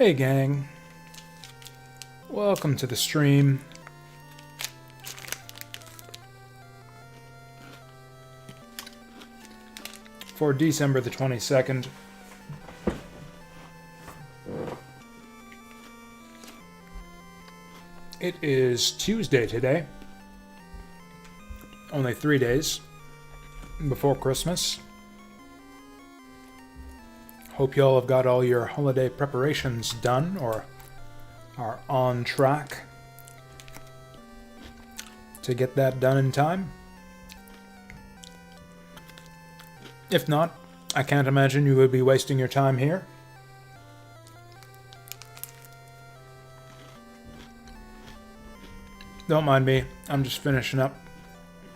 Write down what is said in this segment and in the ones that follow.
Hey gang, welcome to the stream. For December the 22nd. It is Tuesday today. Only 3 days before Christmas. Hope you all have got all your holiday preparations done or are on track to get that done in time. If not, I can't imagine you would be wasting your time here. Don't mind me, I'm just finishing up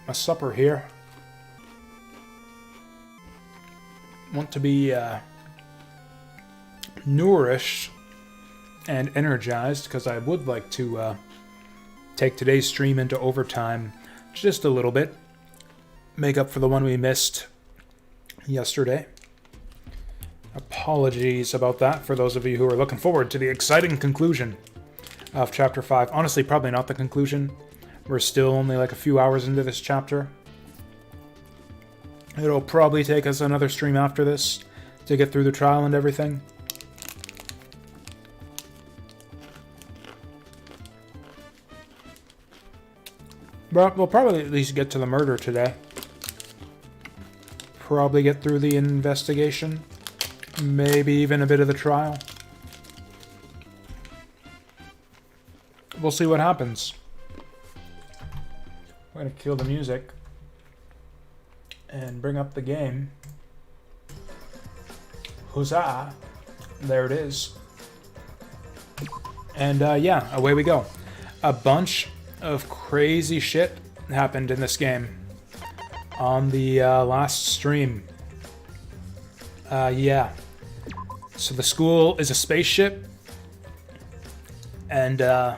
my supper here. Want to be nourished and energized because I would like to take today's stream into overtime just a little bit. Make up for the one we missed yesterday. Apologies about that for those of you who are looking forward to the exciting conclusion of Chapter 5. Honestly, probably not the conclusion. We're still only like a few hours into this chapter. It'll probably take us another stream after this to get through the trial and everything. But we'll probably at least get to the murder today. Probably get through the investigation. Maybe even a bit of the trial. We'll see what happens. We're gonna kill the music. And bring up the game. Huzzah! There it is. And yeah, away we go. A bunch of crazy shit happened in this game on the last stream. Yeah. So the school is a spaceship, and the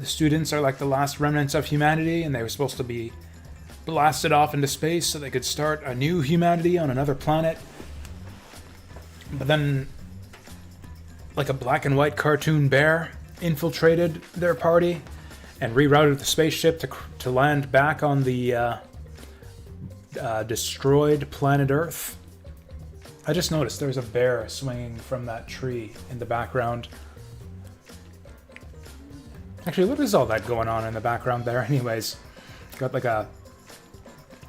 students are like the last remnants of humanity, and they were supposed to be blasted off into space so they could start a new humanity on another planet. But then, like a black and white cartoon bear infiltrated their party and rerouted the spaceship to land back on the destroyed planet Earth. I just noticed there's a bear swinging from that tree in the background. Actually, what is all that going on in the background there anyways? Got like a...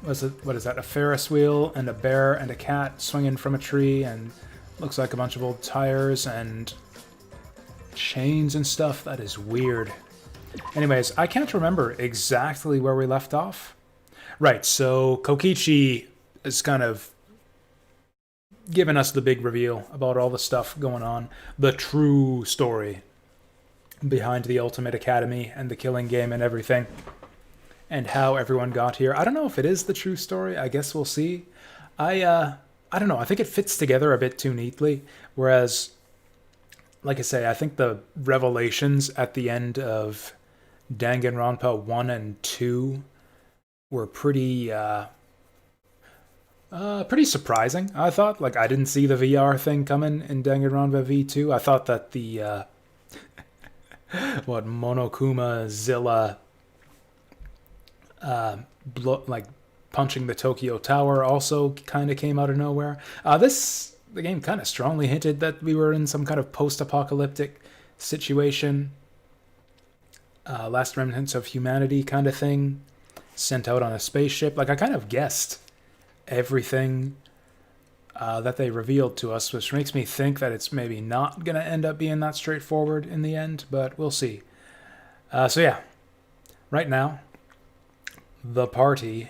what is that? A Ferris wheel and a bear and a cat swinging from a tree, and looks like a bunch of old tires and chains and stuff. That is weird. Anyways, I can't remember exactly where we left off. Right, so Kokichi is kind of giving us the big reveal about all the stuff going on. The true story behind the Ultimate Academy and the killing game and everything. And how everyone got here. I don't know if it is the true story. I guess we'll see. I don't know. I think it fits together a bit too neatly. Whereas, like I say, I think the revelations at the end of Danganronpa 1 and 2 were pretty surprising, I thought. Like, I didn't see the VR thing coming in Danganronpa V2. I thought that the, Monokuma Zilla, like, punching the Tokyo Tower also kind of came out of nowhere. The game kind of strongly hinted that we were in some kind of post-apocalyptic situation. Last remnants of humanity kind of thing. Sent out on a spaceship. Like, I kind of guessed everything that they revealed to us, which makes me think that it's maybe not going to end up being that straightforward in the end, but we'll see. So yeah, right now, the party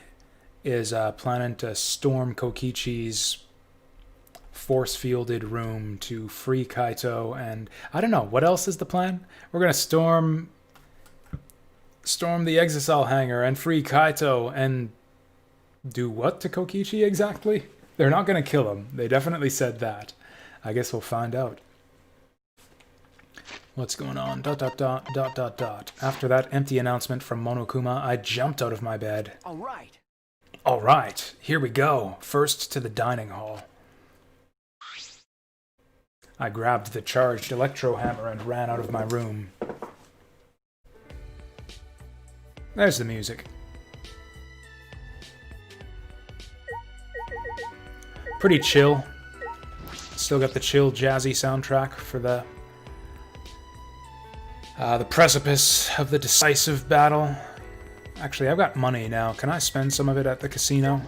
is planning to storm Kokichi's force-fielded room to free Kaito, and I don't know, what else is the plan? We're going to storm the Exisal hangar and free Kaito and do what to Kokichi exactly? They're not going to kill him. They definitely said that. I guess we'll find out. What's going on? ... After that empty announcement from Monokuma, I jumped out of my bed. All right, here we go. First to the dining hall. I grabbed the charged electro hammer and ran out of my room. There's the music. Pretty chill. Still got the chill, jazzy soundtrack for the precipice of the decisive battle. Actually, I've got money now. Can I spend some of it at the casino?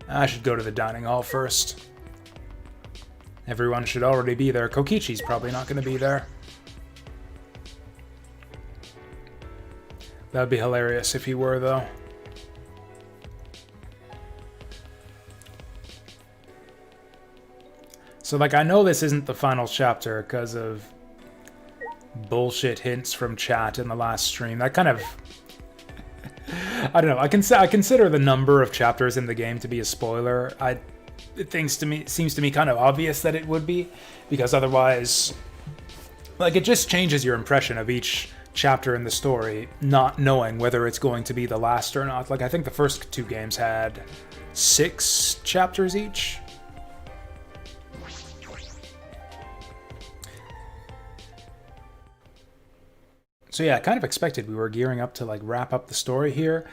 I should go to the dining hall first. Everyone should already be there. Kokichi's probably not going to be there. That would be hilarious if he were, though. So, like, I know this isn't the final chapter because of bullshit hints from chat in the last stream. That kind of... I don't know. I consider the number of chapters in the game to be a spoiler. It seems to me kind of obvious that it would be, because otherwise, like, it just changes your impression of each chapter in the story, not knowing whether it's going to be the last or not. Like, I think the first two games had 6 chapters each. So yeah, I kind of expected we were gearing up to, like, wrap up the story here.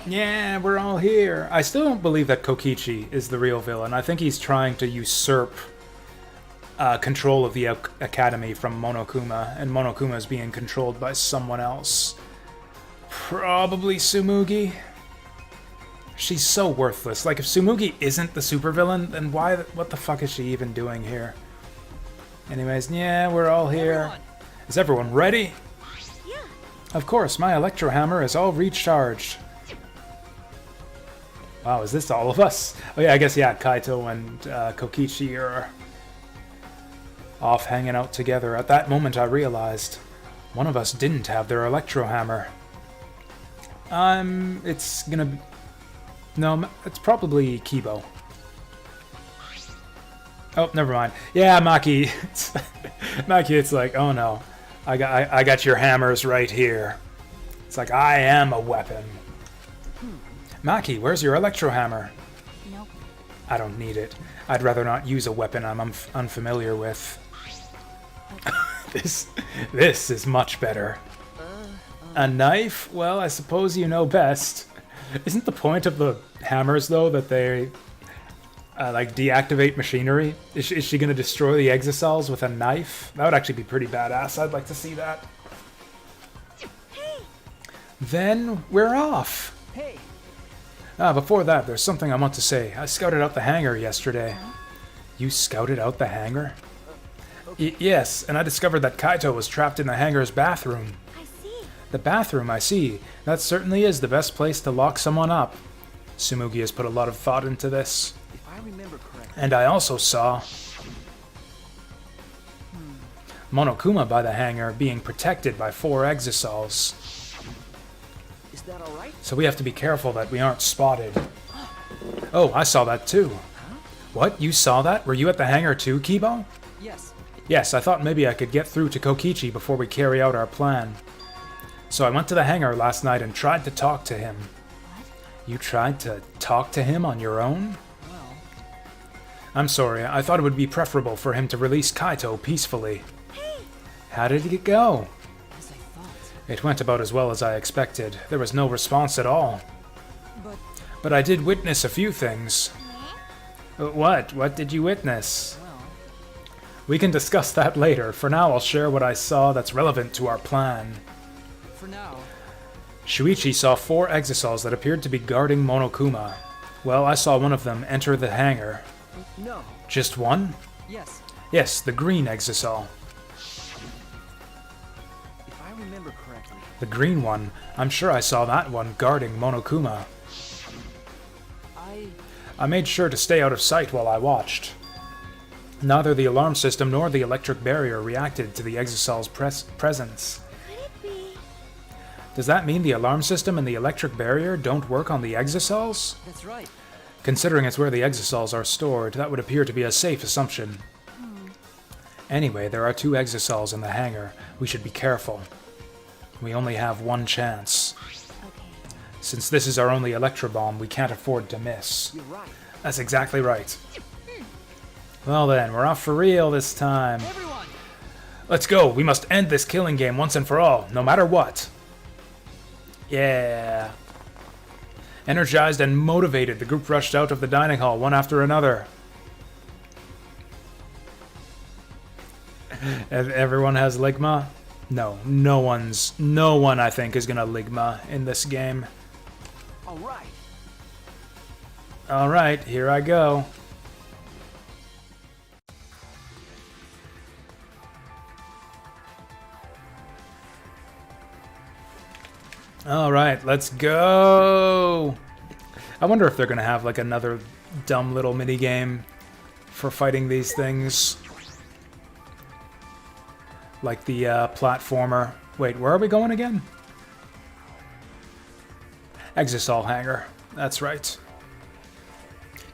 Yeah, we're all here. I still don't believe that Kokichi is the real villain. I think he's trying to usurp control of the academy from Monokuma, and Monokuma is being controlled by someone else. Probably Tsumugi. She's so worthless. Like, if Tsumugi isn't the supervillain, then what the fuck is she even doing here? Anyways, yeah, we're all here. Is everyone ready? Yeah. Of course, my electro hammer is all recharged. Wow, is this all of us? Oh yeah, I guess, yeah, Kaito and Kokichi are off hanging out together. At that moment I realized one of us didn't have their electro hammer. It's gonna be... No, it's probably Kibo. Oh, never mind. Yeah, Maki. Maki, it's like, oh no. I got your hammers right here. It's like, I am a weapon. Maki, where's your electro hammer? Nope. I don't need it. I'd rather not use a weapon I'm unfamiliar with. This is much better. A knife? Well, I suppose you know best. Isn't the point of the hammers, though, that they like deactivate machinery? Is she gonna destroy the exocells with a knife? That would actually be pretty badass. I'd like to see that. Hey. Then we're off. Hey. Before that, there's something I want to say. I scouted out the hangar yesterday. You scouted out the hangar? Yes, and I discovered that Kaito was trapped in the hangar's bathroom. I see. The bathroom, I see. That certainly is the best place to lock someone up. Tsumugi has put a lot of thought into this. If I remember correctly. And I also saw Monokuma by the hangar being protected by 4 exocells. Is that alright? So we have to be careful that we aren't spotted. Oh, I saw that too. What? You saw that? Were you at the hangar too, Kibo? Yes. Yes, I thought maybe I could get through to Kokichi before we carry out our plan. So I went to the hangar last night and tried to talk to him. What? You tried to talk to him on your own? Well. I'm sorry, I thought it would be preferable for him to release Kaito peacefully. Hey. How did it go? As I thought. It went about as well as I expected. There was no response at all. But I did witness a few things. What? What did you witness? well. We can discuss that later. For now, I'll share what I saw that's relevant to our plan. For now. Shuichi saw 4 exocells that appeared to be guarding Monokuma. Well, I saw one of them enter the hangar. No. Just one? Yes. Yes, the green exocell. If I remember correctly. The green one. I'm sure I saw that one guarding Monokuma. I made sure to stay out of sight while I watched. Neither the alarm system nor the electric barrier reacted to the exocell's presence. Could it be? Does that mean the alarm system and the electric barrier don't work on the exocells? That's right. Considering it's where the exocells are stored, that would appear to be a safe assumption. Anyway, there are 2 exocells in the hangar. We should be careful. We only have one chance. Okay. Since this is our only electro bomb, we can't afford to miss. You're right. That's exactly right. Well then, we're off for real this time. Everyone! Let's go. We must end this killing game once and for all, no matter what. Yeah. Energized and motivated, the group rushed out of the dining hall, one after another. Everyone has Ligma? No, no one I think is gonna Ligma in this game. Alright. Alright, here I go. Alright, let's go! I wonder if they're gonna have like another dumb little mini game for fighting these things. Like the platformer. Wait, where are we going again? Exisol hangar. That's right.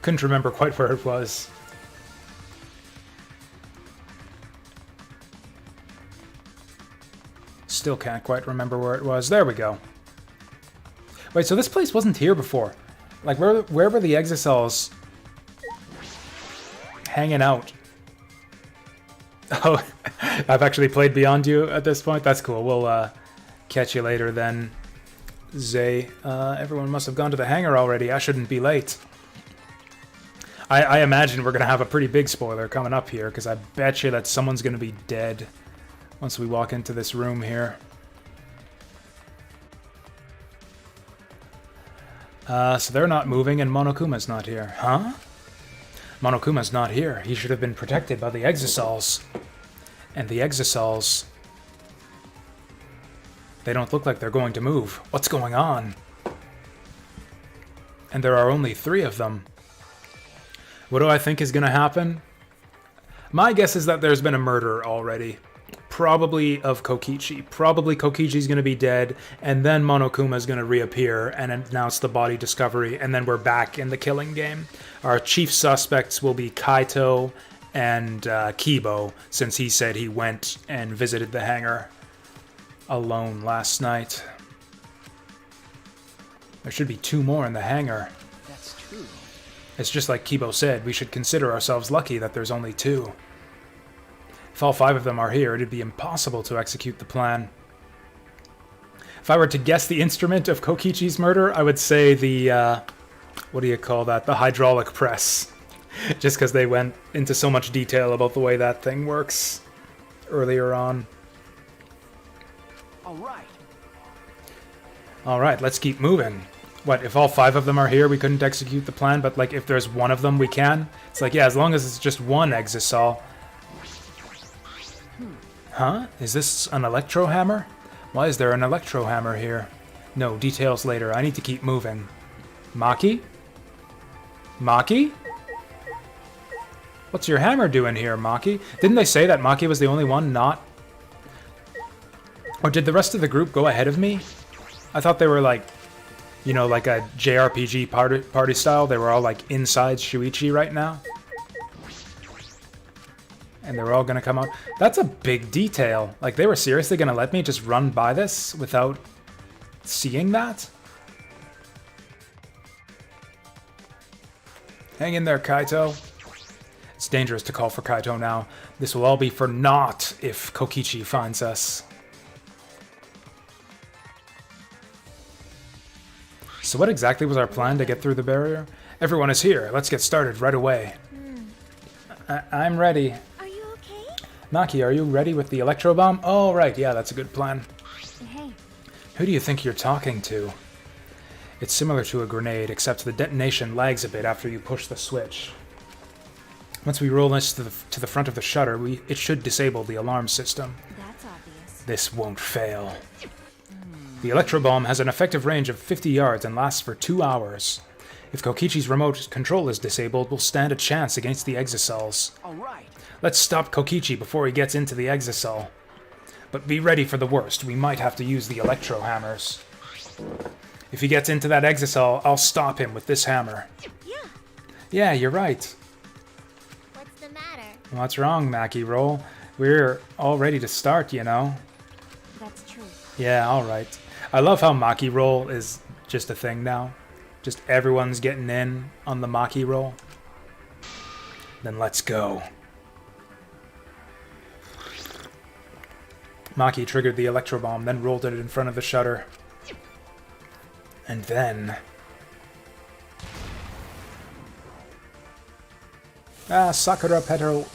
Couldn't remember quite where it was. Still can't quite remember where it was. There we go. Wait, so this place wasn't here before. Like, where were the Exisols hanging out? Oh, I've actually played Beyond You at this point. That's cool. We'll catch you later then, Zay. Everyone must have gone to the hangar already. I shouldn't be late. I imagine we're going to have a pretty big spoiler coming up here, because I bet you that someone's going to be dead once we walk into this room here. So they're not moving and Monokuma's not here. Huh? Monokuma's not here. He should have been protected by the Exisols. And the Exisols... they don't look like they're going to move. What's going on? And there are only 3 of them. What do I think is going to happen? My guess is that there's been a murder already. Probably of Kokichi. Probably Kokichi's going to be dead, and then Monokuma's going to reappear and announce the body discovery, and then we're back in the killing game. Our chief suspects will be Kaito and Kibo, since he said he went and visited the hangar alone last night. There should be 2 more in the hangar. That's true. It's just like Kibo said, we should consider ourselves lucky that there's only 2. If all 5 of them are here, it'd be impossible to execute the plan. If I were to guess the instrument of Kokichi's murder, I would say the, what do you call that? The hydraulic press. Just because they went into so much detail about the way that thing works earlier on. Alright. Alright, let's keep moving. What, if all 5 of them are here, we couldn't execute the plan, but like if there's 1 of them, we can? It's like, yeah, as long as it's just 1 Exisol. Huh? Is this an electro hammer? Why is there an electro hammer here? No, details later. I need to keep moving. Maki? Maki? What's your hammer doing here, Maki? Didn't they say that Maki was the only one not... Or did the rest of the group go ahead of me? I thought they were like, you know, like a JRPG party style. They were all like inside Shuichi right now. And they were all going to come out. That's a big detail. Like, they were seriously going to let me just run by this without seeing that? Hang in there, Kaito. It's dangerous to call for Kaito now. This will all be for naught if Kokichi finds us. So what exactly was our plan to get through the barrier? Everyone is here. Let's get started right away. I'm ready. Maki, are you ready with the electro bomb? Oh, right, yeah, that's a good plan. Hey. Who do you think you're talking to? It's similar to a grenade, except the detonation lags a bit after you push the switch. Once we roll this to the front of the shutter, it should disable the alarm system. That's obvious. This won't fail. The electro bomb has an effective range of 50 yards and lasts for 2 hours. If Kokichi's remote control is disabled, we'll stand a chance against the Exisols. Alright. Let's stop Kokichi before he gets into the Exisol. But be ready for the worst. We might have to use the electro hammers. If he gets into that Exisol, I'll stop him with this hammer. Yeah. Yeah, you're right. What's the matter? What's wrong, Maki Roll? We're all ready to start, you know. That's true. Yeah, alright. I love how Maki Roll is just a thing now. Just everyone's getting in on the Maki Roll. Then let's go. Maki triggered the electro bomb, then rolled it in front of the shutter. And then... Sakura petals.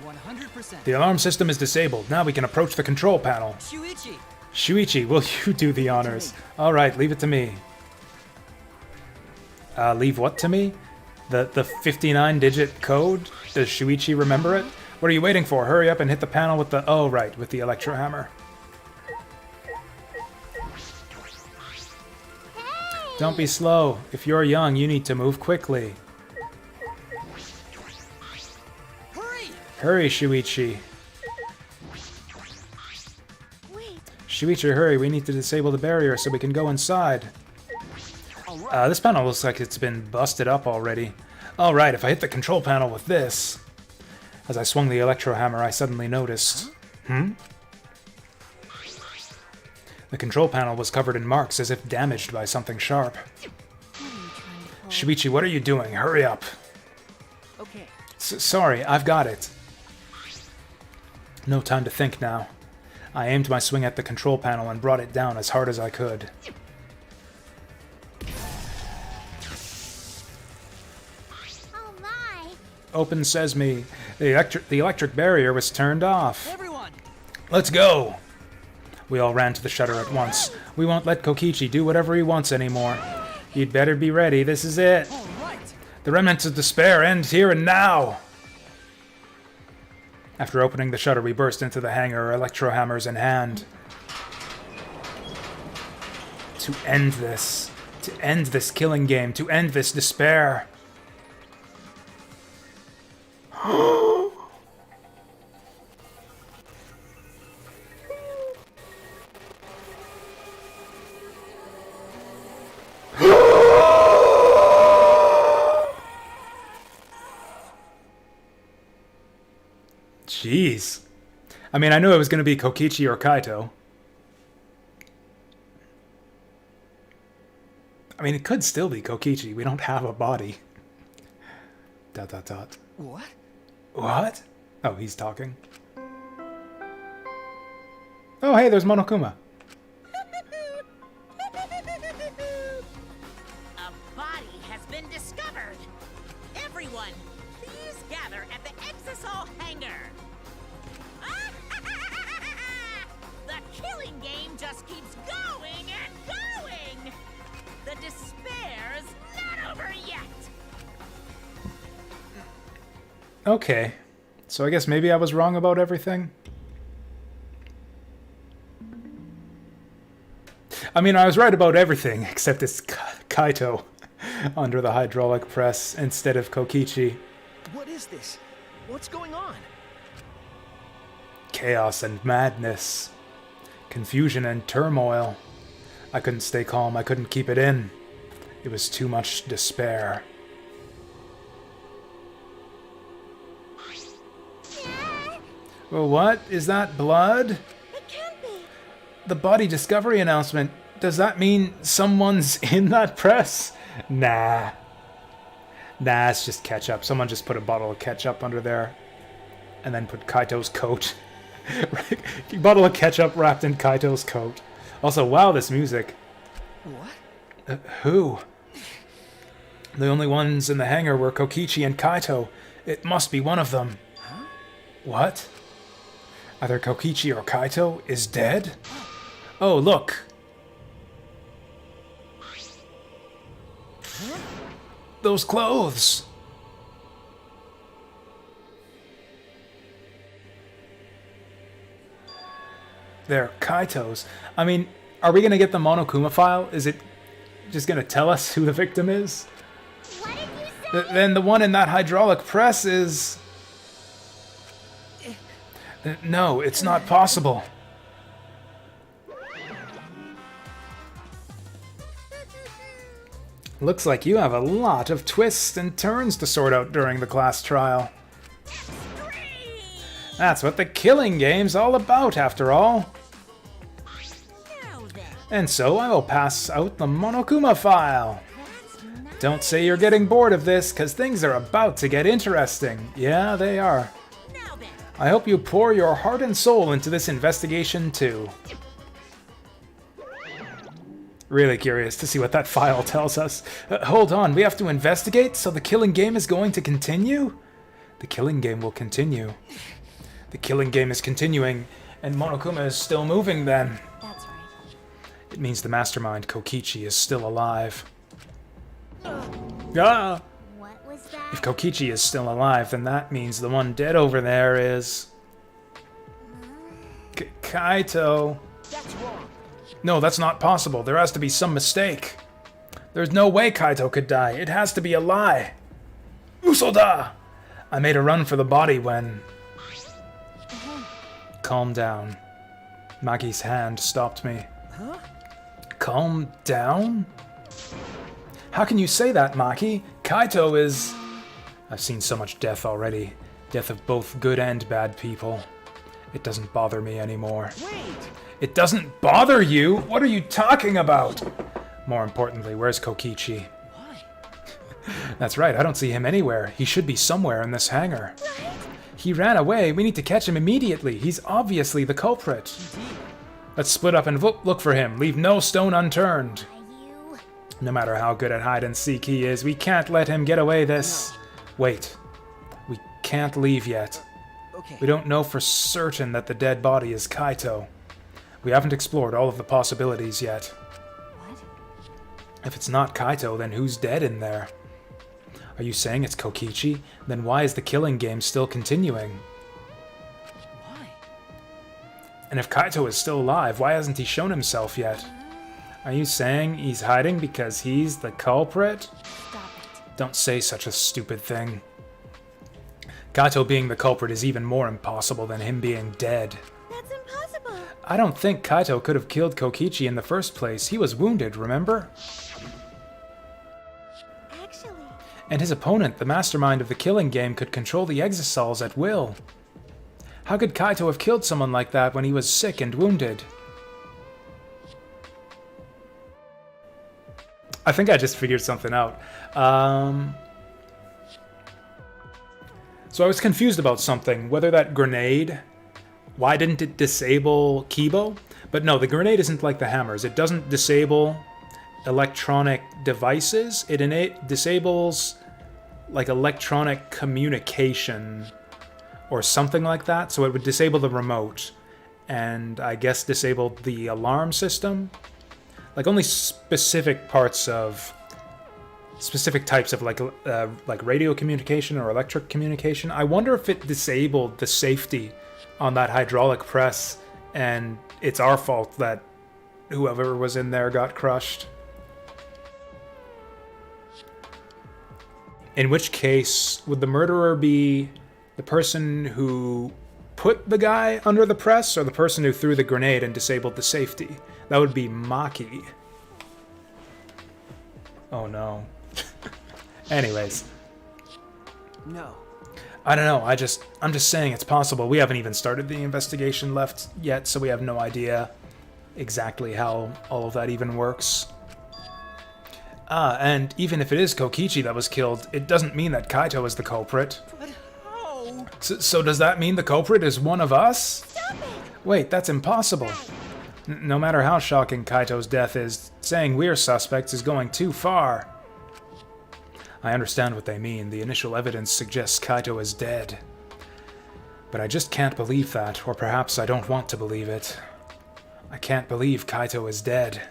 100%. The alarm system is disabled. Now we can approach the control panel. Shuichi! Shuichi, will you do the honors? Alright, leave it to me. Leave what to me? The 59-digit code? Does Shuichi remember it? What are you waiting for? Hurry up and hit the panel with the... Oh, right, with the electro hammer. Don't be slow. If you're young, you need to move quickly. Hurry! Hurry, Shuichi. Wait. Shuichi, hurry. We need to disable the barrier so we can go inside. This panel looks like it's been busted up already. Alright, if I hit the control panel with this... As I swung the electro hammer, I suddenly noticed... The control panel was covered in marks as if damaged by something sharp. Shuichi, what are you doing? Hurry up. Okay. Sorry, I've got it. No time to think now. I aimed my swing at the control panel and brought it down as hard as I could. Oh my. Open sesame. The electric barrier was turned off. Everyone! Let's go! We all ran to the shutter at once. We won't let Kokichi do whatever he wants anymore. You'd better be ready. This is it. All right! The remnants of despair end here and now! After opening the shutter, we burst into the hangar, electro hammers in hand. To end this. To end this killing game. To end this despair. Jeez. I mean, I knew it was going to be Kokichi or Kaito. I mean, it could still be Kokichi. We don't have a body. ... What? What? Oh, he's talking. Oh, hey, there's Monokuma. A body has been discovered. Everyone, please gather at the Exisol hangar. The killing game just keeps going and going. The despair's not over yet. Okay. So I guess maybe I was wrong about everything? I mean, I was right about everything, except it's Kaito under the hydraulic press instead of Kokichi. What is this? What's going on? Chaos and madness. Confusion and turmoil. I couldn't stay calm, I couldn't keep it in. It was too much despair. Well, what? Is that blood? It can't be. The body discovery announcement. Does that mean someone's in that press? Nah. Nah, it's just ketchup. Someone just put a bottle of ketchup under there. And then put Kaito's coat. A bottle of ketchup wrapped in Kaito's coat. Also, wow, this music. What? Who? The only ones in the hangar were Kokichi and Kaito. It must be one of them. Huh? What? Either Kokichi or Kaito is dead? Oh, look. Those clothes! They're Kaito's. I mean, are we gonna get the Monokuma file? Is it just gonna tell us who the victim is? What did you say? Then the one in that hydraulic press is... No, it's not possible. Looks like you have a lot of twists and turns to sort out during the class trial. That's what the killing game's all about, after all. Now then, And so I will pass out the Monokuma file. That's nice. Don't say you're getting bored of this, because things are about to get interesting. Yeah, they are. Now then. I hope you pour your heart and soul into this investigation, too. Really curious to see what that file tells us. Hold on, we have to investigate, so the killing game is going to continue? The killing game will continue. The killing game is continuing, and Monokuma is still moving then. That's right. It means the mastermind, Kokichi, is still alive. Ah! What was that? If Kokichi is still alive, then that means the one dead over there is... Kaito. That's wrong. No, that's not possible. There has to be some mistake. There's no way Kaito could die. It has to be a lie. Usoda! I made a run for the body when... Calm down. Maki's hand stopped me. Huh? Calm down? How can you say that, Maki? Kaito is... I've seen so much death already. Death of both good and bad people. It doesn't bother me anymore. Wait! It doesn't bother you? What are you talking about? More importantly, where's Kokichi? Why? That's right, I don't see him anywhere. He should be somewhere in this hangar. Right? He ran away. We need to catch him immediately. He's obviously the culprit. Indeed. Let's split up and look for him. Leave no stone unturned. You. No matter how good at hide and seek he is, we can't let him get away this. Wait. We can't leave yet. Okay. We don't know for certain that the dead body is Kaito. We haven't explored all of the possibilities yet. What? If it's not Kaito, then who's dead in there? Are you saying it's Kokichi? Then why is the killing game still continuing? Why? And if Kaito is still alive, why hasn't he shown himself yet? Are you saying he's hiding because he's the culprit? Stop it. Don't say such a stupid thing. Kaito being the culprit is even more impossible than him being dead. That's impossible. I don't think Kaito could have killed Kokichi in the first place. He was wounded, remember? Actually, And his opponent, the mastermind of the killing game, could control the exosols at will. How could Kaito have killed someone like that when he was sick and wounded? I think I just figured something out. So I was confused about something, whether that grenade, why didn't it disable Kibo? But no, the grenade isn't like the hammers. It doesn't disable electronic devices. It disables like electronic communication or something like that. So it would disable the remote and I guess disable the alarm system. Like only specific parts of specific types of like radio communication or electric communication. I wonder if it disabled the safety on that hydraulic press and it's our fault that whoever was in there got crushed. In which case, would the murderer be the person who put the guy under the press or the person who threw the grenade and disabled the safety? That would be Maki. Oh no. Anyways. No. I don't know, I'm just saying it's possible. We haven't even started the investigation left yet, so we have no idea exactly how all of that even works. And even if it is Kokichi that was killed, it doesn't mean that Kaito is the culprit. But how? So does that mean the culprit is one of us? stop it. Wait, that's impossible. No matter how shocking Kaito's death is, saying we're suspects is going too far. I understand what they mean. The initial evidence suggests Kaito is dead. But I just can't believe that, or perhaps I don't want to believe it. I can't believe Kaito is dead.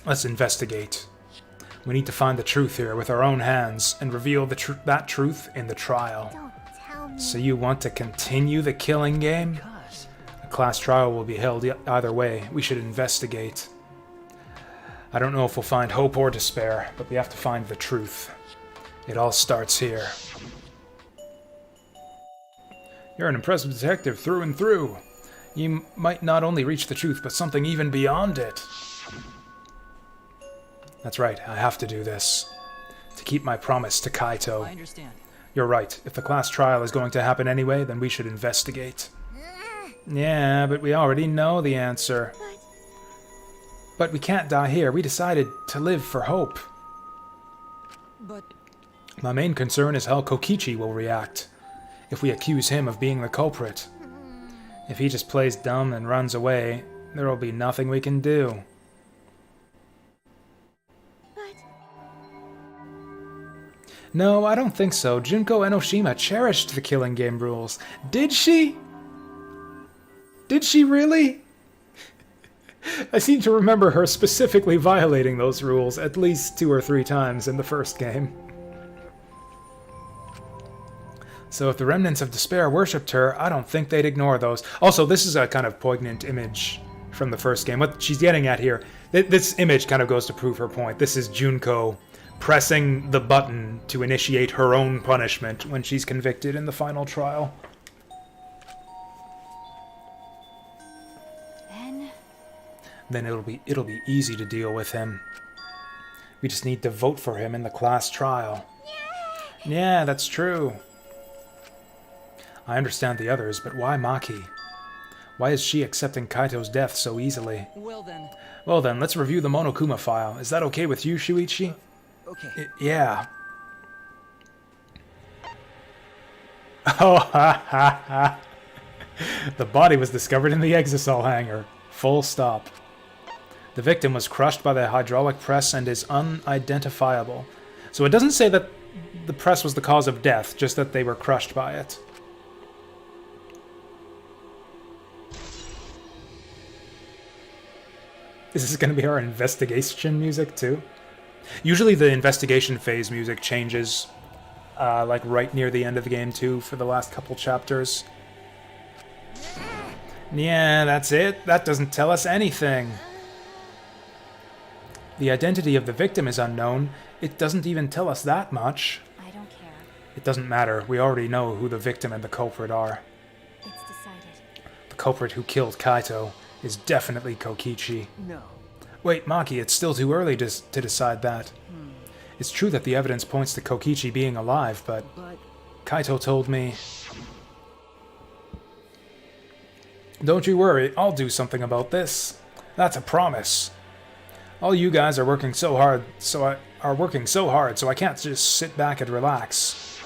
Let's investigate. We need to find the truth here with our own hands and reveal that truth in the trial. Don't tell me. So you want to continue the killing game? Because A class trial will be held either way. We should investigate. I don't know if we'll find hope or despair, but we have to find the truth. It all starts here. You're an impressive detective through and through. You might not only reach the truth, but something even beyond it. That's right, I have to do this. To keep my promise to Kaito. I understand. You're right. If the class trial is going to happen anyway, then we should investigate. Yeah, but we already know the answer. But we can't die here. We decided to live for hope. But My main concern is how Kokichi will react if we accuse him of being the culprit. If he just plays dumb and runs away, there will be nothing we can do. But No, I don't think so. Junko Enoshima cherished the killing game rules. Did she? Did she really? I seem to remember her specifically violating those rules at least 2 or 3 times in the first game. So if the remnants of despair worshipped her, I don't think they'd ignore those. Also, this is a kind of poignant image from the first game. What she's getting at here, this image kind of goes to prove her point. This is Junko pressing the button to initiate her own punishment when she's convicted in the final trial. Then it'll be easy to deal with him. We just need to vote for him in the class trial. Yeah, that's true. I understand the others, but why Maki? Why is she accepting Kaito's death so easily? well then. Well then, let's review the Monokuma file. Is that okay with you, Shuichi? Okay. Yeah. Oh, ha ha ha. The body was discovered in the Exisal hangar. Full stop. The victim was crushed by the hydraulic press and is unidentifiable. So it doesn't say that the press was the cause of death, just that they were crushed by it. Is this going to be our investigation music, too? Usually the investigation phase music changes, like right near the end of the game, too, for the last couple chapters. Yeah, that's it. That doesn't tell us anything. The identity of the victim is unknown. It doesn't even tell us that much. I don't care. It doesn't matter. We already know who the victim and the culprit are. It's decided. The culprit who killed Kaito is definitely Kokichi. No. Wait, Maki, it's still too early to decide that. It's true that the evidence points to Kokichi being alive, but But Kaito told me... Don't you worry, I'll do something about this. That's a promise. All you guys are working so hard, so I can't just sit back and relax.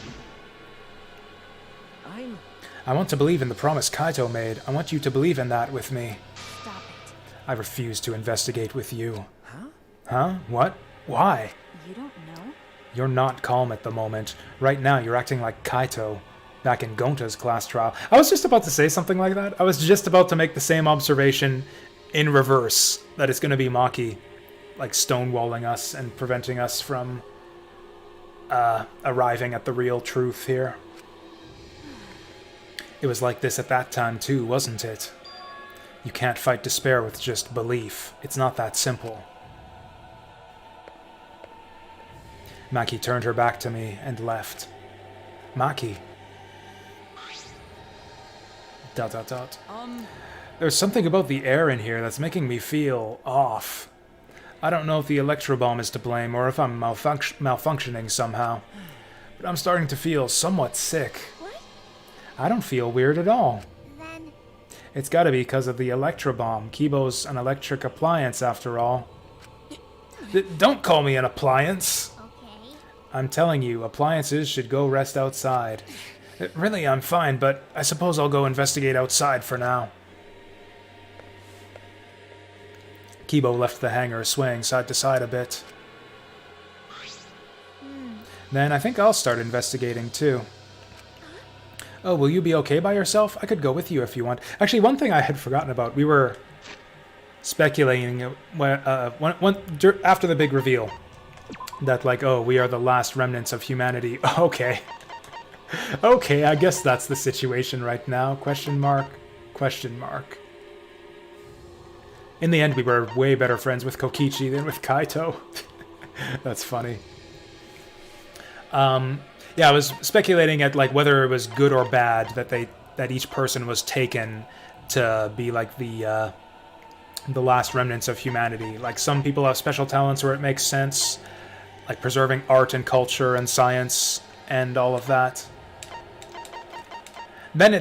I want to believe in the promise Kaito made. I want you to believe in that with me. Stop it. I refuse to investigate with you. Huh? Huh? What? Why? You don't know? You're not calm at the moment. Right now, you're acting like Kaito back in Gonta's class trial. I was just about to say something like that. I was just about to make the same observation in reverse, that it's going to be Maki, like, stonewalling us and preventing us from arriving at the real truth here. It was like this at that time too, wasn't it? You can't fight despair with just belief. It's not that simple. Maki turned her back to me and left. Maki. ... There's something about the air in here that's making me feel off. I don't know if the electro bomb is to blame or if I'm malfunctioning somehow, but I'm starting to feel somewhat sick. What? I don't feel weird at all. Then It's gotta be because of the electro bomb. Kibo's an electric appliance after all. Don't call me an appliance! okay. I'm telling you, appliances should go rest outside. Really, I'm fine, but I suppose I'll go investigate outside for now. Kibo left the hangar, swaying side to side a bit. Then I think I'll start investigating too. Oh, will you be okay by yourself? I could go with you if you want. Actually, one thing I had forgotten about, we were speculating after the big reveal that, like, oh, we are the last remnants of humanity. Okay. Okay, I guess that's the situation right now. Question mark. Question mark. In the end, we were way better friends with Kokichi than with Kaito. That's funny. Yeah, I was speculating at, like, whether it was good or bad that each person was taken to be like the last remnants of humanity. Like, some people have special talents where it makes sense, like preserving art and culture and science and all of that. Then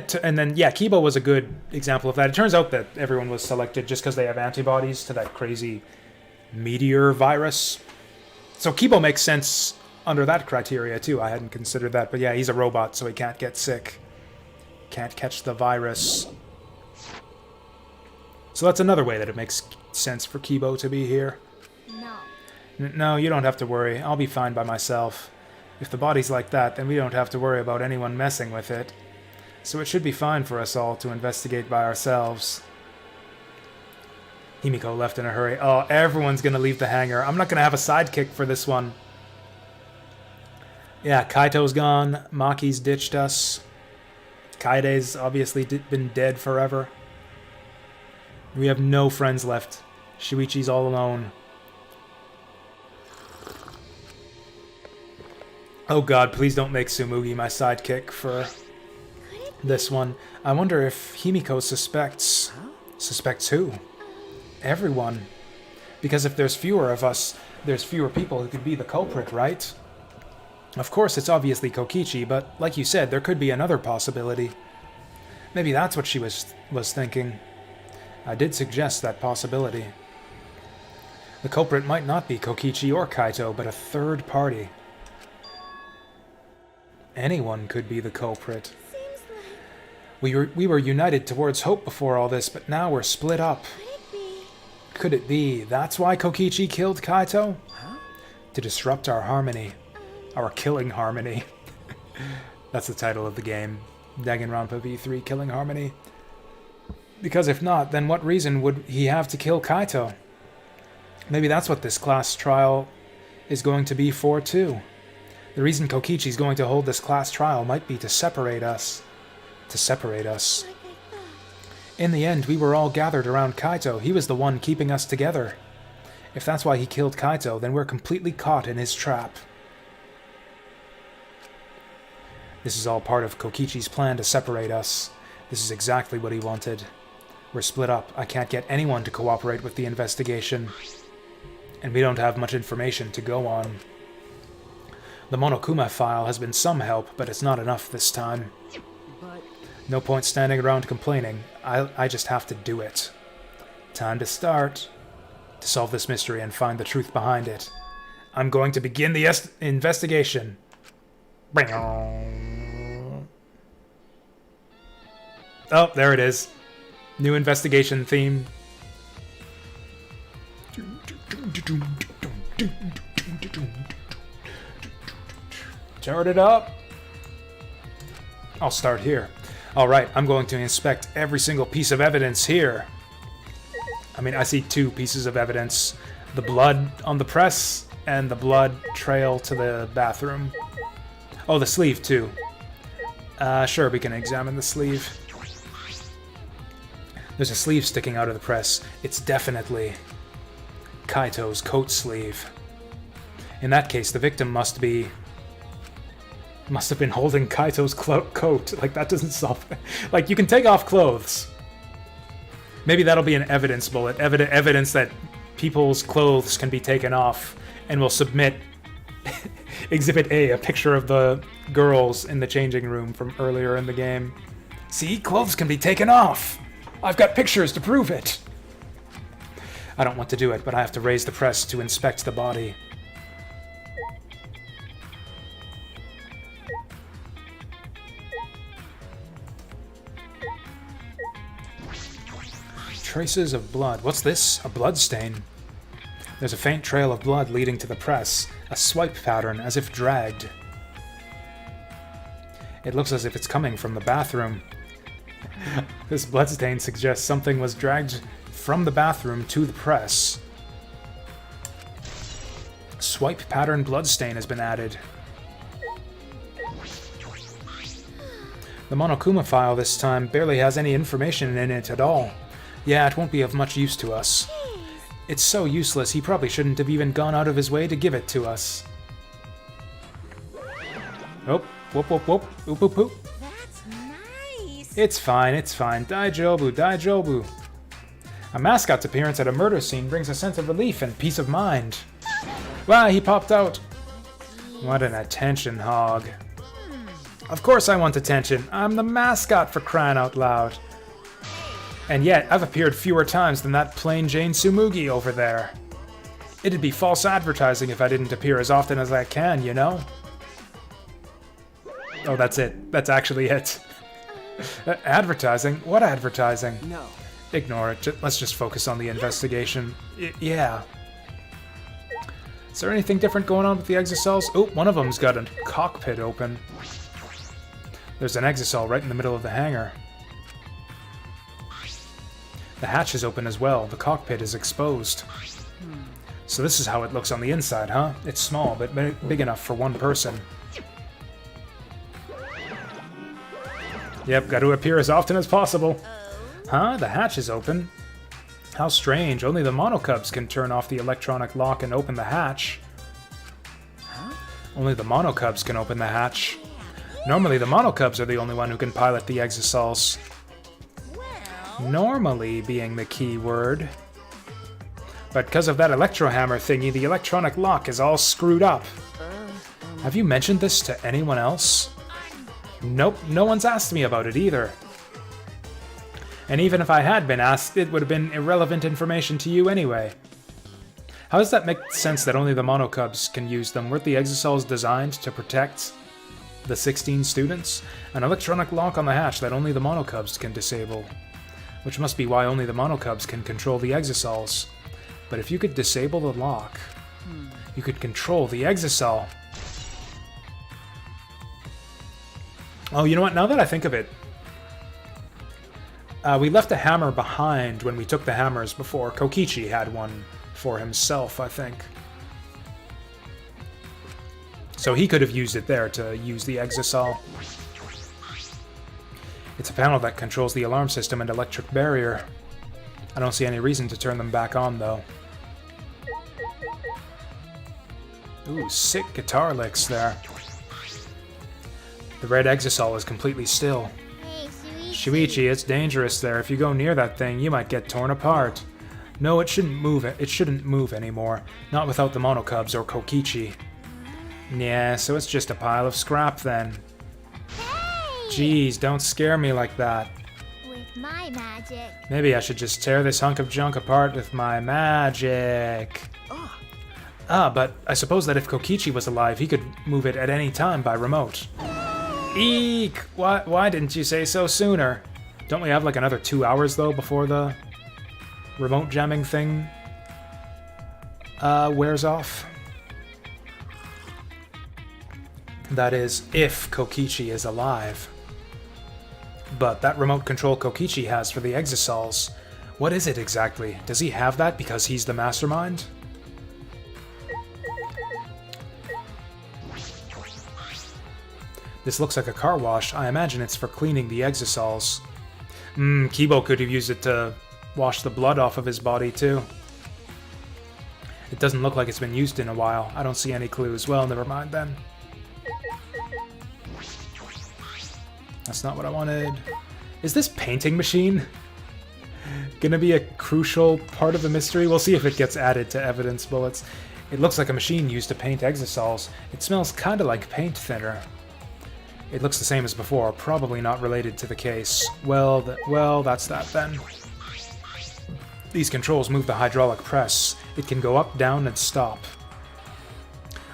yeah, Kibo was a good example of that. It turns out that everyone was selected just because they have antibodies to that crazy Meteor virus. So Kibo makes sense under that criteria too. I hadn't considered that, but yeah, he's a robot, so he can't get sick. Can't catch the virus. So that's another way that it makes sense for Kibo to be here. No. No, you don't have to worry. I'll be fine by myself. If the body's like that, then we don't have to worry about anyone messing with it. So it should be fine for us all to investigate by ourselves. Himiko left in a hurry. Oh, everyone's gonna leave the hangar. I'm not gonna have a sidekick for this one. Yeah, Kaito's gone. Maki's ditched us. Kaide's obviously been dead forever. We have no friends left. Shuichi's all alone. Oh god, please don't make Tsumugi my sidekick for this one. I wonder if Himiko suspects... Suspects who? Everyone. Because if there's fewer of us, there's fewer people who could be the culprit, right? Of course, it's obviously Kokichi, but like you said, there could be another possibility. Maybe that's what she was thinking. I did suggest that possibility. The culprit might not be Kokichi or Kaito, but a third party. Anyone could be the culprit. Seems like... We were united towards hope before all this, but now we're split up. Could it be? Could it be that's why Kokichi killed Kaito? To disrupt our harmony. Our killing harmony. That's the title of the game. Danganronpa V3 Killing Harmony. Because if not, then what reason would he have to kill Kaito? Maybe that's what this class trial is going to be for, too. The reason Kokichi's going to hold this class trial might be to separate us. To separate us. Like I thought. In the end, we were all gathered around Kaito. He was the one keeping us together. If that's why he killed Kaito, then we're completely caught in his trap. This is all part of Kokichi's plan to separate us. This is exactly what he wanted. We're split up. I can't get anyone to cooperate with the investigation. And we don't have much information to go on. The Monokuma file has been some help, but it's not enough this time. But No point standing around complaining. I just have to do it. Time to start. To solve this mystery and find the truth behind it. I'm going to begin the investigation. Oh, there it is. New investigation theme. Turn it up. I'll start here. Alright, I'm going to inspect every single piece of evidence here. I mean, I see two pieces of evidence. The blood on the press and the blood trail to the bathroom. Oh, the sleeve, too. Sure, we can examine the sleeve. There's a sleeve sticking out of the press. It's definitely Kaito's coat sleeve. In that case, the victim must have been holding Kaito's coat. Like, that doesn't solve it. Like, you can take off clothes. Maybe that'll be an evidence bullet. Evidence that people's clothes can be taken off. And we'll submit Exhibit A, a picture of the girls in the changing room from earlier in the game. See, clothes can be taken off! I've got pictures to prove it! I don't want to do it, but I have to raise the press to inspect the body. Traces of blood. What's this? A blood stain. There's a faint trail of blood leading to the press. A swipe pattern, as if dragged. It looks as if it's coming from the bathroom. This bloodstain suggests something was dragged from the bathroom to the press. Swipe pattern bloodstain has been added. The Monokuma file this time barely has any information in it at all. Yeah, it won't be of much use to us. It's so useless, he probably shouldn't have even gone out of his way to give it to us. Oh, whoop whoop whoop, oop oop oop. That's nice. It's fine, it's fine. Daijobu, daijobu. A mascot's appearance at a murder scene brings a sense of relief and peace of mind. Wow, he popped out. What an attention hog. Of course I want attention. I'm the mascot, for crying out loud. And yet, I've appeared fewer times than that plain Jane Tsumugi over there. It'd be false advertising if I didn't appear as often as I can, you know? Oh, that's it. That's actually it. Advertising? What advertising? No. Ignore it. Let's just focus on the investigation. Yeah. Is there anything different going on with the exocells? Oh, one of them's got a cockpit open. There's an exocell right in the middle of the hangar. The hatch is open as well. The cockpit is exposed. So this is how it looks on the inside, huh? It's small, but big enough for one person. Yep, got to appear as often as possible. Huh? The hatch is open? How strange. Only the monocubs can turn off the electronic lock and open the hatch. Huh? Only the monocubs can open the hatch. Normally, the monocubs are the only one who can pilot the exocells. Well, Normally being the key word. But because of that electrohammer thingy, the electronic lock is all screwed up. Have you mentioned this to anyone else? Nope, no one's asked me about it either. And even if I had been asked, it would have been irrelevant information to you anyway. How does that make sense that only the monocubs can use them? Weren't the exocells designed to protect the 16 students? An electronic lock on the hatch that only the monocubs can disable. Which must be why only the monocubs can control the exocells. But if you could disable the lock, you could control the exocell. Oh, you know what? Now that I think of it, we left a hammer behind when we took the hammers before. Kokichi had one for himself, I think. So he could have used it there to use the exocell. It's a panel that controls the alarm system and electric barrier. I don't see any reason to turn them back on, though. Ooh, sick guitar licks there. The red exocell is completely still. Hey, Shuichi, it's dangerous there. If you go near that thing, you might get torn apart. No, it shouldn't move. It shouldn't move anymore. Not without the monocubs or Kokichi. Yeah, so it's just a pile of scrap then. Hey! Jeez, don't scare me like that. With my magic. Maybe I should just tear this hunk of junk apart with my magic. But I suppose that if Kokichi was alive, he could move it at any time by remote. Eek! Why didn't you say so sooner? Don't we have like another 2 hours, though, before the remote jamming thing wears off? That is, if Kokichi is alive. But that remote control Kokichi has for the exocells, what is it exactly? Does he have that because he's the mastermind? This looks like a car wash. I imagine it's for cleaning the exocells. Kibo could have used it to wash the blood off of his body, too. It doesn't look like it's been used in a while. I don't see any clues. Well, never mind then. That's not what I wanted. Is this painting machine gonna be a crucial part of the mystery? We'll see if it gets added to evidence bullets. It looks like a machine used to paint exocells. It smells kinda like paint thinner. It looks the same as before, probably not related to the case. Well, that's that then. These controls move the hydraulic press. It can go up, down, and stop.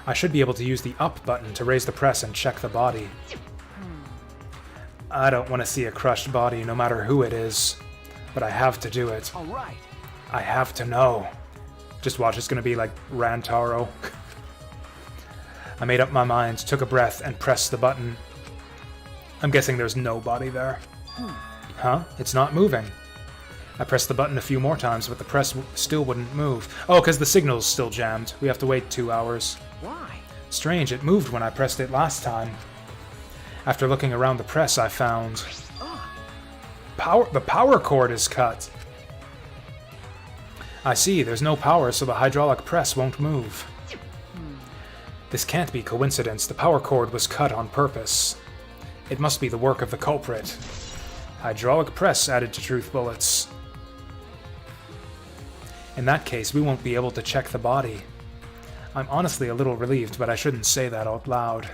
I should be able to use the up button to raise the press and check the body. I don't want to see a crushed body, no matter who it is. But I have to do it. All right. I have to know. Just watch, it's gonna be like Rantaro. I made up my mind, took a breath, and pressed the button. I'm guessing there's no body there. Huh? It's not moving. I pressed the button a few more times, but the press still wouldn't move. Oh, because the signal's still jammed. We have to wait 2 hours. Why? Strange, it moved when I pressed it last time. After looking around the press, I found... the power cord is cut. I see, there's no power, so the hydraulic press won't move. This can't be coincidence. The power cord was cut on purpose. It must be the work of the culprit. Hydraulic press added to truth bullets. In that case, we won't be able to check the body. I'm honestly a little relieved, but I shouldn't say that out loud.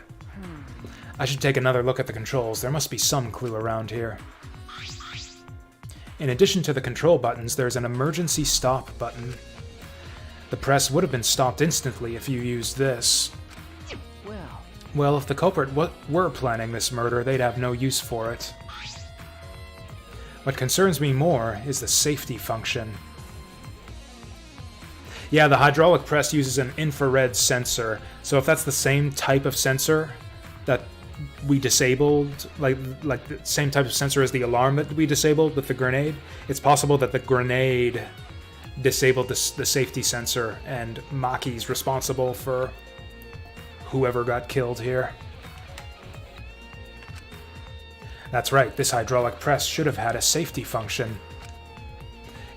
I should take another look at the controls. There must be some clue around here. In addition to the control buttons, there's an emergency stop button. The press would have been stopped instantly if you used this. Well, if the culprit were planning this murder, they'd have no use for it. What concerns me more is the safety function. Yeah, the hydraulic press uses an infrared sensor, so if that's the same type of sensor that we disabled, like the same type of sensor as the alarm that we disabled with the grenade, it's possible that the grenade disabled the safety sensor, and Maki's responsible for whoever got killed here. That's right, this hydraulic press should have had a safety function.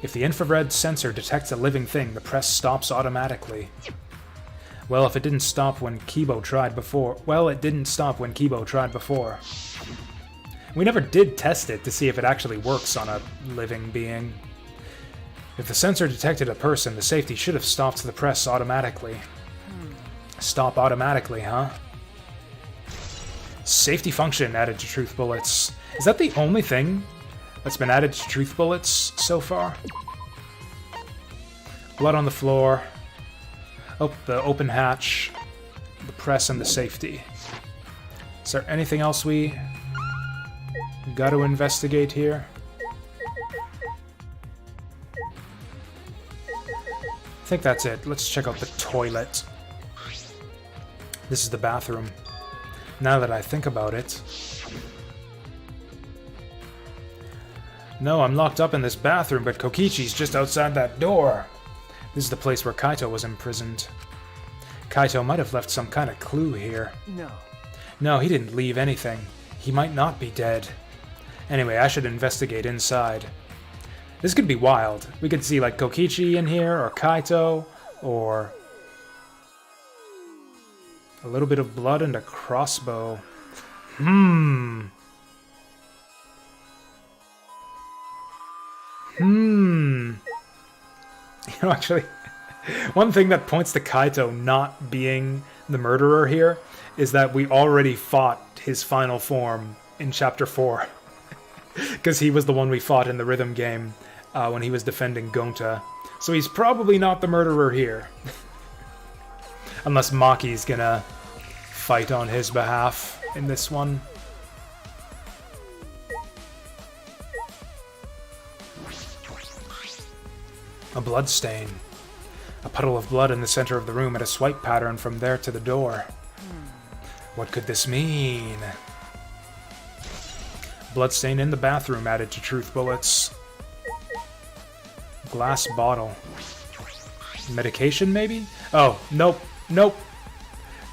If the infrared sensor detects a living thing, the press stops automatically. Well, if it didn't stop when Kibo tried before... Well, it didn't stop when Kibo tried before. We never did test it to see if it actually works on a living being. If the sensor detected a person, the safety should have stopped the press automatically. Stop automatically, huh? Safety function added to truth bullets. Is that the only thing that's been added to truth bullets so far? Blood on the floor. Oh, the open hatch. The press and the safety. Is there anything else we got to investigate here? I think that's it. Let's check out the toilet. This is the bathroom. Now that I think about it. No, I'm locked up in this bathroom, but Kokichi's just outside that door. This is the place where Kaito was imprisoned. Kaito might have left some kind of clue here. No, he didn't leave anything. He might not be dead. Anyway, I should investigate inside. This could be wild. We could see like Kokichi in here, or Kaito, or a little bit of blood and a crossbow. You know, actually, one thing that points to Kaito not being the murderer here is that we already fought his final form in Chapter 4. Because he was the one we fought in the rhythm game when he was defending Gonta. So he's probably not the murderer here. Unless Maki's gonna fight on his behalf in this one. A blood stain. A puddle of blood in the center of the room and a swipe pattern from there to the door. What could this mean? Bloodstain in the bathroom added to truth bullets. Glass bottle. Medication, maybe? Oh, nope.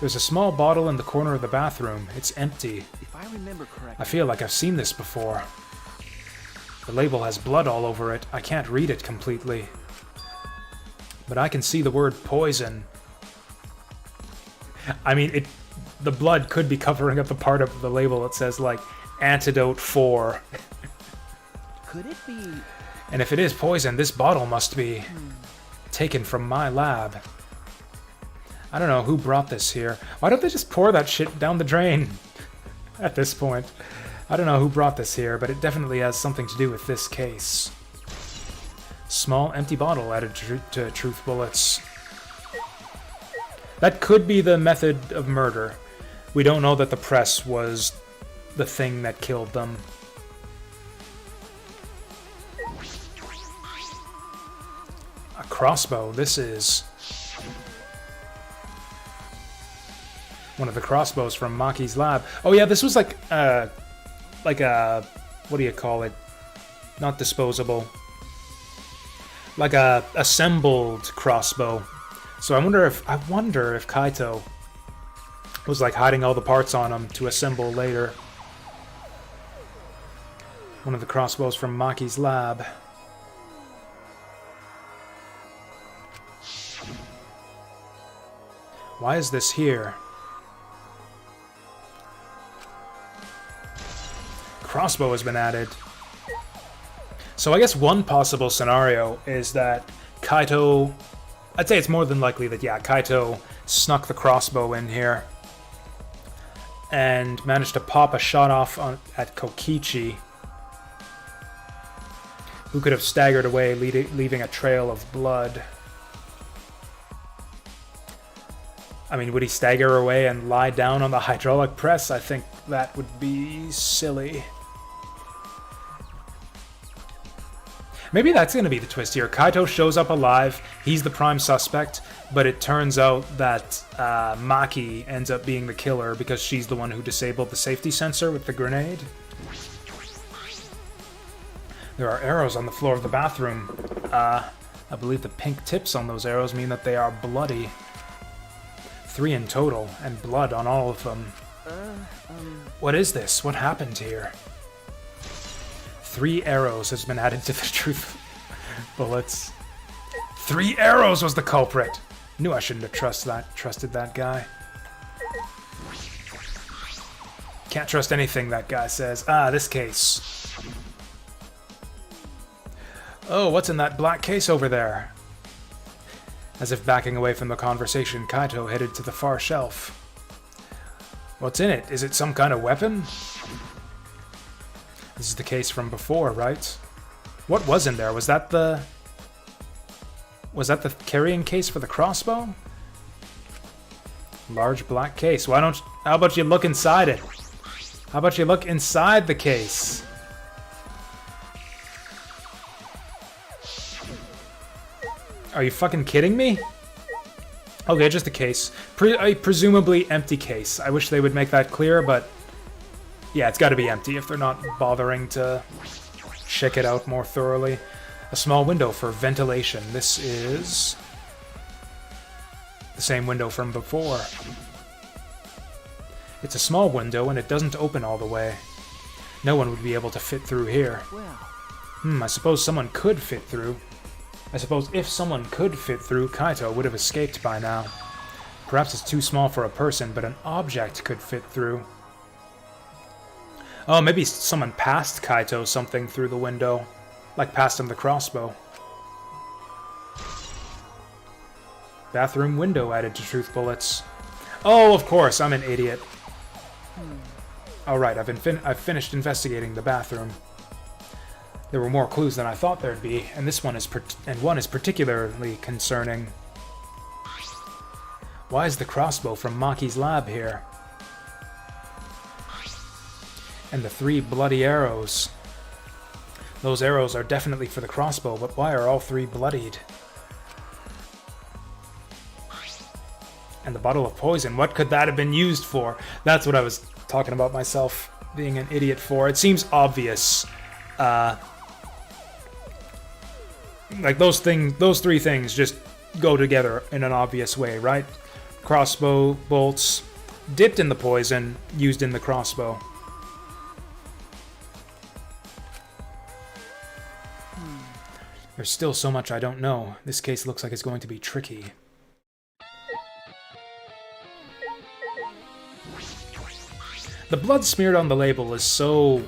There's a small bottle in the corner of the bathroom. It's empty. If I remember correctly, I feel like I've seen this before. The label has blood all over it. I can't read it completely. But I can see the word poison. I mean, the blood could be covering up the part of the label that says, like, antidote for. could it be? And if it is poison, this bottle must be taken from my lab. I don't know who brought this here. Why don't they just pour that shit down the drain at this point? I don't know who brought this here, but it definitely has something to do with this case. Small empty bottle added to truth bullets. That could be the method of murder. We don't know that the press was the thing that killed them. A crossbow. This is one of the crossbows from Maki's lab. Oh yeah, this was like a, what do you call it? Not disposable. Like a assembled crossbow. So I wonder if Kaito was like hiding all the parts on him to assemble later. One of the crossbows from Maki's lab. Why is this here? Crossbow has been added. So I guess one possible scenario is that Kaito... I'd say it's more than likely that, yeah, Kaito snuck the crossbow in here and managed to pop a shot off at Kokichi, who could have staggered away, leaving a trail of blood. I mean, would he stagger away and lie down on the hydraulic press? I think that would be silly. Maybe that's going to be the twist here. Kaito shows up alive, he's the prime suspect, but it turns out that Maki ends up being the killer because she's the one who disabled the safety sensor with the grenade. There are arrows on the floor of the bathroom. I believe the pink tips on those arrows mean that they are bloody. 3 in total, and blood on all of them. What is this? What happened here? 3 arrows has been added to the truth bullets. 3 arrows was the culprit! Knew I shouldn't have trusted that guy. Can't trust anything that guy says. Ah, this case. Oh, what's in that black case over there? As if backing away from the conversation, Kaito headed to the far shelf. What's in it? Is it some kind of weapon? This is the case from before, right? What was in there? Was that the carrying case for the crossbow? Large black case. How about you look inside it? How about you look inside the case? Are you fucking kidding me? Okay, just a case. A presumably empty case. I wish they would make that clear, but yeah, it's gotta be empty if they're not bothering to check it out more thoroughly. A small window for ventilation. This is the same window from before. It's a small window and it doesn't open all the way. No one would be able to fit through here. I suppose someone could fit through. I suppose if someone could fit through, Kaito would have escaped by now. Perhaps it's too small for a person, but an object could fit through. Oh, maybe someone passed Kaito something through the window. Like passed him the crossbow. Bathroom window added to truth bullets. Oh, of course, I'm an idiot. Alright, I've finished investigating the bathroom. There were more clues than I thought there'd be, and one is particularly concerning. Why is the crossbow from Maki's lab here? And the 3 bloody arrows. Those arrows are definitely for the crossbow, but why are all 3 bloodied? And the bottle of poison, what could that have been used for? That's what I was talking about myself being an idiot for. It seems obvious. Like those 3 things just go together in an obvious way, right? Crossbow bolts dipped in the poison, used in the crossbow. There's still so much I don't know. This case looks like it's going to be tricky. The blood smeared on the label is so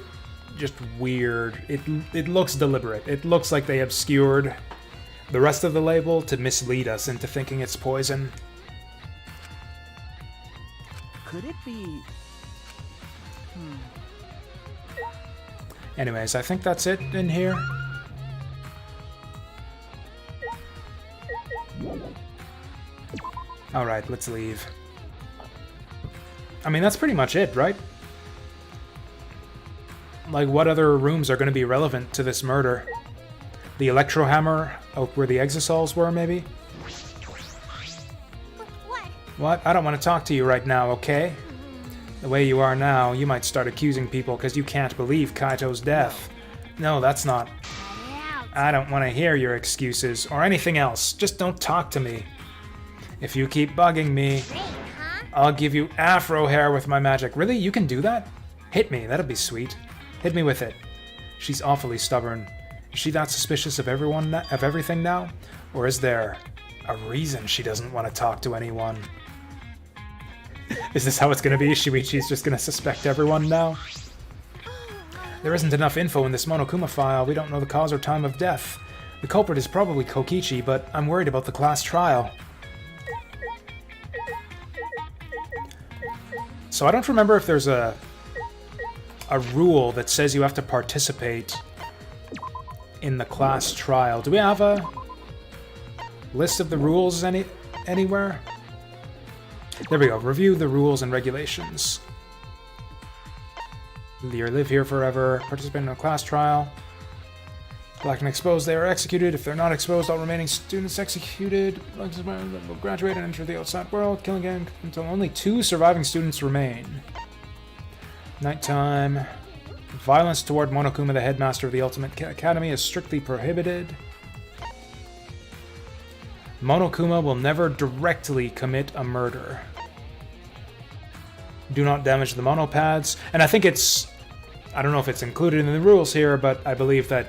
just weird. It looks deliberate. It looks like they obscured the rest of the label to mislead us into thinking it's poison. Could it be? Anyways, I think that's it in here. Alright, let's leave. I mean, that's pretty much it, right? Like, what other rooms are going to be relevant to this murder? The electrohammer, where the exosols were, maybe? What? What? I don't want to talk to you right now, okay? The way you are now, you might start accusing people because you can't believe Kaito's death. No, that's not... I don't want to hear your excuses, or anything else. Just don't talk to me. If you keep bugging me, I'll give you afro hair with my magic. Really? You can do that? Hit me, that'll be sweet. Hit me with it. She's awfully stubborn. Is she that suspicious of everything now? Or is there a reason she doesn't want to talk to anyone? Is this how it's going to be? Shuichi's just going to suspect everyone now? There isn't enough info in this Monokuma file. We don't know the cause or time of death. The culprit is probably Kokichi, but I'm worried about the class trial. So I don't remember if there's a rule that says you have to participate in the class trial. Do we have a list of the rules anywhere? There we go. Review the rules and regulations. You live here forever. Participate in a class trial. Black and exposed, they are executed. If they're not exposed, all remaining students executed. Will graduate and enter the outside world. Killing game until only 2 surviving students remain. Nighttime. Violence toward Monokuma, the headmaster of the Ultimate Academy, is strictly prohibited. Monokuma will never directly commit a murder. Do not damage the monopads. And I think it's... I don't know if it's included in the rules here, but I believe that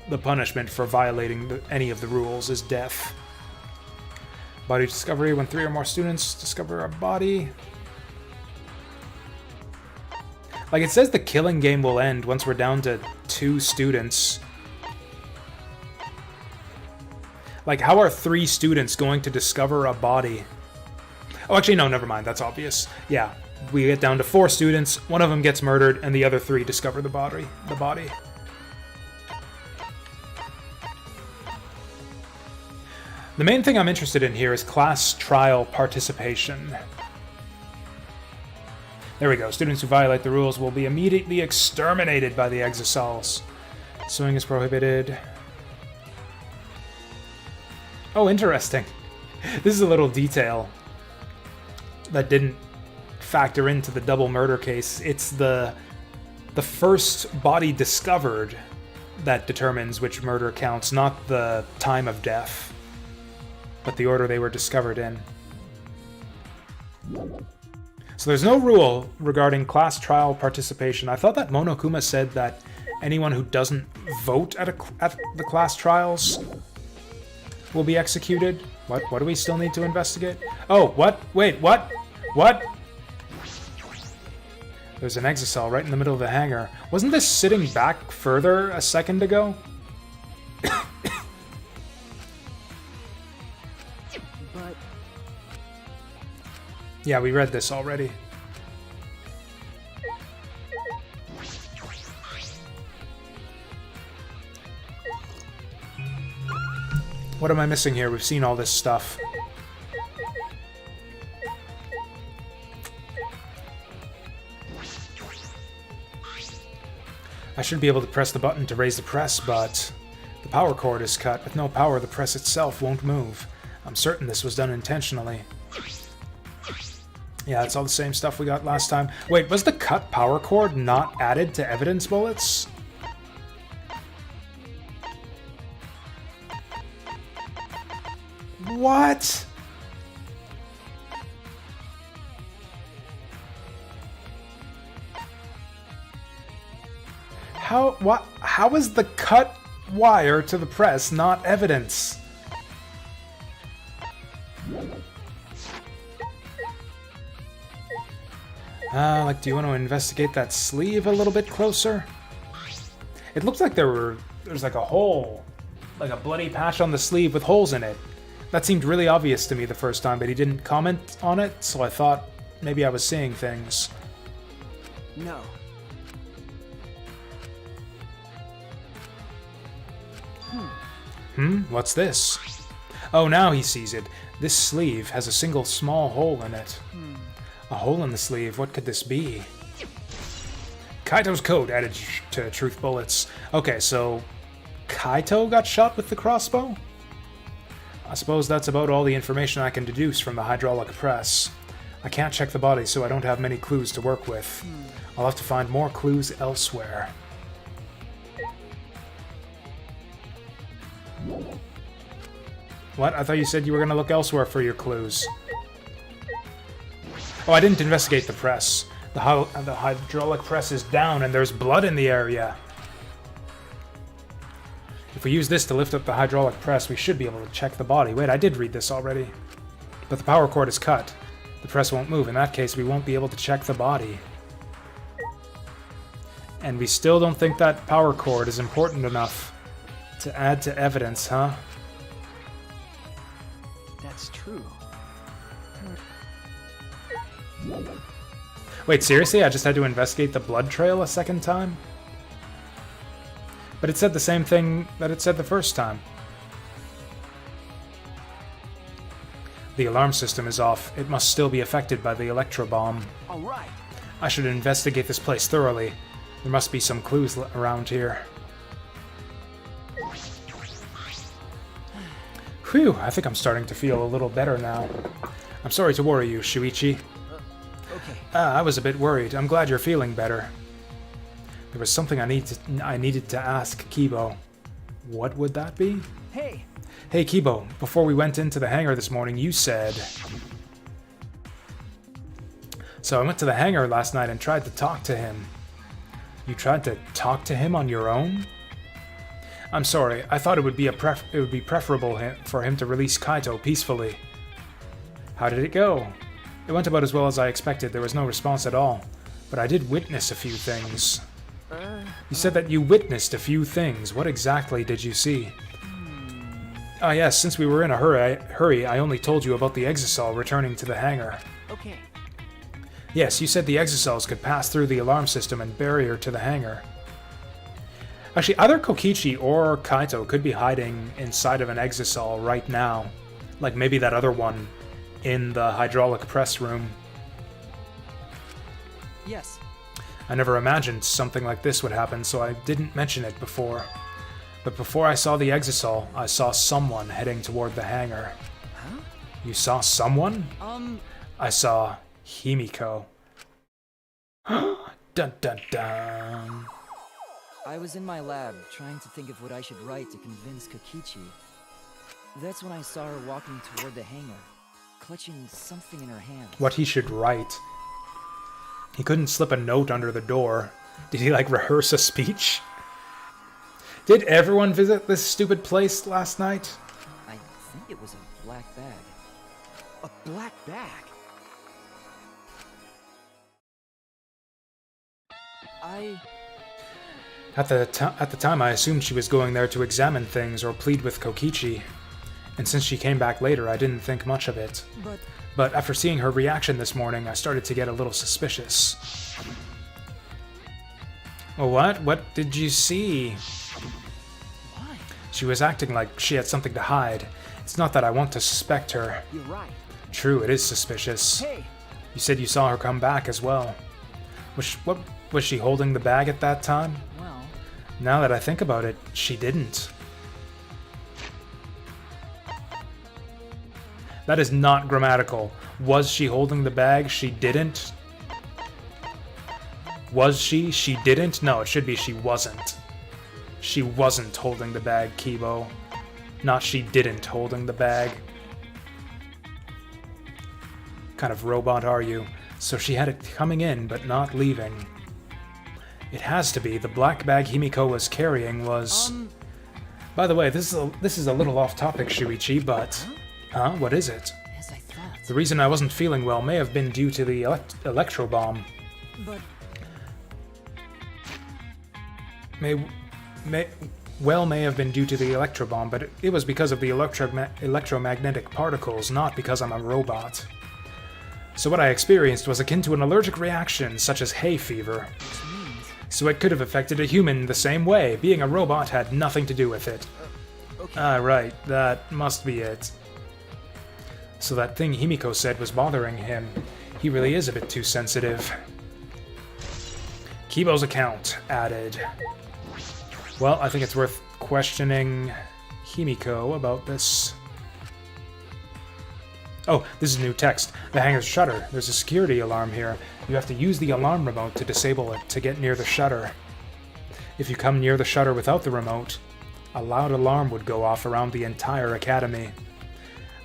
the punishment for violating any of the rules is death. Body discovery. When 3 or more students discover a body. Like, it says the killing game will end once we're down to 2 students. Like, how are 3 students going to discover a body? Oh, actually, no, never mind. That's obvious. Yeah, we get down to 4 students. One of them gets murdered, and the other 3 discover the body. The main thing I'm interested in here is class trial participation. There we go. Students who violate the rules will be immediately exterminated by the Exisals. Suing is prohibited. Oh, interesting. This is a little detail that didn't factor into the double murder case. It's the first body discovered that determines which murder counts, not the time of death, but the order they were discovered in. So there's no rule regarding class trial participation. I thought that Monokuma said that anyone who doesn't vote at the class trials will be executed. What do we still need to investigate? Oh, what? Wait, what? What? There's an Exisal right in the middle of the hangar. Wasn't this sitting back further a second ago? But yeah, we read this already. What am I missing here? We've seen all this stuff. I should be able to press the button to raise the press, but the power cord is cut. With no power, the press itself won't move. I'm certain this was done intentionally. Yeah, it's all the same stuff we got last time. Wait, was the cut power cord not added to evidence bullets? What? How is the cut wire to the press not evidence? Like, do you want to investigate that sleeve a little bit closer? It looked like there's like a hole, like a bloody patch on the sleeve with holes in it. That seemed really obvious to me the first time, but he didn't comment on it, so I thought maybe I was seeing things. no. What's this? Oh, now he sees it. This sleeve has a single small hole in it. A hole in the sleeve, what could this be? Kaito's code added to truth bullets. Okay, so Kaito got shot with the crossbow? I suppose that's about all the information I can deduce from the hydraulic press. I can't check the body, so I don't have many clues to work with. I'll have to find more clues elsewhere. What? I thought you said you were going to look elsewhere for your clues. Oh, I didn't investigate the press. The hydraulic press is down and there's blood in the area. If we use this to lift up the hydraulic press, we should be able to check the body. Wait, I did read this already. But the power cord is cut. The press won't move. In that case, we won't be able to check the body. And we still don't think that power cord is important enough to add to evidence, huh? That's true. Wait, seriously? I just had to investigate the blood trail a second time? But it said the same thing that it said the first time. The alarm system is off. It must still be affected by the electro bomb. All right. I should investigate this place thoroughly. There must be some clues around here. Whew, I think I'm starting to feel a little better now. I'm sorry to worry you, Shuichi. Okay. I was a bit worried. I'm glad you're feeling better. There was something I needed to ask Kibo. What would that be? Hey. Hey Kibo, before we went into the hangar this morning, you said... So I went to the hangar last night and tried to talk to him. You tried to talk to him on your own? I'm sorry, I thought it would be preferable for him to release Kaito peacefully. How did it go? It went about as well as I expected. There was no response at all. But I did witness a few things. You said that you witnessed a few things. What exactly did you see? Ah yes, since we were in a hurry, I only told you about the Exisal returning to the hangar. Okay. Yes, you said the Exisals could pass through the alarm system and barrier to the hangar. Actually, either Kokichi or Kaito could be hiding inside of an Exisal right now. Like maybe that other one in the hydraulic press room. Yes. I never imagined something like this would happen, so I didn't mention it before. But before I saw the Exisal, I saw someone heading toward the hangar. Huh? You saw someone? I saw Himiko. Dun dun dun. I was in my lab, trying to think of what I should write to convince Kokichi. That's when I saw her walking toward the hangar, clutching something in her hand. What he should write. He couldn't slip a note under the door. Did he, like, rehearse a speech? Did everyone visit this stupid place last night? I think it was a black bag. A black bag? At the time, I assumed she was going there to examine things or plead with Kokichi. And since she came back later, I didn't think much of it. But after seeing her reaction this morning, I started to get a little suspicious. Well, what? What did you see? Why? She was acting like she had something to hide. It's not that I want to suspect her. You're right. True, it is suspicious. Hey! You said you saw her come back as well. What was she holding the bag at that time? Well, Now that I think about it, she didn't. That is not grammatical. Was she holding the bag? She didn't. Was she? She didn't? No, it should be she wasn't. She wasn't holding the bag, Kibo. Not she didn't holding the bag. What kind of robot are you? So she had it coming in, but not leaving. It has to be. The black bag Himiko was carrying was... By the way, this is a little off topic, Shuichi, but... Huh? What is it? as I thought. The reason I wasn't feeling well may have been due to the electro bomb. But May have been due to the electro bomb, but it was because of the electromagnetic particles, not because I'm a robot. So what I experienced was akin to an allergic reaction, such as hay fever. So it could have affected a human the same way. Being a robot had nothing to do with it. Okay. Ah, right. That must be it. So that thing Himiko said was bothering him. He really is a bit too sensitive. Kibo's account added. Well, I think it's worth questioning Himiko about this. Oh, this is new text. The hangar's shutter. There's a security alarm here. You have to use the alarm remote to disable it to get near the shutter. If you come near the shutter without the remote, a loud alarm would go off around the entire academy.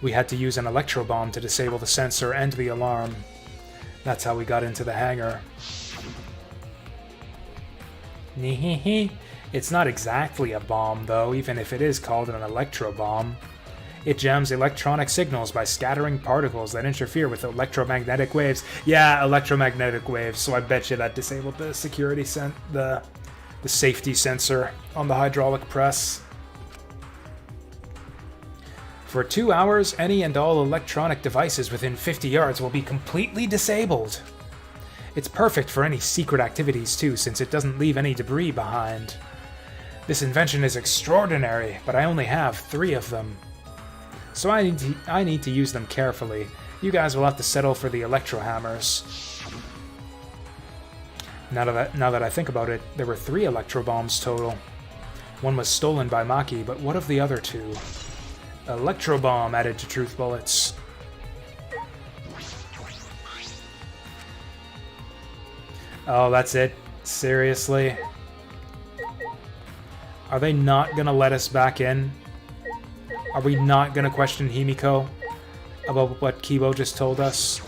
We had to use an electro bomb to disable the sensor and the alarm. That's how we got into the hangar. It's not exactly a bomb, though, even if it is called an electro bomb. It jams electronic signals by scattering particles that interfere with electromagnetic waves. Yeah, electromagnetic waves, so I bet you that disabled the security the safety sensor on the hydraulic press. For 2 hours, any and all electronic devices within 50 yards will be completely disabled. It's perfect for any secret activities, too, since it doesn't leave any debris behind. This invention is extraordinary, but I only have 3 of them. so I need to use them carefully. You guys will have to settle for the electro hammers. Now that I think about it, there were 3 electro bombs total. One was stolen by Maki, but what of the other 2? Electro bomb added to truth bullets. Oh, that's it? Seriously? Are they not gonna let us back in? Are we not gonna question Himiko about what Kibo just told us?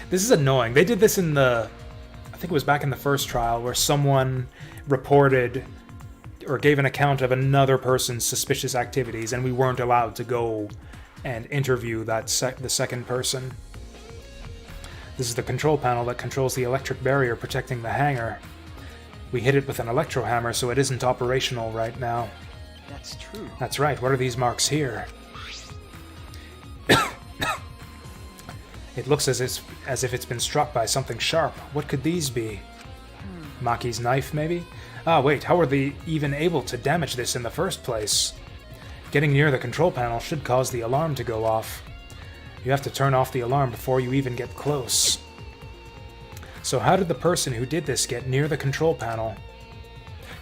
This is annoying. They did this in the... I think it was back in the first trial, where someone reported or gave an account of another person's suspicious activities, and we weren't allowed to go and interview that the second person. This is the control panel that controls the electric barrier protecting the hangar. We hit it with an electro hammer, so it isn't operational right now. That's true. That's right. What are these marks here? It looks as if it's been struck by something sharp. What could these be? Maki's knife, maybe? Ah, wait, how were they even able to damage this in the first place? Getting near the control panel should cause the alarm to go off. You have to turn off the alarm before you even get close. So how did the person who did this get near the control panel?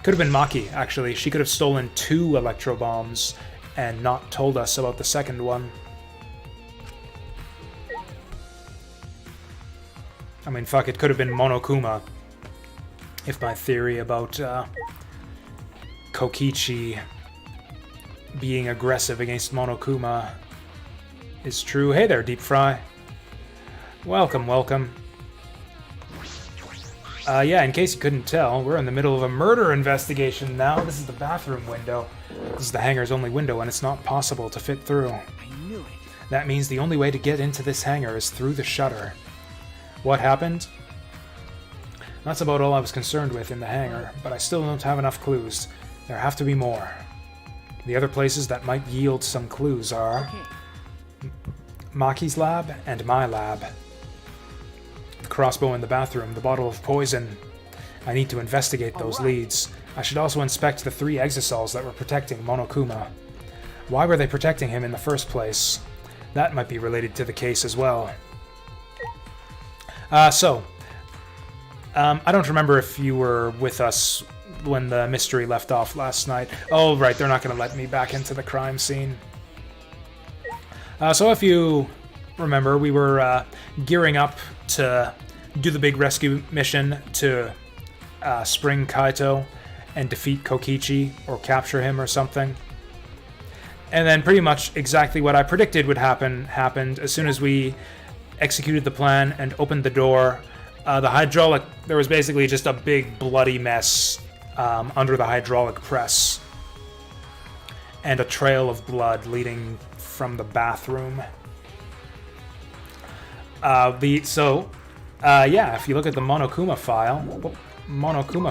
Could have been Maki, actually. She could have stolen 2 electro bombs and not told us about the second one. I mean, fuck, it could have been Monokuma. If my theory about Kokichi being aggressive against Monokuma is true. Hey there, Deep Fry. Welcome, welcome. Yeah, in case you couldn't tell, we're in the middle of a murder investigation now. This is the bathroom window. This is the hangar's only window, and it's not possible to fit through. I knew it. That means the only way to get into this hangar is through the shutter. What happened? That's about all I was concerned with in the hangar, but I still don't have enough clues. There have to be more. The other places that might yield some clues are... Maki's lab and my lab. The crossbow in the bathroom, the bottle of poison. I need to investigate those leads. I should also inspect the 3 exosols that were protecting Monokuma. Why were they protecting him in the first place? That might be related to the case as well. I don't remember if you were with us when the mystery left off last night. Oh, right, they're not going to let me back into the crime scene. So if you remember, we were gearing up to do the big rescue mission to spring Kaito and defeat Kokichi, or capture him or something. And then pretty much exactly what I predicted would happen happened. As soon as we executed the plan and opened the door, there was basically just a big bloody mess under the hydraulic press, and a trail of blood leading from the bathroom. If you look at the Monokuma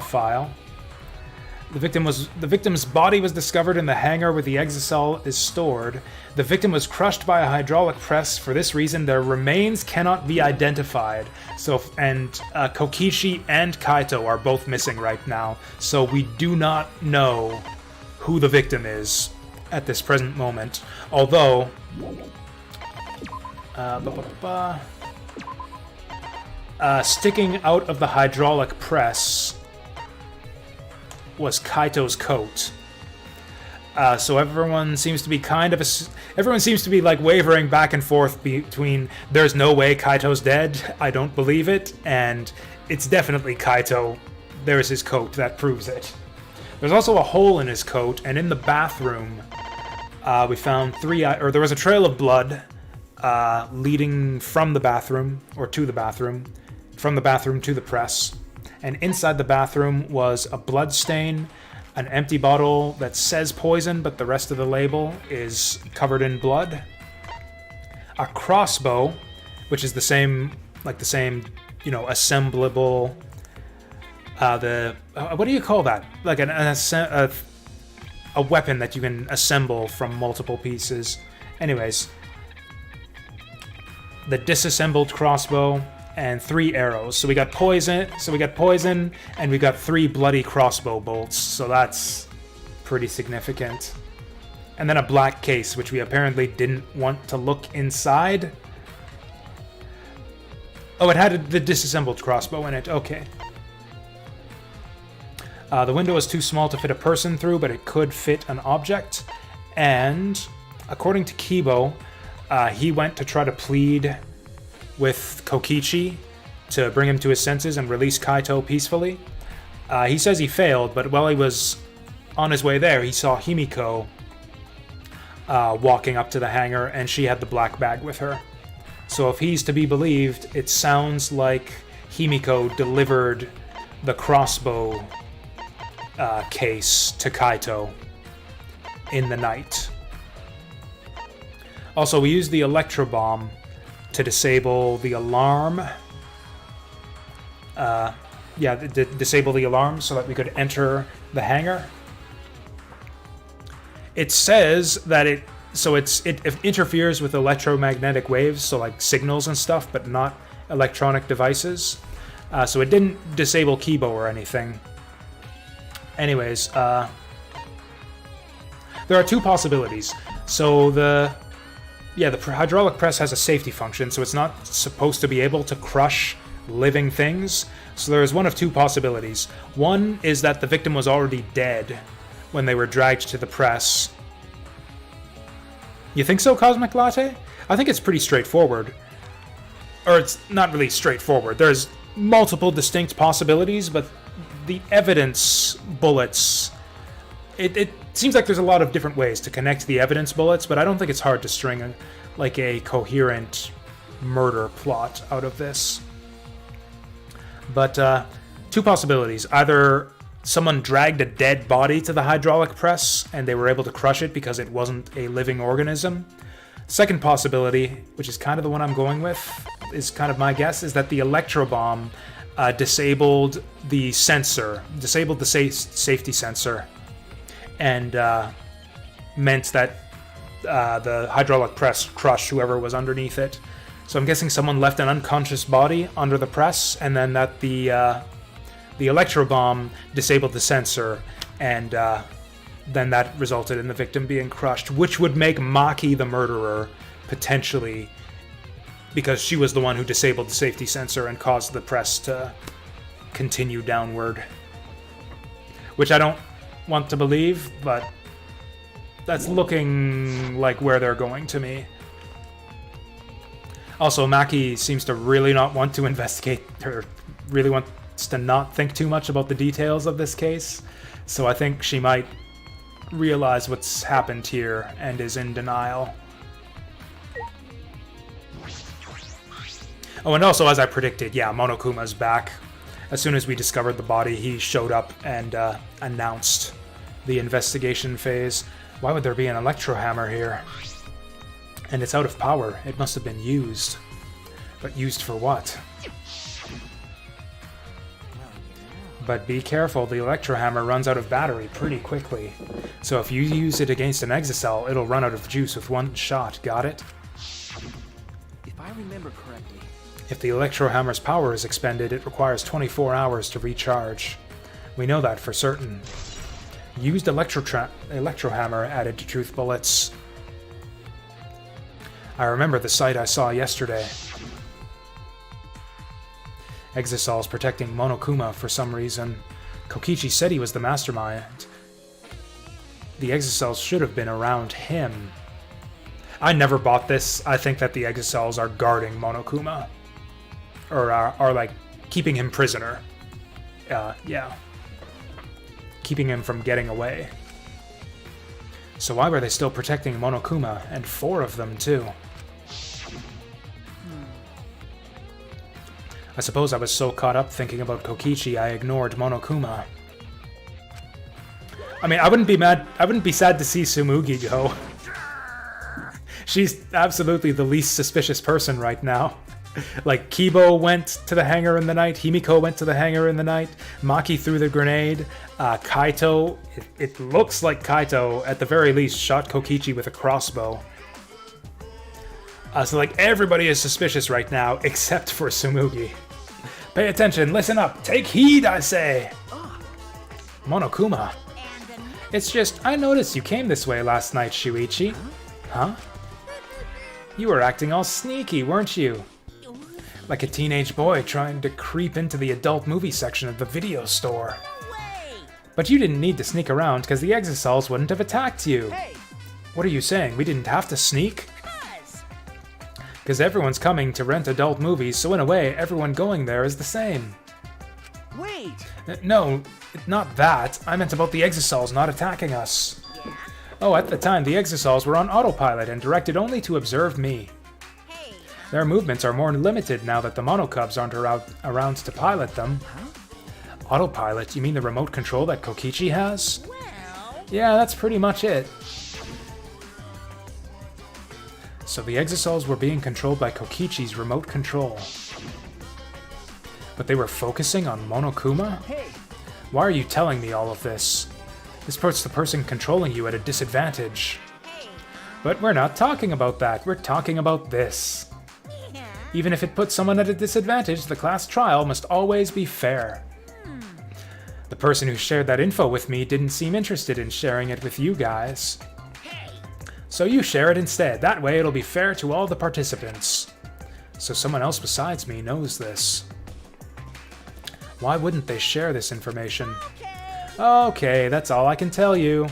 file, the victim's body was discovered in the hangar where the exosol is stored. The victim was crushed by a hydraulic press. For this reason, their remains cannot be identified. Kokichi and Kaito are both missing right now, so we do not know who the victim is at this present moment. Although, sticking out of the hydraulic press was Kaito's coat. So everyone seems to be like wavering back and forth between there's no way Kaito's dead, I don't believe it, and it's definitely Kaito. There's his coat, that proves it. There's also a hole in his coat, and in the bathroom, we found there was a trail of blood leading from the bathroom, or to the bathroom, from the bathroom to the press. And inside the bathroom was a blood stain, an empty bottle that says poison, but the rest of the label is covered in blood. A crossbow, which is the same, assemblable. What do you call that? Like a weapon that you can assemble from multiple pieces. Anyways, the disassembled crossbow. And 3 arrows. So we got poison, and we got 3 bloody crossbow bolts. So that's pretty significant. and then a black case, which we apparently didn't want to look inside. Oh, it had the disassembled crossbow in it. Okay. The window is too small to fit a person through, but it could fit an object. And according to Kibo, he went to try to plead with Kokichi to bring him to his senses and release Kaito peacefully. He says he failed, but while he was on his way there, he saw Himiko walking up to the hangar, and she had the black bag with her. So if he's to be believed, it sounds like Himiko delivered the crossbow case to Kaito in the night. Also, we used the electro bomb to disable the alarm. Disable the alarm so that we could enter the hangar. It says that it interferes with electromagnetic waves, so like signals and stuff, but not electronic devices. So it didn't disable Kibo or anything. Anyways, there are two possibilities. So the hydraulic press has a safety function, so it's not supposed to be able to crush living things. So there is one of two possibilities. One is that the victim was already dead when they were dragged to the press. You think so, Cosmic Latte? I think it's pretty straightforward. Or it's not really straightforward. There's multiple distinct possibilities, but the evidence bullets... It seems like there's a lot of different ways to connect the evidence bullets, but I don't think it's hard to string a coherent murder plot out of this. But two possibilities. Either someone dragged a dead body to the hydraulic press and they were able to crush it because it wasn't a living organism. Second possibility, which is kind of the one I'm going with, is kind of my guess, is that the electro bomb disabled the sensor, disabled the safety sensor, and meant that the hydraulic press crushed whoever was underneath it. So I'm guessing someone left an unconscious body under the press, and then that the electro bomb disabled the sensor, and then that resulted in the victim being crushed, which would make Maki the murderer, potentially, because she was the one who disabled the safety sensor and caused the press to continue downward. Which I don't want to believe, but that's looking like where they're going to me. Also, Maki seems to really not want to investigate, or really wants to not think too much about the details of this case, so I think she might realize what's happened here and is in denial. Oh, and also, as I predicted, yeah, Monokuma's back. As soon as we discovered the body, he showed up and announced the investigation phase. Why would there be an electro hammer here? And it's out of power. It must have been used. But used for what? But be careful, the electro hammer runs out of battery pretty quickly. So if you use it against an exocell, it'll run out of juice with one shot, got it? If I remember correctly... If the electro hammer's power is expended, it requires 24 hours to recharge. We know that for certain. Used electro hammer added to truth bullets. I remember the sight I saw yesterday. Exocel's protecting Monokuma for some reason. Kokichi said he was the mastermind. The exocels should have been around him. I never bought this. I think that the exocels are guarding Monokuma. Or are like, keeping him prisoner. Yeah. Keeping him from getting away. So why were they still protecting Monokuma? And 4 of them, too. I suppose I was so caught up thinking about Kokichi, I ignored Monokuma. I mean, I wouldn't be sad to see Tsumugi go. She's absolutely the least suspicious person right now. Like, Kibo went to the hangar in the night, Himiko went to the hangar in the night, Maki threw the grenade, Kaito, it looks like Kaito, at the very least, shot Kokichi with a crossbow. So, like, everybody is suspicious right now, except for Tsumugi. Pay attention, listen up, take heed, I say! Monokuma. It's just, I noticed you came this way last night, Shuichi. Huh? You were acting all sneaky, weren't you? Like a teenage boy trying to creep into the adult movie section of the video store. No way! But you didn't need to sneak around because the Exisals wouldn't have attacked you. Hey! What are you saying? We didn't have to sneak? Cuz! Because everyone's coming to rent adult movies, so in a way, everyone going there is the same. Wait! No, not that. I meant about the Exisals not attacking us. Yeah? Oh, at the time, the Exisals were on autopilot and directed only to observe me. Hey! Their movements are more limited now that the Monocubs aren't around to pilot them. Autopilot? You mean the remote control that Kokichi has? Well... Yeah, that's pretty much it. So the Exisals were being controlled by Kokichi's remote control. But they were focusing on Monokuma? Hey! Why are you telling me all of this? This puts the person controlling you at a disadvantage. Hey! But we're not talking about that, we're talking about this. Yeah? Even if it puts someone at a disadvantage, the class trial must always be fair. The person who shared that info with me didn't seem interested in sharing it with you guys. Hey! So you share it instead, that way it'll be fair to all the participants. So someone else besides me knows this. Why wouldn't they share this information? Okay, that's all I can tell you.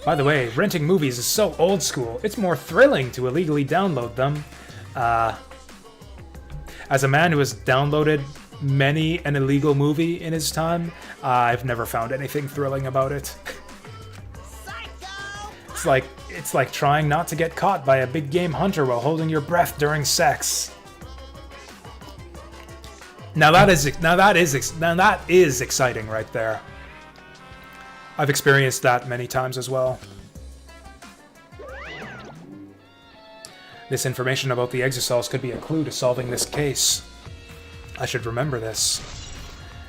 By the way, renting movies is so old school, it's more thrilling to illegally download them. As a man who has downloaded many an illegal movie in his time, I've never found anything thrilling about it. Psycho! It's like trying not to get caught by a big game hunter while holding your breath during sex. Now that is exciting right there. I've experienced that many times as well. This information about the Exisals could be a clue to solving this case. I should remember this.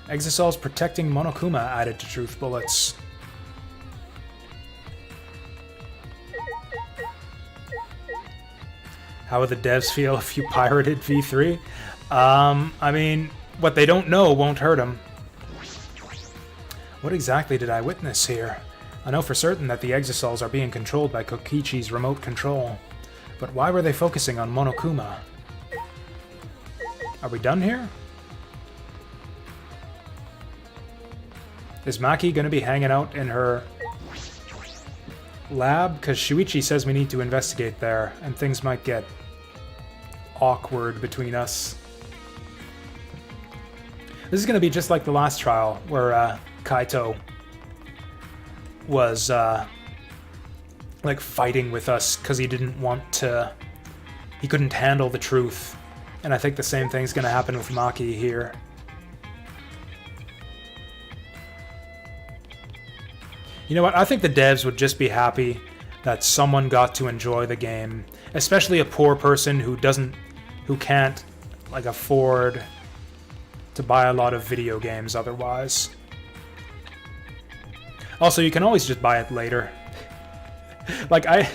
Exisals protecting Monokuma added to truth bullets. How would the devs feel if you pirated V3? I mean, what they don't know won't hurt them. What exactly did I witness here? I know for certain that the Exisals are being controlled by Kokichi's remote control. But why were they focusing on Monokuma? Are we done here? Is Maki gonna be hanging out in her lab? Because Shuichi says we need to investigate there, and things might get awkward between us. This is gonna be just like the last trial, where Kaito was like fighting with us because he didn't want to... He couldn't handle the truth. And I think the same thing's gonna happen with Maki here. You know what? I think the devs would just be happy that someone got to enjoy the game. Especially a poor person who can't like afford to buy a lot of video games otherwise. Also, you can always just buy it later. Like, I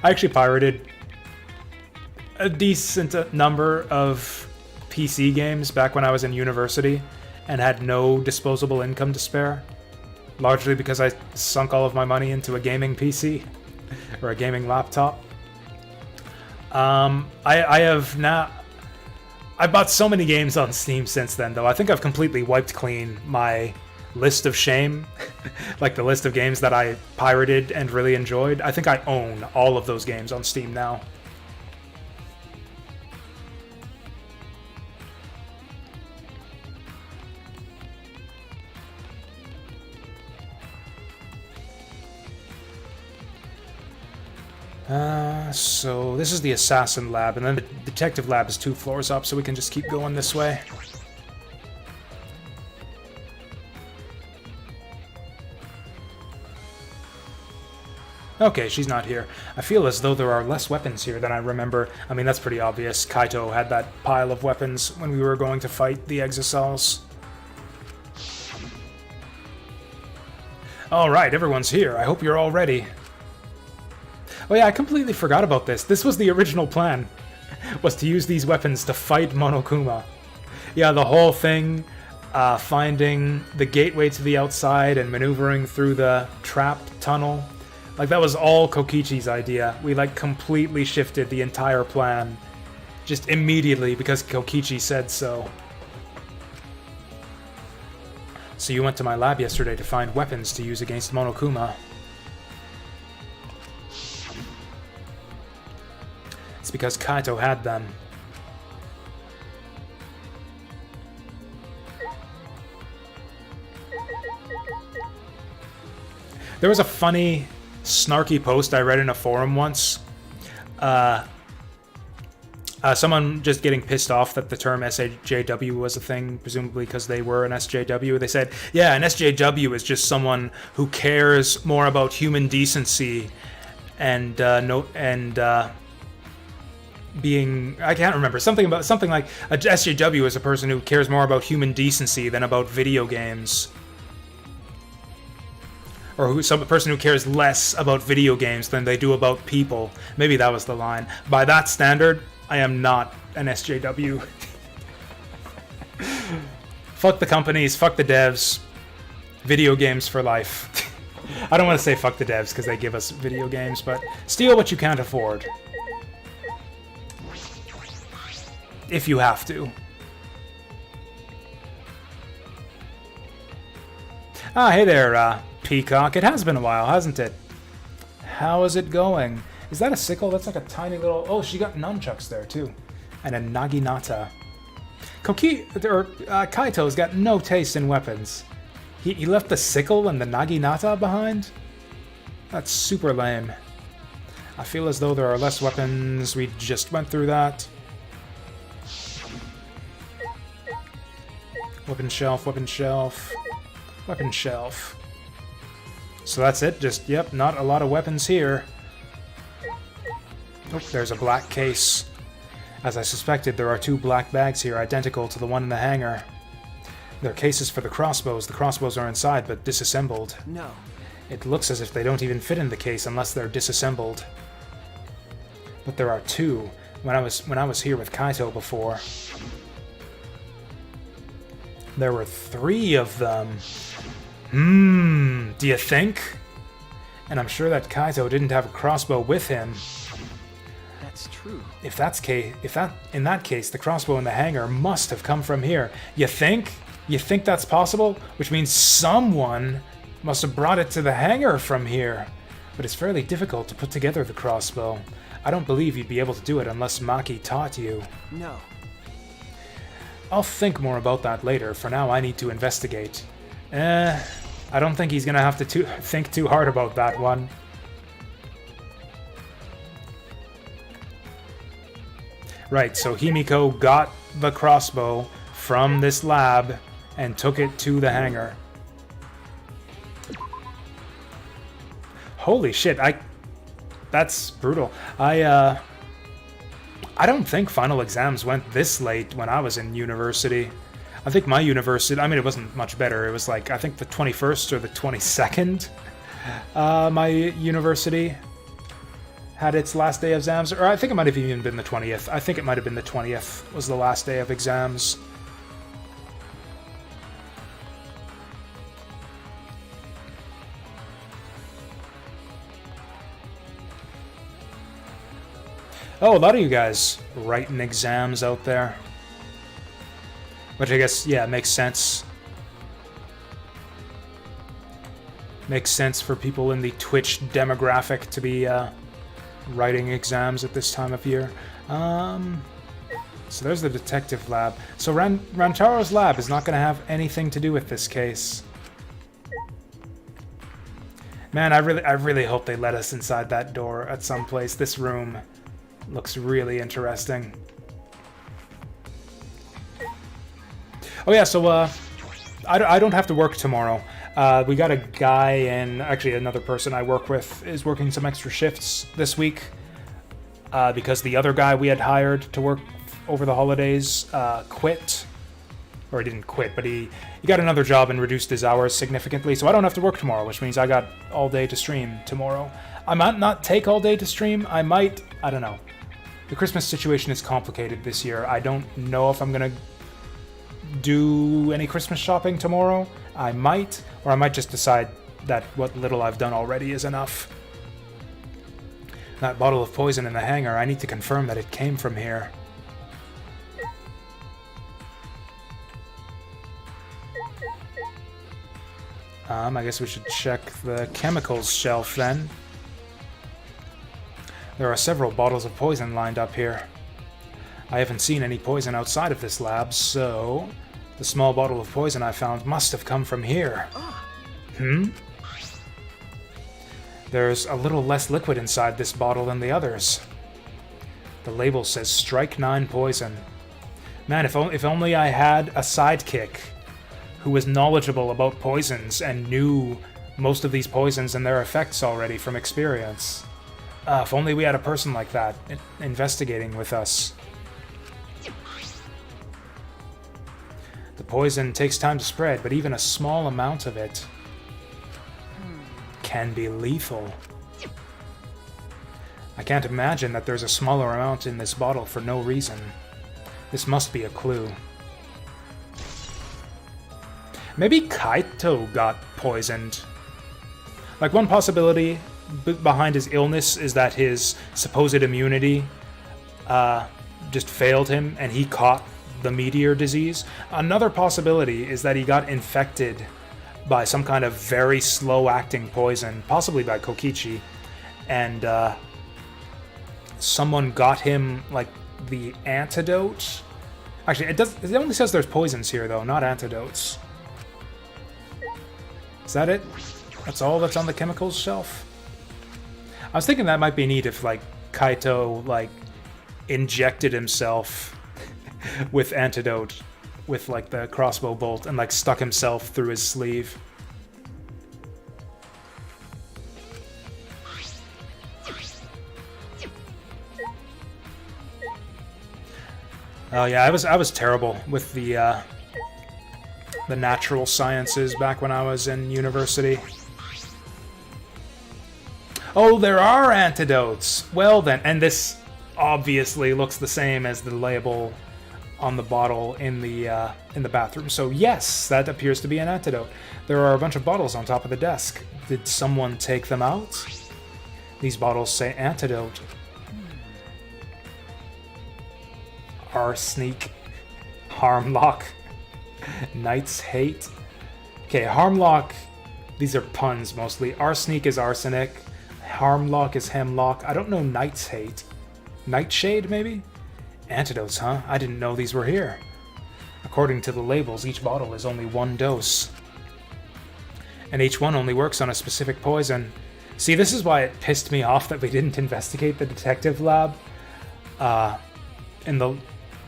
actually pirated a decent number of PC games back when I was in university and had no disposable income to spare. Largely because I sunk all of my money into a gaming PC or a gaming laptop. I bought so many games on Steam since then, though. I think I've completely wiped clean my list of shame. Like the list of games that I pirated and really enjoyed. I think I own all of those games on Steam now. So this is the assassin lab, and then the detective lab is 2 floors up, so we can just keep going this way. Okay, she's not here. I feel as though there are less weapons here than I remember. I mean, that's pretty obvious. Kaito had that pile of weapons when we were going to fight the Exisals. Alright, everyone's here. I hope you're all ready. Oh yeah, I completely forgot about this. This was the original plan, was to use these weapons to fight Monokuma. Yeah, the whole thing finding the gateway to the outside and maneuvering through the trapped tunnel. Like, that was all Kokichi's idea. We, like, completely shifted the entire plan just immediately because Kokichi said so. So you went to my lab yesterday to find weapons to use against Monokuma. It's because Kaito had them. There was a funny, snarky post I read in a forum once. Someone just getting pissed off that the term SJW was a thing, presumably because they were an SJW. They said, yeah, an SJW is just someone who cares more about human decency and being, I can't remember, something like a SJW is a person who cares more about human decency than about video games. Or some person who cares less about video games than they do about people. Maybe that was the line. By that standard, I am not an SJW. Fuck the companies, fuck the devs. Video games for life. I don't want to say fuck the devs because they give us video games, but steal what you can't afford. If you have to. Ah, hey there, Peacock. It has been a while, hasn't it? How is it going? Is that a sickle? That's like a tiny little... Oh, she got nunchucks there, too. And a naginata. Kaito's got no taste in weapons. He left the sickle and the naginata behind? That's super lame. I feel as though there are less weapons. We just went through that. Weapon shelf, weapon shelf, weapon shelf. So that's it, just, yep, not a lot of weapons here. Oh, there's a black case. As I suspected, there are 2 black bags here, identical to the one in the hangar. They're cases for the crossbows. The crossbows are inside, but disassembled. No. It looks as if they don't even fit in the case unless they're disassembled. But there are 2. When I was here with Kaito before, there were 3 of them. Do you think? And I'm sure that Kaito didn't have a crossbow with him. That's true. In that case, the crossbow in the hangar must have come from here. You think? You think that's possible? Which means someone must have brought it to the hangar from here. But it's fairly difficult to put together the crossbow. I don't believe you'd be able to do it unless Maki taught you. No. I'll think more about that later. For now, I need to investigate. I don't think he's gonna have to think too hard about that one. Right, so Himiko got the crossbow from this lab and took it to the hangar. Holy shit, that's brutal. I don't think final exams went this late when I was in university. I think my university, I mean, it wasn't much better. It was like, I think the 21st or the 22nd, my university had its last day of exams. Or I think it might have even been the 20th. I think it might have been the 20th was the last day of exams. Oh, a lot of you guys writing exams out there. Which I guess, yeah, makes sense. Makes sense for people in the Twitch demographic to be writing exams at this time of year. So there's the detective lab. So Rantaro's lab is not going to have anything to do with this case. Man, I really hope they let us inside that door at some place. This room looks really interesting. Oh yeah, so I don't have to work tomorrow. We got a guy and actually another person I work with is working some extra shifts this week because the other guy we had hired to work over the holidays quit. Or he didn't quit, but he got another job and reduced his hours significantly, so I don't have to work tomorrow, which means I got all day to stream tomorrow. I might not take all day to stream. I might, I don't know. The Christmas situation is complicated this year. I don't know if I'm gonna do any Christmas shopping tomorrow. I might, or I might just decide that what little I've done already is enough. That bottle of poison in the hangar, I need to confirm that it came from here. I guess we should check the chemicals shelf then. There are several bottles of poison lined up here. I haven't seen any poison outside of this lab, so the small bottle of poison I found must have come from here. There's a little less liquid inside this bottle than the others. The label says Strike 9 poison. Man, if only I had a sidekick who was knowledgeable about poisons and knew most of these poisons and their effects already from experience. If only we had a person like that investigating with us. The poison takes time to spread, but even a small amount of it can be lethal. I can't imagine that there's a smaller amount in this bottle for no reason. This must be a clue. Maybe Kaito got poisoned. Like, one possibility behind his illness is that his supposed immunity just failed him and he caught the meteor disease. Another possibility is that he got infected by some kind of very slow-acting poison, possibly by Kokichi, and someone got him, like, the antidote. Actually, it only says there's poisons here, though, not antidotes. Is that it? That's all that's on the chemicals shelf? I was thinking that might be neat if, like, Kaito, like, injected himself with antidote with, like, the crossbow bolt and, like, stuck himself through his sleeve. Oh yeah, I was terrible with the natural sciences back when I was in university. Oh, there are antidotes! Well then, and this obviously looks the same as the label on the bottle in the bathroom. So yes, that appears to be an antidote. There are a bunch of bottles on top of the desk. Did someone take them out? These bottles say antidote. Arsenic, Harmlock, Knight's Hate. Okay, Harmlock, these are puns mostly. Arsenic is arsenic, Harmlock is hemlock. I don't know Knight's Hate. Nightshade, maybe? Antidotes, huh? I didn't know these were here. According to the labels, each bottle is only one dose. And each one only works on a specific poison. See, this is why it pissed me off that we didn't investigate the detective lab.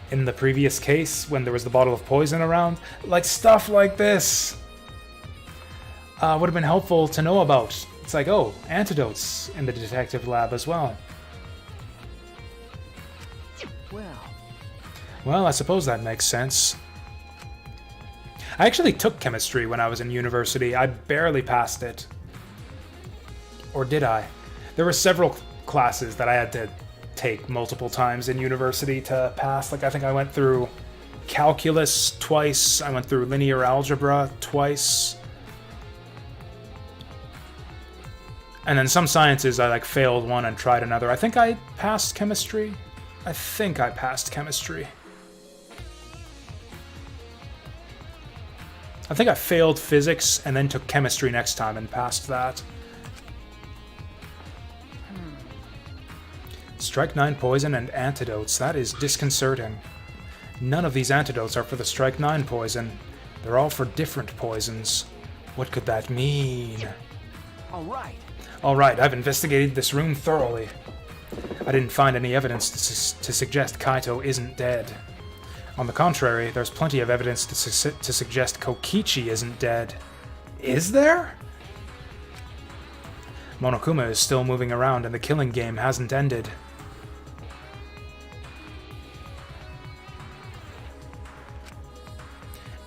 In the previous case, when there was the bottle of poison around. Like, stuff like this would have been helpful to know about. It's like, oh, antidotes in the detective lab as well. Well, I suppose that makes sense. I actually took chemistry when I was in university. I barely passed it. Or did I? There were several classes that I had to take multiple times in university to pass. Like, I think I went through calculus twice, I went through linear algebra twice, and then some sciences I, like, failed one and tried another. I think I passed chemistry. I think I passed chemistry. I think I failed physics and then took chemistry next time and passed that. Strike 9 poison and antidotes. That is disconcerting. None of these antidotes are for the Strike 9 poison. They're all for different poisons. What could that mean? Alright, I've investigated this room thoroughly. I didn't find any evidence to suggest Kaito isn't dead. On the contrary, there's plenty of evidence to suggest Kokichi isn't dead. Is there? Monokuma is still moving around and the killing game hasn't ended.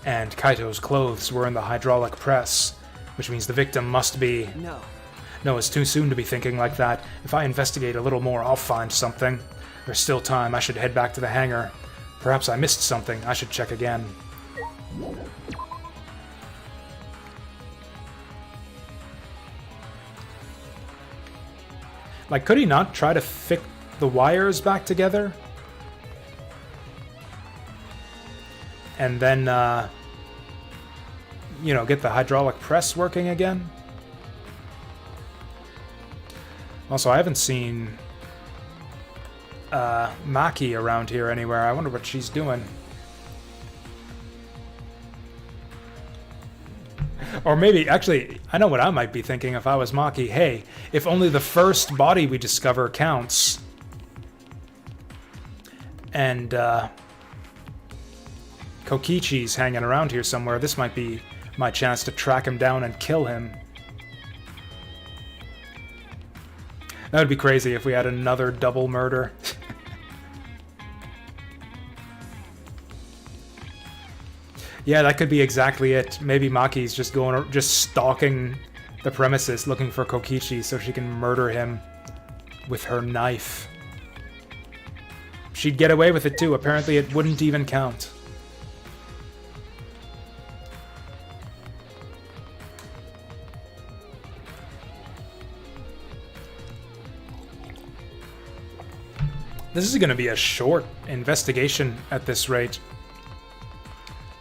And Kaito's clothes were in the hydraulic press, which means the victim must be... No, it's too soon to be thinking like that. If I investigate a little more, I'll find something. There's still time. I should head back to the hangar. Perhaps I missed something. I should check again. Like, could he not try to fit the wires back together? And then, you know, get the hydraulic press working again? Also, I haven't seen Maki around here anywhere. I wonder what she's doing. Or maybe, actually, I know what I might be thinking if I was Maki. Hey, if only the first body we discover counts. And, Kokichi's hanging around here somewhere. This might be my chance to track him down and kill him. That would be crazy if we had another double murder. Yeah, that could be exactly it. Maybe Maki's just stalking the premises looking for Kokichi so she can murder him with her knife. She'd get away with it too. Apparently it wouldn't even count. This is going to be a short investigation at this rate.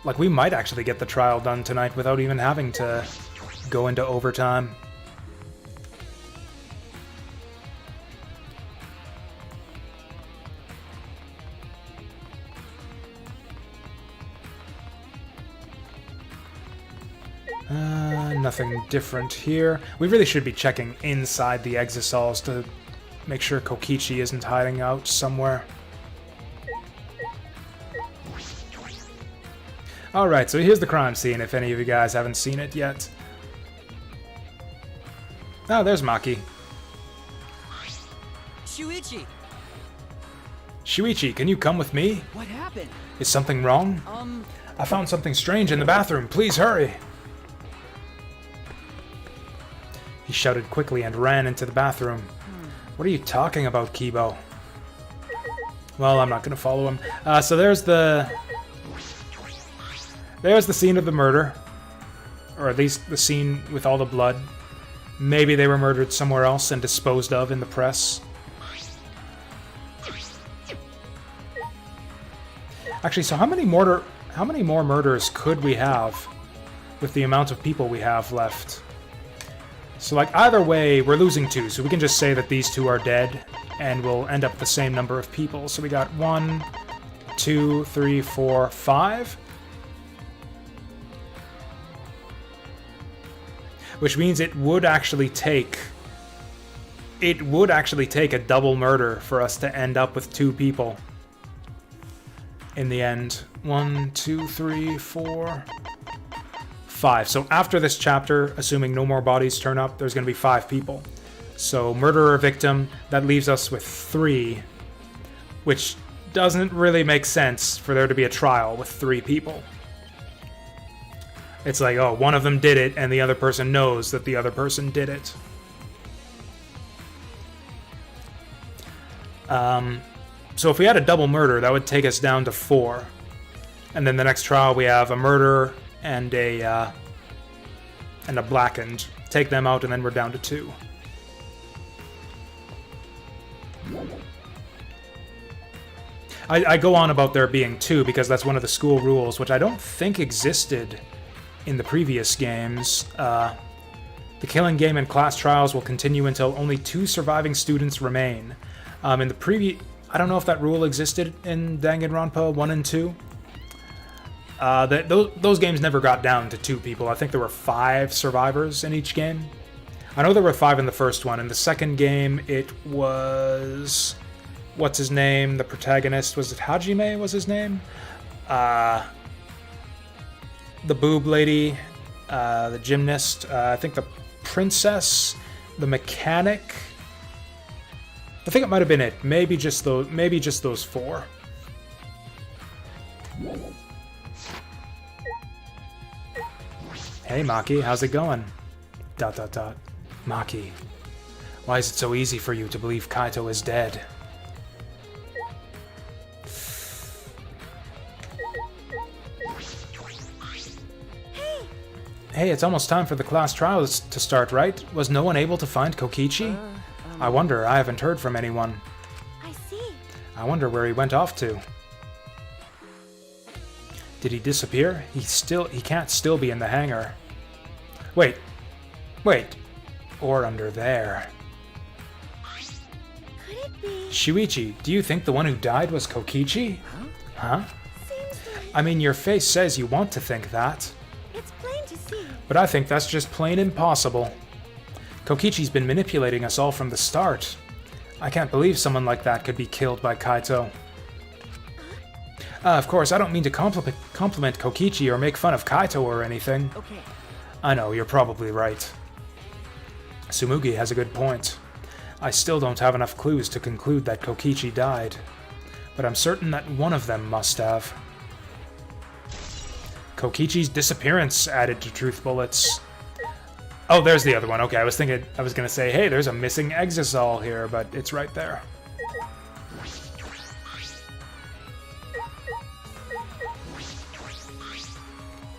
Like, we might actually get the trial done tonight without even having to go into overtime. Nothing different here. We really should be checking inside the exosols to make sure Kokichi isn't hiding out somewhere. Alright, so here's the crime scene if any of you guys haven't seen it yet. Oh, there's Maki. Shuichi! Shuichi, can you come with me? What happened? Is something wrong? I found something strange in the bathroom. Please hurry. He shouted quickly and ran into the bathroom. What are you talking about, Kibo? Well, I'm not going to follow him. So there's the scene of the murder. Or at least the scene with all the blood. Maybe they were murdered somewhere else and disposed of in the press. Actually, so how many more murders could we have with the amount of people we have left? So, like, either way, we're losing 2, so we can just say that these 2 are dead, and we'll end up with the same number of people. So we got 1, 2, 3, 4, 5. Which means it would actually take a double murder for us to end up with 2 people in the end. 1, 2, 3, 4, 5. So after this chapter, assuming no more bodies turn up, there's going to be 5 people. So murderer, victim, that leaves us with 3, which doesn't really make sense for there to be a trial with 3 people. It's like, oh, one of them did it, and the other person knows that the other person did it. So if we had a double murder, that would take us down to 4. And then the next trial we have a murderer and a blackened. Take them out, and then we're down to 2. I go on about there being 2 because that's one of the school rules, which I don't think existed in the previous games. The killing game and class trials will continue until only 2 surviving students remain. In the previous, I don't know if that rule existed in Danganronpa 1 and 2. Those games never got down to 2 people. I think there were 5 survivors in each game. I know there were 5 in the first one. In the second game, it was... What's his name? The protagonist, was it Hajime was his name? The boob lady, the gymnast, I think the princess, the mechanic. I think it might have been it. Maybe just those 4. Hey Maki, how's it going? ... Maki, why is it so easy for you to believe Kaito is dead? Hey, it's almost time for the class trials to start, right? Was no one able to find Kokichi? I wonder. I haven't heard from anyone. I see. I wonder where he went off to. Did he disappear? He can't still be in the hangar. Wait. Or under there. Could it be? Shuichi, do you think the one who died was Kokichi? Huh? Seems like I mean, your face says you want to think that. it's plain to see. But I think that's just plain impossible. Kokichi's been manipulating us all from the start. I can't believe someone like that could be killed by Kaito. Of course, I don't mean to compliment Kokichi or make fun of Kaito or anything. Okay. I know, you're probably right. Tsumugi has a good point. I still don't have enough clues to conclude that Kokichi died, but I'm certain that one of them must have. Kokichi's disappearance added to truth bullets. Oh, there's the other one. Okay, I was gonna say, hey, there's a missing Exisal here, but it's right there.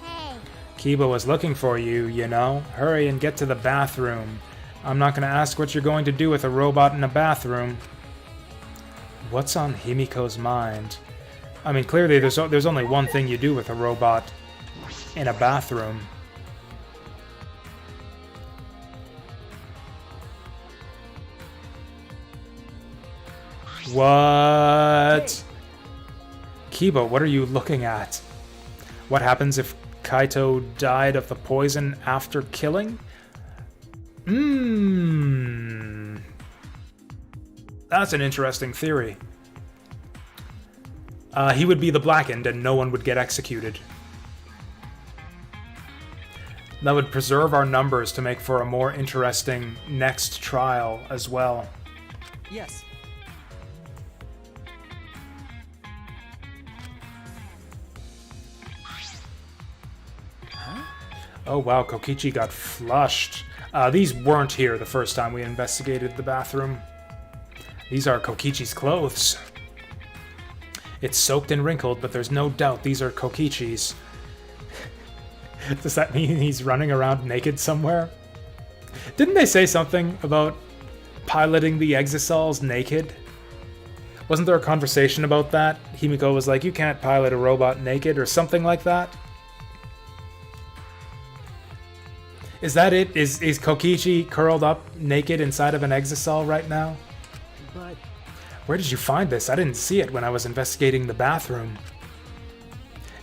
Hey, Kiba was looking for you, you know. Hurry and get to the bathroom. I'm not gonna ask what you're going to do with a robot in a bathroom. What's on Himiko's mind? I mean, clearly there's only one thing you do with a robot in a bathroom. What? Kiba, what are you looking at? What happens if Kaito died of the poison after killing? That's an interesting theory. He would be the Blackened and no one would get executed. That would preserve our numbers to make for a more interesting next trial as well. Yes. Oh wow, Kokichi got flushed. These weren't here the first time we investigated the bathroom. These are Kokichi's clothes. It's soaked and wrinkled, but there's no doubt these are Kokichi's. Does that mean he's running around naked somewhere? Didn't they say something about piloting the Exisals naked? Wasn't there a conversation about that? Himiko was like, you can't pilot a robot naked or something like that? Is that it? Is Kokichi curled up naked inside of an Exisal right now? But Where did you find this? I didn't see it when I was investigating the bathroom.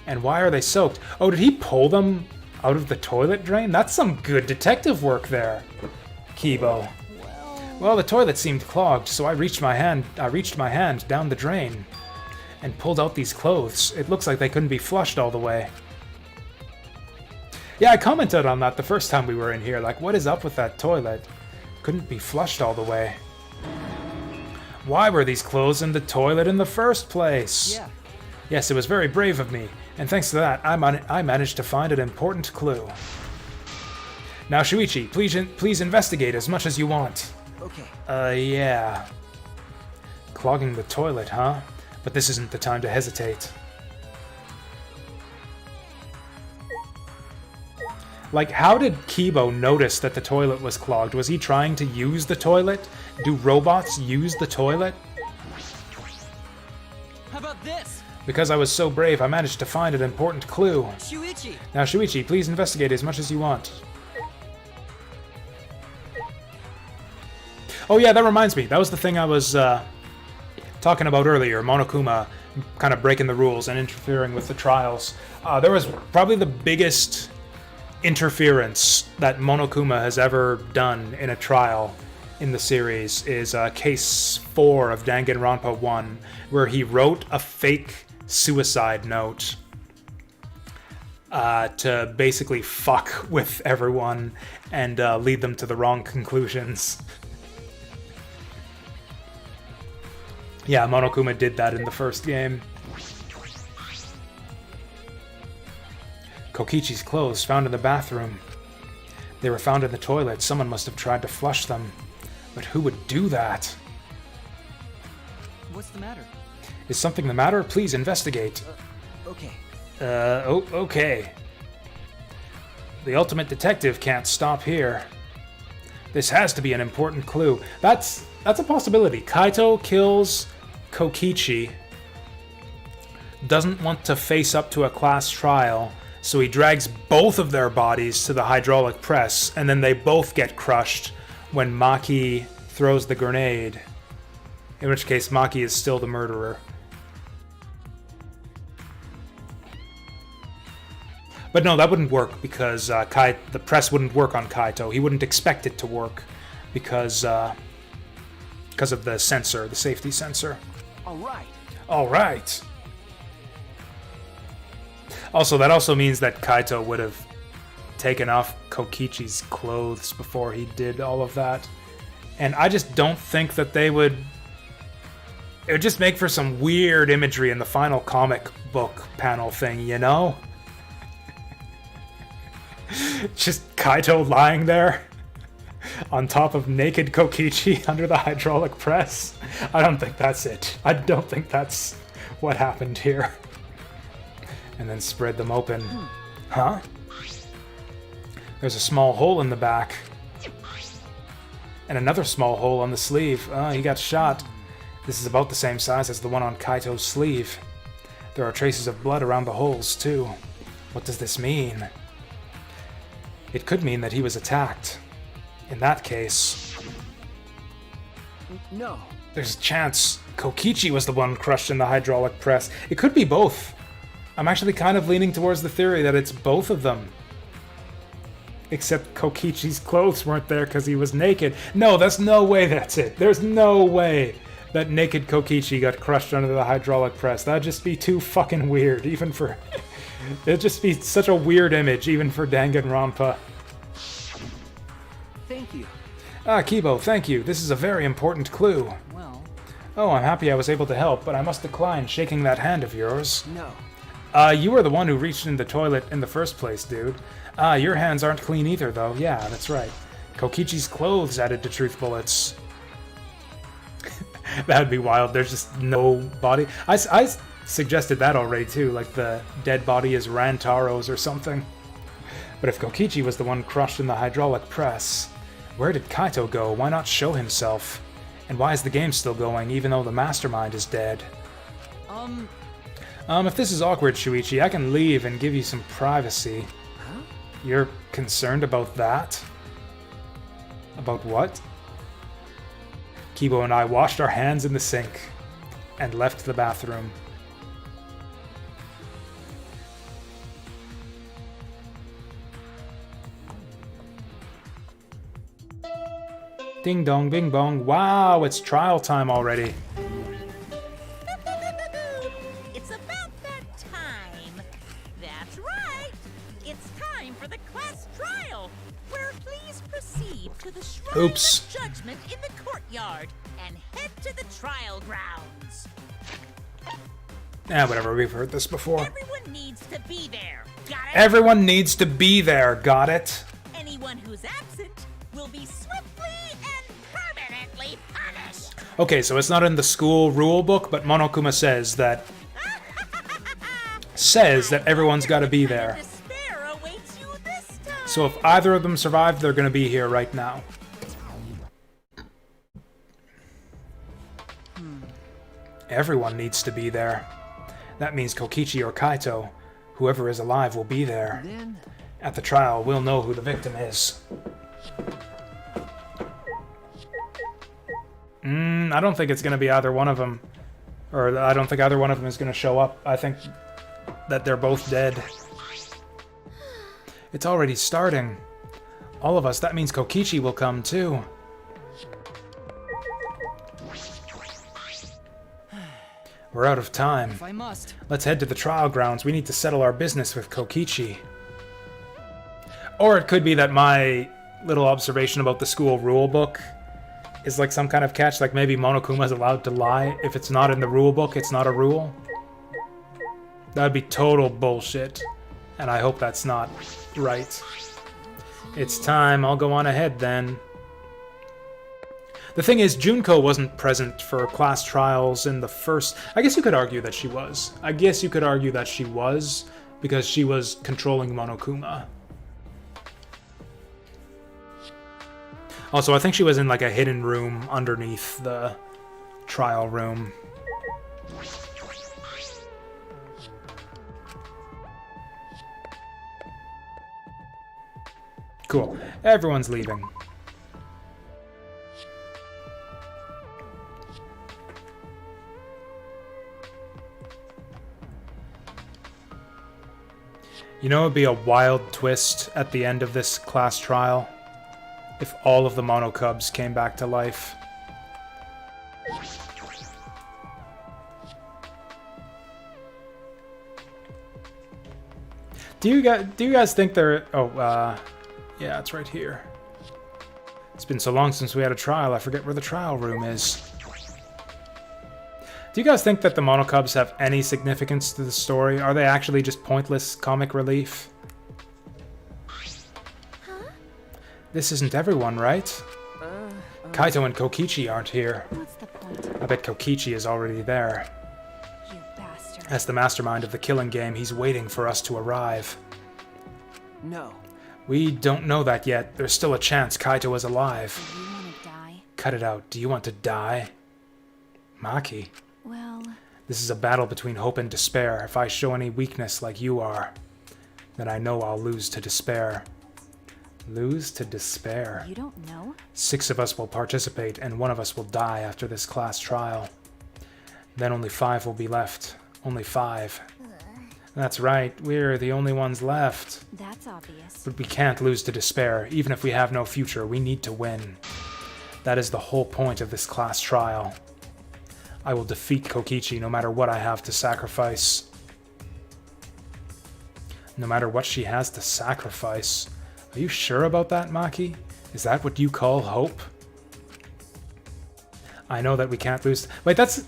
And why are they soaked? Oh, did he pull them out of the toilet drain? That's some good detective work there, Kibo. Well, the toilet seemed clogged, so I reached my hand down the drain and pulled out these clothes. It looks like they couldn't be flushed all the way. Yeah, I commented on that the first time we were in here, like, what is up with that toilet? Couldn't be flushed all the way. Why were these clothes in the toilet in the first place? Yeah. Yes, it was very brave of me, and thanks to that, I managed to find an important clue. Now, Shuichi, please investigate as much as you want. Okay. Yeah. Clogging the toilet, huh? But this isn't the time to hesitate. Like, how did Kibo notice that the toilet was clogged? Was he trying to use the toilet? Do robots use the toilet? How about this? Because I was so brave, I managed to find an important clue. Shuichi! Now, Shuichi, please investigate as much as you want. Oh yeah, that reminds me. That was the thing I was talking about earlier. Monokuma kind of breaking the rules and interfering with the trials. There was probably the biggest interference that Monokuma has ever done in a trial in the series is Case 4 of Danganronpa 1, where he wrote a fake suicide note to basically fuck with everyone and lead them to the wrong conclusions. Yeah, Monokuma did that in the first game. Kokichi's clothes found in the bathroom. They were found in the toilet. Someone must have tried to flush them. But who would do that? What's the matter? Is something the matter? Please investigate. Okay. Okay. The ultimate detective can't stop here. This has to be an important clue. That's a possibility. Kaito kills Kokichi, doesn't want to face up to a class trial, so he drags both of their bodies to the hydraulic press, and then they both get crushed when Maki throws the grenade. In which case, Maki is still the murderer. But no, that wouldn't work because the press wouldn't work on Kaito. He wouldn't expect it to work because of the sensor, the safety sensor. All right. All right. Also, that also means that Kaito would have taken off Kokichi's clothes before he did all of that. And I just don't think that they would... It would just make for some weird imagery in the final comic book panel thing, you know? Just Kaito lying there on top of naked Kokichi under the hydraulic press. I don't think that's it. I don't think that's what happened here. And then spread them open. Huh? There's a small hole in the back. And another small hole on the sleeve. Oh, he got shot. This is about the same size as the one on Kaito's sleeve. There are traces of blood around the holes, too. What does this mean? It could mean that he was attacked. In that case... No. There's a chance Kokichi was the one crushed in the hydraulic press. It could be both. I'm actually kind of leaning towards the theory that it's both of them. Except Kokichi's clothes weren't there because he was naked. No, there's no way that's it. There's no way that naked Kokichi got crushed under the hydraulic press. That'd just be too fucking weird, even for... It'd just be such a weird image, even for Danganronpa. Thank you. Ah, Kibo, thank you. This is a very important clue. Well, Oh, I'm happy I was able to help, but I must decline shaking that hand of yours. No. You were the one who reached in the toilet in the first place, dude. Your hands aren't clean either, though. Yeah, that's right. Kokichi's clothes added to truth bullets. That'd be wild. There's just no body. I suggested that already, too. Like the dead body is Rantaro's or something. But if Kokichi was the one crushed in the hydraulic press, where did Kaito go? Why not show himself? And why is the game still going, even though the mastermind is dead? If this is awkward, Shuichi, I can leave and give you some privacy. Huh? You're concerned about that? About what? Kibo and I washed our hands in the sink and left the bathroom. Ding dong, bing bong. Wow, it's trial time already. It's about that time. That's right. It's time for the class trial, where please proceed to the shrine Oops. of judgment in the courtyard and head to the trial grounds. Whatever, we've heard this before. Everyone needs to be there. Got it? Everyone needs to be there, got it? Anyone who's absent will be swiftly and permanently punished. Okay, so it's not in the school rule book, but Monokuma says that everyone's got to be there. Despair awaits you this time. So if either of them survive, they're going to be here right now. Everyone needs to be there. That means Kokichi or Kaito, whoever is alive, will be there. Then At the trial, we'll know who the victim is. I don't think it's going to be either one of them. Or I don't think either one of them is going to show up. I think that they're both dead. It's already starting. All of us, that means Kokichi will come too. We're out of time. if I must. Let's head to the trial grounds. We need to settle our business with Kokichi. Or it could be that my little observation about the school rule book is like some kind of catch, like maybe Monokuma's allowed to lie. If it's not in the rule book, it's not a rule. That'd be total bullshit. And I hope that's not right. It's time. I'll go on ahead then. The thing is, Junko wasn't present for class trials in the first... I guess you could argue that she was. Because she was controlling Monokuma. Also, I think she was in like a hidden room underneath the trial room. Cool. Everyone's leaving. You know, it would be a wild twist at the end of this class trial if all of the monocubs came back to life. Do you guys think they're... Oh, yeah, it's right here. It's been so long since we had a trial, I forget where the trial room is. Do you guys think that the monocubs have any significance to the story? Are they actually just pointless comic relief? Huh? This isn't everyone, right? Kaito and Kokichi aren't here. What's the point? I bet Kokichi is already there. You bastard. As the mastermind of the killing game, he's waiting for us to arrive. No. We don't know that yet. There's still a chance Kaito is alive. Do you want to die? Cut it out. Do you want to die? Maki, Well, this is a battle between hope and despair. If I show any weakness like you are, then I know I'll lose to despair. Lose to despair. you don't know? 6 of us will participate, and 1 of us will die after this class trial. Then only 5 will be left. Only 5. That's right, we're the only ones left. That's obvious. But we can't lose to despair. Even if we have no future, we need to win. That is the whole point of this class trial. I will defeat Kokichi no matter what I have to sacrifice. No matter what she has to sacrifice. Are you sure about that, Maki? Is that what you call hope? I know that we can't lose... Wait, that's...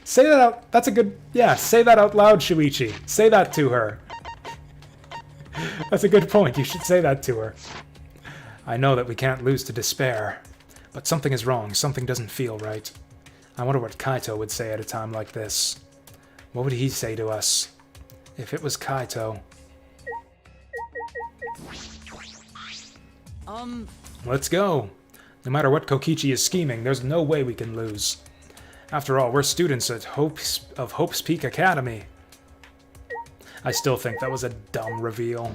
Say that out... That's a good... Yeah, say that out loud, Shuichi. Say that to her. That's a good point. You should say that to her. I know that we can't lose to despair. But something is wrong. Something doesn't feel right. I wonder what Kaito would say at a time like this. What would he say to us? If it was Kaito... Let's go. No matter what Kokichi is scheming, there's no way we can lose. After all, we're students at Hope's Peak Academy. I still think that was a dumb reveal.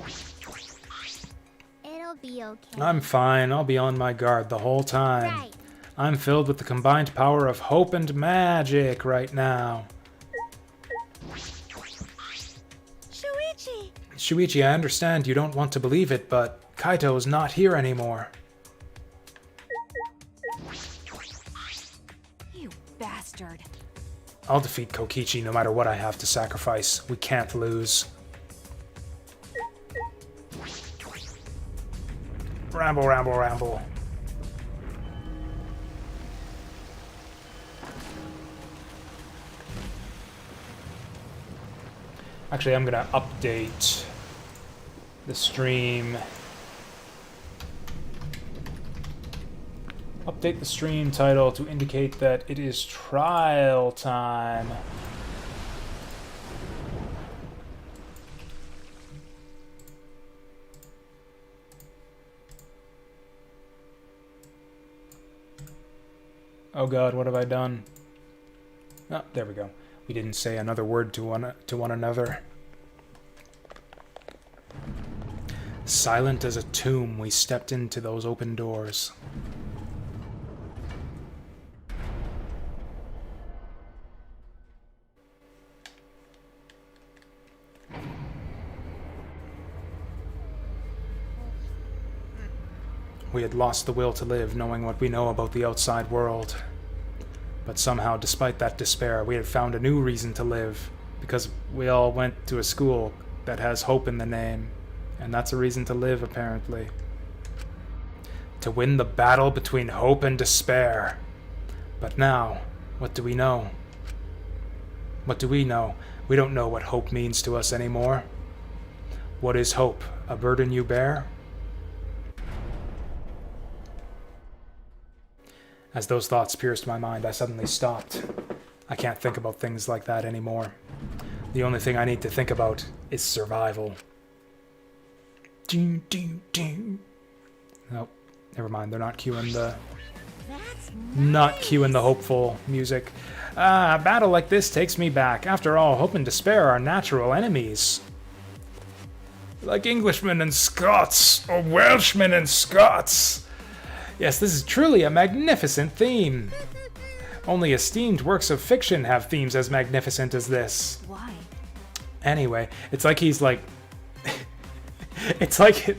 It'll be okay. I'm fine. I'll be on my guard the whole time. Right. I'm filled with the combined power of hope and magic right now. Shuichi! Shuichi, I understand you don't want to believe it, but Kaito is not here anymore. You bastard. I'll defeat Kokichi no matter what I have to sacrifice. We can't lose. Ramble, ramble, ramble. Actually, I'm gonna update the stream. Update the stream title to indicate that it is trial time. Oh god, what have I done? Oh, there we go. We didn't say another word to one another. Silent as a tomb, we stepped into those open doors. We had lost the will to live, knowing what we know about the outside world. But somehow, despite that despair, we had found a new reason to live, because we all went to a school that has hope in the name, and that's a reason to live, apparently. To win the battle between hope and despair. But now, what do we know? What do we know? We don't know what hope means to us anymore. What is hope? A burden you bear? As those thoughts pierced my mind, I suddenly stopped. I can't think about things like that anymore. The only thing I need to think about is survival. Nope. Never mind, they're not cueing the... That's Not cueing the hopeful music. A battle like this takes me back. After all, hope and despair are natural enemies. Like Englishmen and Scots, or Welshmen and Scots. Yes, this is truly a magnificent theme. Only esteemed works of fiction have themes as magnificent as this. Why? Anyway, it's like he's like... it's like...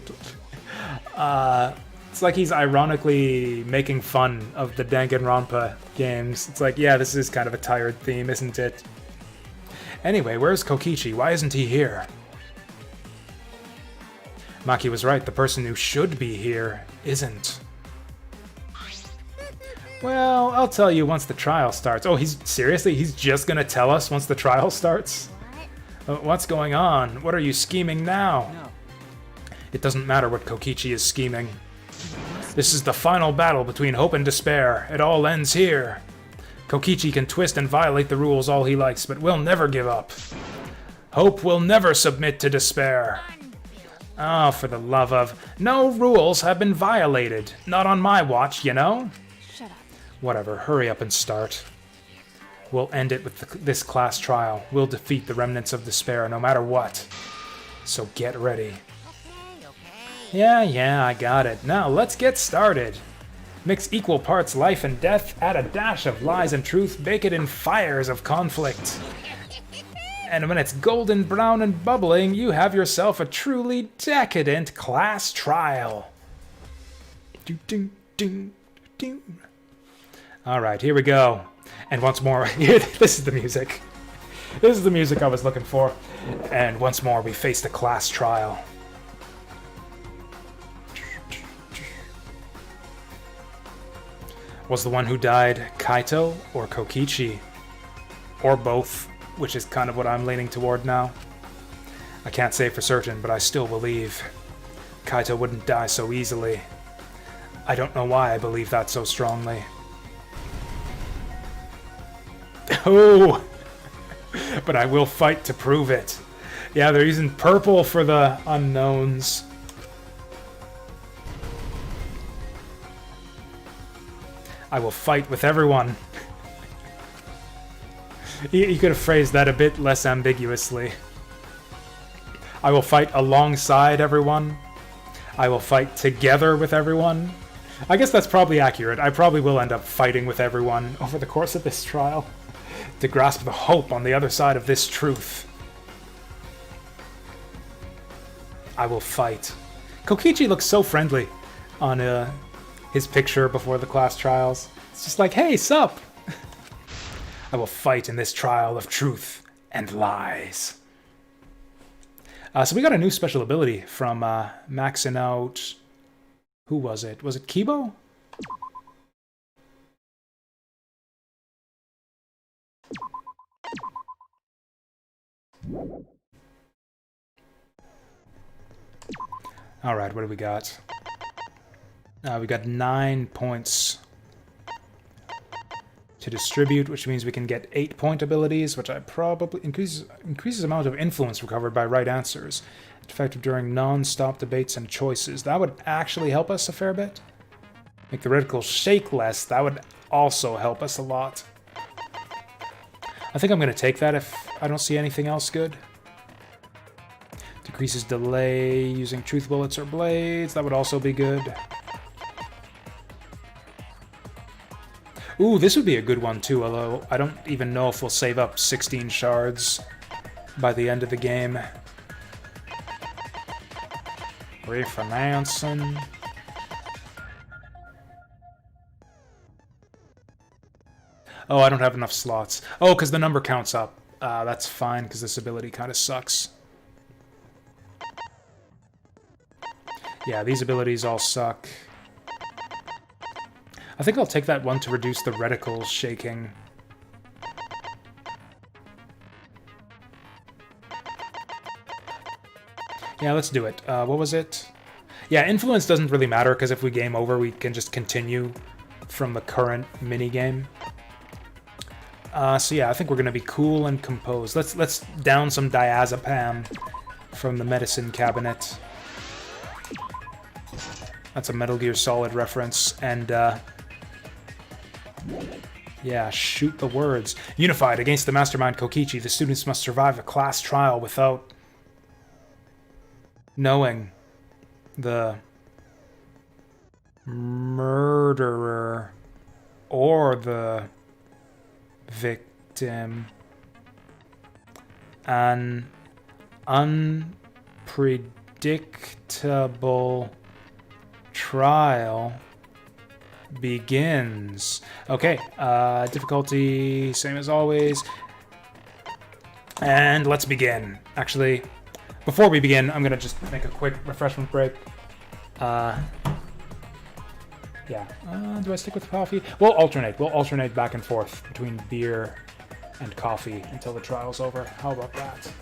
it's like he's ironically making fun of the Danganronpa games. It's like, yeah, this is kind of a tired theme, isn't it? Anyway, where's Kokichi? Why isn't he here? Maki was right, the person who should be here isn't. Well, I'll tell you once the trial starts. Oh, seriously? He's just gonna tell us once the trial starts? What's going on? What are you scheming now? No. It doesn't matter what Kokichi is scheming. This is the final battle between hope and despair. It all ends here. Kokichi can twist and violate the rules all he likes, but we'll never give up. Hope will never submit to despair. Oh, for the love of... No rules have been violated. Not on my watch, you know? Shut up. Whatever, hurry up and start. We'll end it with this class trial. We'll defeat the remnants of despair no matter what. So get ready. Yeah, I got it. Now let's get started. Mix equal parts life and death, add a dash of lies and truth, bake it in fires of conflict. And when it's golden brown and bubbling, you have yourself a truly decadent class trial. Alright, here we go. And once more, this is the music. This is the music I was looking for. And once more, we face the class trial. Was the one who died Kaito or Kokichi? Or both, which is kind of what I'm leaning toward now. I can't say for certain, but I still believe Kaito wouldn't die so easily. I don't know why I believe that so strongly. Oh! But I will fight to prove it. Yeah, they're using purple for the unknowns. I will fight with everyone. You could have phrased that a bit less ambiguously. I will fight alongside everyone. I will fight together with everyone. I guess that's probably accurate. I probably will end up fighting with everyone over the course of this trial to grasp the hope on the other side of this truth. I will fight. Kokichi looks so friendly on his picture before the class trials. It's just like, hey, sup? I will fight in this trial of truth and lies. So we got a new special ability from maxing out... Who was it? Was it Kibo? Alright, what do we got? We got 9 points to distribute, which means we can get 8-point abilities, which I probably increases amount of influence recovered by right answers. Effective during non-stop debates and choices. That would actually help us a fair bit. Make the reticles shake less. That would also help us a lot. I think I'm going to take that if I don't see anything else good. Decreases delay using truth bullets or blades. That would also be good. Ooh, this would be a good one too, although I don't even know if we'll save up 16 shards by the end of the game. Refinancing. Oh, I don't have enough slots. Oh, because the number counts up. That's fine, because this ability kind of sucks. Yeah, these abilities all suck. I think I'll take that one to reduce the reticles shaking. Yeah, let's do it. What was it? Yeah, influence doesn't really matter, because if we game over, we can just continue from the current minigame. So yeah, I think we're going to be cool and composed. Let's down some diazepam from the medicine cabinet. That's a Metal Gear Solid reference. And, yeah, shoot the words. Unified against the mastermind Kokichi, the students must survive a class trial without knowing the murderer or the victim. An unpredictable trial begins. Okay, difficulty, same as always. And let's begin. Actually, before we begin, I'm gonna just make a quick refreshment break. Yeah. Do I stick with coffee? We'll alternate. We'll alternate back and forth between beer and coffee until the trial's over. How about that?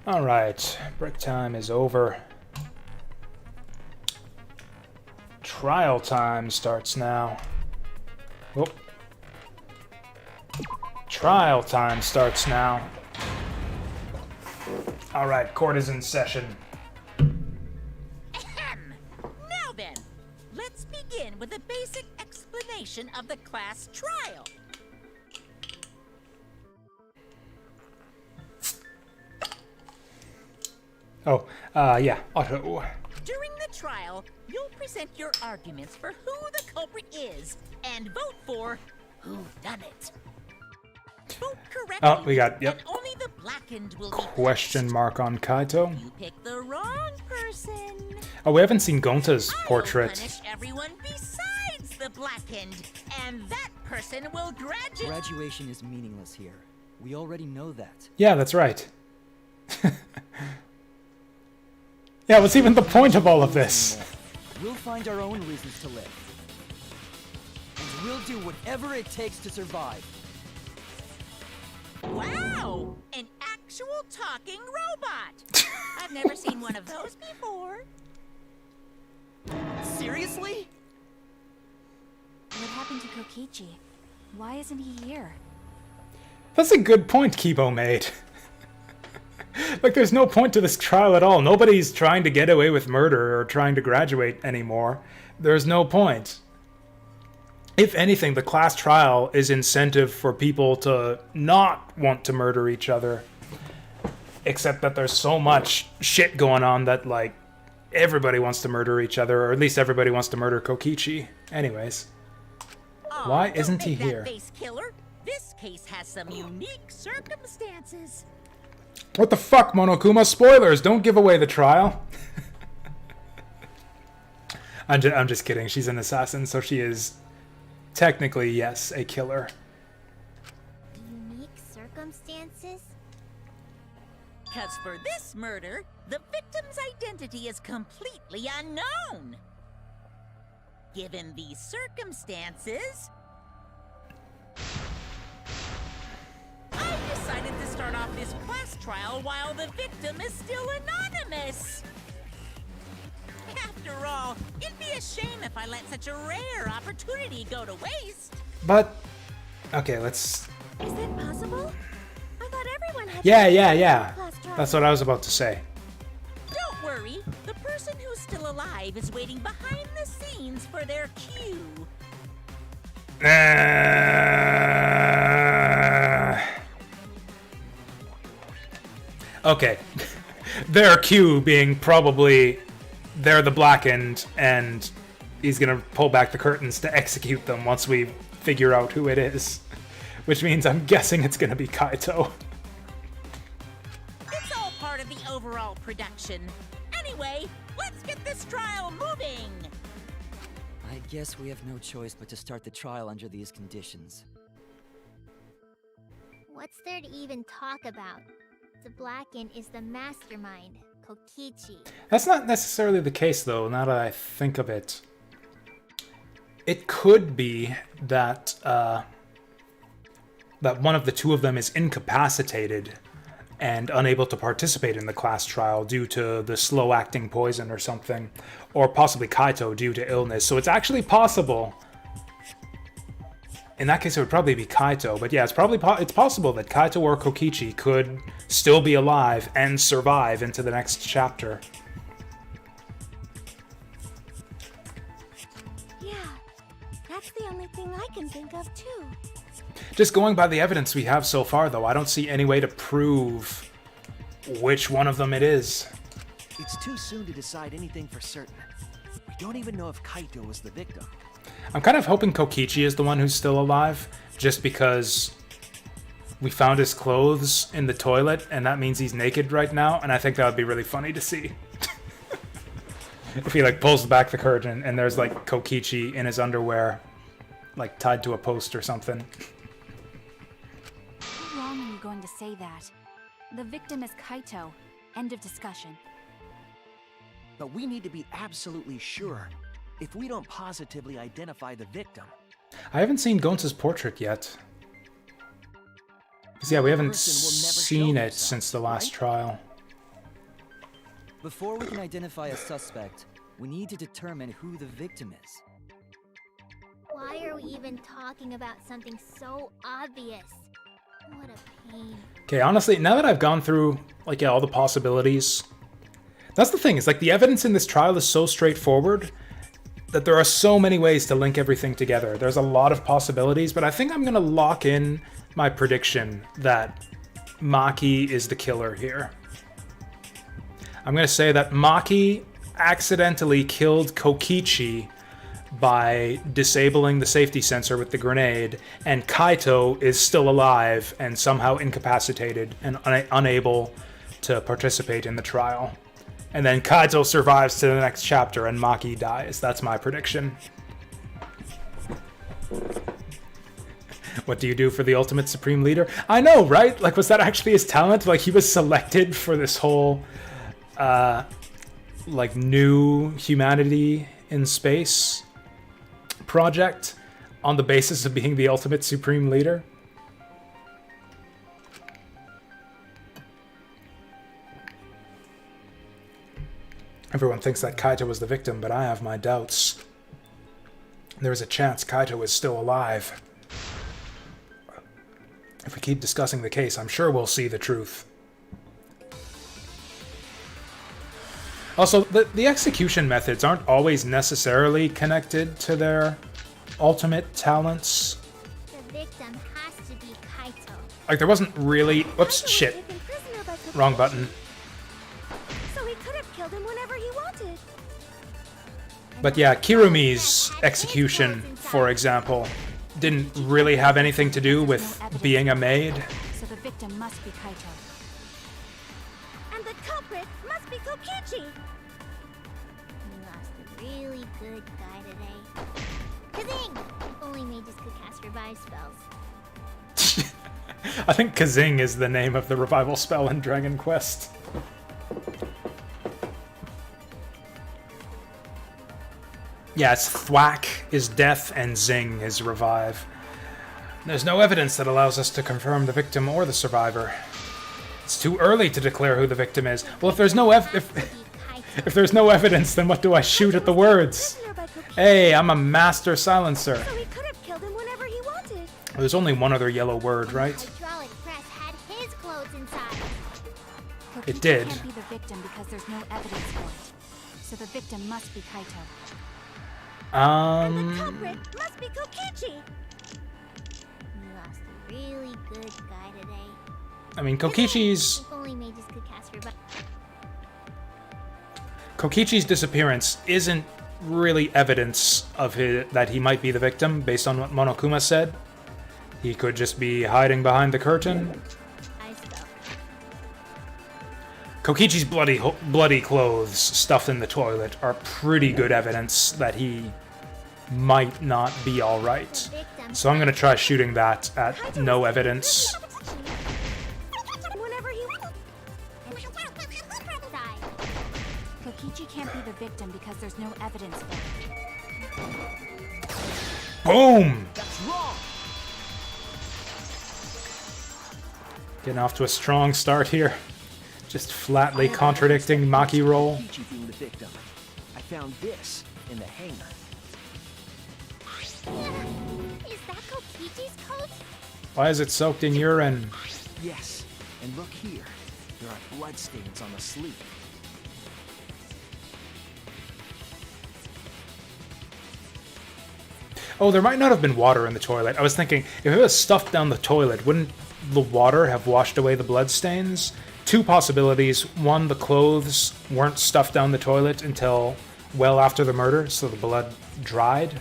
Alright, break time is over. Trial time starts now. Whoop. Trial time starts now. Alright, court is in session. Ahem. Now then, let's begin with a basic explanation of the class trial. Oh, yeah, auto. During the trial, you'll present your arguments for who the culprit is and vote for who done it. Vote correctly. Oh, we got, yep. And only the blackened will be Question punished. mark on Kaito. You picked the wrong person. Oh, we haven't seen Gonta's I'll portrait. punish everyone besides the blackened, and that person will graduate. Graduation is meaningless here. We already know that. Yeah, that's right. Yeah, what's even the point of all of this? We'll find our own reasons to live. And we'll do whatever it takes to survive. talking robot. I've never seen one of those before. Seriously? What happened to Kokichi? Why isn't he here? That's a good point Kibo made. Like, there's no point to this trial at all. Nobody's trying to get away with murder or trying to graduate anymore. There's no point. If anything, the class trial is incentive for people to not want to murder each other. Except that there's so much shit going on that, like, everybody wants to murder each other, or at least everybody wants to murder Kokichi. Anyways. Aw, Why don't isn't he make that here? face killer. This case has some unique circumstances. What the fuck, Monokuma? Spoilers! Don't give away the trial. I'm just kidding. She's an assassin, so she is technically, yes, a killer. Unique circumstances? Because for this murder, the victim's identity is completely unknown. Given these circumstances, I decided to start off this class trial while the victim is still anonymous. After all, it'd be a shame if I let such a rare opportunity go to waste. But, okay, let's... Is that possible? I thought everyone had Yeah. class trial. That's what I was about to say. Don't worry, the person who's still alive is waiting behind the scenes for their cue. Okay. Their cue being probably they're the blackened, and he's gonna pull back the curtains to execute them once we figure out who it is. Which means I'm guessing it's gonna be Kaito. It's all part of the overall production. Anyway, let's get this trial moving. I guess we have no choice but to start the trial under these conditions. What's there to even talk about? The Blacken is the mastermind, Kokichi. That's not necessarily the case, though, now that I think of it. It could be that, that one of the two of them is incapacitated and unable to participate in the class trial due to the slow-acting poison or something. Or possibly Kaito due to illness. So it's actually possible. In that case, it would probably be Kaito. But yeah, it's possible that Kaito or Kokichi could still be alive and survive into the next chapter. Yeah, that's the only thing I can think of too. Just going by the evidence we have so far, though, I don't see any way to prove which one of them it is. It's too soon to decide anything for certain. We don't even know if Kaito was the victim. I'm kind of hoping Kokichi is the one who's still alive, just because we found his clothes in the toilet, and that means he's naked right now, and I think that would be really funny to see. If he, like, pulls back the curtain, and there's, like, Kokichi in his underwear, like, tied to a post or something. How long are you going to say that? The victim is Kaito. End of discussion. But we need to be absolutely sure. If we don't positively identify the victim, I haven't seen Gonza's portrait yet. 'Cause, yeah, we haven't person will never seen show it themselves, since the last right? trial. Before we can identify a suspect, we need to determine who the victim is. Why are we even talking about something so obvious? What a pain. Okay, honestly, now that I've gone through, like, yeah, all the possibilities, that's the thing, is, like, the evidence in this trial is so straightforward that there are so many ways to link everything together. There's a lot of possibilities, but I think I'm gonna lock in my prediction that Maki is the killer here. I'm gonna say that Maki accidentally killed Kokichi by disabling the safety sensor with the grenade, and Kaito is still alive and somehow incapacitated and unable to participate in the trial. And then Kaito survives to the next chapter and Maki dies. That's my prediction. What do you do for the ultimate supreme leader? I know, right? Like, was that actually his talent? Like, he was selected for this whole, like, new humanity in space project on the basis of being the ultimate supreme leader? Everyone thinks that Kaito was the victim, but I have my doubts. There is a chance Kaito is still alive. If we keep discussing the case, I'm sure we'll see the truth. Also, the execution methods aren't always necessarily connected to their ultimate talents. The victim has to be Kaito. Like, there wasn't really... Whoops, shit. Wrong button. So he could have killed him whenever he wanted. But yeah, Kirumi's execution, for example, didn't really have anything to do with being a maid. So the victim must be Kaito. And the culprit must be Kokichi. We lost a really good guy today. Kazing! Only mages could cast revive spells. I think Kazing is the name of the revival spell in Dragon Quest. Yeah, it's Thwack is death and Zing is revive. There's no evidence that allows us to confirm the victim or the survivor. It's too early to declare who the victim is. Well, if there's no if there's no evidence, then what do I shoot at the words? Hey, I'm a master silencer. So he could have killed him whenever he wanted. There's only one other yellow word, right? Hydraulic press had his clothes inside. It did. Can't be the victim because there's no evidence for it. So the victim must be Kaito. And the culprit must be Kokichi. We lost a really good guy today. I mean, Kokichi's... If only mages could cast revive. Kokichi's disappearance isn't really evidence of that he might be the victim, based on what Monokuma said. He could just be hiding behind the curtain. I spell. Kokichi's bloody clothes stuffed in the toilet are pretty good evidence that he might not be alright. So I'm gonna try shooting that at no evidence. Whenever he Kokichi can't be the victim because there's no evidence for it. Boom! That's wrong! Getting off to a strong start here. Just flatly contradicting Maki roll. Kokichi being the victim. I found this in the hangar. Is that Kokichi's coat? Why is it soaked in urine? Yes, and look here. There are bloodstains on the sleeve. Oh, there might not have been water in the toilet. I was thinking, if it was stuffed down the toilet, wouldn't the water have washed away the bloodstains? Two possibilities. One, the clothes weren't stuffed down the toilet until well after the murder, so the blood dried.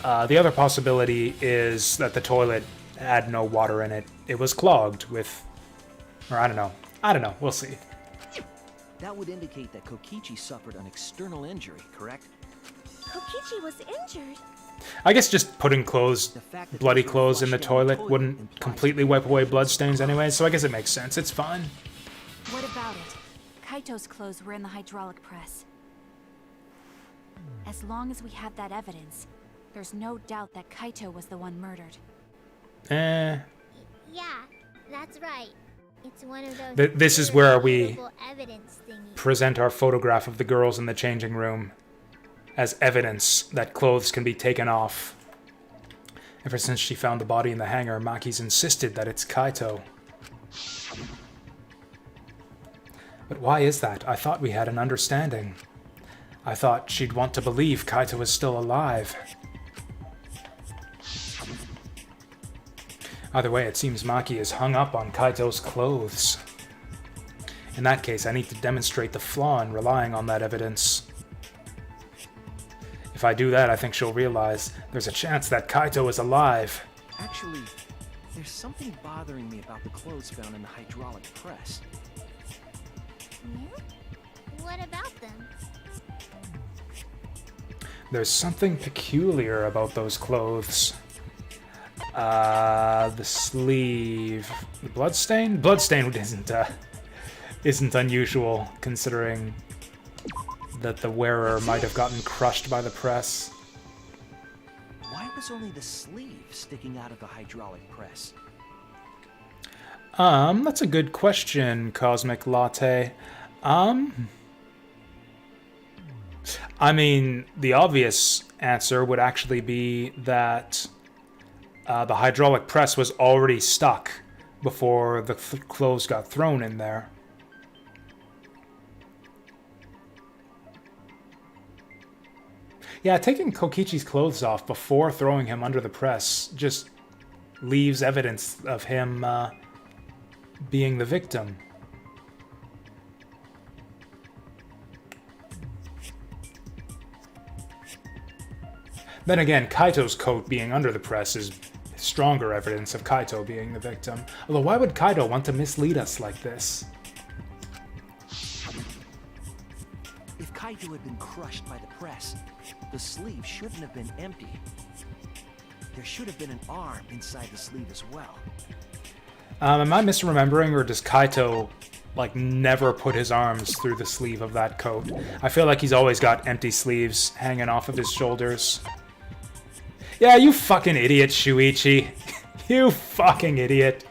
The other possibility is that the toilet had no water in it. It was clogged with... Or I don't know. I don't know. We'll see. That would indicate that Kokichi suffered an external injury, correct? Kokichi was injured. I guess just putting clothes, The fact that bloody there was no clothes in the flush down the toilet wouldn't implies completely wipe away bloodstains anyway, so I guess it makes sense. It's fine. What about it? Kaito's clothes were in the hydraulic press. As long as we have that evidence, there's no doubt that Kaito was the one murdered. Yeah, that's right. It's one of those. This is where we irrefutable evidence thingies. present our photograph of the girls in the changing room as evidence that clothes can be taken off. Ever since she found the body in the hangar, Maki's insisted that it's Kaito. But why is that? I thought we had an understanding. I thought she'd want to believe Kaito was still alive. Either way, it seems Maki is hung up on Kaito's clothes. In that case, I need to demonstrate the flaw in relying on that evidence. If I do that, I think she'll realize there's a chance that Kaito is alive. Actually, there's something bothering me about the clothes found in the hydraulic press. Yeah? What about them? There's something peculiar about those clothes. The sleeve... The bloodstain? Bloodstain isn't unusual, considering that the wearer might have gotten crushed by the press. Why was only the sleeve sticking out of the hydraulic press? That's a good question, Cosmic Latte. I mean, the obvious answer would actually be that the hydraulic press was already stuck before the clothes got thrown in there. Yeah, taking Kokichi's clothes off before throwing him under the press just leaves evidence of him being the victim. Then again, Kaito's coat being under the press is stronger evidence of Kaito being the victim. Although why would Kaito want to mislead us like this? If Kaito had been crushed by the press, the sleeve shouldn't have been empty. There should have been an arm inside the sleeve as well. Am I misremembering, or does Kaito, like, never put his arms through the sleeve of that coat? I feel like he's always got empty sleeves hanging off of his shoulders. Yeah, you fucking idiot, Shuichi. You fucking idiot.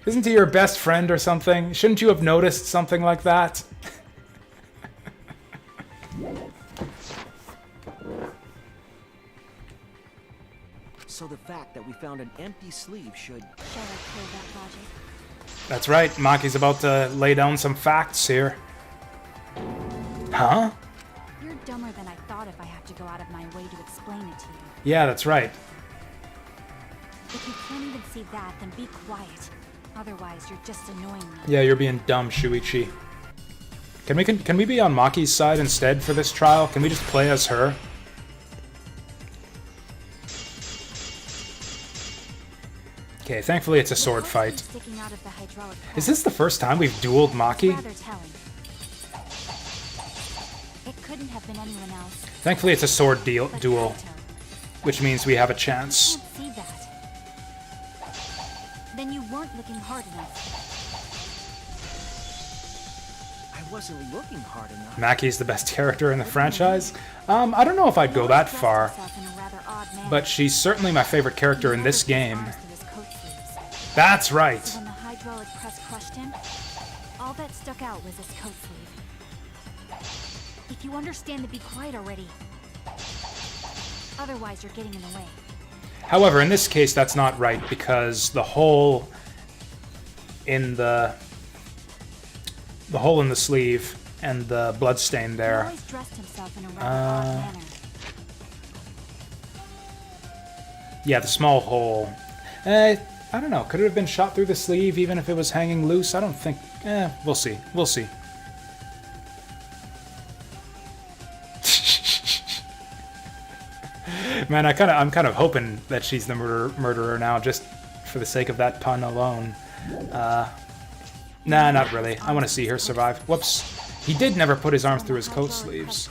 Isn't he your best friend or something? Shouldn't you have noticed something like that? So the fact that we found an empty sleeve should... Shall I play that logic? That's right, Maki's about to lay down some facts here. Huh? You're dumber than I thought if I have to go out of my way to explain it to you. Yeah, that's right. If you can't even see that, then be quiet. Otherwise, you're just annoying me. Yeah, you're being dumb, Shuichi. Can we be on Maki's side instead for this trial? Can we just play as her? Okay, thankfully it's a sword fight. Sticking out of the hydraulic Is this the first time we've dueled Maki? rather telling. It couldn't have been anyone else. Thankfully it's a sword But duel, Kaito. which means we have a chance. I can't see that. Then you weren't looking hard enough. I wasn't looking hard enough. Maki's the best character in the franchise? I don't know if I'd go that far, but she's certainly my favorite character in this game. That's right! When the hydraulic press crushed him, all that stuck out was his coat sleeve. If you understand to be quiet already. Otherwise, you're getting in the way. However, in this case, that's not right, because the hole in the sleeve and the bloodstain He there. always dressed himself in a rather odd manner. Yeah, the small hole. I don't know. Could it have been shot through the sleeve even if it was hanging loose? I don't think... we'll see. We'll see. Man, I'm kind of hoping that she's the murderer now, just for the sake of that pun alone. Nah, not really. I want to see her survive. Whoops. He did never put his arms through his coat sleeves.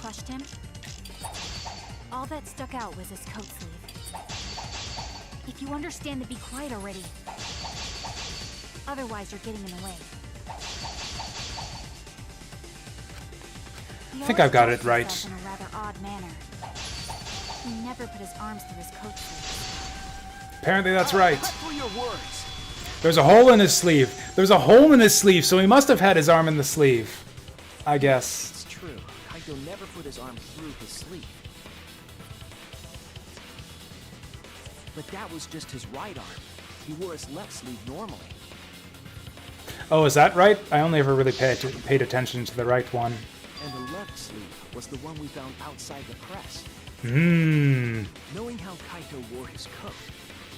All that stuck out was his coat sleeve. If you understand to be quiet already. Otherwise, you're getting in the way. I think I've got it right. In a rather odd manner. He never put his arms through his coat sleeve. Apparently that's right. Cut through your words. There's a hole in his sleeve. There's a hole in his sleeve, so he must have had his arm in the sleeve. I guess. It's true. Kaito never put his arm through his sleeve. But that was just his right arm. He wore his left sleeve normally. Oh, is that right? I only ever really paid attention to the right one. And the left sleeve was the one we found outside the press. Knowing how Kaito wore his coat,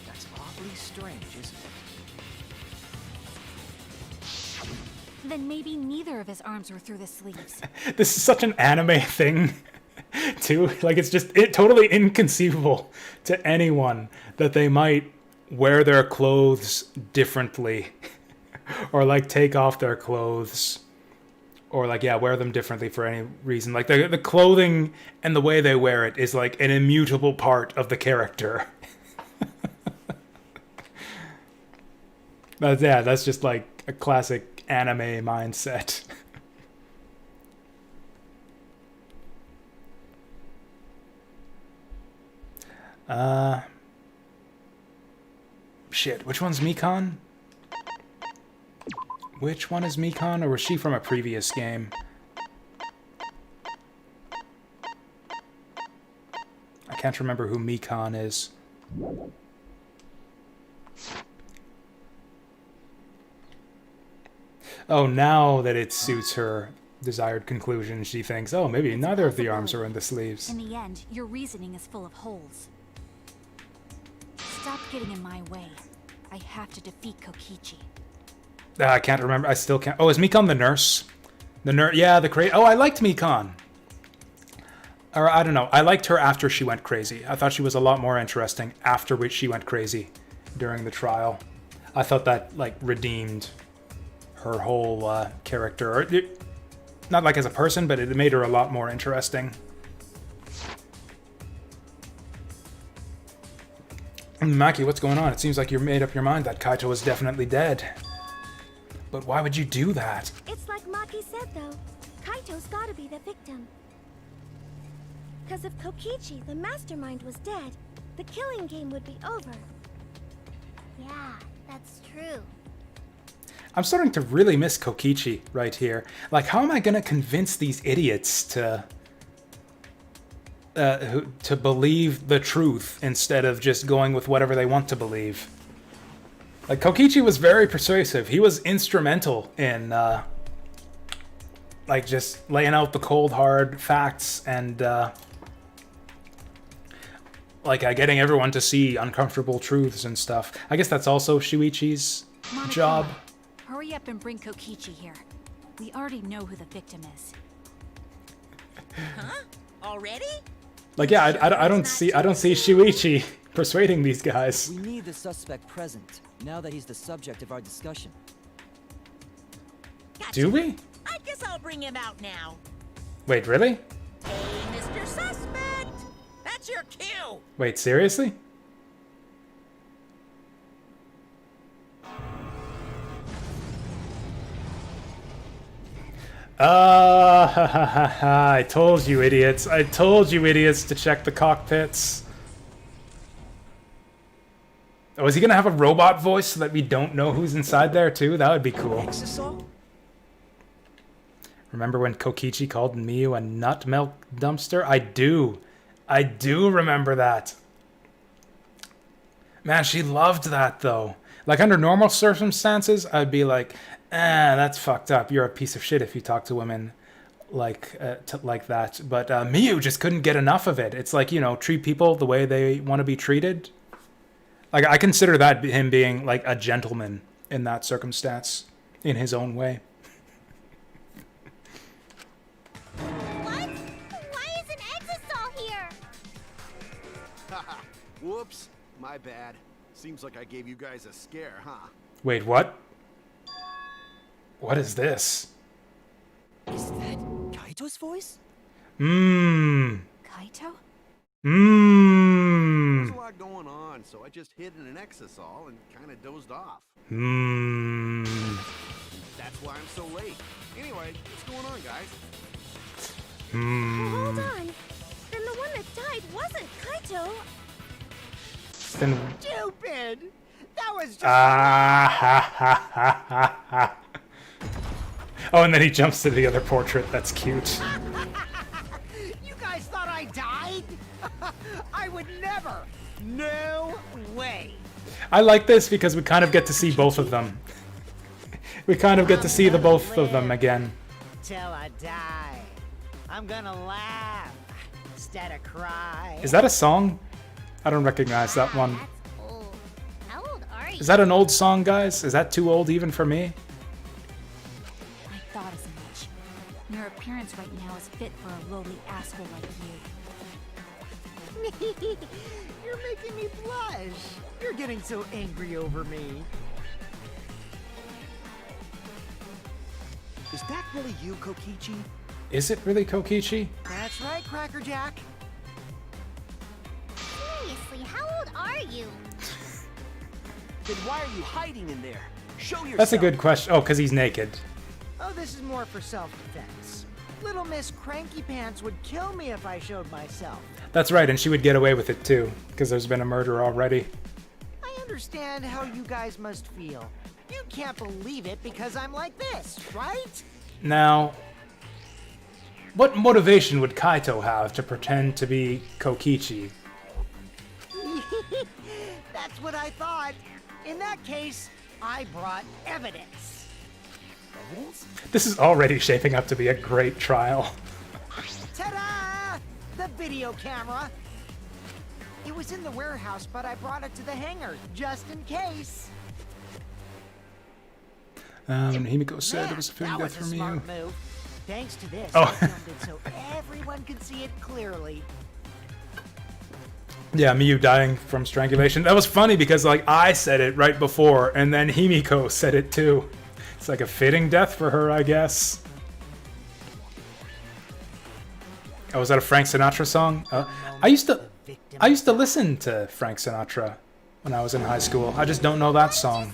that's awfully strange, isn't it? Then maybe neither of his arms were through the sleeves. This is such an anime thing, too. Like, it's just totally inconceivable to anyone that they might wear their clothes differently. Or, like, take off their clothes. Or, like, yeah, wear them differently for any reason. Like, the clothing and the way they wear it is, like, an immutable part of the character. But, yeah, that's just, like, a classic anime mindset. Shit, which one's Mikan? Which one is Mikan, or was she from a previous game? can't remember who Mikan is. Oh, now that it suits her desired conclusion, she thinks, oh, maybe neither of the arms are in the sleeves. In the end, your reasoning is full of holes. Stop getting in my way. I have to defeat Kokichi. I can't remember. I still can't. Oh, is Mikan the nurse? The nurse. Yeah, the crazy. Oh, I liked Mikan. Or I don't know. I liked her after she went crazy. I thought she was a lot more interesting after which she went crazy during the trial. I thought that like redeemed her whole character. Or not like as a person, but it made her a lot more interesting. Maki, what's going on? It seems like you made up your mind that Kaito is definitely dead. But why would you do that? It's like Maki said, though. Kaito's gotta be the victim. Because if Kokichi, the mastermind, was dead, the killing game would be over. Yeah, that's true. I'm starting to really miss Kokichi right here. Like, how am I going to convince these idiots to believe the truth instead of just going with whatever they want to believe? Like, Kokichi was very persuasive. He was instrumental in, like, just laying out the cold, hard facts and, like, getting everyone to see uncomfortable truths and stuff. I guess that's also Shuichi's job. Hurry up and bring Kokichi here. We already know who the victim is. Huh? Already? Like, yeah, I don't see Shuichi persuading these guys. We need the suspect present, now that he's the subject of our discussion. Gotcha. Do we? I guess I'll bring him out now. Wait, really? Hey, Mr. Suspect! That's your cue! Wait, seriously? I told you idiots. I told you idiots to check the cockpits. Oh, is he gonna have a robot voice so that we don't know who's inside there too? That would be cool. Exisal? Remember when Kokichi called Miyu a nut milk dumpster? I do. I do remember that. Man, she loved that though. Like under normal circumstances, I'd be like, that's fucked up. You're a piece of shit if you talk to women like like that. But Miyu just couldn't get enough of it. It's like, you know, treat people the way they want to be treated. Like, I consider that him being like a gentleman in that circumstance, in his own way. What? Why isn't Exisal here? Haha, whoops, my bad. Seems like I gave you guys a scare, huh? Wait, what? What is this? Is that Kaito's voice? Kaito? There's a lot going on, so I just hid in an Exisal and kind of dozed off. That's why I'm so late. Anyway, what's going on, guys? Hold on. Then the one that died wasn't Kaito. Then... Stupid! That was just... Oh, and then he jumps to the other portrait. That's cute. You guys thought I died? I would never! No way! I like this because we kind of get to see both of them. We kind of get to see the both of them again. Till I die. I'm gonna laugh instead of cry. Is that a song? I don't recognize that one. That's old. How old are you? Is that an old song, guys? Is that too old even for me? I thought as much. Your appearance right now is fit for a lowly asshole like you. You're making me blush. You're getting so angry over me. Is that really you, Kokichi? Is it really Kokichi? That's right, Cracker Jack. Seriously, how old are you? Then why are you hiding in there? Show yourself. That's a good question. Oh, because he's naked. Oh, this is more for self-defense. Little Miss Cranky Pants would kill me if I showed myself. That's right, and she would get away with it too, because there's been a murder already. I understand how you guys must feel. You can't believe it because I'm like this, right? Now, what motivation would Kaito have to pretend to be Kokichi That's what I thought. In that case, I brought evidence. Evidence? This is already shaping up to be a great trial. Ta-da! The video camera. It was in the warehouse, but I brought it to the hangar, just in case. Himiko said Man, it was a fitting that death was a from you. smart move. Thanks to this, Oh. I filmed it so everyone could see it clearly. Yeah, Miyu dying from strangulation. That was funny because like I said it right before, and then Himiko said it too. It's like a fitting death for her, I guess. Oh, was that a Frank Sinatra song? I used to listen to Frank Sinatra when I was in high school. I just don't know that song.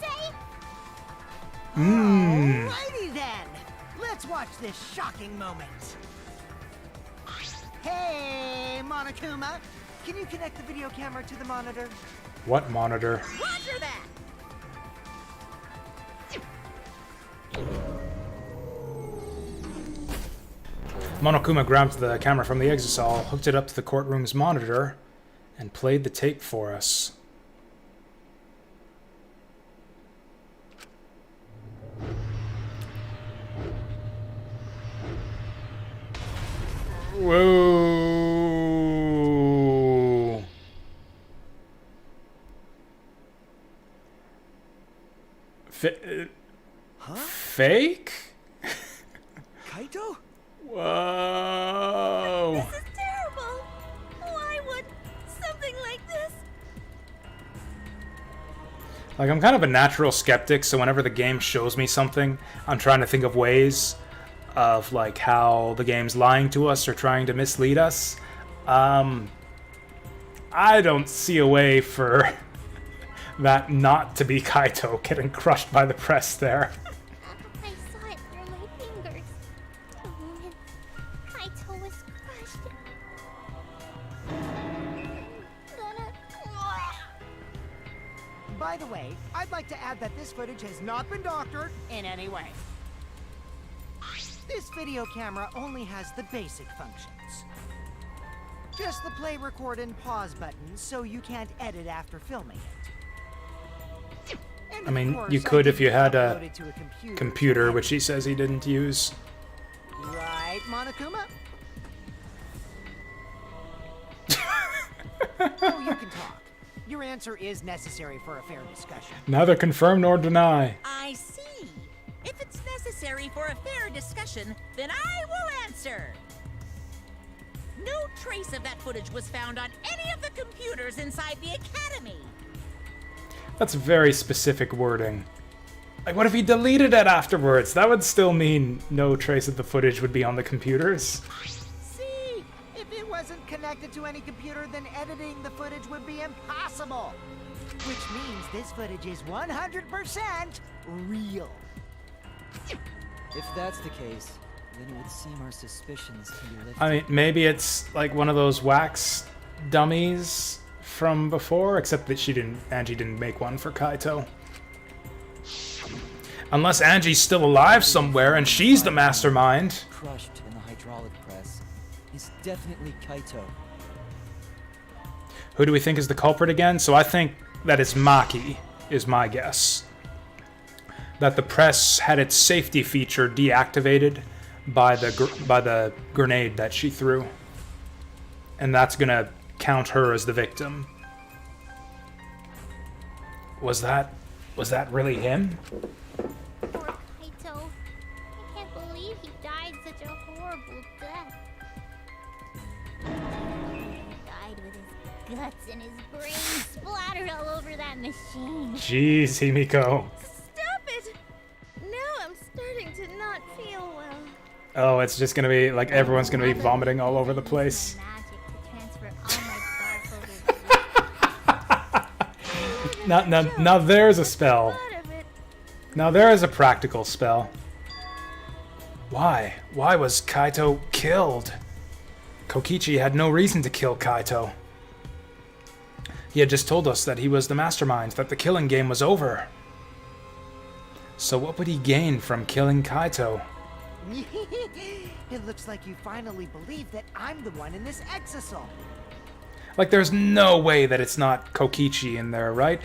Alrighty then. Let's watch this shocking moment. Hey, Monokuma. Can you connect the video camera to the monitor? What monitor? Roger that! Monokuma grabbed the camera from the exisal, hooked it up to the courtroom's monitor, and played the tape for us. Whoa! Fake? Kaito? Whoa! This is terrible! Why would something like this? Like, I'm kind of a natural skeptic, so whenever the game shows me something, I'm trying to think of ways of, like, how the game's lying to us or trying to mislead us. I don't see a way for that not to be Kaito getting crushed by the press there. I saw it through my fingers. The moment Kaito was crushed. By the way, I'd like to add that this footage has not been doctored in any way. This video camera only has the basic functions. Just the play, record, and pause buttons, so you can't edit after filming it. And I of mean, course, you I could did if you had a upload it to a computer, which he says he didn't use. Right, Monokuma? Oh, you can talk. Your answer is necessary for a fair discussion. Neither confirm nor deny. I see. If it's necessary for a fair discussion, then I will answer. No trace of that footage was found on any of the computers inside the academy. That's very specific wording. Like, what if he deleted it afterwards? That would still mean no trace of the footage would be on the computers. See, if it wasn't connected to any computer, then editing the footage would be impossible. Which means this footage is 100% real. If that's the case, then it would seem our suspicions can be lifted. I mean, maybe it's like one of those wax dummies from before, except that Angie didn't make one for Kaito. Unless Angie's still alive somewhere and she's the mastermind. Crushed in the hydraulic press is definitely Kaito. Who do we think is the culprit again? So I think that it's Maki, is my guess. That the press had its safety feature deactivated by the grenade that she threw. And that's gonna count her as the victim. Was that really him? Poor Kaito. I can't believe he died such a horrible death. He died with his guts and his brains splattered all over that machine. Jeez, Himiko. Stop it! Now I'm starting to not feel well. Oh, it's just gonna be like everyone's gonna be vomiting all over the place. Magic to transfer all my dark over. Now there's a spell. Out of it. Now there is a practical spell. Why? Why was Kaito killed? Kokichi had no reason to kill Kaito. He had just told us that he was the mastermind, that the killing game was over. So what would he gain from killing Kaito? It looks like you finally believe that I'm the one in this exisal. Like, there's no way that it's not Kokichi in there, right?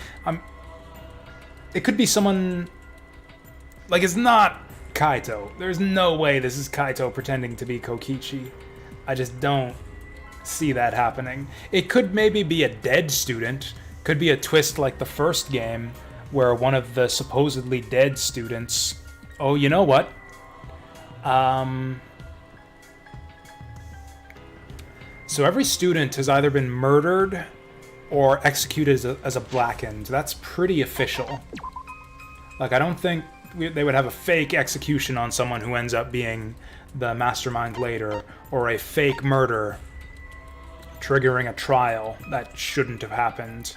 It could be someone... Like, it's not Kaito. There's no way this is Kaito pretending to be Kokichi. I just don't see that happening. It could maybe be a dead student. Could be a twist like the first game, where one of the supposedly dead students... Oh, you know what? So every student has either been murdered or executed as a blackened. That's pretty official. Like, I don't think they would have a fake execution on someone who ends up being the mastermind later, or a fake murder triggering a trial that shouldn't have happened.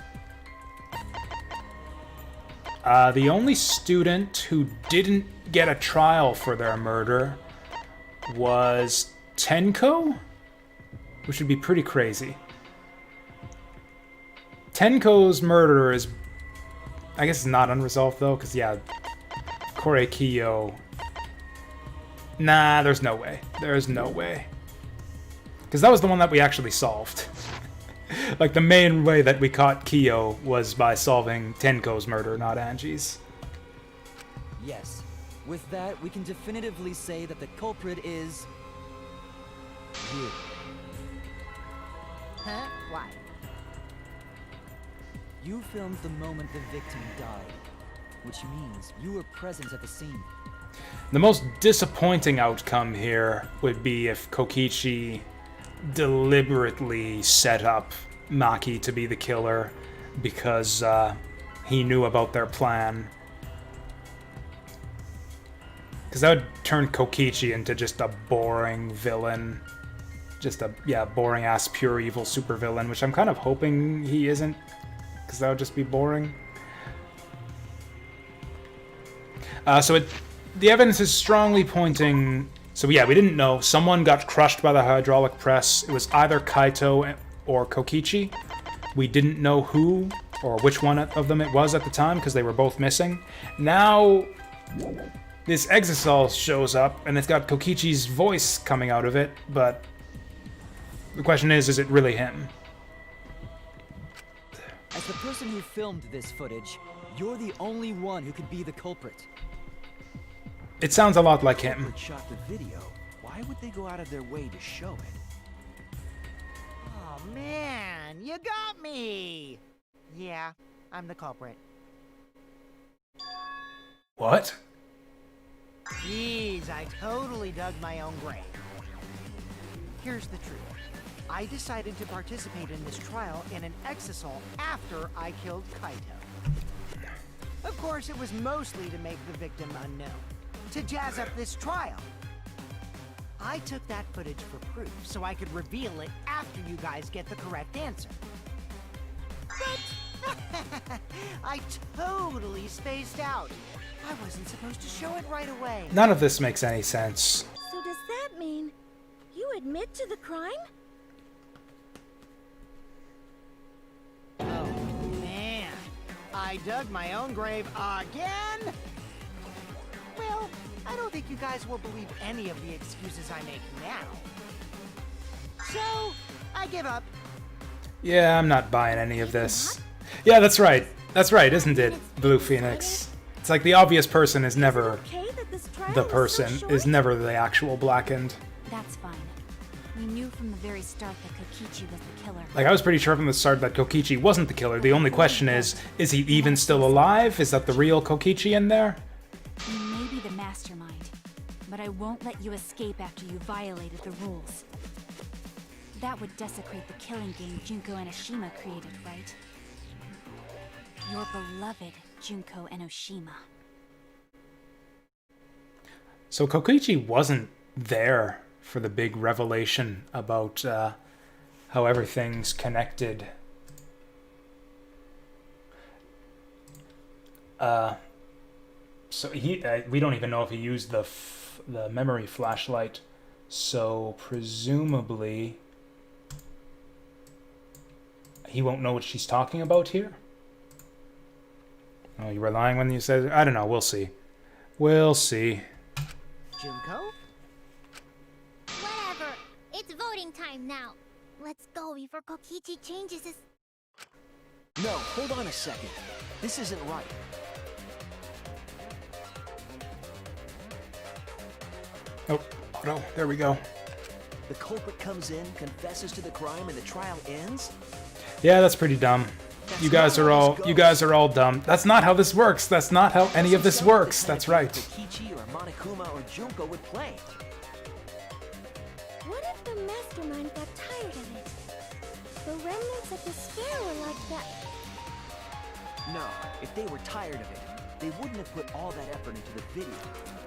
The only student who didn't get a trial for their murder was Tenko? Which would be pretty crazy. Tenko's murder is... I guess it's not unresolved, though, because, yeah, Korekiyo... Nah, there's no way. There's no way. Because that was the one that we actually solved. Like, the main way that we caught Kiyo was by solving Tenko's murder, not Angie's. Yes. With that, we can definitively say that the culprit is... you. Huh? Why? You filmed the moment the victim died, which means you were present at the scene. The most disappointing outcome here would be if Kokichi deliberately set up Maki to be the killer because he knew about their plan. Because that would turn Kokichi into just a boring villain. Just a, yeah, boring-ass pure evil supervillain, which I'm kind of hoping he isn't, because that would just be boring. The evidence is strongly pointing... So yeah, we didn't know. Someone got crushed by the hydraulic press. It was either Kaito or Kokichi. We didn't know who or which one of them it was at the time, because they were both missing. Now, this Exisal shows up, and it's got Kokichi's voice coming out of it, but... The question is it really him? As the person who filmed this footage, you're the only one who could be the culprit. It sounds a lot like him. Culprit shot the video. Why would they go out of their way to show it? Oh man, you got me! Yeah, I'm the culprit. What? Jeez, I totally dug my own grave. Here's the truth. I decided to participate in this trial in an exisal after I killed Kaito. Of course, it was mostly to make the victim unknown, to jazz up this trial. I took that footage for proof so I could reveal it after you guys get the correct answer. But I totally spaced out. I wasn't supposed to show it right away. None of this makes any sense. So does that mean you admit to the crime? Oh, man. I dug my own grave again? Well, I don't think you guys will believe any of the excuses I make now. So, I give up. Yeah, I'm not buying any of this. Yeah, that's right. That's right, isn't it, Blue Phoenix? It's like the obvious person is never the person, is never the actual blackened. That's fine. We knew from the very start that Kokichi was the killer. Like, I was pretty sure from the start that Kokichi wasn't the killer. The only question is he even still alive? Is that the real Kokichi in there? You may be the mastermind, but I won't let you escape after you violated the rules. That would desecrate the killing game Junko Enoshima created, right? Your beloved Junko Enoshima. So Kokichi wasn't there for the big revelation about how everything's connected. So we don't even know if he used the memory flashlight. So presumably he won't know what she's talking about here. Oh, you were lying when you said... I don't know, we'll see. We'll see. Junko? Whatever. It's voting time now. Let's go before Kokichi changes his... No, hold on a second. This isn't right. Oh, no, there we go. The culprit comes in, confesses to the crime, and the trial ends? Yeah, that's pretty dumb. You guys are all dumb. That's not how this works. That's not how any of this works. That's right. Kokichi or Monokuma or Junko would play. What if the mastermind got tired of it? The remnants of despair were like that. No, if they were tired of it, they wouldn't have put all that effort into the video.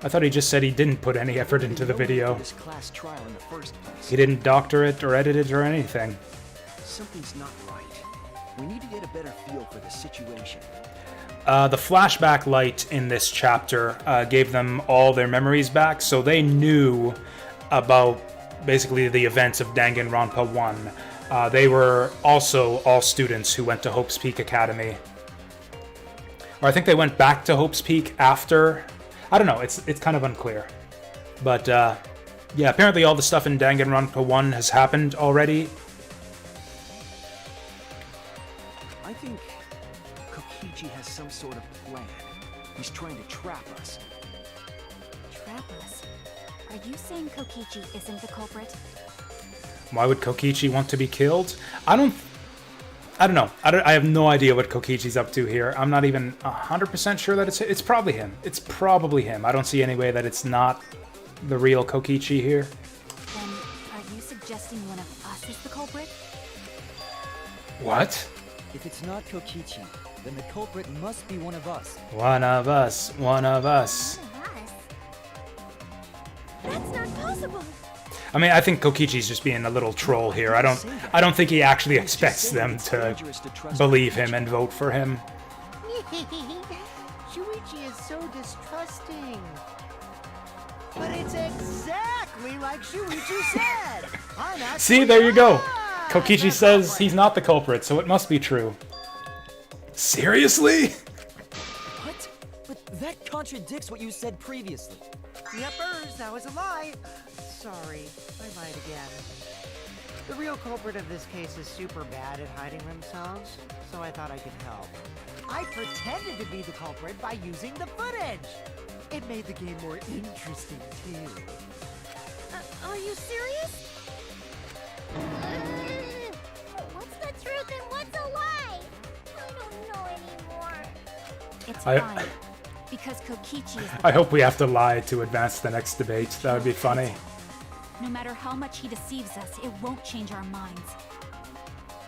I thought he just said he didn't put any effort into the video. This class trial in the first place. He didn't doctor it or edit it or anything. Something's not right. We need to get a better feel for the situation. The flashback light in this chapter gave them all their memories back, so they knew about basically the events of Danganronpa 1. They were also all students who went to Hope's Peak Academy. Or I think they went back to Hope's Peak after. I don't know, it's kind of unclear. But yeah, apparently all the stuff in Danganronpa 1 has happened already. I think Kokichi has some sort of plan. He's trying to trap us. Trap us? Are you saying Kokichi isn't the culprit? Why would Kokichi want to be killed? I don't know. I have no idea what Kokichi's up to here. I'm not even 100% sure that it's probably him. It's probably him. I don't see any way that it's not the real Kokichi here. Then, are you suggesting one of us is the culprit? What? If it's not Kokichi, then the culprit must be one of us. One of us. One of us. That's not possible. I mean, I think Kokichi's just being a little troll here. I don't think he actually expects them to believe him and vote for him. Shuichi is so distrusting. But it's exactly like Shuichi said. I'm actually See, there you go. not Kokichi the says culprit. he's not the culprit, so it must be true. Seriously? What? But that contradicts what you said previously. Yepers, that was a lie. Sorry, I lied again. The real culprit of this case is super bad at hiding themselves, so I thought I could help. I pretended to be the culprit by using the footage. It made the game more interesting, too. Are you serious? What's the truth and what's a lie? I don't know anymore. It's I- fine. Because Kokichi is the I hope we have to lie to advance the next debate. That would be funny. No matter how much he deceives us, it won't change our minds.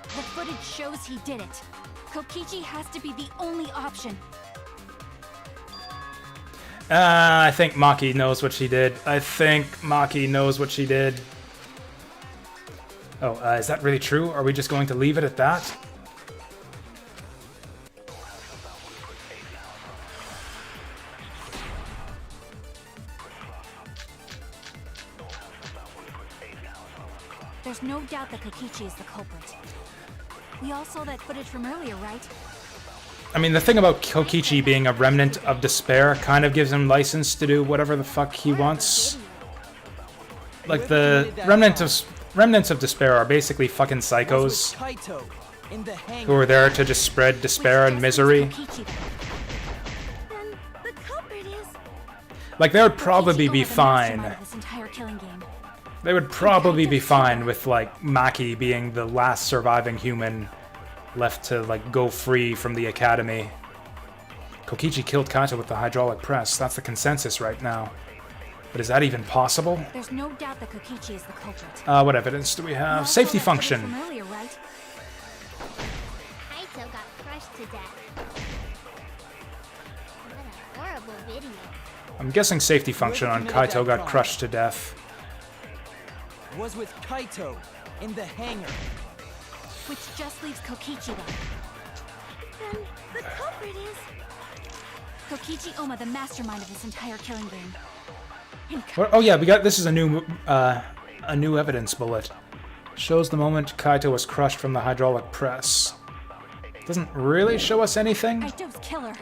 The footage shows he did it. Kokichi has to be the only option. I think Maki knows what she did. Oh, is that really true? Are we just going to leave it at that? There's no doubt that Kokichi is the culprit. We all saw that footage from earlier, right? I mean, the thing about Kokichi being a remnant of despair kind of gives him license to do whatever the fuck he wants. Like, the remnants of despair are basically fucking psychos Kaito in the hangar. who are there to just spread despair and misery. Kokichi, then. Then the culprit is... Like, they would probably Kokichi be over the mastermind fine. of this entire killing game. They would probably be fine with, like, Maki being the last surviving human left to, like, go free from the academy. Kokichi killed Kaito with the hydraulic press. That's the consensus right now. But is that even possible? There's no doubt that Kokichi is the culprit. What evidence do we We have? all Safety saw that footage function. From earlier, right? Kaito got crushed to death. What a horrible video. I'm guessing safety function on committed that Kaito got crime? crushed to death. Was with Kaito in the hangar. Which just leaves Kokichi then. Then the culprit is... Kokichi Oma, the mastermind of this entire killing game. And What? Oh yeah, we got this is a new evidence bullet. Shows the moment Kaito was crushed from the hydraulic press. Doesn't really show us anything. Kaito's killer.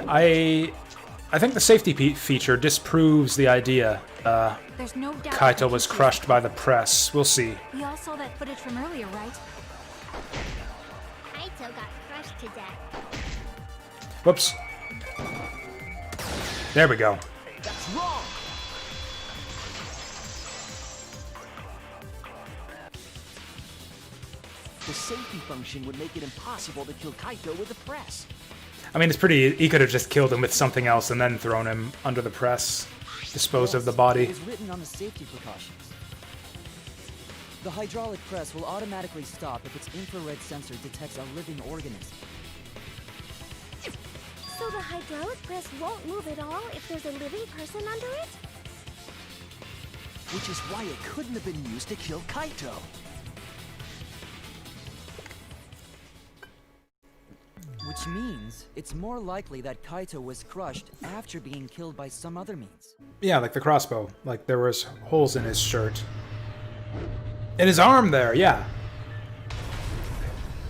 I think the safety feature disproves the idea There's no doubt Kaito was Kokichi- crushed by the press. We'll see. We all saw that footage from earlier, right? Kaito got crushed to death. Whoops. There we go. That's wrong! The safety function would make it impossible to kill Kaito with the press. I mean, it's pretty... He could have just killed him with something else and then thrown him under the press. Disposed of the It body. was written on the safety precautions. The hydraulic press will automatically stop if its infrared sensor detects a living organism. So the hydraulic press won't move at all if there's a living person under it? Which is why it couldn't have been used to kill Kaito. Which means it's more likely that Kaito was crushed after being killed by some other means. Yeah, like the crossbow. Like there was holes in his shirt. In his arm there, yeah.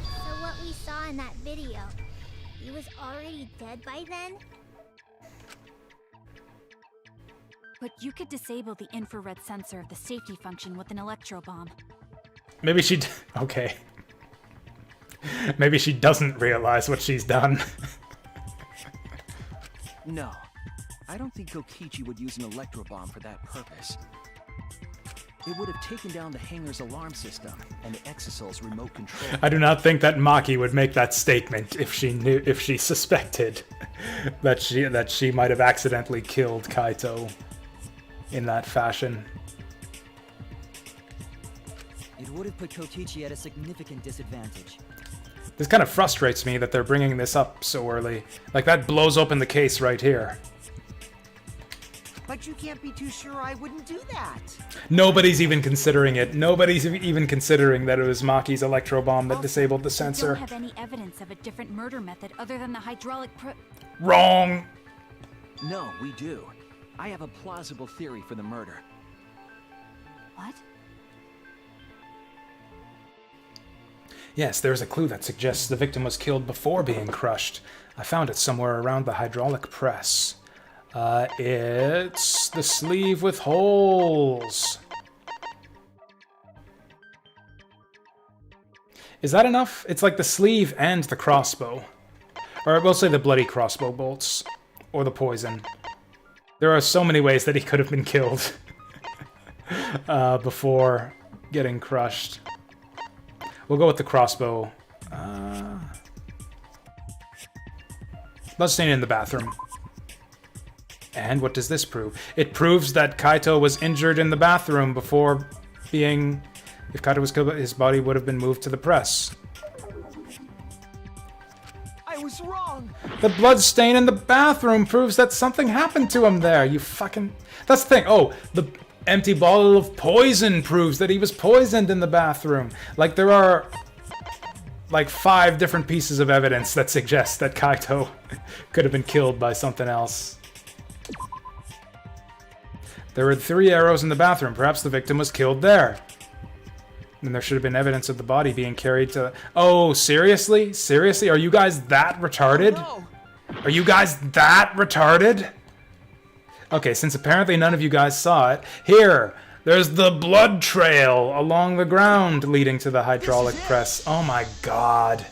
So what we saw in that video, he was already dead by then? But you could disable the infrared sensor of the safety function with an electro bomb. Maybe she... Okay. Maybe she doesn't realize what she's done. No, I don't think Kokichi would use an electro bomb for that purpose. It would have taken down the hangar's alarm system and the Exosol's remote control. I do not think that Maki would make that statement if she suspected that she might have accidentally killed Kaito in that fashion. It would have put Kokichi at a significant disadvantage. This kind of frustrates me that they're bringing this up so early. Like, that blows open the case right here. But you can't be too sure I wouldn't do that. Nobody's even considering it. Nobody's even considering that it was Maki's electro bomb that disabled the We sensor. don't have any evidence of a different murder method other than the hydraulic Wrong! No, we do. I have a plausible theory for the murder. What? Yes, there's a clue that suggests the victim was killed before being crushed. I found it somewhere around the hydraulic press. It's the sleeve with holes. Is that enough? It's like the sleeve and the crossbow. Or we'll say the bloody crossbow bolts. Or the poison. There are so many ways that he could have been killed before getting crushed. We'll go with the crossbow. Bloodstain in the bathroom. And what does this prove? It proves that Kaito was injured in the bathroom before being... If Kaito was killed, his body would have been moved to the press. I was wrong! The bloodstain in the bathroom proves that something happened to him there, you fucking... That's the thing. Oh, the empty bottle of poison proves that he was poisoned in the bathroom. Like, there are... like 5 different pieces of evidence that suggest that Kaito could have been killed by something else. There were 3 arrows in the bathroom. Perhaps the victim was killed there. And there should have been evidence of the body being carried to... Oh, seriously? Seriously? Are you guys that retarded? No! Are you guys that retarded? Okay, since apparently none of you guys saw it, here, there's the blood trail along the ground leading to the hydraulic press. Oh my god.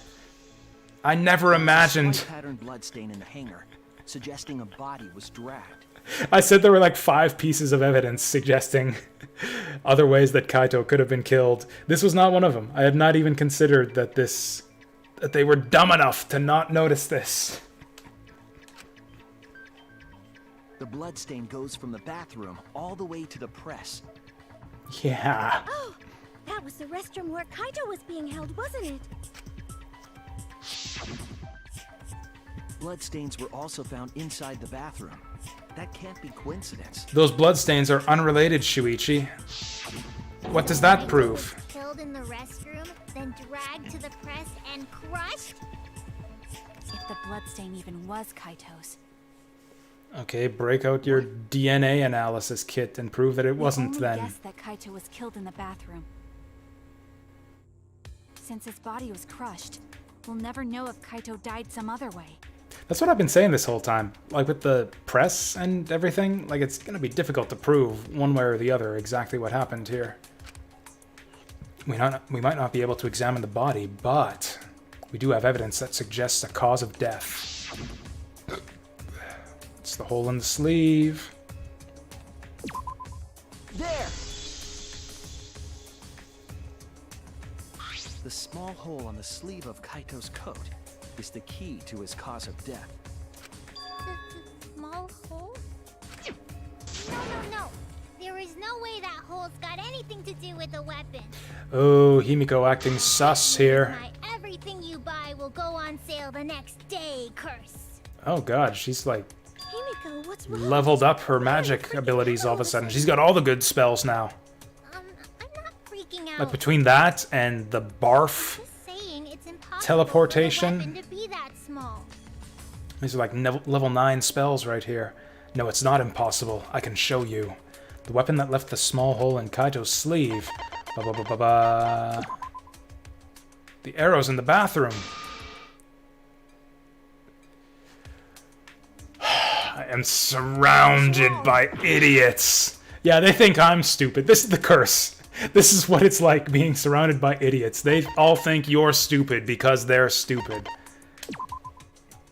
I never imagined... Slight pattern bloodstain in the hangar, suggesting a body was dragged. I said there were like 5 pieces of evidence suggesting other ways that Kaito could have been killed. This was not one of them. I had not even considered that that they were dumb enough to not notice this. The bloodstain goes from the bathroom all the way to the press. Yeah. Oh, that was the restroom where Kaito was being held, wasn't it? Bloodstains were also found inside the bathroom. That can't be coincidence. Those bloodstains are unrelated, Shuichi. What does that prove? Was killed in the restroom, then dragged to the press and crushed? If the bloodstain even was Kaito's. Okay, break out your DNA analysis kit and prove that it wasn't We then. only guessed that Kaito was killed in the bathroom. Since his body was crushed, we'll never know if Kaito died some other way. That's what I've been saying this whole time. Like with the press and everything, like it's going to be difficult to prove one way or the other exactly what happened here. We might not be able to examine the body, but we do have evidence that suggests a cause of death. It's the hole in the sleeve. There! The small hole on the sleeve of Kaito's coat is the key to his cause of death. The small hole? No. There is no way that hole's got anything to do with the weapon. Oh, Himiko acting sus here. My everything you buy will go on sale the next day, curse. Oh god, she's like Himiko, what's wrong? leveled up her magic abilities all of a sudden. She's got all the good spells now. I'm not freaking out. Like between that and the barf Just saying, it's impossible teleportation. for the weapon to be that small. These are like level 9 spells right here. No, it's not impossible. I can show you. The weapon that left the small hole in Kaito's sleeve. Ba-ba-ba-ba-ba. The arrows in the bathroom. I am surrounded by idiots. Yeah, they think I'm stupid. This is the curse. This is what it's like being surrounded by idiots. They all think you're stupid because they're stupid.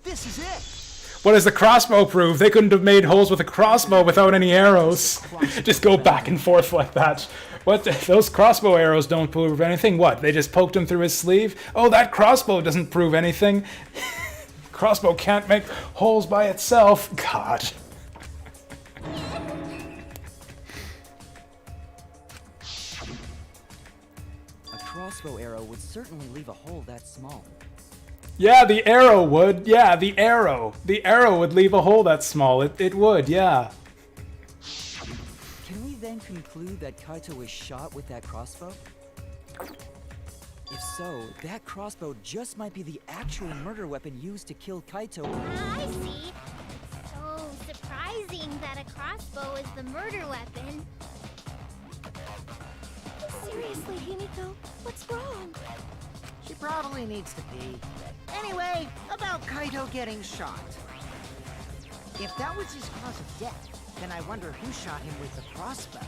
This is it! What does the crossbow prove? They couldn't have made holes with a crossbow without any arrows. Just go back and forth like that. What? Those crossbow arrows don't prove anything. What? They just poked him through his sleeve? Oh, that crossbow doesn't prove anything. Crossbow can't make holes by itself. God. A crossbow arrow would certainly leave a hole that small. Yeah, the arrow would. Yeah, the arrow. The arrow would leave a hole that small. It would, yeah. Can we then conclude that Kaito was shot with that crossbow? If so, that crossbow just might be the actual murder weapon used to kill Kaito. I see. So surprising that a crossbow is the murder weapon. Seriously, Himiko, what's wrong? She probably needs to pee. Anyway, about Kaito getting shot. If that was his cause of death, then I wonder who shot him with the crossbow.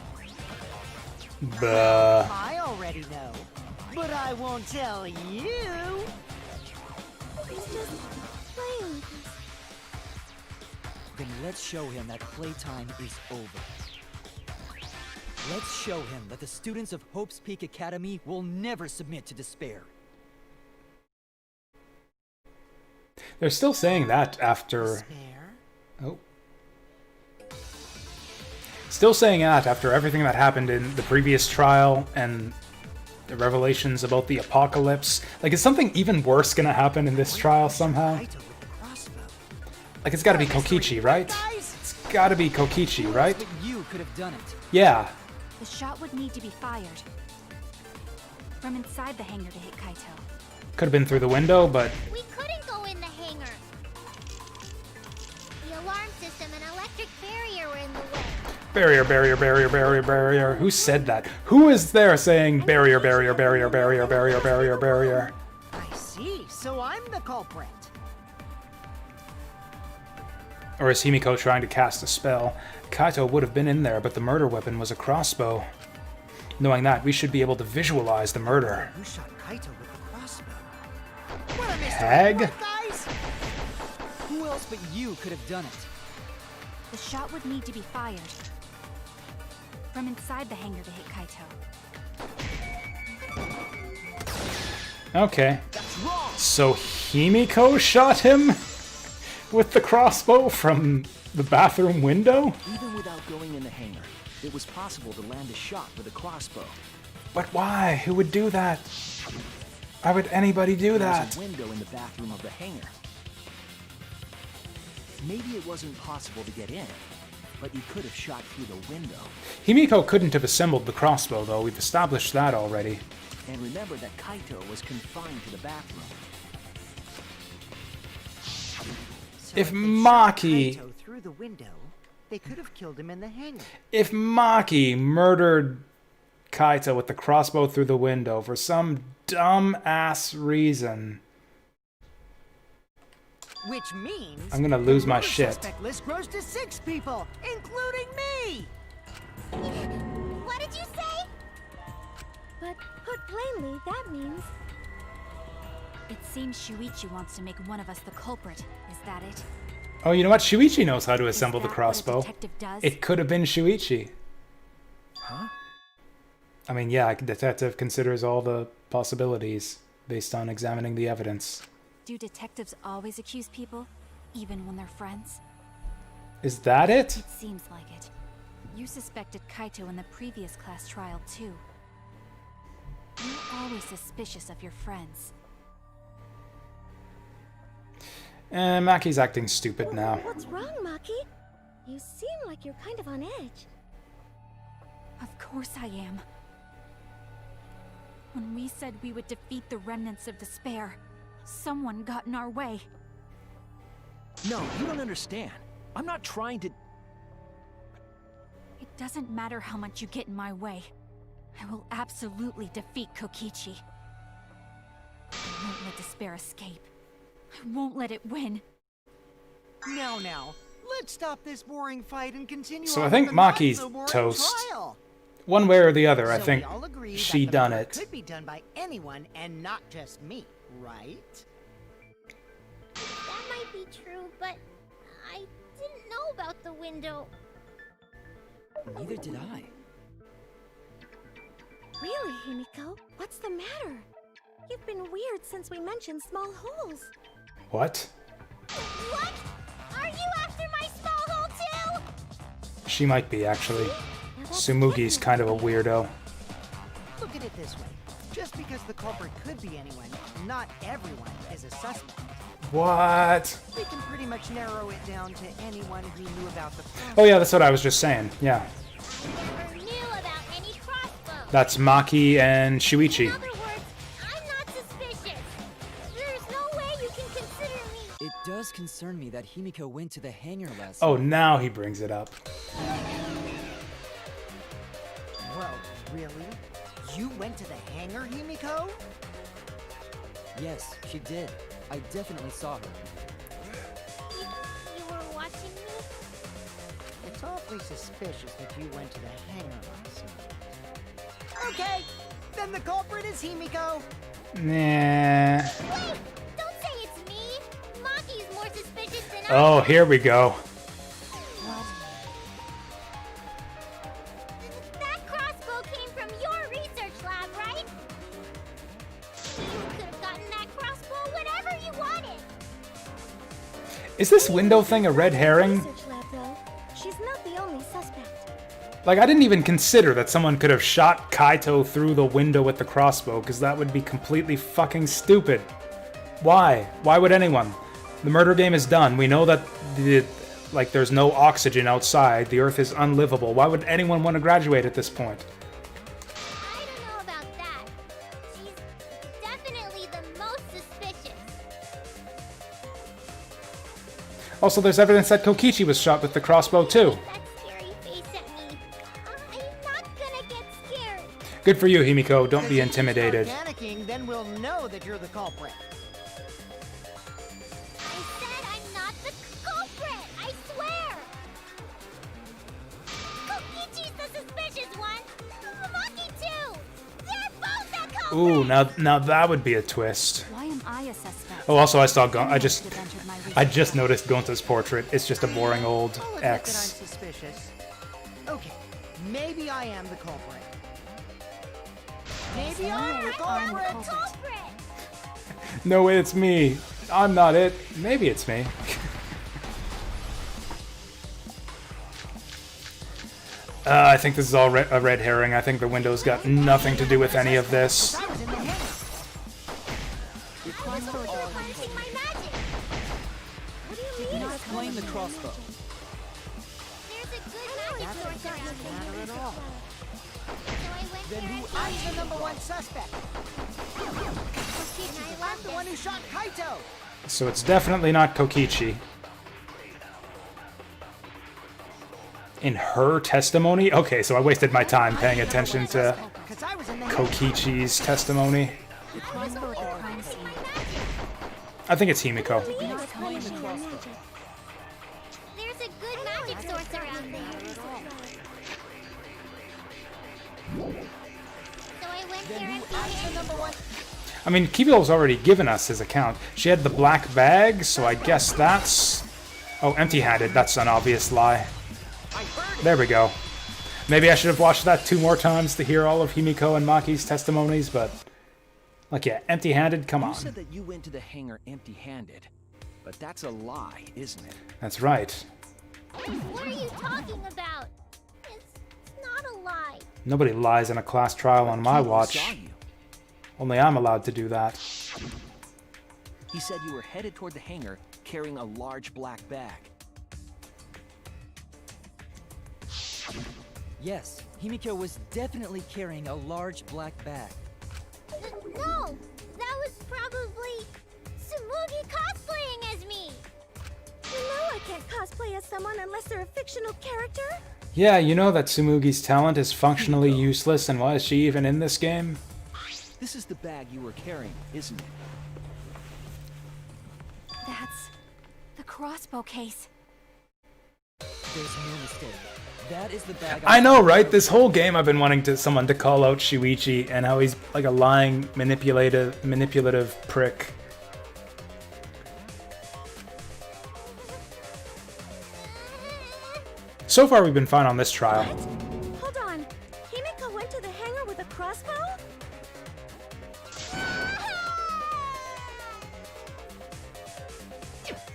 Buh. I already know, but I won't tell you. He's just playing with us. Then let's show him that playtime is over. Let's show him that the students of Hope's Peak Academy will never submit to despair. They're still saying that after... Despair? Oh. Still saying that after everything that happened in the previous trial and the revelations about the apocalypse. Like, is something even worse gonna happen in this trial somehow? Kaito with the crossbow. Like, it's gotta be Kokichi, right? It's gotta be Kokichi, right? But you could have done it. Yeah. The shot would need to be fired from inside the hangar to hit Kaito. Could have been through the window, but... We couldn't go in the hangar. The alarm system and electric barrier were in the way. Barrier, barrier, barrier, barrier, barrier. Who said that? Who is there saying barrier, barrier, barrier, barrier, barrier, barrier, barrier? I see, so I'm the culprit. Or is Himiko trying to cast a spell? Kaito would have been in there, but the murder weapon was a crossbow. Knowing that, we should be able to visualize the murder. Who shot Kaito with the crossbow? What a mystery, Hag? what, guys? Who else but you could have done it? The shot would need to be fired from inside the hangar to hit Kaito. Okay. So Himiko shot him with the crossbow from the bathroom window? Even without going in the hangar, it was possible to land a shot with a crossbow. But why? Who would do that? Why would anybody do that? There's a window in the bathroom of the hangar. Maybe it wasn't possible to get in, but you could have shot through the window. Himiko couldn't have assembled the crossbow, though. We've established that already. And remember that Kaito was confined to the bathroom. So If they shot Maki... Kaito through the window, they could have killed him in the hangar. If Maki murdered Kaito with the crossbow through the window for some dumb-ass reason... Which means I'm gonna lose the my murder shit. suspect list grows to 6 people, including me. What did you say? But put plainly, that means It seems Shuichi wants to make one of us the culprit. Is that it? Oh, you know what? Shuichi knows how to Is assemble the that what a crossbow. detective does? It could have been Shuichi. Huh? I mean, yeah, a detective considers all the possibilities based on examining the evidence. Do detectives always accuse people, even when they're friends? Is that it? It seems like it. You suspected Kaito in the previous class trial, too. You're always suspicious of your friends. Maki's acting stupid now. what's wrong, Maki? You seem like you're kind of on edge. Of course I am. When we said we would defeat the remnants of despair, someone got in our way. No, you don't understand. I'm not trying to... It doesn't matter how much you get in my way. I will absolutely defeat Kokichi. I won't let despair escape. I won't let it win. Now, let's stop this boring fight and continue. So on I think with the not Maki's so boring toast. trial. One way or the other, I So think we all agree she that the done murder it. Could be done by anyone and not just me, right? That might be true, but I didn't know about the window. Neither did I. Really, Himiko? What's the matter? You've been weird since we mentioned small holes. What? What? Are you after my small hole too? She might be, actually. Now that's Sumugi's getting kind of a weirdo. Look at it this way. Just because the culprit could be anyone, not everyone is a suspect. What? We can pretty much narrow it down to anyone who knew about the process. Oh yeah, that's what I was just saying. Yeah. I never knew about any crossbows. That's Maki and In Shuichi. other words, I'm not suspicious. There's no way you can consider me. It does concern me that Himiko went to the hangar last Oh, night. now he brings it up. Whoa, really? You went to the hangar, Himiko? Yes, she did. I definitely saw her. You were watching me? It's awfully suspicious that you went to the hangar last night. Okay, then the culprit is Himiko. Nah. Wait! Don't say it's me! Maki's more suspicious than Oh, I am. here we go. That crossbow came from your research lab, right? You could have gotten that crossbow whenever you wanted. Is this window thing a red herring? Research lab, though. She's not the only suspect. Like, I didn't even consider that someone could have shot Kaito through the window with the crossbow, because that would be completely fucking stupid. Why? Why would anyone? The murder game is done. We know that there's no oxygen outside. The Earth is unlivable. Why would anyone want to graduate at this point? I don't know about that. She's definitely the most suspicious. Also, there's evidence that Kokichi was shot with the crossbow, too. That scary face at me. I'm not gonna get scared. Good for you, Himiko. Don't Because be if you start intimidated. panicking, then we'll know that you're the culprit. I said I'm not the culprit. I swear. Kokichi's the suspicious one. Maki too. They're both the culprits. Ooh, now that would be a twist. Why am I a suspect? Oh, also, I saw Gon. Anyone I could have entered my I research just lab. noticed Gonta's portrait. It's just a boring old I'll admit that I'm X. suspicious. Okay, maybe I am the culprit. Maybe I'm the I'm the culprit. Culprit. No, it's me. I'm not it. Maybe it's me. I think this is all a red herring. I think the window's got nothing to do with any of this. I was in the hangar. I was also harnessing my magic. What do you mean? Not claim the crossbow. There's a good magic source around here. Matter at all. So I went Then there who? and I'm found the number one suspect. Kokichi. I I'm love the one this. who shot Kaito. So it's definitely not Kokichi. In her testimony? Okay, so I wasted my time paying attention to Because I was in the hangar. Kokichi's testimony. I was Crossbow at the also crime scene. harnessing my magic. I think it's Himiko. There's a good magic source around there. So I went there empty-handed. I mean, Kibiel's already given us his account. She had the black bag, so I guess that's... Oh, empty-handed. That's an obvious lie. There we go. Maybe I should have watched that 2 more times to hear all of Himiko and Maki's testimonies, but... Like, yeah, empty-handed, come You on. said that you went to the hangar empty-handed, but that's a lie, isn't it? That's right. What are you talking about? It's not a lie. Nobody lies in a class trial on my Kibiel watch. saw you. Only I'm allowed to do that. He said you were headed toward the hangar carrying a large black bag. Yes, Himiko was definitely carrying a large black bag. No! That was probably Tsumugi cosplaying as me! You know I can't cosplay as someone unless they're a fictional character. Yeah, you know that Tsumugi's talent is functionally useless, and why is she even in this game? This is the bag you were carrying, isn't it? That's the crossbow case. There's no mistake. That is the bag. I know, right? This whole game I've been wanting someone to call out Shuichi and how he's like a lying, manipulative prick. So far we've been fine on this trial. Hold on. Himiko went to the hangar with a crossbow?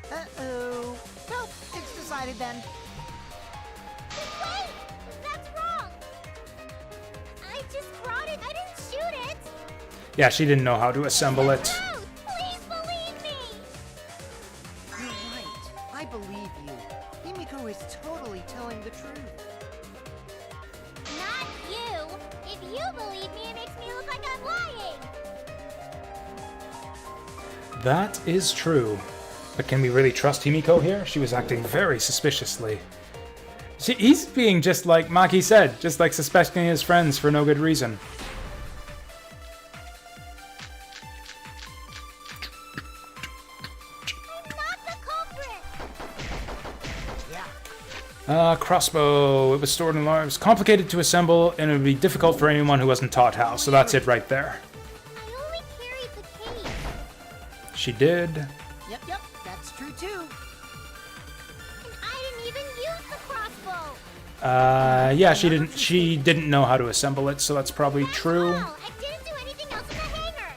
Uh-oh. Well, it's decided then. Wait! That's wrong! I just brought it. I didn't shoot it! Yeah, she didn't know how to assemble it. No! Please believe me! You're right. I believe you. Himiko is totally telling the truth. Not you! If you believe me, it makes me look like I'm lying! That is true. But can we really trust Himiko here? She was acting very suspiciously. He's being just like Maki said, just like suspecting his friends for no good reason. I'm not the culprit! Crossbow. It was stored in large. It was complicated to assemble, and it would be difficult for anyone who wasn't taught how. So that's it right there. I only carried the case. She did. Yep, that's true too. And I didn't even use the crossbow! Yeah, she didn't know how to assemble it, so that's probably true. Well, I didn't do anything else in the hangar!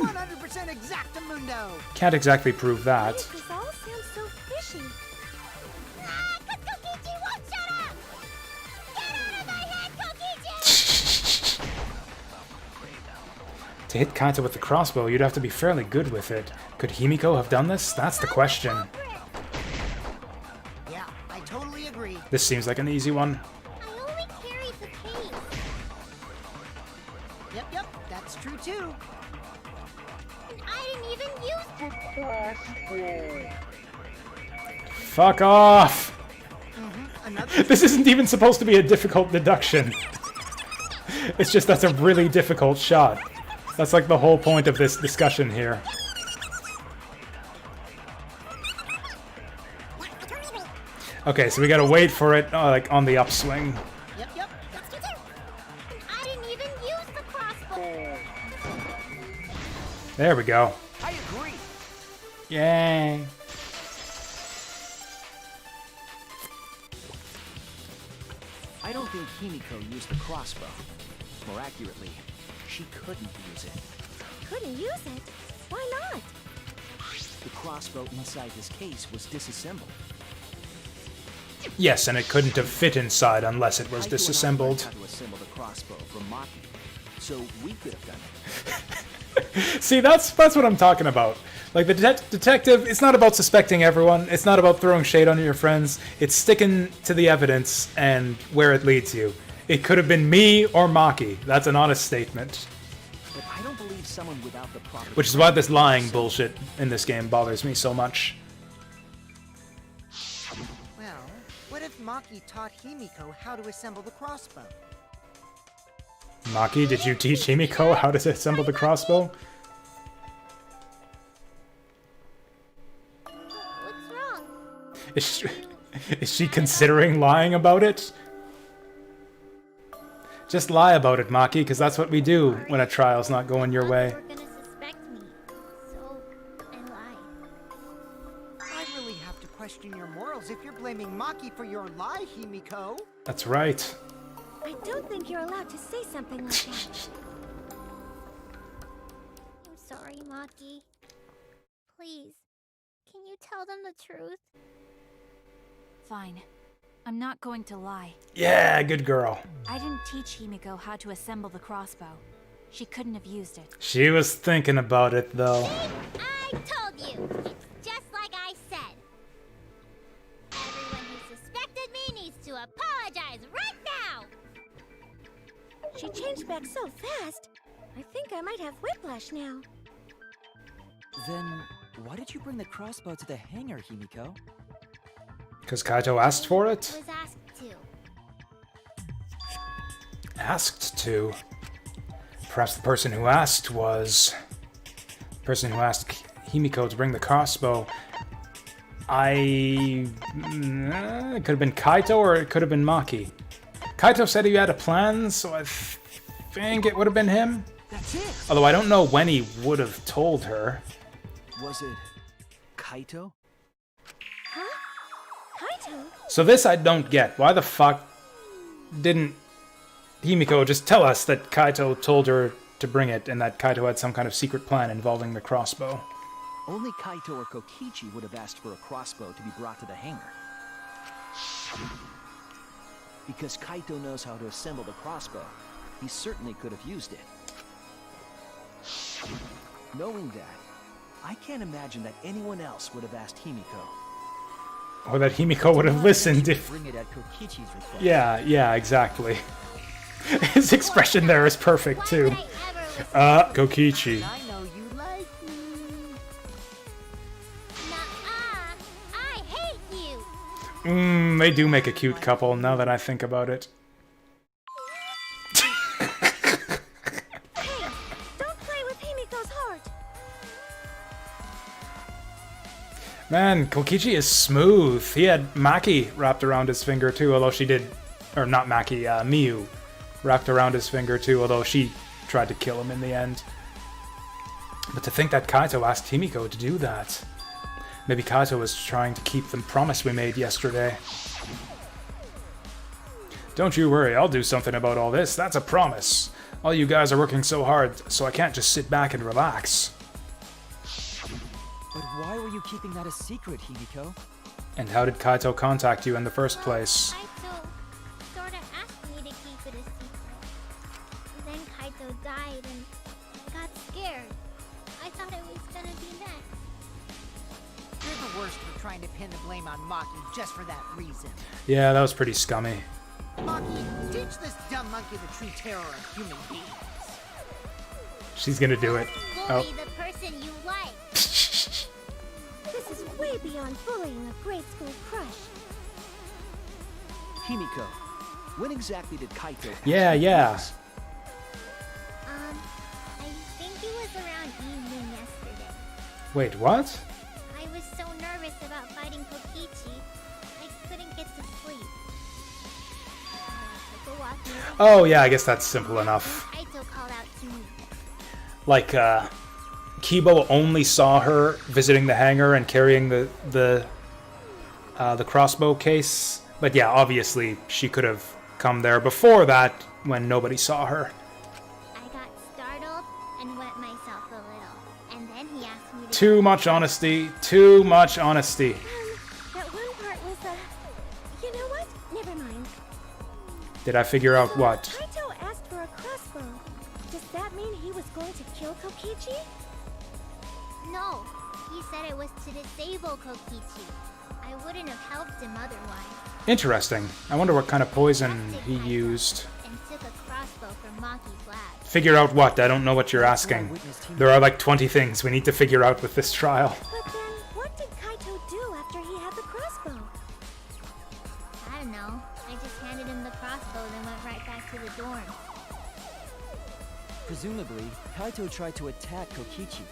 100% exactamundo. Can't exactly prove that. This all sounds so fishy. Ah, 'cause Kokichi won't shut up! Get out of my head, Kokichi! To hit Kaito with the crossbow, you'd have to be fairly good with it. Could Himiko have done this? That's the question. Yeah, I totally agree. This seems like an easy one. I only carried the case. Yep, that's true too. And I didn't even use the Fuck off! Another This isn't even supposed to be a difficult deduction. It's just that's a really difficult shot. That's like the whole point of this discussion here. Okay, so we gotta wait for it, like, on the upswing. Yep, That's true too. And I didn't even use the crossbow. There we go. I agree. Yay. I don't think Himiko used the crossbow. More accurately, she couldn't use it. Couldn't use it? Why not? The crossbow inside this case was disassembled. Yes, and it couldn't have fit inside unless it was Kaito and I disassembled. learned how to assemble the crossbow from Maki, so we could have done it. See, that's what I'm talking about. Like, the detective, it's not about suspecting everyone. It's not about throwing shade on your friends. It's sticking to the evidence and where it leads you. It could have been me or Maki. That's an honest statement. But I don't believe someone without the proper... Which is why this lying bullshit in this game bothers me so much. Well, what if Maki taught Himiko how to assemble the crossbow? Maki, did you teach Himiko how to assemble the crossbow? Is she considering lying about it? Just lie about it, Maki, because that's what we do when a trial's not going your way. You're gonna suspect me, so I lied. I really have to question your morals if you're blaming Maki for your lie, Himiko. That's right. I don't think you're allowed to say something like that. I'm sorry, Maki. Please, can you tell them the truth? Fine. I'm not going to lie. Yeah, good girl. I didn't teach Himiko how to assemble the crossbow. She couldn't have used it. She was thinking about it, though. I told you! It's just like I said. Everyone who suspected me needs to apologize right now! She changed back so fast. I think I might have whiplash now. Then, why did you bring the crossbow to the hangar, Himiko? Because Kaito asked for it? Was asked to. Asked to? Perhaps the person who asked was... the person who asked Himiko to bring the crossbow. It could have been Kaito or it could have been Maki. Kaito said he had a plan, so I think it would have been him. That's it! Although I don't know when he would have told her. Was it Kaito? Huh? Kaito? So this I don't get. Why the fuck didn't Himiko just tell us that Kaito told her to bring it and that Kaito had some kind of secret plan involving the crossbow? Only Kaito or Kokichi would have asked for a crossbow to be brought to the hangar. Because Kaito knows how to assemble the crossbow, he certainly could have used it. Knowing that, I can't imagine that anyone else would have asked Himiko. Or that Himiko would have listened if... Bring it at Kokichi's request. Yeah, exactly. His expression there is perfect, too. Why would I ever listen? Kokichi. I know you like me. Nuh-uh. I hate you. They do make a cute couple, now that I think about it. Hey, don't play with Himiko's heart. Man, Kokichi is smooth. He had Maki wrapped around his finger, too, although she did... Or not Maki, Miyu wrapped around his finger, too, although she tried to kill him in the end. But to think that Kaito asked Himiko to do that. Maybe Kaito was trying to keep the promise we made yesterday. Don't you worry, I'll do something about all this. That's a promise. All you guys are working so hard, so I can't just sit back and relax. But why were you keeping that a secret, Himiko? And how did Kaito contact you in the first place? Kaito sorta asked me to keep it a secret. Then Kaito died and I got scared. I thought it was gonna be next. You're the worst for trying to pin the blame on Maki just for that reason. Yeah, that was pretty scummy. Maki, teach this dumb monkey the true terror of human beings. She's gonna do it. Bully Oh. the person you like. This is way beyond bullying a grade school crush. Himiko, when exactly did Kaito ask Yeah, you yeah. this? I think it was around evening yesterday. Wait, what? I was so nervous about fighting Kokichi, I couldn't get to sleep. I took a walk near the Oh, yeah, I guess that's simple enough. Kaito called out to me. Like, Kibo only saw her visiting the hangar and carrying the crossbow case. But yeah, obviously, she could have come there before that when nobody saw her. I got startled and wet myself a little, and then he asked me to... Too much honesty. Too much honesty. That one part was, you know what? Never mind. Did I figure out what? Kaito asked for a crossbow. Does that mean he was going to kill Kokichi? No, he said it was to disable Kokichi. I wouldn't have helped him otherwise. Interesting. I wonder what kind of poison he used. And took a crossbow from Maki's lab. Figure out what? I don't know what you're asking. There are like 20 things we need to figure out with this trial. But then, what did Kaito do after he had the crossbow? I don't know. I just handed him the crossbow, then went right back to the dorm. Presumably, Kaito tried to attack Kokichi.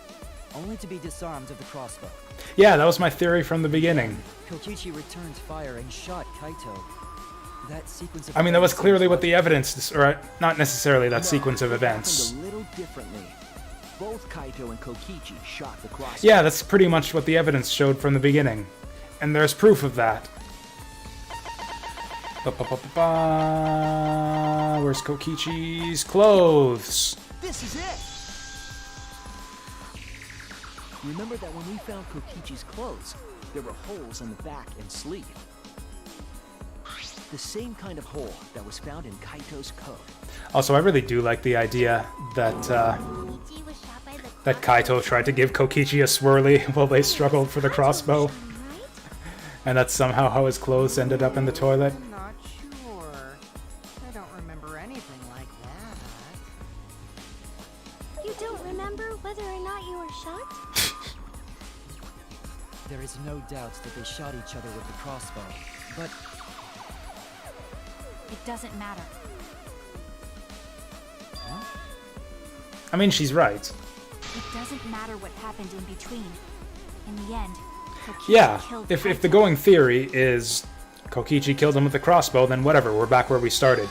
only to be disarmed of the crossbow. Yeah, that was my theory from the beginning. Kokichi returned fire and shot Kaito. That sequence of I mean, that was events clearly seems what the evidence, or not necessarily that sequence of It events. happened a little differently. Both Kaito and Kokichi shot the crossbow. Yeah, that's pretty much what the evidence showed from the beginning. And there's proof of that. Ba-ba-ba-ba-ba. Where's Kokichi's clothes? This is it! Remember that when we found Kokichi's clothes, there were holes in the back and sleeve. The same kind of hole that was found in Kaito's coat. Also, I really do like the idea that Kokichi was shot by the that Kaito tried to give Kokichi a swirly while they struggled for the crossbow, right? and that's somehow how his clothes ended up in the toilet. I'm not sure. I don't remember anything like that. You don't remember whether or not you were shot? There is no doubt that they shot each other with the crossbow, but It doesn't matter. I mean, she's right. It doesn't matter what happened in between. In the end, Kokichi Yeah, killed if the Kaito. going theory is Kokichi killed him with the crossbow, then whatever, we're back where we started.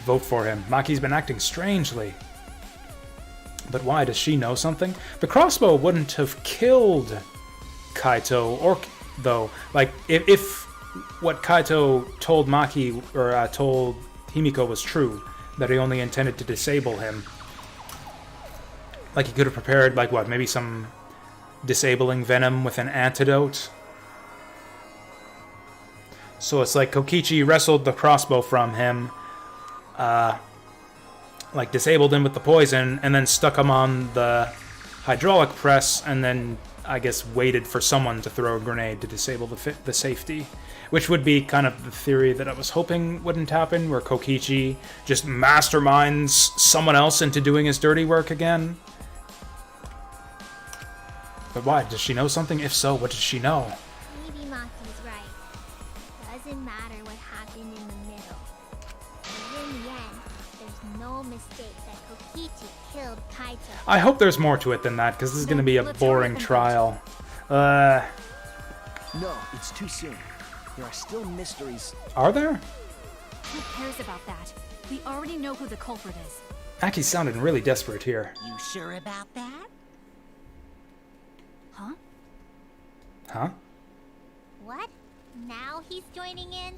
Vote for him. Maki's been acting strangely. But why? Does she know something? The crossbow wouldn't have killed Kaito, or though, like, if what Kaito told Maki, or told Himiko was true, that he only intended to disable him. Like, he could have prepared, like, what, maybe some disabling venom with an antidote? So it's like Kokichi wrestled the crossbow from him, like, disabled him with the poison, and then stuck him on the hydraulic press, and then, I guess, waited for someone to throw a grenade to disable the safety. Which would be kind of the theory that I was hoping wouldn't happen, where Kokichi just masterminds someone else into doing his dirty work again. But why? Does she know something? If so, what does she know? Maybe Maki's right. Doesn't matter what happened in the middle. But in the end, there's no mistake that Kokichi killed Kaito. I hope there's more to it than that, because this is going to be a Let's boring hurry up and trial. No, it's too soon. There are still mysteries. Are there? Who cares about that? We already know who the culprit is. Aki's sounding really desperate here. You sure about that? Huh? Huh? What? Now he's joining in?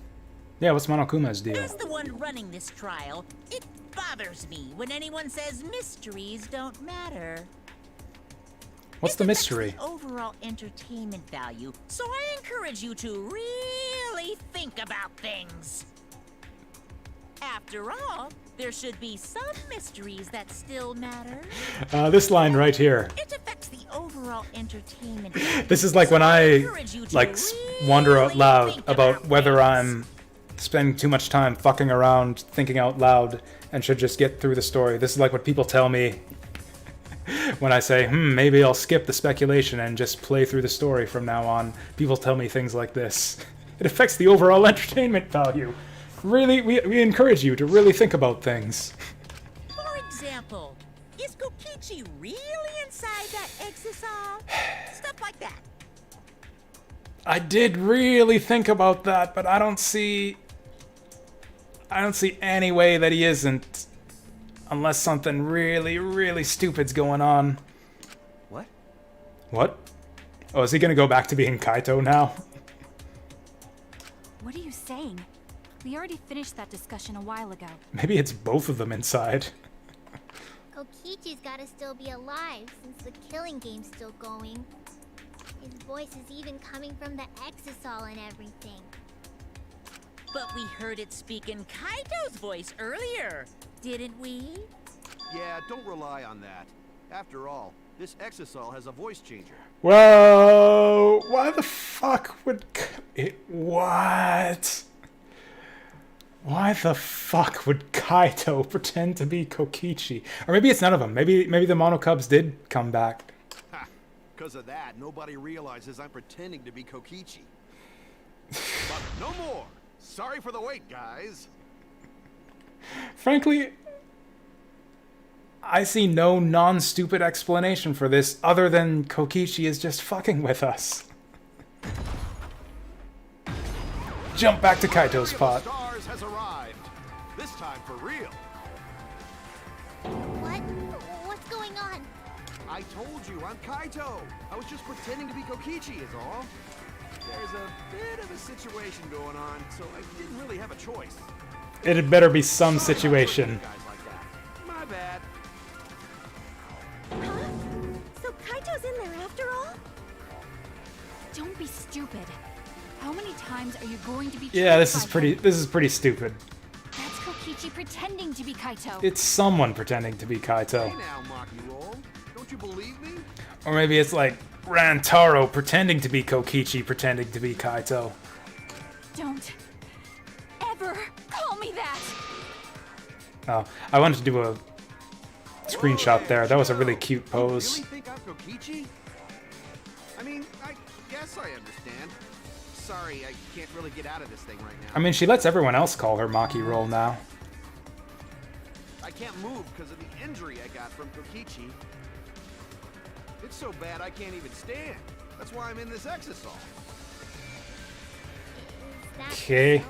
Yeah, what's Monokuma's deal? As the one running this trial, it bothers me when anyone says mysteries don't matter. What's It the affects mystery? the overall entertainment value, so I encourage you to really think about things. After all, there should be some mysteries that still matter. This line right here. It affects the overall entertainment value. This is like when so I encourage you to like wonder out really loud think about whether things. I'm spending too much time fucking around thinking out loud and should just get through the story. This is like what people tell me when I say, maybe I'll skip the speculation and just play through the story from now on. People tell me things like this. It affects the overall entertainment value. Really, we encourage you to really think about things. For example, is Kokichi really inside that exisal? Stuff like that. I did really think about that, but I don't see any way that he isn't. Unless something really, really stupid's going on. What? What? Oh, is he gonna go back to being Kaito now? What are you saying? We already finished that discussion a while ago. Maybe it's both of them inside. Kokichi's gotta still be alive since the killing game's still going. His voice is even coming from the exisal and everything. But we heard it speak in Kaito's voice earlier, didn't we? Yeah, don't rely on that. After all, this exisal has a voice changer. Whoa! Why the fuck would what? Why the fuck would Kaito pretend to be Kokichi? Or maybe it's none of them. Maybe the Mono Cubs did come back. Ha! Because of that, nobody realizes I'm pretending to be Kokichi. But no more! Sorry for the wait, guys. Frankly, I see no non-stupid explanation for this other than Kokichi is just fucking with us. Jump back to Kaito's pot. Stars has arrived. This time for real. What? What's going on? I told you, I'm Kaito. I was just pretending to be Kokichi is all. There's a bit of a situation going on, so I didn't really have a choice. It had better be some situation. Guys like that. My bad. Huh? So Kaito's in there after all? Don't be stupid. How many times are you going to be Yeah, tricked this is by pretty. him? This is pretty stupid. That's Kokichi pretending to be Kaito. It's someone pretending to be Kaito, Hey now, Maki Roll. Don't you believe me? or maybe it's like Rantaro pretending to be Kokichi, pretending to be Kaito. Don't ever call me that. Oh, I wanted to do a screenshot there. That was a really cute pose. You really think I'm Kokichi? I mean, I guess I understand. Sorry, I can't really get out of this thing right now. I mean, she lets everyone else call her Maki Roll now. I can't move because of the injury I got from Kokichi. It's so bad I can't even stand. That's why I'm in this exisal. Is that Okay. so?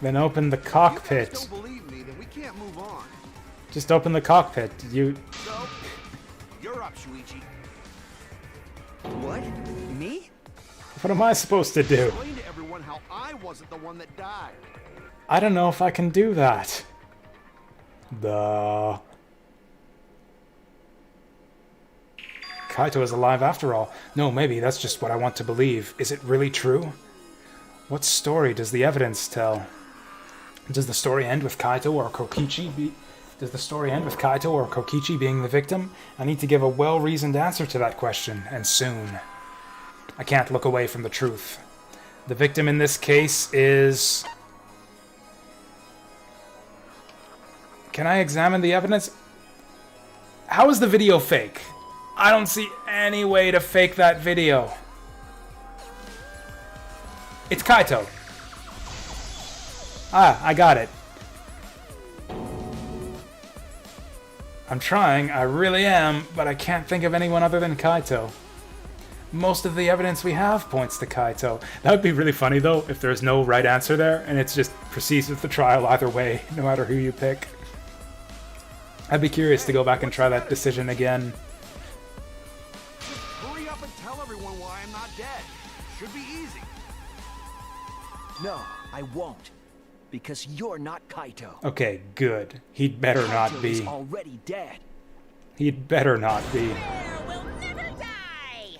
Then open the If you cockpit. guys don't believe me, then we can't move on. Just open the cockpit. You. So, you're up, Shuichi. What? Me? What am I supposed to do? Explain to everyone how I wasn't the one that died. I don't know if I can do that. Duh. Kaito is alive after all. No, maybe that's just what I want to believe. Is it really true? What story does the evidence tell? Does the story end with Kaito or Kokichi Does the story end with Kaito or Kokichi being the victim? I need to give a well-reasoned answer to that question, and soon. I can't look away from the truth. The victim in this case is... Can I examine the evidence? How is the video fake? I don't see any way to fake that video. It's Kaito. Ah, I got it. I'm trying, I really am, but I can't think of anyone other than Kaito. Most of the evidence we have points to Kaito. That would be really funny, though, if there's no right answer there, and it's just proceeds with the trial either way, no matter who you pick. I'd be curious to go back and try that decision again. Hurry up and tell everyone why I'm not dead. Should be easy. No, I won't. Because you're not Kaito. Okay, good. He'd better not Kaito be. is already dead. He'd better not be. Bear will never die.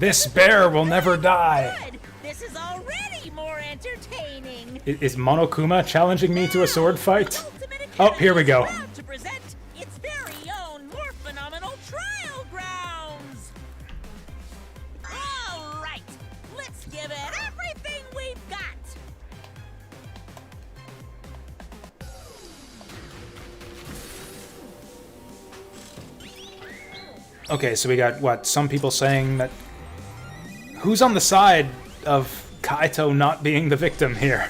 This bear will never die! Good. This is already more entertaining. Is Monokuma challenging me to a sword fight? Ultimate Oh, here we go. Academy is proud to present its very own more phenomenal trial grounds. All right, let's give it everything we've got. Okay, so we got, what, some people saying that... Who's on the side of Kaito not being the victim here?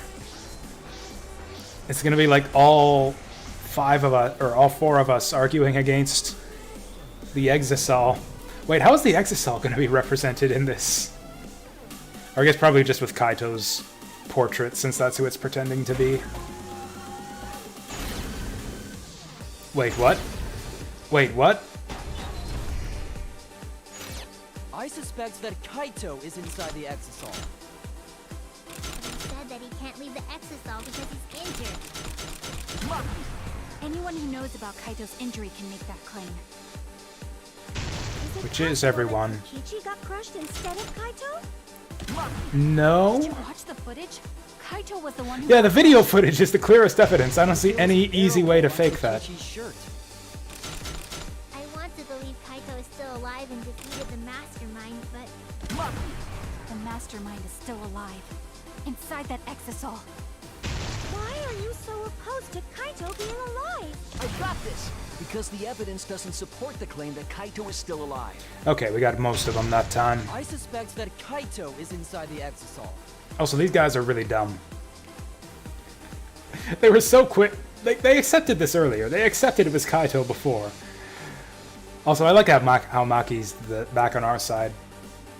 It's gonna be like all five of us, or all four of us arguing against the Exisal. Wait, how is the Exisal gonna be represented in this? Or I guess probably just with Kaito's portrait, since that's who it's pretending to be. Wait, what? Wait, what? I suspect that Kaito is inside the exisal. He said that he can't leave the exisal because he's injured. Anyone who knows about Kaito's injury can make that claim. Is it Which is possible that everyone. Kokichi got crushed instead of Kaito? No? Did you watch the footage? Kaito was the one who... Yeah, the video footage is the clearest evidence. I don't see any easy way to fake that. Kokichi's shirt. I want to believe Kaito is still alive and defeated the mastermind, but The mastermind is still alive. Inside that exisal. why are you so opposed to Kaito being alive? I got this! Because the evidence doesn't support the claim that Kaito is still alive. Okay, we got most of them that time. I suspect that Kaito is inside the exisal. Also, these guys are really dumb. They were so quick They accepted this earlier. They accepted it was Kaito before. Also, I like how Maki's back on our side.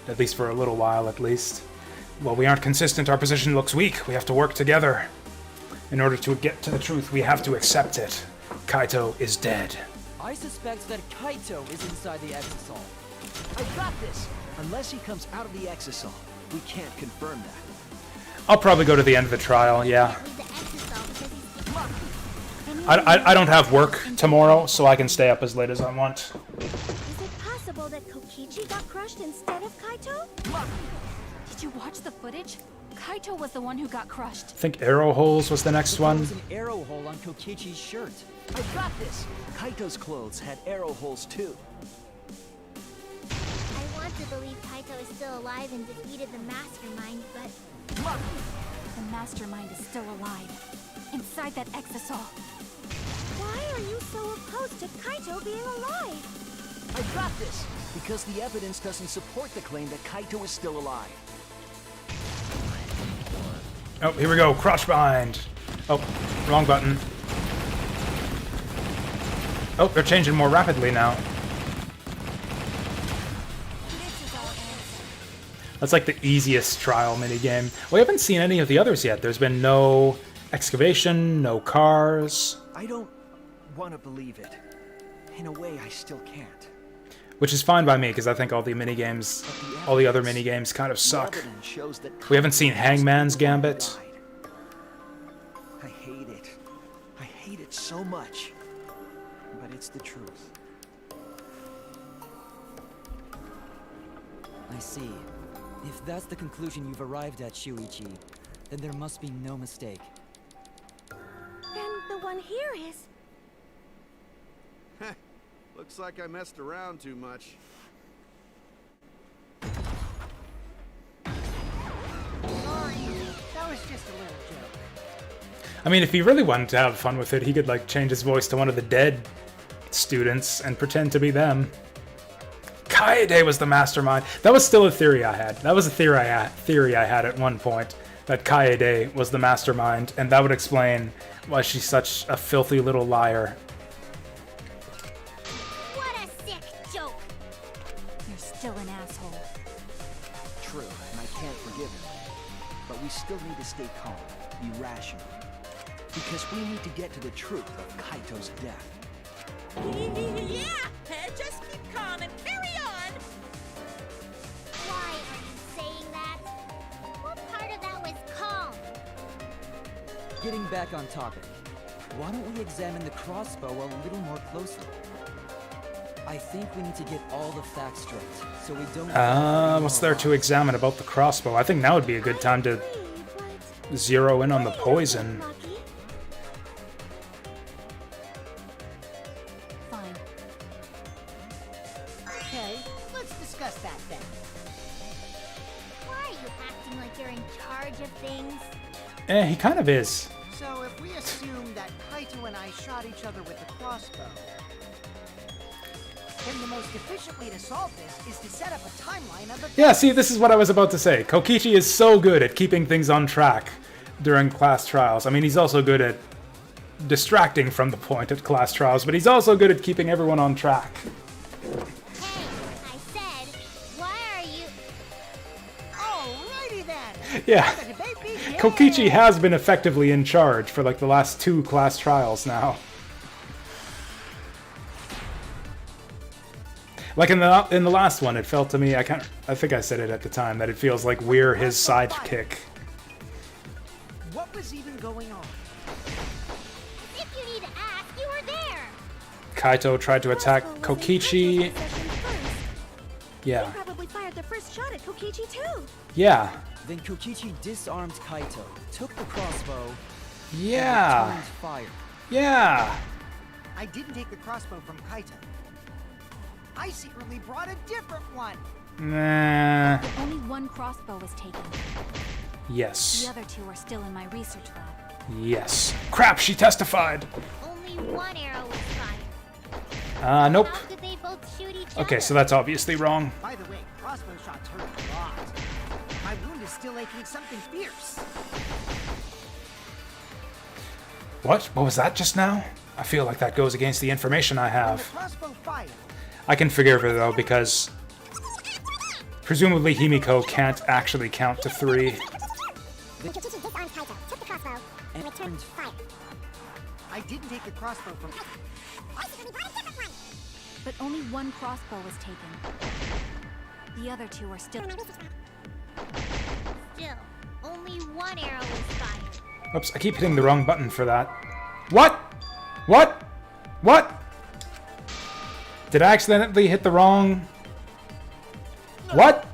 At least for a little while, at least. Well, we aren't consistent. Our position looks weak. We have to work together. In order to get to the truth, we have to accept it. Kaito is dead. I suspect that Kaito is inside the exisal. I got this! Unless he comes out of the exisal, we can't confirm that. I'll probably go to the end of the trial, yeah. Leave the exisal because he's I don't have work tomorrow, so I can stay up as late as I want. Is it possible that Kokichi got crushed instead of Kaito? Did you watch the footage? Kaito was the one who got crushed. I think arrow holes was the next There one. was an arrow hole on Kokichi's shirt. I got this! Kaito's clothes had arrow holes too. I want to believe Kaito is still alive and defeated the mastermind, but The mastermind is still alive. Inside that exisal. Why are you so opposed to Kaito being alive? I got this! Because the evidence doesn't support the claim that Kaito is still alive. Oh, here we go. Crush bind. Oh, wrong button. Oh, they're changing more rapidly now. That's like the easiest trial minigame. We haven't seen any of the others yet. There's been no excavation, no cars. I don't want to believe it. In a way, I still can't. Which is fine by me, because I think all the minigames, all the other minigames kind of suck. We haven't seen Hangman's Gambit. I hate it. I hate it so much. But it's the truth. I see. If that's the conclusion you've arrived at, Shuichi, then there must be no mistake. Then the one here is... Looks like I messed around too much. Sorry, that was just a little joke. I mean, if he really wanted to have fun with it, he could, like, change his voice to one of the dead students and pretend to be them. Kaede was the mastermind. That was still a theory I had. That was a theory I had at one point, that Kaede was the mastermind, and that would explain why she's such a filthy little liar. what a sick joke! You're still an asshole. True, and I can't forgive him. But we still need to stay calm, be rational. Because we need to get to the truth of Kaito's death. Yeah, just keep calm and carry on. Why are you saying that? What part of that was calm? Getting back on topic, why don't we examine the crossbow a little more closely? I think we need to get all the facts straight, so we don't... What's there to examine about the crossbow? I think now would be a good time to Agree, but zero in on the wait a poison. minute, Maki. Fine. Okay, let's discuss that then. Why are you acting like you're in charge of things? He kind of is. So if we assume that Kaito and I shot each other with the crossbow, then the most efficient way to solve this is to set up a timeline of the... Yeah, see, this is what I was about to say. Kokichi is so good at keeping things on track during class trials. I mean, he's also good at distracting from the point at class trials, but he's also good at keeping everyone on track. Hey, I said, why are you... Alrighty then! Yeah, The debate begins! Kokichi has been effectively in charge for like the last 2 class trials now. Like in the last one, it felt to me, I think I said it at the time, that it feels like we're his sidekick. What was even going on? If you need to ask, you were there! Kaito tried to attack Crossbow was in Kokichi. Kaito's possession first. Yeah, He probably fired the first shot at Kokichi too. yeah, Then Kokichi disarmed Kaito, took the crossbow, and yeah, returned fire. yeah. I didn't take the crossbow from Kaito. I secretly brought a different one! Nah. Only one crossbow was taken. Yes. The other 2 are still in my research lab. Yes. Crap, she testified. Only one arrow was fired. Nope. How could they both shoot each other? Okay, so that's obviously wrong. By the way, crossbow shots hurt a lot. My wound is still aching something fierce. What? What was that just now? I feel like that goes against the information I When the have. crossbow fired, I can forgive her though, because presumably Himiko can't actually count to 3. When Kokichi disarmed Kaito, took the crossbow, and returned fire. I didn't take the crossbow from. But only one crossbow was taken. The other two are still. Still, only one arrow was fired. Oops, I keep hitting the wrong button for that. What? What? What? Did I accidentally hit the wrong... What?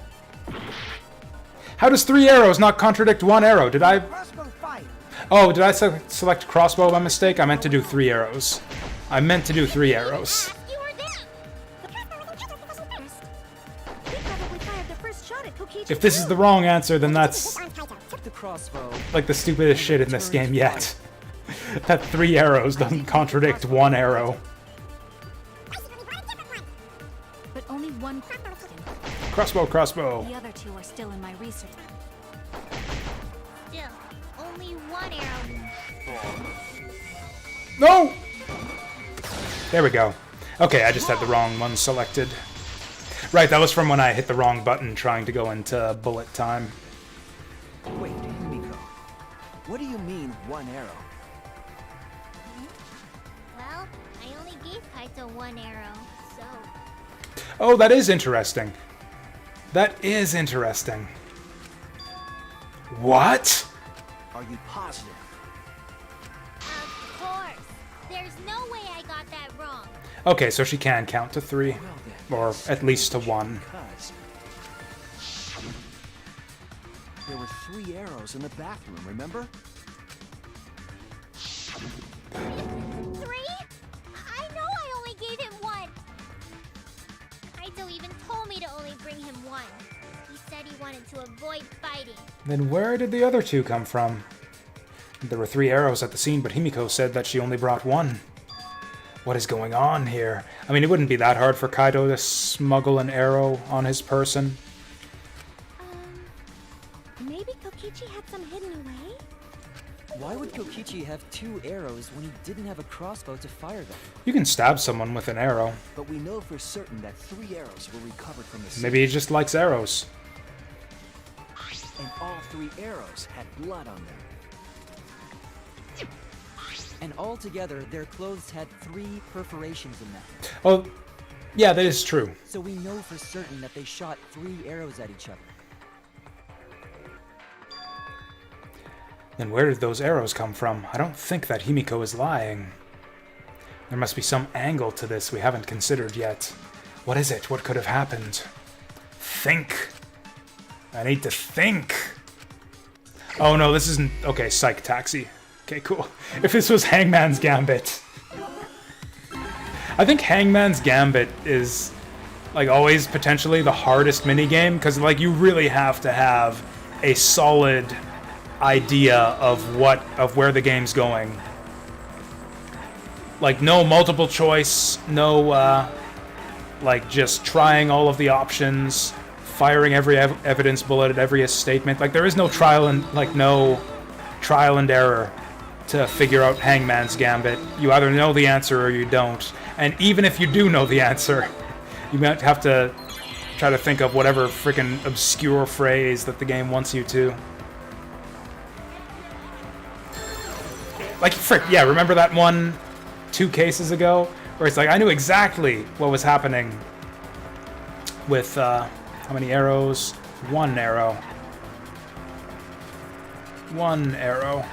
How does 3 arrows not contradict 1 arrow? Did I... Crossbow fired. Oh, did I select crossbow by mistake? I meant to do 3 arrows. I meant to do 3 arrows. You were there. The crossbow was in Kaito's position first. He probably fired the first shot at Kokichi. If this is the wrong answer, then that's Disarmed Kaito, took The crossbow. like the stupidest shit in this game yet. That 3 arrows doesn't contradict 1 arrow. But only one crossbow was taken. Crossbow, crossbow. The other two are still in my research. Still, only one arrow. No! There we go. Okay, I just had the wrong one selected. Right, that was from when I hit the wrong button trying to go into bullet time. Wait, Himiko. What do you mean, 1 arrow? Well, I only gave Kaito one arrow, so. Oh, that is interesting. That is interesting. What? Are you positive? Of course. There's no way I got that wrong. Okay, so she can count to 3. Well then. Or at least to 1. Because there were 3 arrows in the bathroom, remember? 3? I know I only gave him one. Kaito even told me to only bring him one. He said he wanted to avoid fighting. Then where did the other 2 come from? There were 3 arrows at the scene, but Himiko said that she only brought 1. What is going on here? I mean, it wouldn't be that hard for Kaito to smuggle an arrow on his person. Maybe Kokichi had some hidden away? Why would Kokichi have 2 arrows when he didn't have a crossbow to fire them? You can stab someone with an arrow. But we know for certain that 3 arrows were recovered from the scene. Maybe he just likes arrows. And all 3 arrows had blood on them. And altogether, their clothes had 3 perforations in them. Oh, yeah, that is true. So we know for certain that they shot 3 arrows at each other. Then where did those arrows come from? I don't think that Himiko is lying. There must be some angle to this we haven't considered yet. What is it? What could have happened? Think. I need to think. Oh no, this isn't... Okay, Psych Taxi. Okay, cool. If this was Hangman's Gambit. I think Hangman's Gambit is, like, always potentially the hardest minigame, because, like, you really have to have a solid idea of where the game's going. Like, no multiple choice, no, like, just trying all of the options, firing every evidence bullet at every statement. Like, there is no trial and error to figure out Hangman's Gambit. You either know the answer or you don't. And even if you do know the answer, you might have to try to think of whatever freaking obscure phrase that the game wants you to. Like, frick, yeah, remember that one 2 cases ago? Where it's like, I knew exactly what was happening with, how many arrows? 1 arrow. 1 arrow.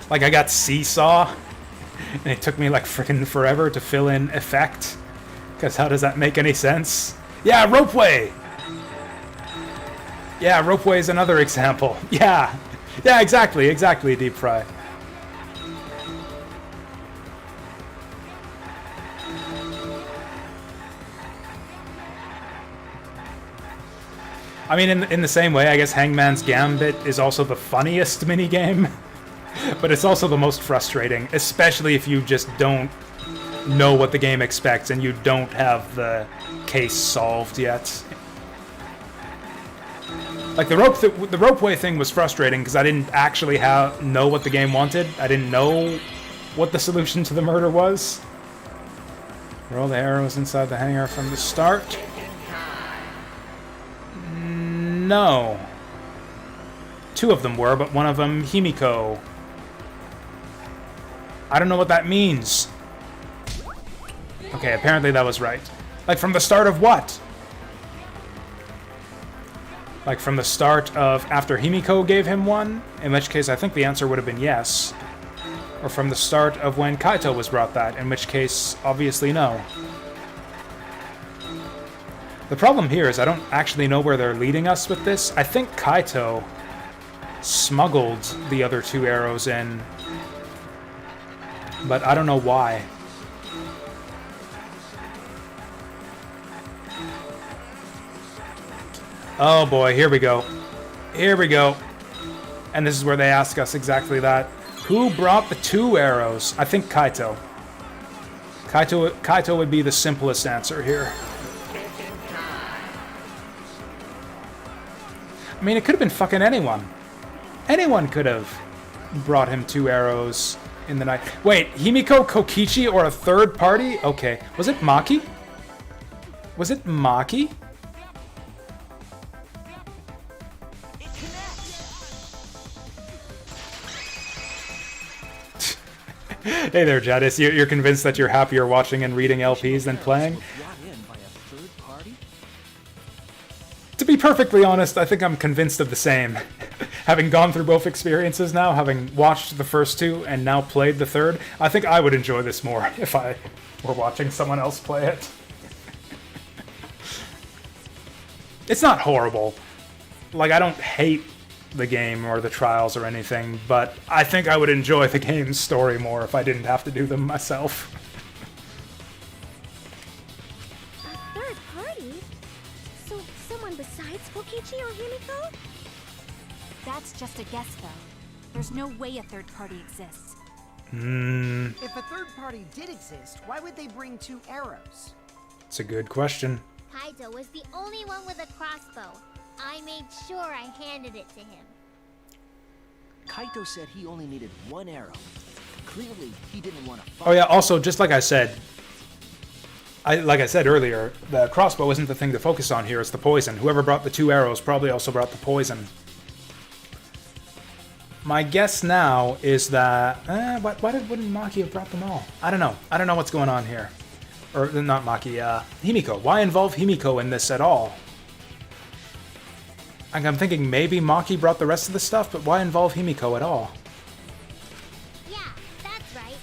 Like, I got Seesaw, and it took me, like, frickin' forever to fill in effect. Because how does that make any sense? Yeah, Ropeway! Yeah, Ropeway is another example. Yeah! Yeah, exactly, Deep Fry. I mean, in the same way, I guess Hangman's Gambit is also the funniest minigame. But it's also the most frustrating, especially if you just don't know what the game expects and you don't have the case solved yet. Like the ropeway thing was frustrating because I didn't actually know what the game wanted. I didn't know what the solution to the murder was. Were all the arrows inside the hangar from the start? No. 2 of them were, but one of them Himiko. I don't know what that means. Okay, apparently that was right. Like from the start of what? Like from the start of after Himiko gave him one? In which case I think the answer would have been yes. Or from the start of when Kaito was brought that, in which case, obviously no. The problem here is I don't actually know where they're leading us with this. I think Kaito smuggled the other 2 arrows in, but I don't know why. Oh boy, here we go. Here we go. And this is where they ask us exactly that. Who brought the 2 arrows? I think Kaito. Kaito would be the simplest answer here. I mean, it could have been fucking anyone. Anyone could have brought him 2 arrows in the night. Wait, Himiko, Kokichi, or a third party? Okay. Was it Maki? Was it Maki? Hey there, Jadis. You're convinced that you're happier watching and reading LPs than playing? To be perfectly honest, I think I'm convinced of the same. Having gone through both experiences now, having watched the first 2 and now played the third, I think I would enjoy this more if I were watching someone else play it. It's not horrible. Like, I don't hate the game or the trials or anything, but I think I would enjoy the game's story more if I didn't have to do them myself. A third party? So someone besides Kokichi or Himiko? That's just a guess, though. There's no way a third party exists. If a third party did exist, why would they bring 2 arrows? It's a good question. Kaito was the only one with a crossbow. I made sure I handed it to him. Kaito said he only needed 1 arrow. Clearly, he didn't want to fight. Oh yeah, also, just like I said, like I said earlier, the crossbow isn't the thing to focus on here, it's the poison. Whoever brought the 2 arrows probably also brought the poison. My guess now is that... wouldn't Maki have brought them all? I don't know. I don't know what's going on here. Or, not Maki, Himiko. Why involve Himiko in this at all? I'm thinking maybe Maki brought the rest of the stuff, but why involve Himiko at all? Yeah, that's right.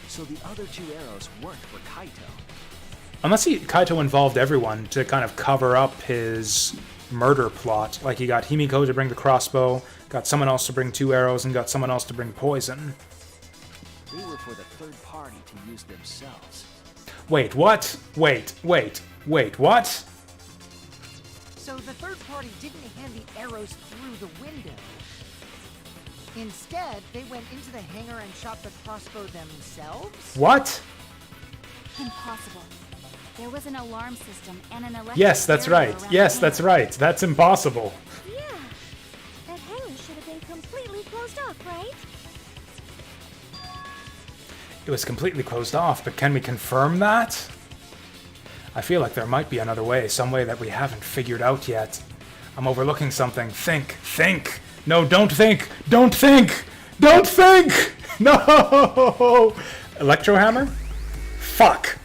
So the other 2 arrows weren't for Kaito. Unless Kaito involved everyone to kind of cover up his murder plot. Like he got Himiko to bring the crossbow, got someone else to bring 2 arrows, and got someone else to bring poison. They were for the third party to use themselves. Wait, what? Wait, what? So the third party didn't hand the arrows through the window. Instead, they went into the hangar and shot the crossbow themselves? What? Impossible. There was an alarm system and an electric Yes, that's barrier right. around Yes, the that's hangar. right. That's impossible. Yeah. That hangar should have been completely closed off, right? It was completely closed off, but can we confirm that? I feel like there might be another way, some way that we haven't figured out yet. I'm overlooking something. Think! No, don't think! Don't think! Don't think! No! Electro Hammer? Fuck!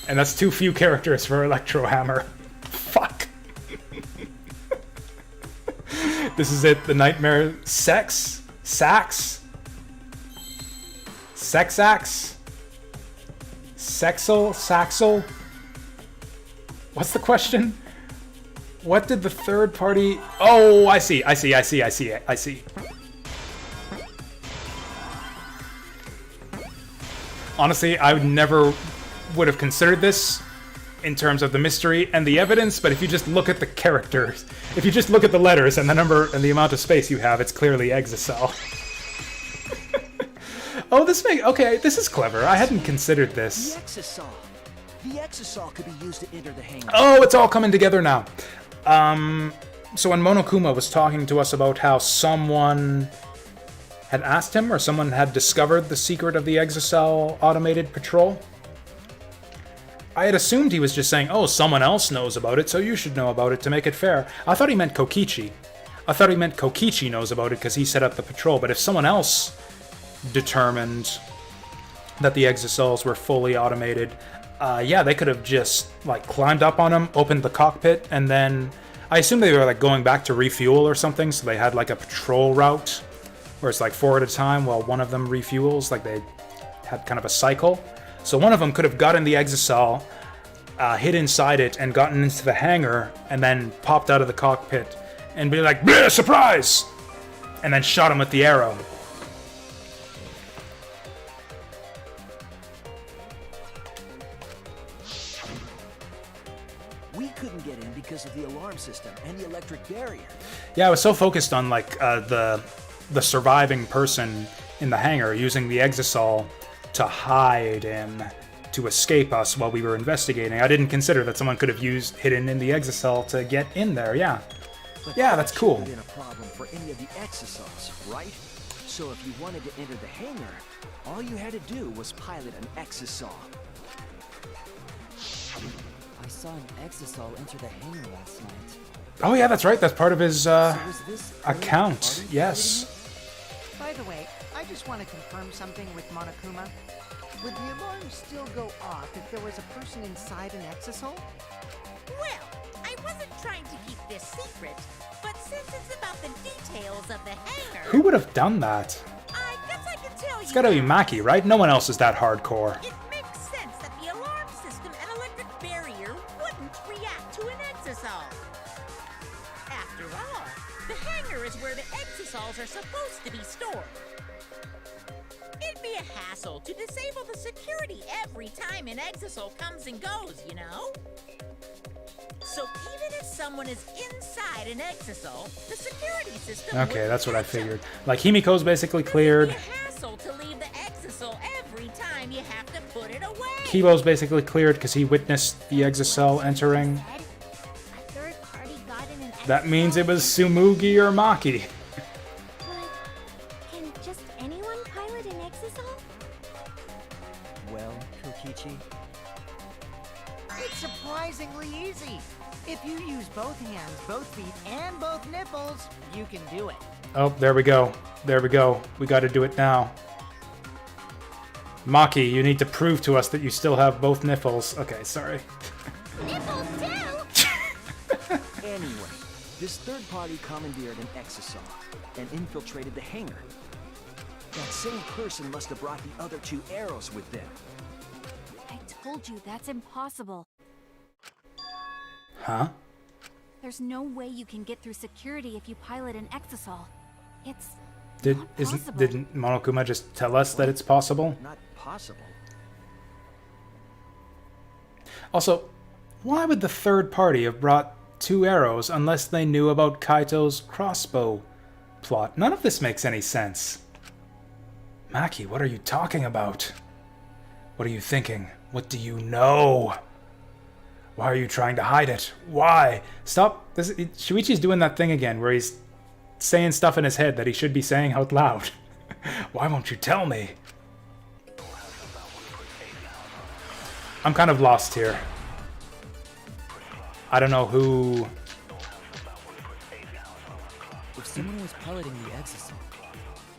And that's too few characters for Electro Hammer. Fuck! This is it, the nightmare sex? Sax? Sexax? Sexel? Saxel? What's the question? What did the third party... Oh, I see. Honestly, I would have considered this in terms of the mystery and the evidence, but if you just look at the characters, if you just look at the letters and the number and the amount of space you have, it's clearly Exocel. Oh, okay, this is clever. I hadn't considered this. The exosol could be used to enter the hangar. Oh, it's all coming together now. So when Monokuma was talking to us about how someone had asked him, or someone had discovered the secret of the Exocell automated patrol, I had assumed he was just saying, oh, someone else knows about it, so you should know about it to make it fair. I thought he meant Kokichi. I thought he meant Kokichi knows about it because he set up the patrol, but if someone else determined that the Exocells were fully automated, yeah, they could have just, like, climbed up on him, opened the cockpit, and then... I assume they were, like, going back to refuel or something, so they had, like, a patrol route where it's, like, 4 at a time while one of them refuels, like, they had kind of a cycle. So one of them could have gotten the Exocell, hid inside it, and gotten into the hangar, and then popped out of the cockpit, and be like, "Bleh, surprise!" And then shot him with the arrow. We couldn't get in because of the alarm system and the electric barrier. Yeah, I was so focused on, like, the surviving person in the hangar using the Exocell to hide in, to escape us while we were investigating. I didn't consider that someone could have hidden in the Exocell to get in there, yeah. But Yeah, that's cool. That shouldn't have been a problem for any of the exocells, right? So if you wanted to enter the hangar, all you had to do was pilot an exocell. I saw an exocell enter the hangar last night. Oh yeah, that's right, that's part of his, So was this account, third party yes. By the way, I just want to confirm something with Monokuma. Would the alarm still go off if there was a person inside an exosol? Well, I wasn't trying to keep this secret, but since it's about the details of the hangar, Who would have done that? I guess I can tell you. It's gotta be now. Maki, right? No one else is that hardcore. It makes sense that the alarm system and electric barrier wouldn't react to an exosol. After all, the hangar is where the exosols are supposed to be stored. It'd be a hassle to disable the security every time an exosol comes and goes, you know? So even if someone is inside an exosol, the security system Okay, wouldn't that's what I catch 'em. figured. Like, Himiko's basically It'd cleared. be a hassle to leave the exosol every time you have to put it away. Kibo's basically cleared because he witnessed the Exocell entering. Said a third party got in an That means it exosol? was Sumugi or Maki. But can just anyone pilot an exosol? Well, Kokichi, It's surprisingly easy. If you use both hands, both feet, and both nipples, you can do it. Oh, there we go. There we go. We gotta do it now. Maki, you need to prove to us that you still have both nipples. Okay, sorry. Nipples too! Anyway, this third party commandeered an exocell and infiltrated the hangar. That same person must have brought the other 2 arrows with them. I told you that's impossible. Huh? There's no way you can get through security if you pilot an exosol. It's Didn't Monokuma just tell us that it's possible? Not possible. Also, why would the third party have brought 2 arrows unless they knew about Kaito's crossbow plot? None of this makes any sense. Maki, what are you talking about? What are you thinking? What do you know? Why are you trying to hide it? Why? Stop. Shuichi's doing that thing again where he's saying stuff in his head that he should be saying out loud. Why won't you tell me? I'm kind of lost here. I don't know who... if someone was piloting the exocell,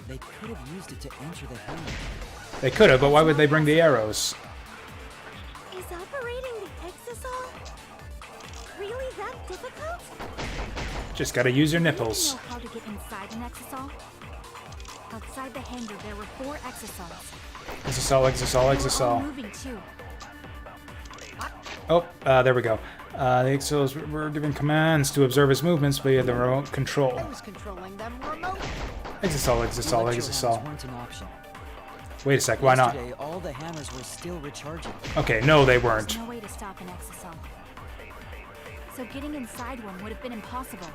they could have used it to enter the hangar. They could have, but why would they bring the arrows? Is operating the exosol really that difficult? Just gotta use your You nipples. know how to get inside an exosol? Outside the hangar, there were 4 exosols. Exosol, exosol, They were all exosol. moving too. Oh, there we go. The exosols were given commands to observe his movements via the remote control. I was controlling them remotely. Exosol, exosol, Electro hammers exosol. weren't an option. Wait a sec, why not? Yesterday, all the hammers were still recharging. Okay, no, they There's weren't. no way to stop an exosol. So getting inside one would have been impossible.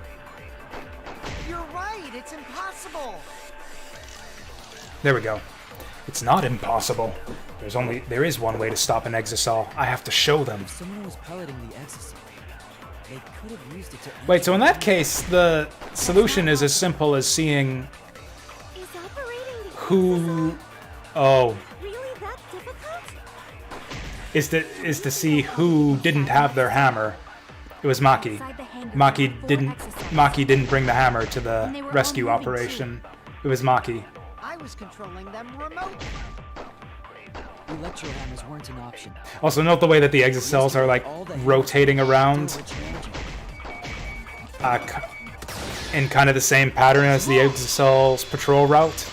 You're right, it's impossible. There we go. It's not impossible. There is one way to stop an exosol. I have to show them. If someone was piloting the exocell, They could have used it to... Wait, so in that case, the solution is as simple as seeing Is operating the who... Oh, really that difficult? is to see who didn't have their hammer. It was Maki. Inside the hangar, there were 4 exosols. Maki didn't bring the hammer to And the they were all rescue moving, operation. It was Maki. I was controlling them remotely. Electro hammers weren't an option. Also, note the way that the exocells are like rotating around Which energy? in kind of the same pattern as the exocells patrol route.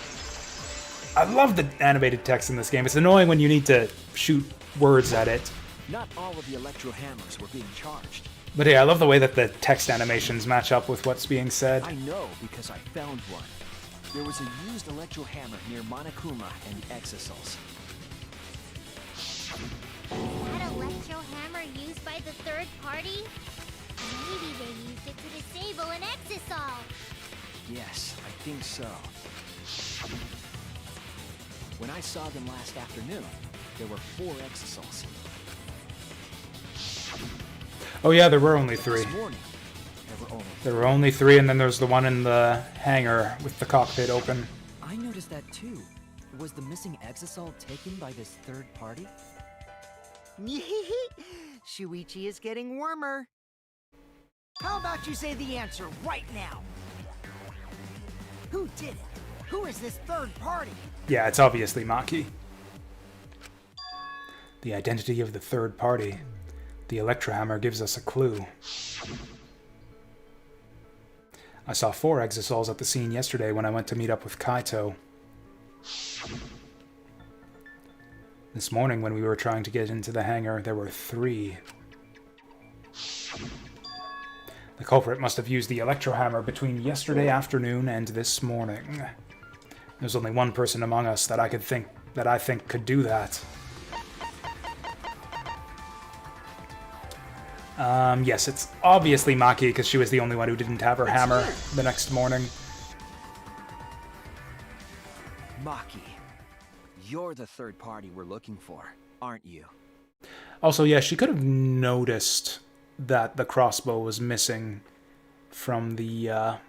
I love the animated text in this game. It's annoying when you need to shoot words at it. Not all of the electro hammers were being charged. But yeah, I love the way that the text animations match up with what's being said. I know because I found one. There was a used electro hammer near Monokuma and the exosols. That electro hammer used by the third party? Maybe they used it to disable an exisol. Yes, I think so. When I saw them last afternoon, there were 4 exosols. Oh yeah, there were only 3. This morning, There were only 3, and then there's the one in the hangar with the cockpit open. I noticed that too. Was the missing exosol taken by this third party? Shuichi is getting warmer. How about you say the answer right now? Who did it? Who is this third party? Yeah, it's obviously Maki. The identity of the third party. The Electrohammer gives us a clue. I saw 4 exosols at the scene yesterday when I went to meet up with Kaito. This morning when we were trying to get into the hangar, there were 3. The culprit must have used the Electrohammer between yesterday afternoon and this morning. There's only one person among us that I think could do that. Yes, it's obviously Maki because she was the only one who didn't have her hammer the next morning. Maki, you're the third party we're looking for, aren't you? Also, yeah, she could have noticed that the crossbow was missing from the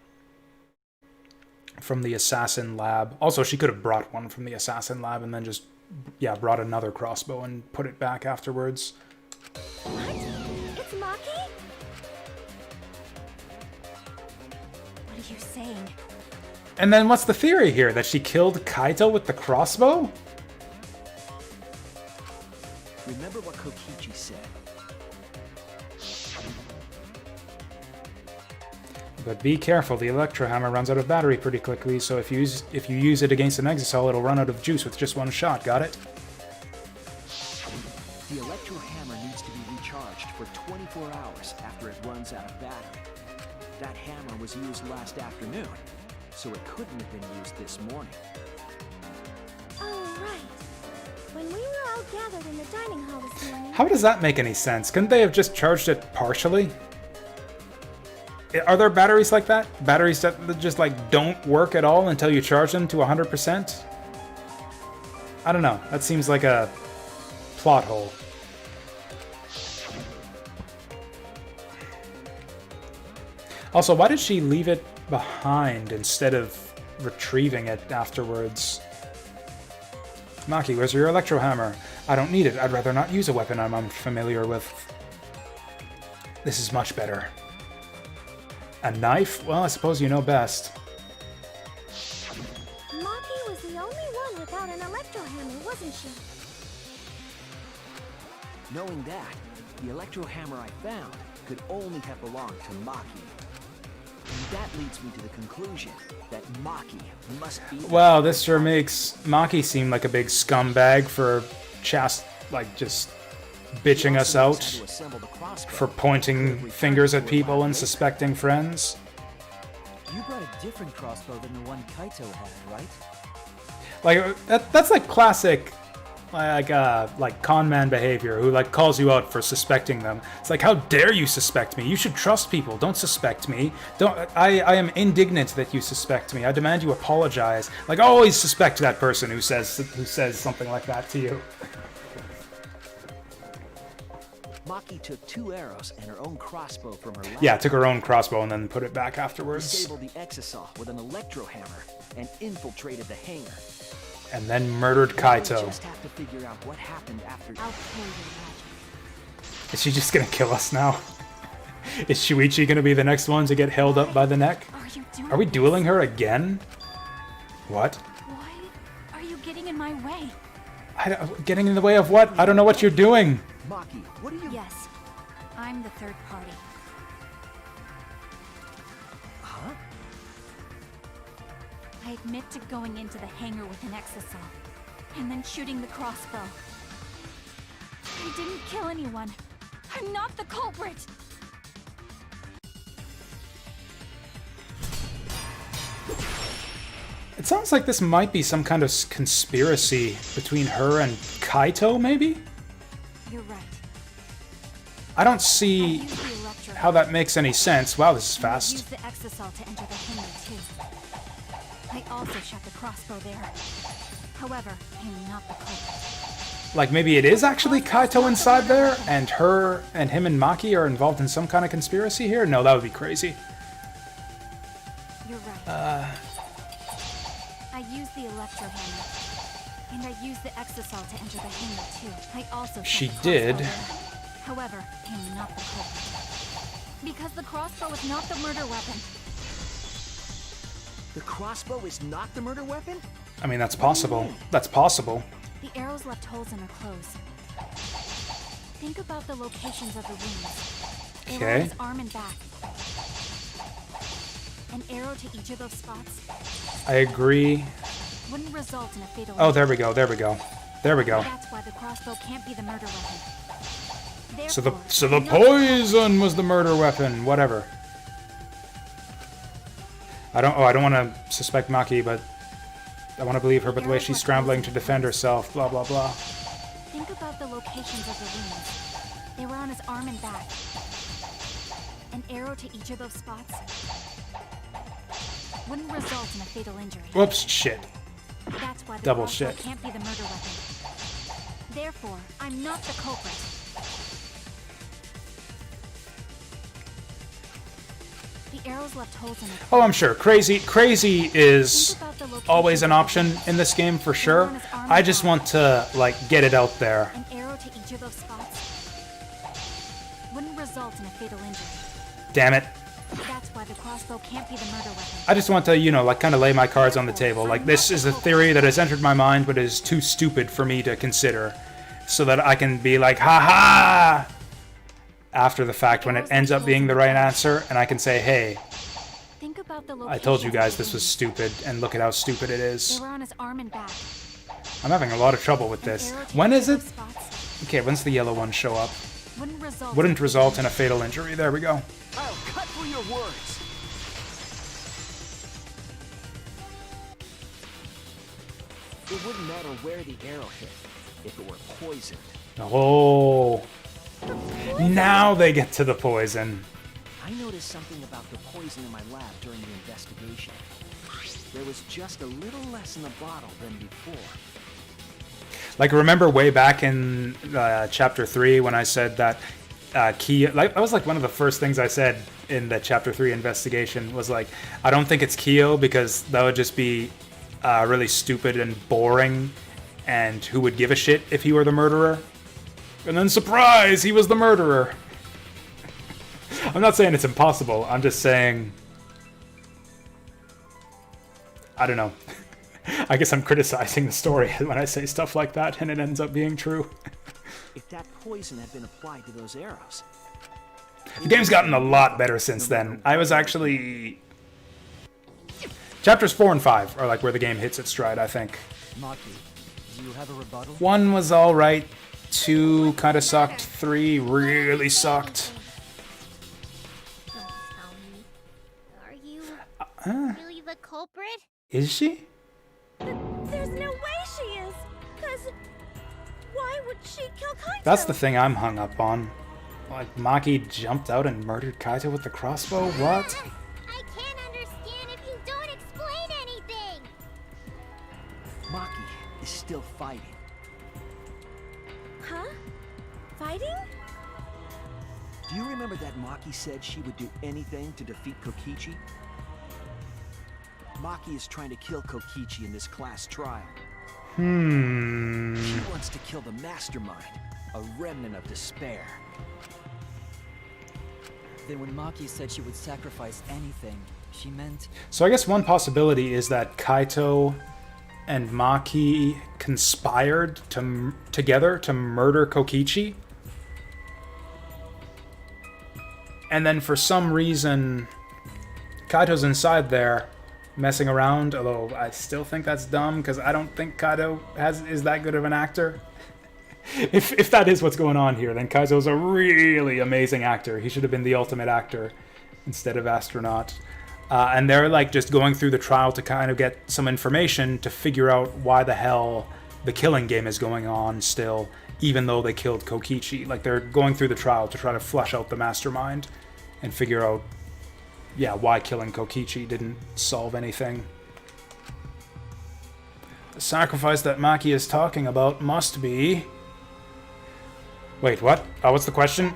assassin lab. Also, she could have brought one from the assassin lab and then just, yeah, brought another crossbow and put it back afterwards. What? It's Maki? What are you saying? And then what's the theory here? That she killed Kaito with the crossbow? Remember what Kokichi said. But be careful, the Electrohammer runs out of battery pretty quickly, so if you use it against an exosol, it'll run out of juice with just one shot, got it? The electro hammer needs to be recharged for 24 hours after it runs out of battery. That hammer was used last afternoon, so it couldn't have been used this morning. Oh, right. When we were all gathered in the dining hall this morning... How does that make any sense? Couldn't they have just charged it partially? Are there batteries like that? Batteries that just, like, don't work at all until you charge them to 100%? I don't know. That seems like a plot hole. Also, why did she leave it behind instead of retrieving it afterwards? Maki, where's your electro hammer? I don't need it. I'd rather not use a weapon I'm unfamiliar with. This is much better. A knife? Well, I suppose you know best. Maki was the only one without an electro hammer, wasn't she? Knowing that, the electro hammer I found could only have belonged to Maki. And that leads me to the conclusion that Maki must be... Wow, this sure makes Maki seem like a big scumbag for just bitching us out for pointing fingers at people and suspecting friends. You brought a different crossbow than the one Kaito had, right? Like that's like classic like con man behavior, who like calls you out for suspecting them. It's like, how dare you suspect me? You should trust people. Don't suspect me. I am indignant that you suspect me. I demand you apologize. Like, always suspect that person who says something like that to you. Maki took 2 arrows and her own crossbow from her lap. Yeah, took her own crossbow and then put it back afterwards. Disabled the exisal with an electro hammer and infiltrated the hangar. And then murdered Now we Kaito. just have to figure out what happened after. I'll kill your magic. Is she just gonna kill us now? Is Shuichi gonna be the next one to get held up by the neck? Are you doing Are we this? dueling her again? What? Why are you getting in my way? Getting in the way of what? I don't know what you're doing. Maki, what are you? Yes, I'm the third party. Huh? I admit to going into the hangar with an exisal, and then shooting the crossbow. I didn't kill anyone. I'm not the culprit! It sounds like this might be some kind of conspiracy between her and Kaito, maybe? You're right. I don't I see used the electro how that makes any sense. Wow, this is and I used fast. the exisal to enter the hangar too. I also shot the crossbow there. However, I'm not the culprit. Like, maybe it is actually Kaito inside there, and her and him and Maki are involved in some kind of conspiracy here? No, that would be crazy. You're right. I used the electro hammer. And I used the exisal to enter the hangar too. I also shot She the crossbow did. there. However, I'm not the culprit. Because the crossbow is not the murder weapon. The crossbow is not the murder weapon? I mean, that's possible. That's possible. The arrows left holes in her clothes. Think about the locations of the wounds. They were on Okay. his arm and back. An arrow to each of those spots I agree. wouldn't result in a fatal Oh, injury. there we go, there we go. There we go. That's why the crossbow can't be the murder weapon. So the Therefore, I'm not poison was the murder weapon. Whatever. I don't want to suspect Maki, but I want to believe her. But the way she's scrambling to defend herself, blah blah blah. Think about the locations of the wounds. They were on his arm and back. An arrow to each of those spots wouldn't result in a fatal injury. Whoops, shit. That's why the Double crossbow shit. can't be the murder weapon. Therefore, I'm not the culprit. The arrows left holes in it. Oh, I'm sure. Crazy is Think about the locations always an of the option wounds. in this game for sure. I just want to like get it out there. An arrow to each of those spots wouldn't result in a fatal injury. Damn it. That's why the crossbow can't be the murder weapon. I just want to, you know, like kind of lay my cards on the table. Like this is a theory that has entered my mind, but is too stupid for me to consider, so that I can be like, ha ha, after the fact when it ends up being the right answer, and I can say, hey, Think about the I told you locations guys of the this was wounds. stupid, and look at how stupid it They is. were on his arm and back. I'm having a lot of trouble with An this. arrow to When each is of it? those spots Okay, when's the yellow one show up? wouldn't result in a fatal injury. There we go. I'll cut through your words. It wouldn't matter where the arrow hit if it were poisoned. Oh, now they get to the poison. I noticed something about the poison in my lab during the investigation. There was just a little less in the bottle than before. Like, remember way back in chapter 3 when I said that Kyo, like, that was like one of the first things I said in the chapter 3 investigation was like, I don't think it's Kyo because that would just be really stupid and boring, and who would give a shit if he were the murderer? And then surprise, he was the murderer. I'm not saying it's impossible, I'm just saying, I don't know. I guess I'm criticizing the story when I say stuff like that and it ends up being true. If that poison had been applied to those arrows. The game's gotten a lot better since then. I was actually... Chapters 4 and 5 are like where the game hits its stride, I think. Maki, do you have a rebuttal? 1 was alright, 2 kinda sucked, 3 really sucked. Don't tell me. Are you really the culprit? Is she? There's no way she is. 'Cause why would she kill Kaito? That's the thing I'm hung up on. Like, Maki jumped out and murdered Kaito with the crossbow? What? I can't understand if you don't explain anything. Maki is still fighting. Huh? Fighting? Do you remember that Maki said she would do anything to defeat Kokichi? Maki is trying to kill Kokichi in this class trial. She wants to kill the mastermind, a remnant of despair. Then when Maki said she would sacrifice anything, she meant... So I guess one possibility is that Kaito and Maki conspired together to murder Kokichi. And then for some reason, Kaito's inside there messing around, although I still think that's dumb because I don't think Kaito is that good of an actor. If that is what's going on here, then Kaizo's a really amazing actor. He should have been the ultimate actor instead of astronaut. And they're like just going through the trial to kind of get some information to figure out why the hell the killing game is going on still, even though they killed Kokichi. Like they're going through the trial to try to flush out the mastermind and figure out, yeah, why killing Kokichi didn't solve anything. The sacrifice that Maki is talking about must be... Wait, what? Oh, what's the question?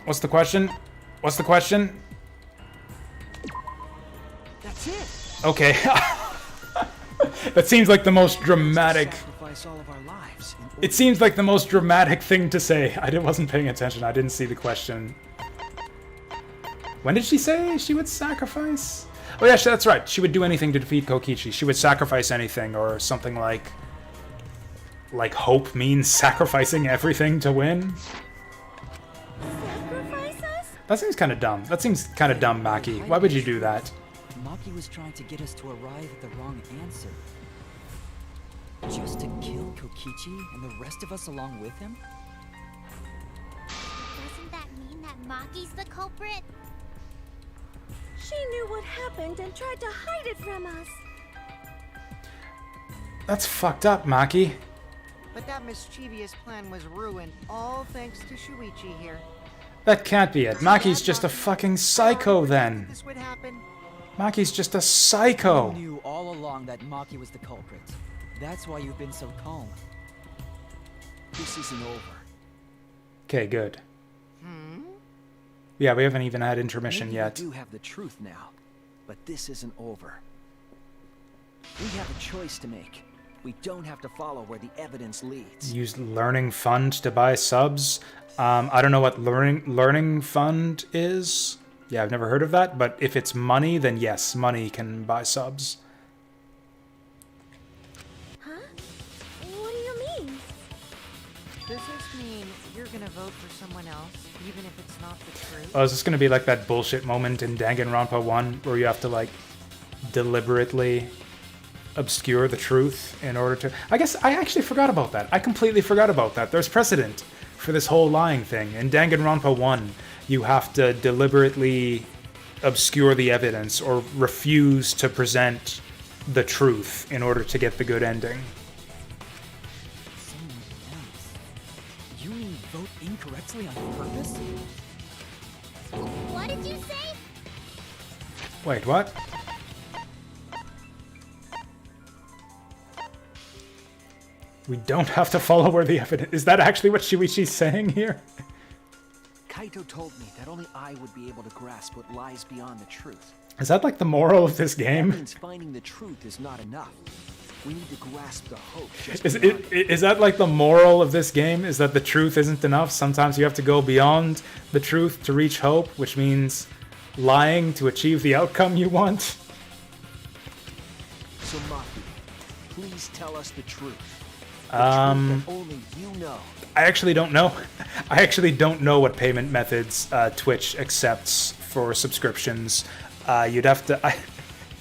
What's the question? What's the question? That's it. Okay. That seems like the most dramatic... Sacrifice all of our lives in order It seems like the most dramatic thing to say. Wasn't paying attention. I didn't see the question. When did she say she would sacrifice? Oh yeah, that's right. She would do anything to defeat Kokichi. She would sacrifice anything, or something like hope means sacrificing everything to win. Sacrifice us? That seems kind of dumb. That seems kind of dumb, Maki. Why would you do that? Maki was trying to get us to arrive at the wrong answer. Just to kill Kokichi and the rest of us along with him? Doesn't that mean that Maki's the culprit? She knew what happened and tried to hide it from us. That's fucked up, Maki. But that mischievous plan was ruined, all thanks to Shuichi here. That can't be it. Maki's just a fucking psycho then. This would happen. Maki's just a psycho. You knew all along that Maki was the culprit. That's why you've been so calm. this isn't over. Okay, good. Yeah, we haven't even had intermission Maybe yet. we do have the truth now, but this isn't over. We have a choice to make. We don't have to follow where the evidence leads. Use Learning Fund to buy subs. I don't know what Learning Fund is. Yeah, I've never heard of that, but if it's money, then yes, money can buy subs. Huh? What do you mean? Does this mean you're gonna vote for someone else, even if it's not the truth? Oh, is this gonna be like that bullshit moment in Danganronpa 1 where you have to like deliberately obscure the truth in order to... I guess I actually forgot about that. I completely forgot about that. There's precedent for this whole lying thing. In Danganronpa 1, you have to deliberately obscure the evidence or refuse to present the truth in order to get the good ending. Someone else. You mean vote incorrectly on purpose? What did you say? Wait, what? We don't have to follow where the evidence... Is that actually what Shuichi's saying here? Kaito told me that only I would be able to grasp what lies beyond the truth. Is that like the moral of this That game? means finding the truth is not enough. We need to grasp the hope just Is beyond is that like the moral of this game? Is that the truth isn't enough? Sometimes you have to go beyond the truth to reach hope, which means lying to achieve the outcome you want? So Maki, please tell us the truth. The Um, truth that only you know. I actually don't know. I actually don't know what payment methods Twitch accepts for subscriptions. You'd have to...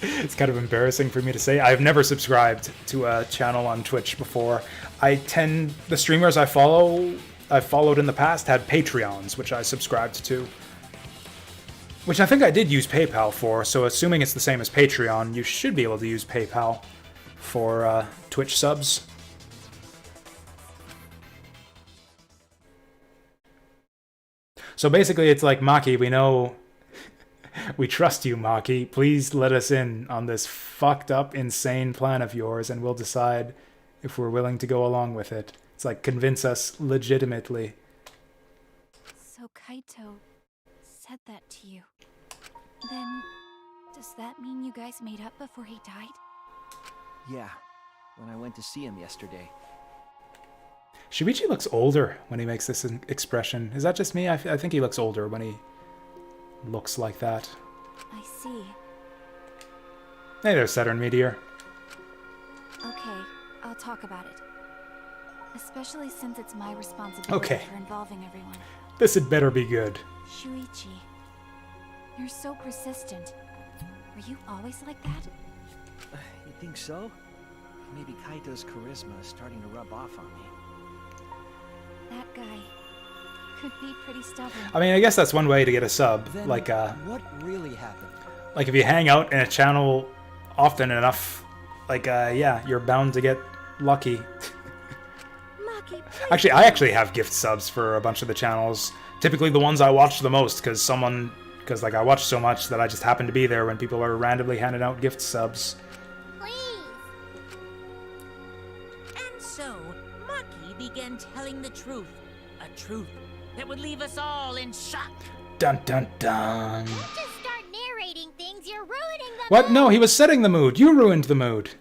it's kind of embarrassing for me to say. I've never subscribed to a channel on Twitch before. The streamers I've followed in the past had Patreons, which I subscribed to. Which I think I did use PayPal for, so assuming it's the same as Patreon, you should be able to use PayPal for Twitch subs. So basically it's like, Maki, we know... we trust you, Maki. Please let us in on this fucked up, insane plan of yours, and we'll decide if we're willing to go along with it. It's like, convince us legitimately. So Kaito said that to you, then does that mean you guys made up before he died? Yeah, when I went to see him yesterday. Shuichi looks older when he makes this expression. Is that just me? I think he looks older when he looks like that. I see. Hey there, Saturn Meteor. Okay, I'll talk about it. Especially since it's my responsibility for involving everyone. This had better be good. Shuichi, you're so persistent. Were you always like that? You think so? Maybe Kaito's charisma is starting to rub off on me. That guy could be pretty stubborn. I mean, I guess that's one way to get a sub. Then Like, what really happened? like if you hang out in a channel often enough, like, yeah, you're bound to get lucky. Maki, Actually, I actually have gift subs for a bunch of the channels. Typically the ones I watch the most, because like I watch so much that I just happen to be there when people are randomly handing out gift subs. please. And so, Maki began telling the truth. A truth that would leave us all in shock. Dun dun dun. Don't just start narrating things, you're ruining the What? mood. No, he was setting the mood. You ruined the mood.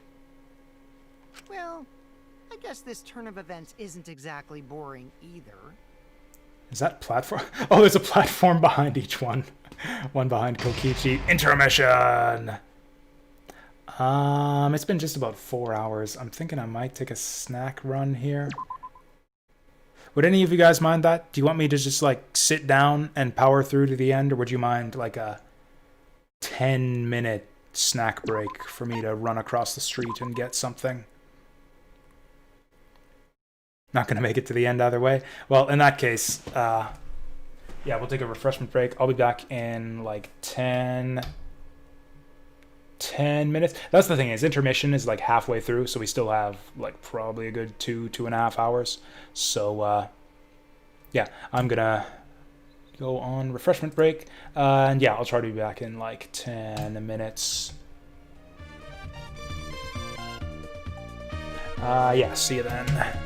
Well, I guess this turn of events isn't exactly boring either. Is that platform? Oh, there's a platform behind each one. One behind Kokichi. Intermission! It's been just about 4 hours. I'm thinking I might take a snack run here. Would any of you guys mind that? Do you want me to just, like, sit down and power through to the end? Or would you mind, like, a 10-minute snack break for me to run across the street and get something? Not going to make it to the end either way. Well, in that case, yeah, we'll take a refreshment break. I'll be back in like 10 minutes. That's the thing is intermission is like halfway through, so we still have like probably a good 2.5 hours. So, yeah, I'm going to go on refreshment break. And yeah, I'll try to be back in like 10 minutes. Yeah, see you then.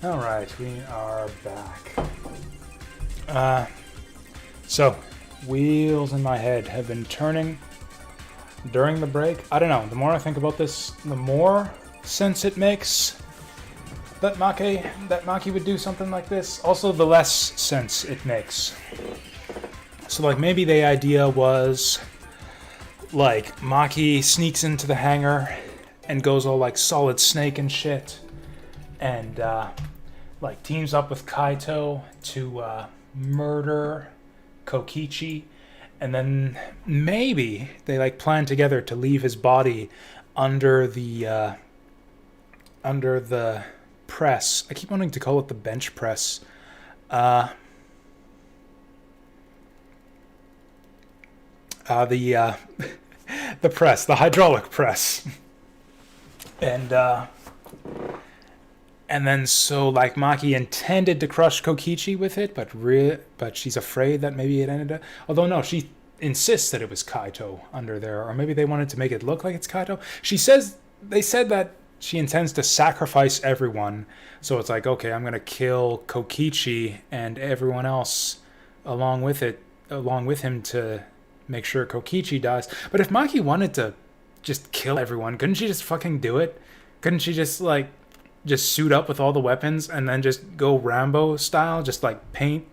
Alright, we are back. So, wheels in my head have been turning during the break. I don't know, the more I think about this, the more sense it makes that Maki would do something like this. Also, the less sense it makes. So, like, maybe the idea was, like, Maki sneaks into the hangar and goes all, like, Solid Snake and shit. And, like, teams up with Kaito to murder Kokichi. And then maybe they, like, plan together to leave his body under the press. I keep wanting to call it the bench press. The press, the hydraulic press. And And then so like Maki intended to crush Kokichi with it, but she's afraid that maybe it ended up. Although no, she insists that it was Kaito under there, or maybe they wanted to make it look like it's Kaito. They said that she intends to sacrifice everyone. So it's like, okay, I'm gonna kill Kokichi and everyone else along with him to make sure Kokichi dies. But if Maki wanted to just kill everyone, couldn't she just fucking do it? Couldn't she just suit up with all the weapons and then just go Rambo style, just like paint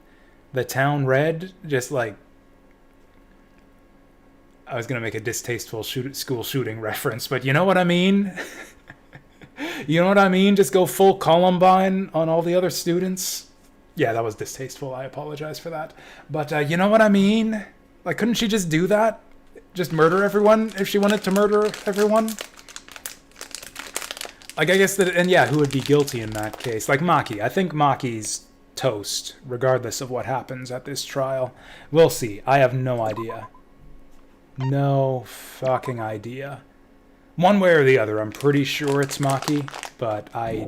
the town red, just like... I was gonna make a distasteful school shooting reference, but you know what I mean? You know what I mean? Just go full Columbine on all the other students. Yeah, that was distasteful. I apologize for that. But you know what I mean? Like, couldn't she just do that? Just murder everyone if she wanted to murder everyone? Like, I guess that... And yeah, who would be guilty in that case? Like, Maki. I think Maki's toast, regardless of what happens at this trial. We'll see. I have no idea. No fucking idea. One way or the other, I'm pretty sure it's Maki, but I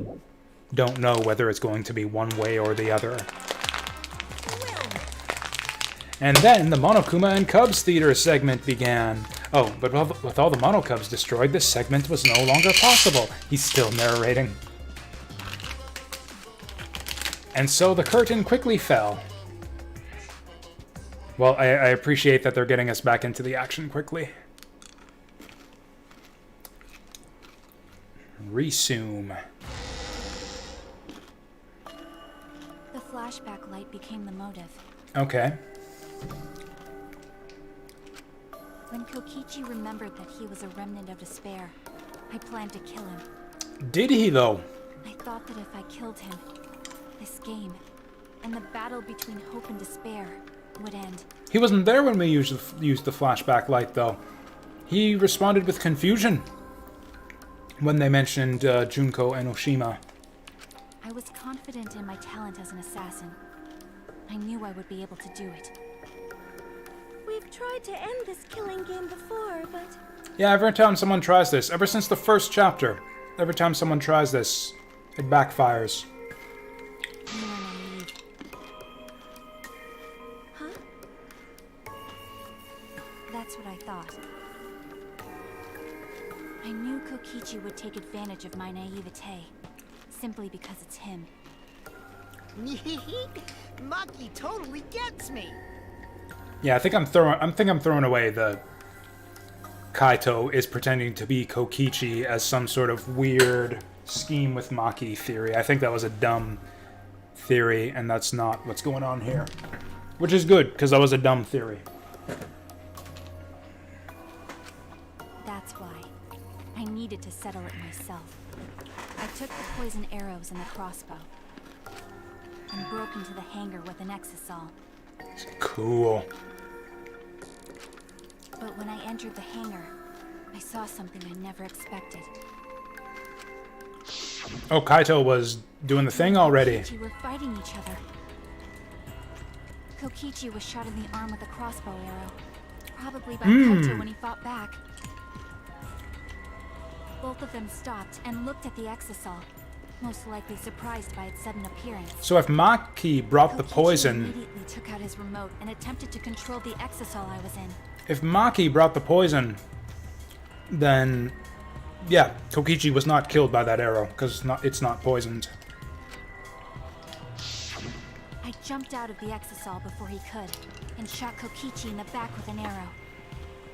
don't know whether it's going to be one way or the other. And then the Monokuma and Cubs Theater segment began. Oh, but with all the Monocubs destroyed, this segment was no longer possible. He's still narrating. And so the curtain quickly fell. Well, I appreciate that they're getting us back into the action quickly. Resume. The flashback light became the motive. Okay. When Kokichi remembered that he was a remnant of despair, I planned to kill him. Did he, though? I thought that if I killed him, this game, and the battle between hope and despair, would end. He wasn't there when we used the flashback light, though. He responded with confusion when they mentioned Junko Enoshima. I was confident in my talent as an assassin. I knew I would be able to do it. We've tried to end this killing game before, but... Yeah, every time someone tries this, ever since the first chapter, every time someone tries this, it backfires. You are naive. Huh? That's what I thought. I knew Kokichi would take advantage of my naivete, simply because it's him. Maki totally gets me. Yeah, I think I'm throwing away the Kaito is pretending to be Kokichi as some sort of weird scheme with Maki theory. I think that was a dumb theory, and that's not what's going on here. Which is good, because that was a dumb theory. That's why. I needed to settle it myself. I took the poison arrows and the crossbow, and broke into the hangar with an exisal. Cool. But when I entered the hangar, I saw something I never expected. Oh, Kaito was doing the thing already. Kokichi were fighting each other. Kokichi was shot in the arm with a crossbow arrow, probably by Kaito when he fought back. Both of them stopped and looked at the exisal, most likely surprised by its sudden appearance. So if Maki brought the Kokichi poison... immediately took out his remote and attempted to control the exisal I was in. If Maki brought the poison, then... Yeah, Kokichi was not killed by that arrow, because it's not poisoned. I jumped out of the exisal before he could, and shot Kokichi in the back with an arrow.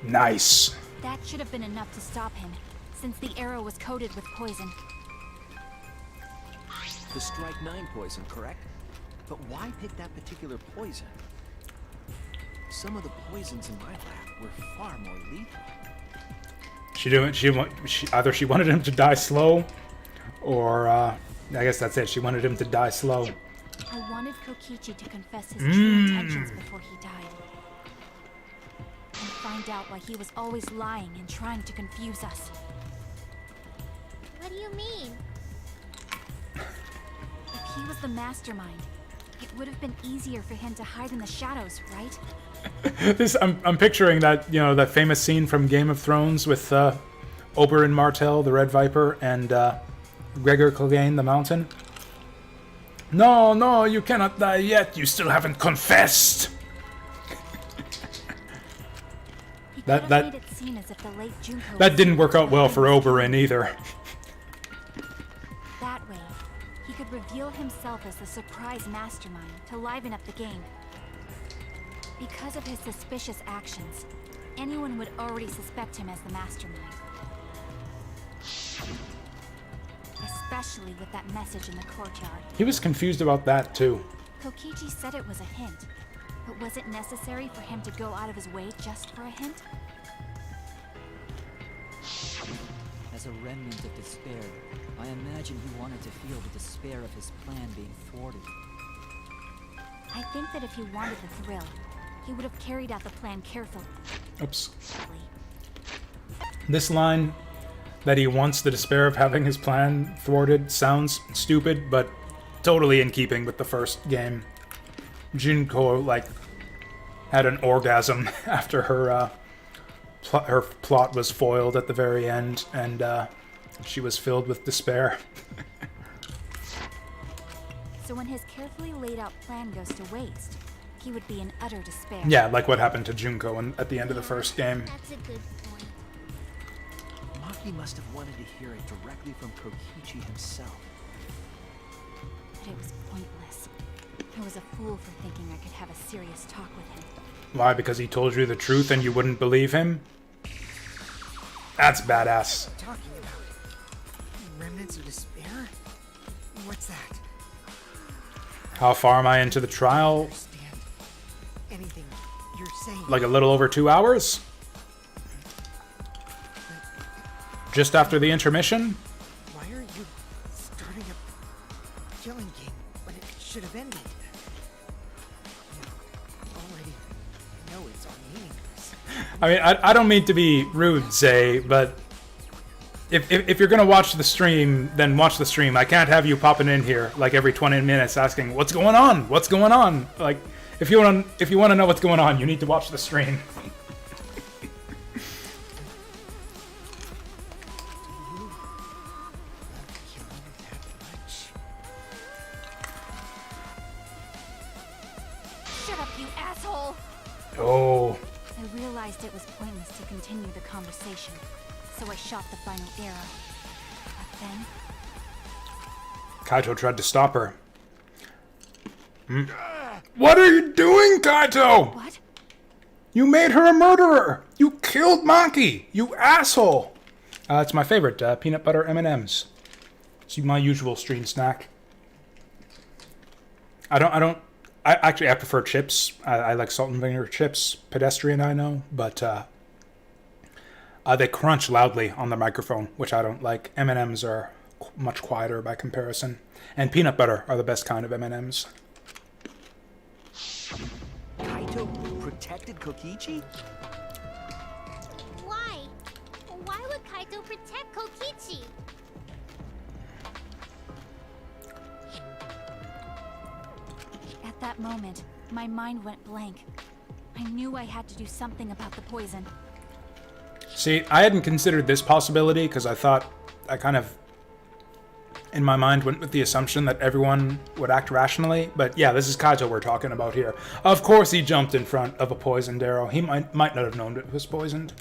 Nice. That should have been enough to stop him, since the arrow was coated with poison. The Strike 9 poison, correct? But why pick that particular poison? Some of the poisons in my lab were far more lethal. Either she wanted him to die slow, or I guess that's it. She wanted him to die slow. I wanted Kokichi to confess his true intentions before he died, and find out why he was always lying and trying to confuse us. What do you mean? If he was the mastermind, it would have been easier for him to hide in the shadows, right? I'm picturing that, that famous scene from Game of Thrones with Oberyn Martell, the Red Viper, and Gregor Clegane, the Mountain. No, no, you cannot die yet. You still haven't confessed. He That- could that- have made it seem as if the late Junko That was didn't work out well behind for this Oberyn killing. either. That way, he could reveal himself as the surprise mastermind to liven up the game. Because of his suspicious actions, anyone would already suspect him as the mastermind. Especially with that message in the courtyard. He was confused about that too. Kokichi said it was a hint, but was it necessary for him to go out of his way just for a hint? As a remnant of despair, I imagine he wanted to feel the despair of his plan being thwarted. I think that if he wanted the thrill, he would have carried out the plan carefully. Oops. This line, that he wants the despair of having his plan thwarted, sounds stupid, but totally in keeping with the first game. Junko, like, had an orgasm after her her plot was foiled at the very end, and she was filled with despair. So when his carefully laid out plan goes to waste, he would be in utter despair. Yeah, like what happened to Junko at the end of the first game. That's a good point. Maki must have wanted to hear it directly from Kokichi himself. But it was pointless. I was a fool for thinking I could have a serious talk with him. Why? Because he told you the truth and you wouldn't believe him? That's badass. Talking about remnants of despair? What's that? How far am I into the trial? Understand anything you're saying? Like a little over 2 hours? Just after the intermission? Why are you starting a killing game when it should have ended? You already know it's all meaningless. I mean, I don't mean to be rude, Zay, but if you're gonna watch the stream, then watch the stream. I can't have you popping in here like every 20 minutes asking, "What's going on? What's going on?" Like, if you want to know what's going on, you need to watch the stream. Killing that much? Shut up, you asshole! Oh, I realized it was pointless to continue the conversation, so I shot the final arrow. But then, Kaito tried to stop her. What are you doing, Kaito? what? You made her a murderer. You killed Maki. You asshole. It's my favorite, peanut butter M&Ms. It's my usual stream snack. I prefer chips. I like salt and vinegar chips. Pedestrian, I know, but they crunch loudly on the microphone, which I don't like. M&Ms are much quieter by comparison, and peanut butter are the best kind of M&Ms. Kaito protected Kokichi? Why? Why would Kaito protect Kokichi? At that moment, my mind went blank. I knew I had to do something about the poison. See, I hadn't considered this possibility because I thought I kind of, in my mind, went with the assumption that everyone would act rationally. But yeah, this is Kaito we're talking about here. Of course he jumped in front of a poisoned arrow. He might not have known it was poisoned.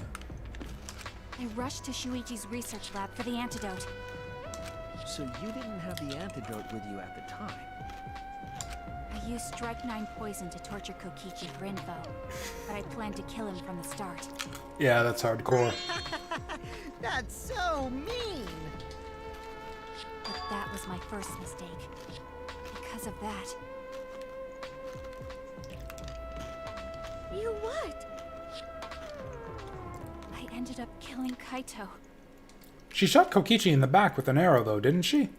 I rushed to Shuichi's research lab for the antidote. So you didn't have the antidote with you at the time. I used Strychnine poison to torture Kokichi for info, but I planned to kill him from the start. Yeah, that's hardcore. That's so mean! But that was my first mistake. Because of that, You what? I ended up killing Kaito. She shot Kokichi in the back with an arrow, though, didn't she?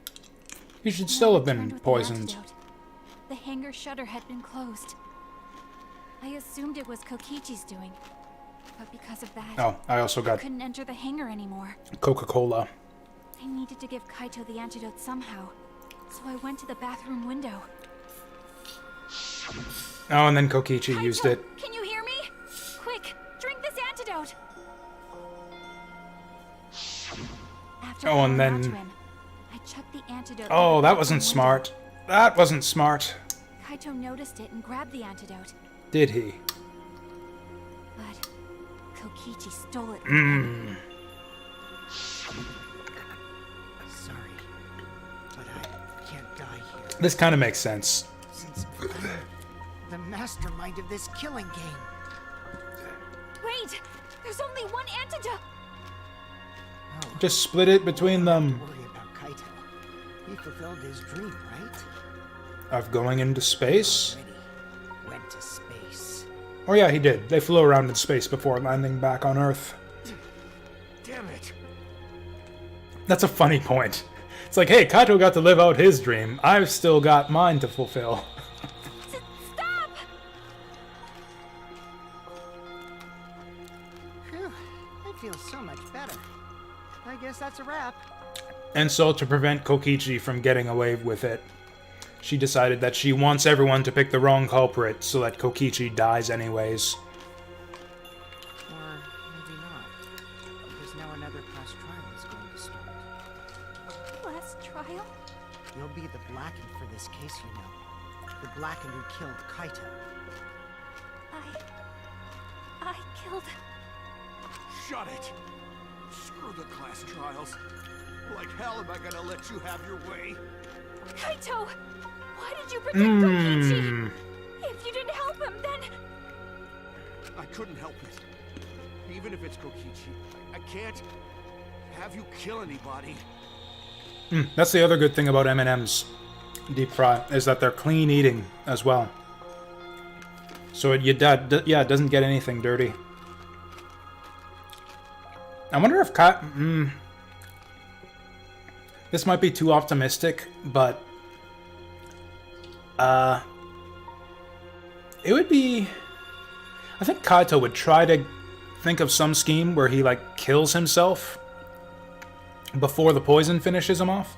He should still have Returned been with the poisoned. antidote. The hangar shutter had been closed. I assumed it was Kokichi's doing, but because of that, Oh, I also I got couldn't enter the hangar anymore. Coca-Cola. I needed to give Kaito the antidote somehow, so I went to the bathroom window. Oh, and then Kokichi Kaito, used it. Can you hear me? Quick, drink this antidote. After Oh, and calling out then- to him, I chucked the antidote. Oh, through the that bathroom wasn't window. smart. That wasn't smart. Kaito noticed it and grabbed the antidote, Did he? but Kokichi stole it. Sorry, but I can't die here. This kind of makes sense. Since I'm the mastermind of this killing game. Wait! There's only one antidote! Oh, Just split it between them. don't worry about Kaito. He fulfilled his dream, right? Of going into space? Already went to space. Oh yeah, he did. They flew around in space before landing back on Earth. Damn it. That's a funny point. It's like, hey, Kaito got to live out his dream. I've still got mine to fulfill. Stop! Phew, I feel so much better. I guess that's a wrap. And so, to prevent Kokichi from getting away with it, she decided that she wants everyone to pick the wrong culprit so that Kokichi dies anyways. Or maybe not. Because now another class trial is going to start. Last trial? You'll be the Blackened for this case, you know. The Blackened who killed Kaito. I killed... Shut it. Screw the class trials. Like hell am I gonna let you have your way? Kaito! Why did you protect Kokichi? If you didn't help him, then... I couldn't help it. Even if it's Kokichi, I can't have you kill anybody. That's the other good thing about M&M's deep fry, is that they're clean eating as well. So it doesn't get anything dirty. I wonder if this might be too optimistic, but it would be... I think Kaito would try to think of some scheme where he, like, kills himself before the poison finishes him off.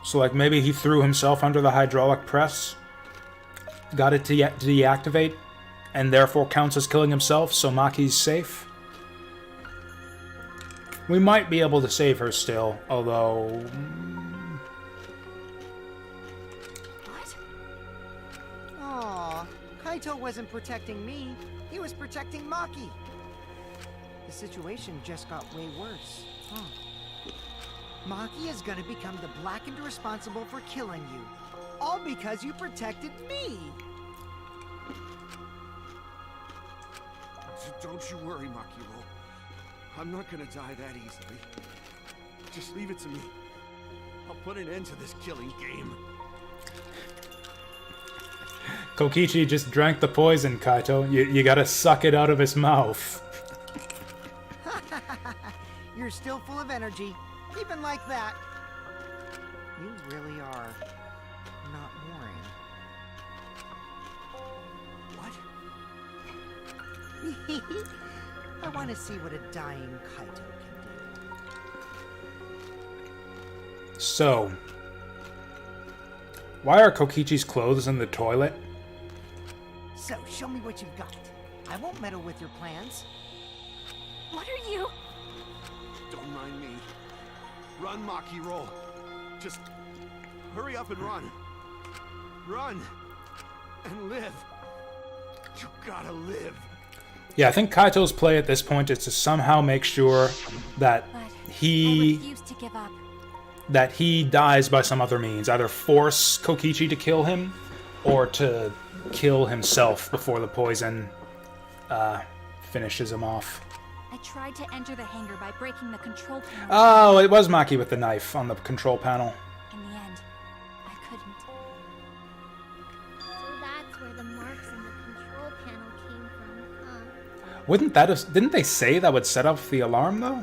So, like, maybe he threw himself under the hydraulic press, got it to deactivate, and therefore counts as killing himself, so Maki's safe. We might be able to save her still, although... What? Aw, Kaito wasn't protecting me. He was protecting Maki. The situation just got way worse. Huh. Maki is gonna become the Blackened responsible for killing you. All because you protected me! Don't you worry, Makiro. I'm not gonna die that easily. Just leave it to me. I'll put an end to this killing game. Kokichi just drank the poison, Kaito. You gotta suck it out of his mouth. You're still full of energy, even like that. You really are not boring. What? I want to see what a dying Kaito can do. So, why are Kokichi's clothes in the toilet? So, show me what you've got. I won't meddle with your plans. What are you? Don't mind me. Run, Makiro. Just hurry up and run. Run and live. You gotta live. Yeah, I think Kaito's play at this point is to somehow make sure that But I he refuse to give up. dies by some other means. Either force Kokichi to kill him, or to kill himself before the poison finishes him off. I tried to enter the hangar by breaking the control panel. Oh, it was Maki with the knife on the control panel. In the end, I couldn't. So that's where the marks on the control panel came from, huh? Wouldn't that have... Didn't they say that would set off the alarm, though?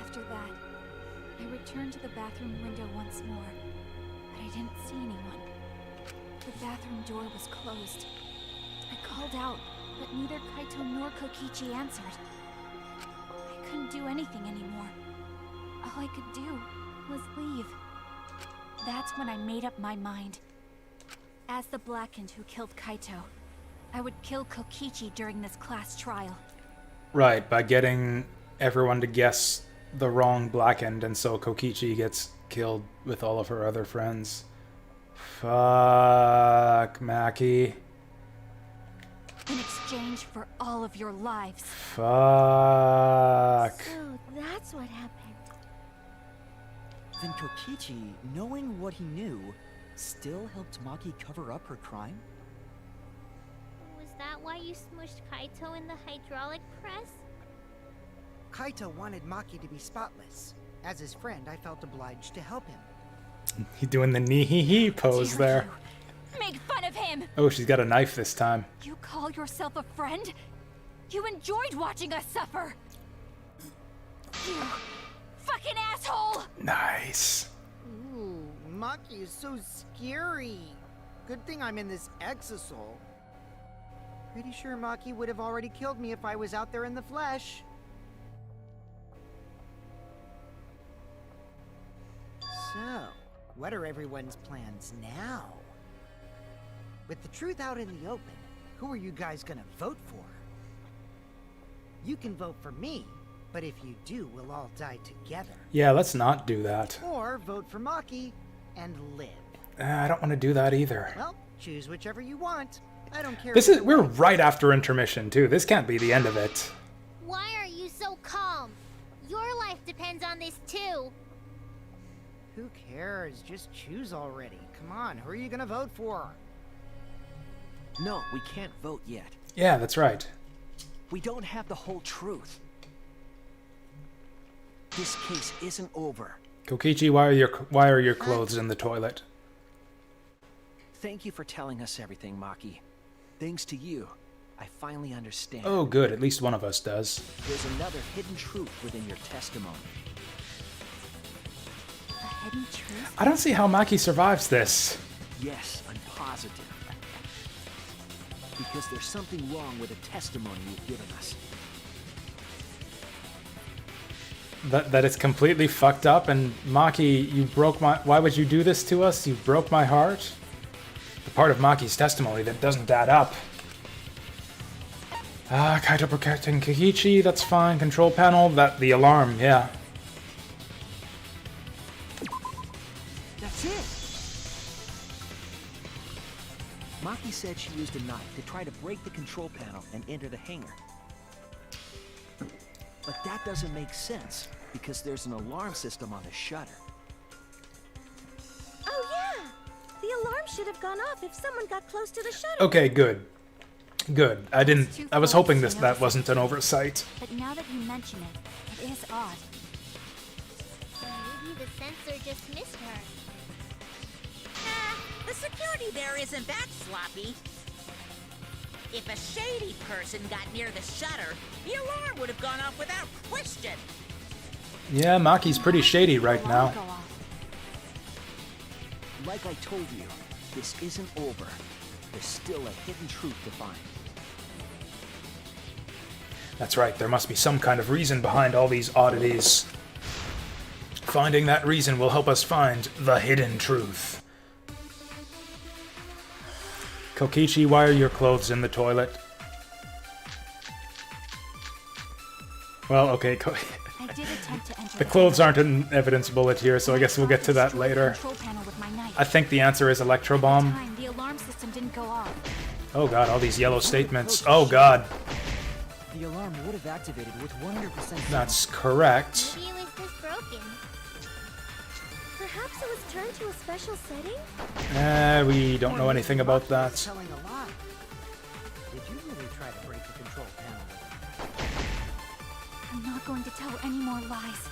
After that, I returned to the bathroom window once more, but I didn't see anyone. The bathroom door was closed. I called out, but neither Kaito nor Kokichi answered. I couldn't do anything anymore. All I could do was leave. That's when I made up my mind. As the Blackened who killed Kaito, I would kill Kokichi during this class trial. Right, by getting everyone to guess the wrong blackened, and so Kokichi gets killed with all of her other friends. Fuck, Maki. In exchange for all of your lives. Fuck. So that's what happened. Then Kokichi, knowing what he knew, still helped Maki cover up her crime? Was that why you smushed Kaito in the hydraulic press? Kaito wanted Maki to be spotless. As his friend, I felt obliged to help him. He's doing the knee pose Dare there. you make fun of him! Oh, she's got a knife this time. You call yourself a friend? You enjoyed watching us suffer! You fucking asshole! Nice. Ooh, Maki is so scary. Good thing I'm in this exisal. Pretty sure Maki would have already killed me if I was out there in the flesh. So, what are everyone's plans now? With the truth out in the open, who are you guys gonna vote for? You can vote for me, but if you do, we'll all die together. Yeah, let's not do that. Or vote for Maki and live. I don't want to do that either. Well, choose whichever you want. I don't care. We're right after intermission too. This can't be the end of it. Why are you so calm? Your life depends on this too. Who cares? Just choose already. Come on, who are you gonna vote for? No, we can't vote yet. Yeah, that's right. We don't have the whole truth. This case isn't over. Kokichi, why are your clothes in the toilet? Thank you for telling us everything, Maki. Thanks to you, I finally understand. Oh, good. At least one of us does. There's another hidden truth within your testimony. A hidden truth? I don't see how Maki survives this. Yes, I'm positive. Because there's something wrong with the testimony you've given us. That it's completely fucked up, and Maki, you broke my... Why would you do this to us? You broke my heart? The part of Maki's testimony that doesn't add up. Kaito protecting Kokichi, that's fine. Control panel, the alarm, yeah. That's it! Maki said she used a knife to try to break the control panel and enter the hangar. But that doesn't make sense, because there's an alarm system on the shutter. Oh yeah! The alarm should have gone off if someone got close to the shutter. Okay, good. Good. I was hoping that wasn't an oversight. But now that you mention it, it is odd. Maybe the sensor just missed her. The security there isn't that sloppy. If a shady person got near the shutter, the alarm would have gone off without question. Yeah, Maki's pretty shady right now. Go off. Like I told you, this isn't over. There's still a hidden truth to find. That's right, there must be some kind of reason behind all these oddities. Finding that reason will help us find the hidden truth. Kokichi, why are your clothes in the toilet? Well, okay, I did attempt to enter the clothes aren't an evidence bullet here, so I guess we'll get to that later. Control panel with my knife. I think the answer is electro bomb. Time, the alarm system didn't go off. Oh god, all these yellow statements. Oh god, The alarm would have activated with 100%. that's correct. Maybe it was just broken. Perhaps it was turned to a special setting? We don't know anything about Maki was that. telling a lie. Did you really try to break the control panel? I'm not going to tell any more lies.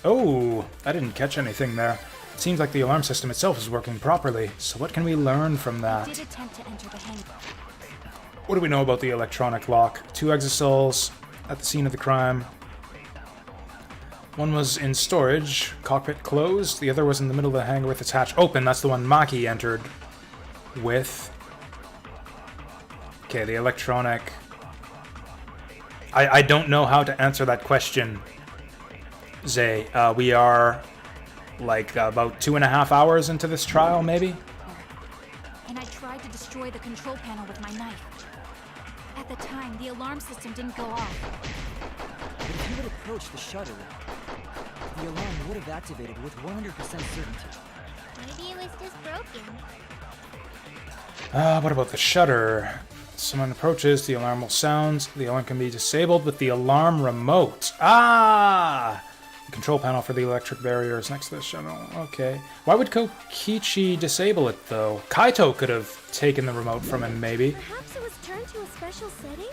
Oh, I didn't catch anything there. Seems like the alarm system itself is working properly, so what can we learn from I that? did attempt to enter the hangar. What do we know about the electronic lock? 2 exosols at the scene of the crime. One was in storage, cockpit closed. The other was in the middle of the hangar with its hatch open. That's the one Maki entered with. Okay, the electronic... I don't know how to answer that question, Zay. We are, like, about 2.5 hours into this trial, maybe? And I tried to destroy the control panel with my knife. At the time, the alarm system didn't go off. approached the shutter, the alarm would have activated with 100% certainty. Maybe it was just broken. What about the shutter? Someone approaches, the alarm will sound. The alarm can be disabled with the alarm remote. Ah! The control panel for the electric barrier is next to the shutter. Okay. Why would Kokichi disable it, though? Kaito could have taken the remote from him, maybe. Perhaps it was turned to a special setting?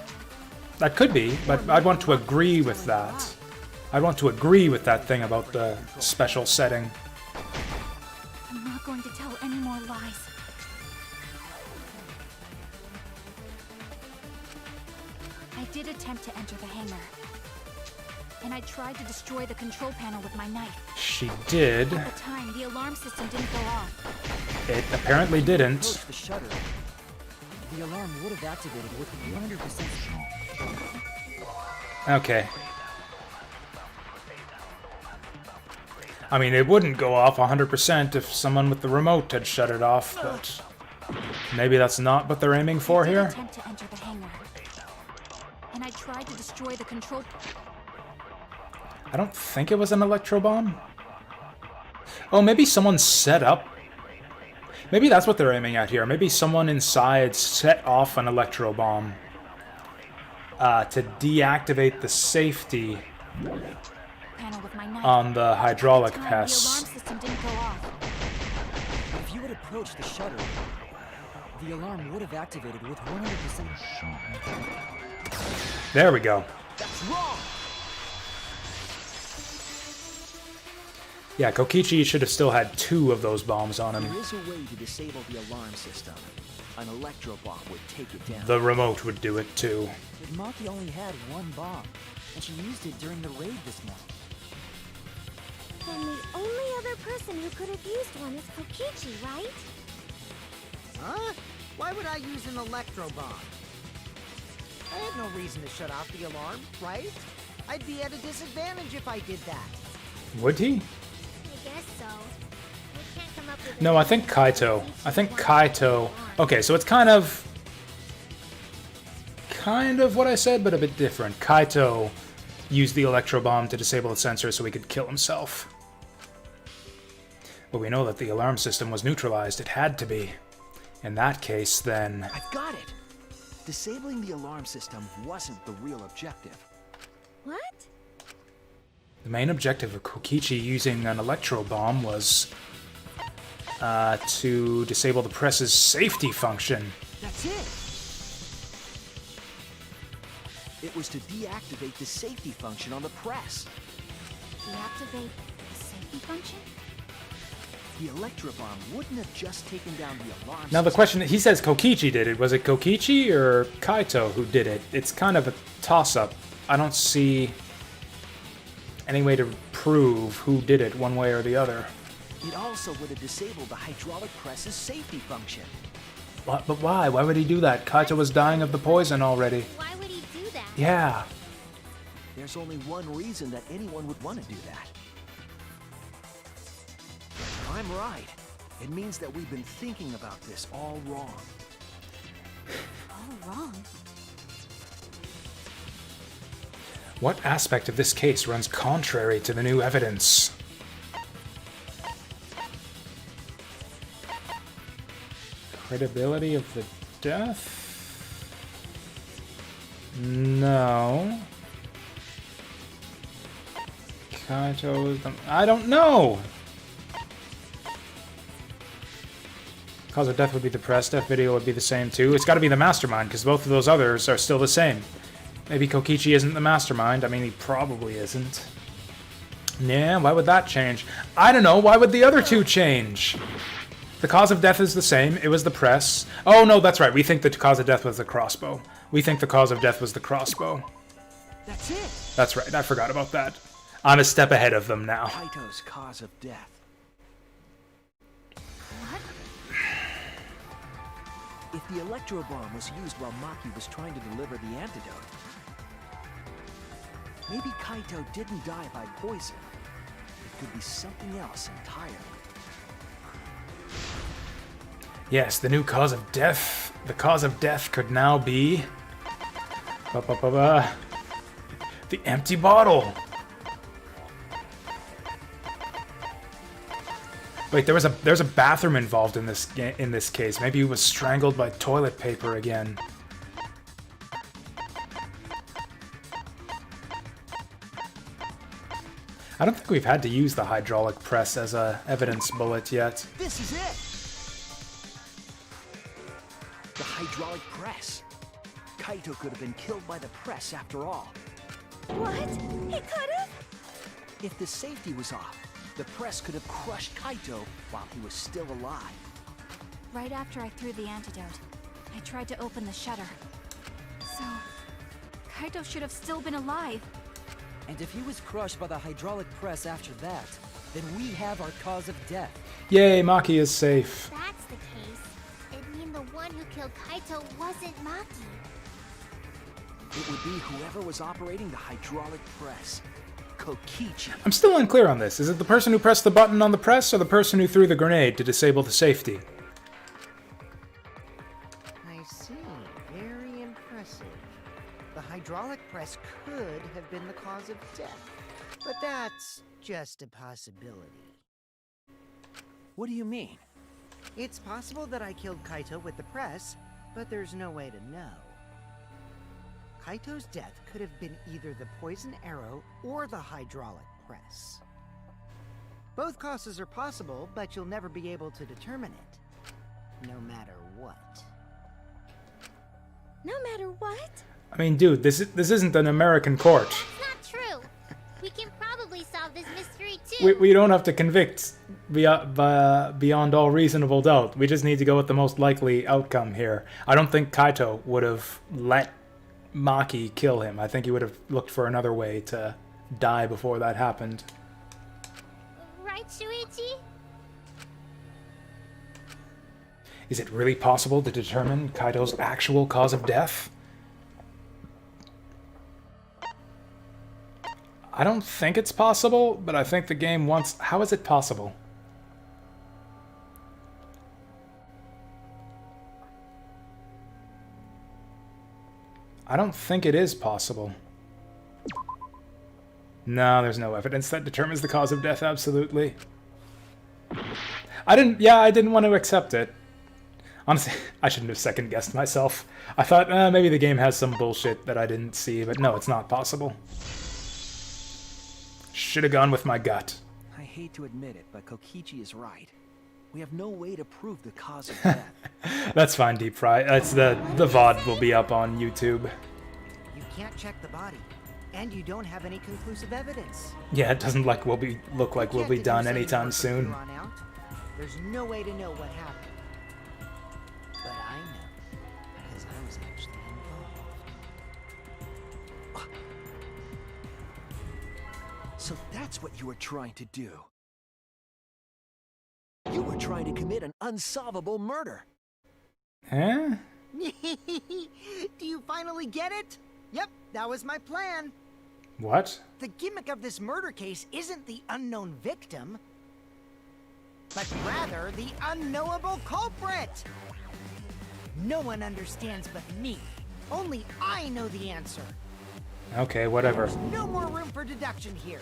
That could be, but I'd want to agree with that. I'd want to agree with that thing about the special setting. I'm not going to tell any more lies. I did attempt to enter the hangar. And I tried to destroy the control panel with my knife. She did. At the time, the alarm system didn't go off. It apparently didn't. Approached the shutter, the alarm would have activated with 100% certainty. Okay. I mean, it wouldn't go off 100% if someone with the remote had shut it off, but maybe that's not what they're aiming for I did here. attempt to enter the hangar. And I tried to destroy the control... I don't think it was an electro bomb. Oh, maybe someone set up. Maybe that's what they're aiming at here. Maybe someone inside set off an electro bomb to deactivate the safety panel with my knife. on the hydraulic The alarm press. system didn't go off. But if you had approached the shutter, the alarm would have activated with 100% There we go. That's wrong! Yeah, Kokichi should have still had 2 of those bombs on him. There is a way to disable the alarm system. An electro bomb would take it down. The remote would do it too. But Maki only had one bomb, and she used it during the raid this morning. Then the only other person who could have used one is Kokichi, right? Huh? Why would I use an electro bomb? I had no reason to shut off the alarm, right? I'd be at a disadvantage if I did that. Would he? I guess so. I can't come up with No, I think Kaito. I think Kaito... Okay, so it's kind of what I said, but a bit different. Kaito used the electro bomb to disable the sensor so he could kill himself. But we know that the alarm system was neutralized. It had to be. In that case, then... I've got it! Disabling the alarm system wasn't the real objective. What? The main objective of Kokichi using an electro bomb was to disable the press's safety function. That's it! It was to deactivate the safety function on the press. Deactivate the safety function? The electro bomb wouldn't have just taken down the alarm Now the system. question, he says Kokichi did it. Was it Kokichi or Kaito who did it? It's kind of a toss-up. I don't see any way to prove who did it one way or the other. It also would have disabled the hydraulic press's safety function. But why? Why would he do that? Kaito was dying of the poison already. Why would he do that? Yeah. There's only one reason that anyone would want to do that. If I'm right. It means that we've been thinking about this all wrong. All wrong. What aspect of this case runs contrary to the new evidence? Credibility of the death? No. Kaito is the... I don't know! Cause of death would be the press, death video would be the same too. It's gotta be the mastermind, because both of those others are still the same. Maybe Kokichi isn't the mastermind. I mean, he probably isn't. Yeah, why would that change? I don't know, why would the other two change? The cause of death is the same. It was the press. Oh, no, that's right. We think the cause of death was the crossbow. We think the cause of death was the crossbow. That's it! That's right. I forgot about that. I'm a step ahead of them now. Kaito's cause of death. What? If the electro bomb was used while Maki was trying to deliver the antidote, maybe Kaito didn't die by poison. It could be something else entirely. Yes, the new cause of death. The cause of death could now be... the empty bottle. Wait, there's a bathroom involved in this case. Maybe he was strangled by toilet paper again. I don't think we've had to use the hydraulic press as a evidence bullet yet. This is it! The hydraulic press. Kaito could have been killed by the press after all. What? He could have? If the safety was off, the press could have crushed Kaito while he was still alive. Right after I threw the antidote, I tried to open the shutter. So, Kaito should have still been alive. And if he was crushed by the hydraulic press after that, then we have our cause of death. Yay, Maki is safe. That's the case. It'd mean the one who killed Kaito wasn't Maki. It would be whoever was operating the hydraulic press. Kokichi. I'm still unclear on this. Is it the person who pressed the button on the press or the person who threw the grenade to disable the safety? I see. Very impressive. The hydraulic press could have been the cause of death, but that's just a possibility. What do you mean? It's possible that I killed Kaito with the press, but there's no way to know. Kaito's death could have been either the poison arrow or the hydraulic press. Both causes are possible, but you'll never be able to determine it, no matter what. No matter what? I mean, dude, this isn't an American court. That's not true. We can probably solve this mystery too. We don't have to convict beyond all reasonable doubt. We just need to go with the most likely outcome here. I don't think Kaito would have let Maki kill him. I think he would have looked for another way to die before that happened. Right, Shuichi? Is it really possible to determine Kaito's actual cause of death? I don't think it's possible, but I think the game wants... How is it possible? I don't think it is possible. No, there's no evidence that determines the cause of death, absolutely. I didn't want to accept it. Honestly, I shouldn't have second-guessed myself. I thought, maybe the game has some bullshit that I didn't see, but no, it's not possible. Should have gone with my gut. I hate to admit it, but Kokichi is right. We have no way to prove the cause of death. That's fine, Deep Fry. That's the VOD will be up on YouTube. You can't check the body, and you don't have any conclusive evidence. Yeah, it doesn't look like we'll be done anytime soon. There's no way to know what happened. But I know, because I was actually involved. So that's what you were trying to do. You were trying to commit an unsolvable murder. Huh? Do you finally get it? Yep, that was my plan. What? The gimmick of this murder case isn't the unknown victim, but rather the unknowable culprit. No one understands but me. Only I know the answer. Okay, whatever. There's no more room for deduction here.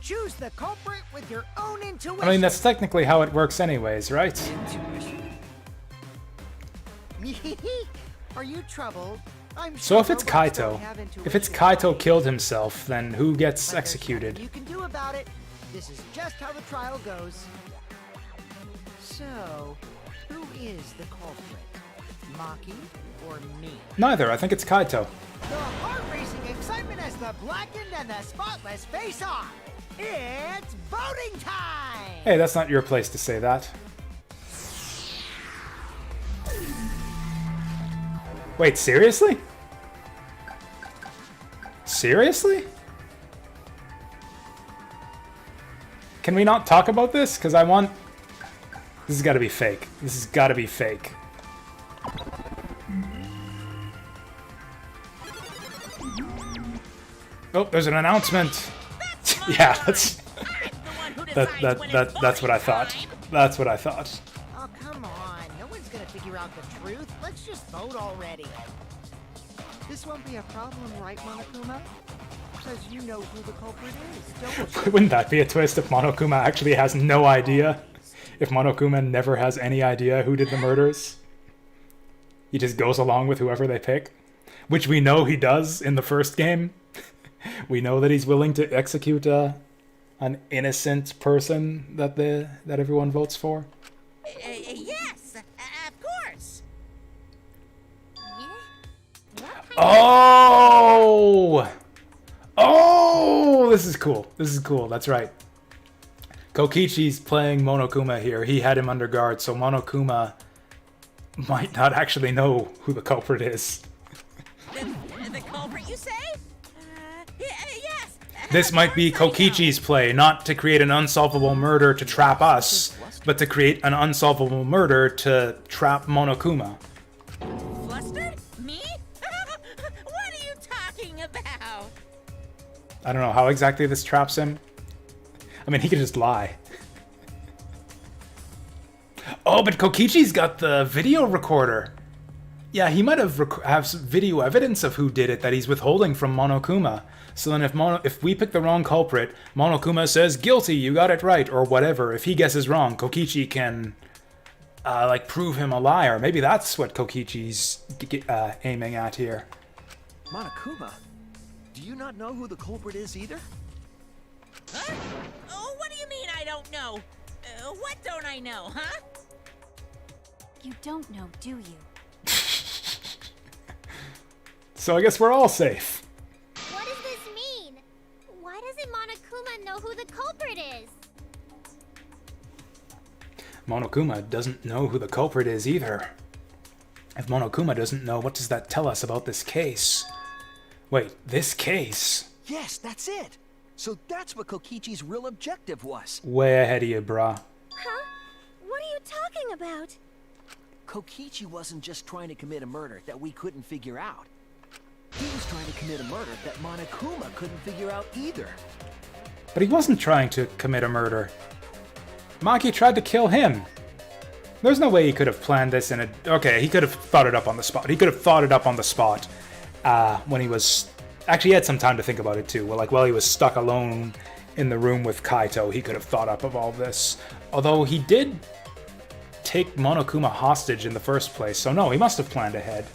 Choose the culprit with your own intuition. I mean, that's technically how it works anyways, right? Are you troubled? I'm So sure if it's robots don't Kaito, have if it's intuition. Kaito killed himself, then who gets But there's executed? nothing you can do about it. This is just how the trial goes. So, who is the culprit? Maki or me? Neither, I think it's Kaito. The heart-racing excitement as the blackened and the spotless face off. It's voting time! Hey, that's not your place to say that. Wait, seriously? Seriously? Can we not talk about this? Because I want... This has got to be fake. This has got to be fake. Oh, there's an announcement. Yeah, that's what I thought. That's what I thought. Oh, come on. No one's gonna figure out the truth. Let's just vote already. This won't be a problem, right, Monokuma? Because you know who the culprit is, don't you? Wouldn't that be a twist if Monokuma actually has no idea? If Monokuma never has any idea who did the murders, he just goes along with whoever they pick, which we know he does in the first game. We know that he's willing to execute an innocent person that everyone votes for. Yes, of course. Oh! Oh! This is cool. This is cool. That's right. Kokichi's playing Monokuma here. He had him under guard, so Monokuma might not actually know who the culprit is. The culprit, you say? Yes. This might be Kokichi's play, not to create an unsolvable murder to trap us, but to create an unsolvable murder to trap Monokuma. Flustered? Me? What are you talking about? I don't know how exactly this traps him. I mean, he could just lie. Oh, but Kokichi's got the video recorder. Yeah, he might have video evidence of who did it that he's withholding from Monokuma. So then if we pick the wrong culprit, Monokuma says, guilty, you got it right, or whatever. If he guesses wrong, Kokichi can, prove him a liar. Maybe that's what Kokichi's aiming at here. Monokuma, do you not know who the culprit is either? Huh? Oh, what do you mean I don't know? What don't I know, huh? You don't know, do you? So I guess we're all safe. What does this mean? Why doesn't Monokuma know who the culprit is? Monokuma doesn't know who the culprit is either. If Monokuma doesn't know, what does that tell us about this case? Wait, this case? Yes, that's it. So that's what Kokichi's real objective was. Way ahead of you, brah. Huh? What are you talking about? Kokichi wasn't just trying to commit a murder that we couldn't figure out. He was trying to commit a murder that Monokuma couldn't figure out either. But he wasn't trying to commit a murder. Maki tried to kill him. There's no way he could have planned this in a... Okay, he could have thought it up on the spot. He could have thought it up on the spot when he was... Actually, he had some time to think about it too. Well, while he was stuck alone in the room with Kaito, he could have thought up of all this. Although he did take Monokuma hostage in the first place, so no, he must have planned ahead.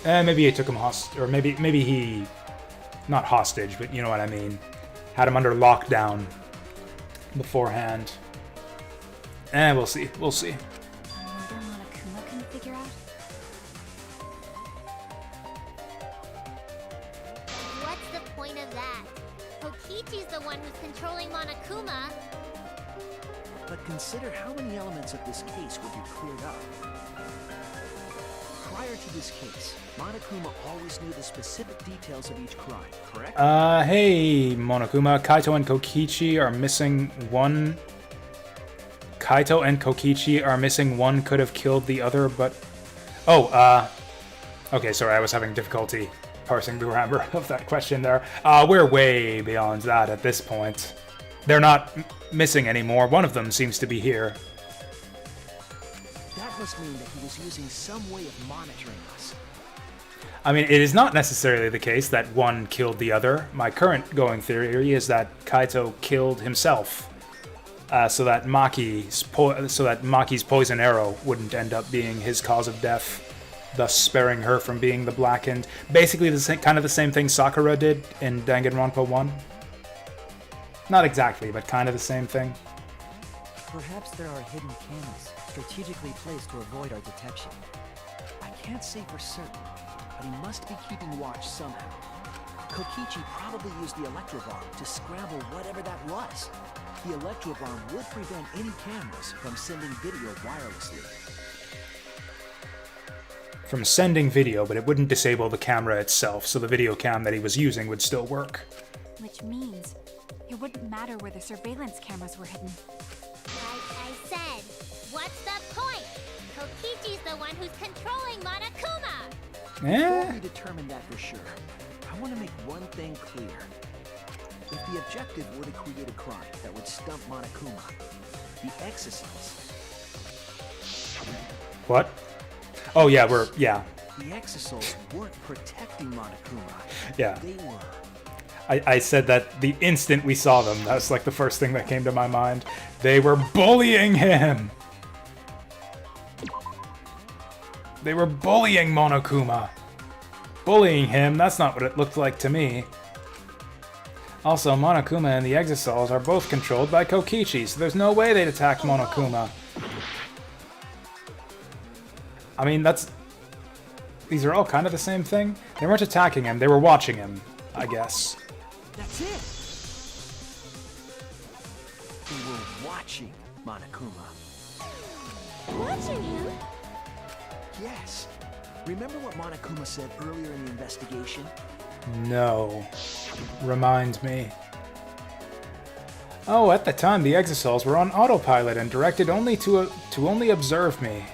Maybe he took him hostage, or maybe he... Not hostage, but you know what I mean. Had him under lockdown beforehand. We'll see. We'll see. A murder Monokuma couldn't figure out? What's the point of that? Kokichi's the one who's controlling Monokuma. But consider how many elements of this case would be cleared up. Prior to this case, Monokuma always knew the specific details of each crime, correct? Hey, Monokuma. Kaito and Kokichi are missing one... Kaito and Kokichi are missing one could have killed the other, but... Oh, okay, sorry, I was having difficulty parsing the grammar of that question there. We're way beyond that at this point. They're not missing anymore. One of them seems to be here. That must mean that he was using some way of monitoring us. I mean, it is not necessarily the case that one killed the other. My current going theory is that Kaito killed himself, so that Maki's poison arrow wouldn't end up being his cause of death, thus sparing her from being the blackened. Basically, kind of the same thing Sakura did in Danganronpa 1. Not exactly, but kind of the same thing. Perhaps there are hidden cameras strategically placed to avoid our detection. I can't say for certain, but he must be keeping watch somehow. Kokichi probably used the electrobomb to scramble whatever that was. The electrobomb would prevent any cameras from sending video wirelessly. From sending video, but it wouldn't disable the camera itself, so the video cam that he was using would still work. Which means it wouldn't matter where the surveillance cameras were hidden. Like I said, what's the point? Kokichi's the one who's controlling Monokuma! Before we determine that for sure, I want to make one thing clear. If the objective were to create a crime that would stump Monokuma, the exocells... What? Oh yeah, The exocells weren't protecting Monokuma. Yeah. They were... I said that the instant we saw them. That's like the first thing that came to my mind. They were bullying him! They were bullying Monokuma. Bullying him, that's not what it looked like to me. Also, Monokuma and the Exosols are both controlled by Kokichi, so there's no way they'd attack Monokuma. I mean, these are all kind of the same thing. They weren't attacking him, they were watching him, I guess. That's it. They were watching Monokuma. Watching him? Yes. Remember what Monokuma said earlier in the investigation? No. Remind me. Oh, at the time, the Exosols were on autopilot and directed only to only observe me.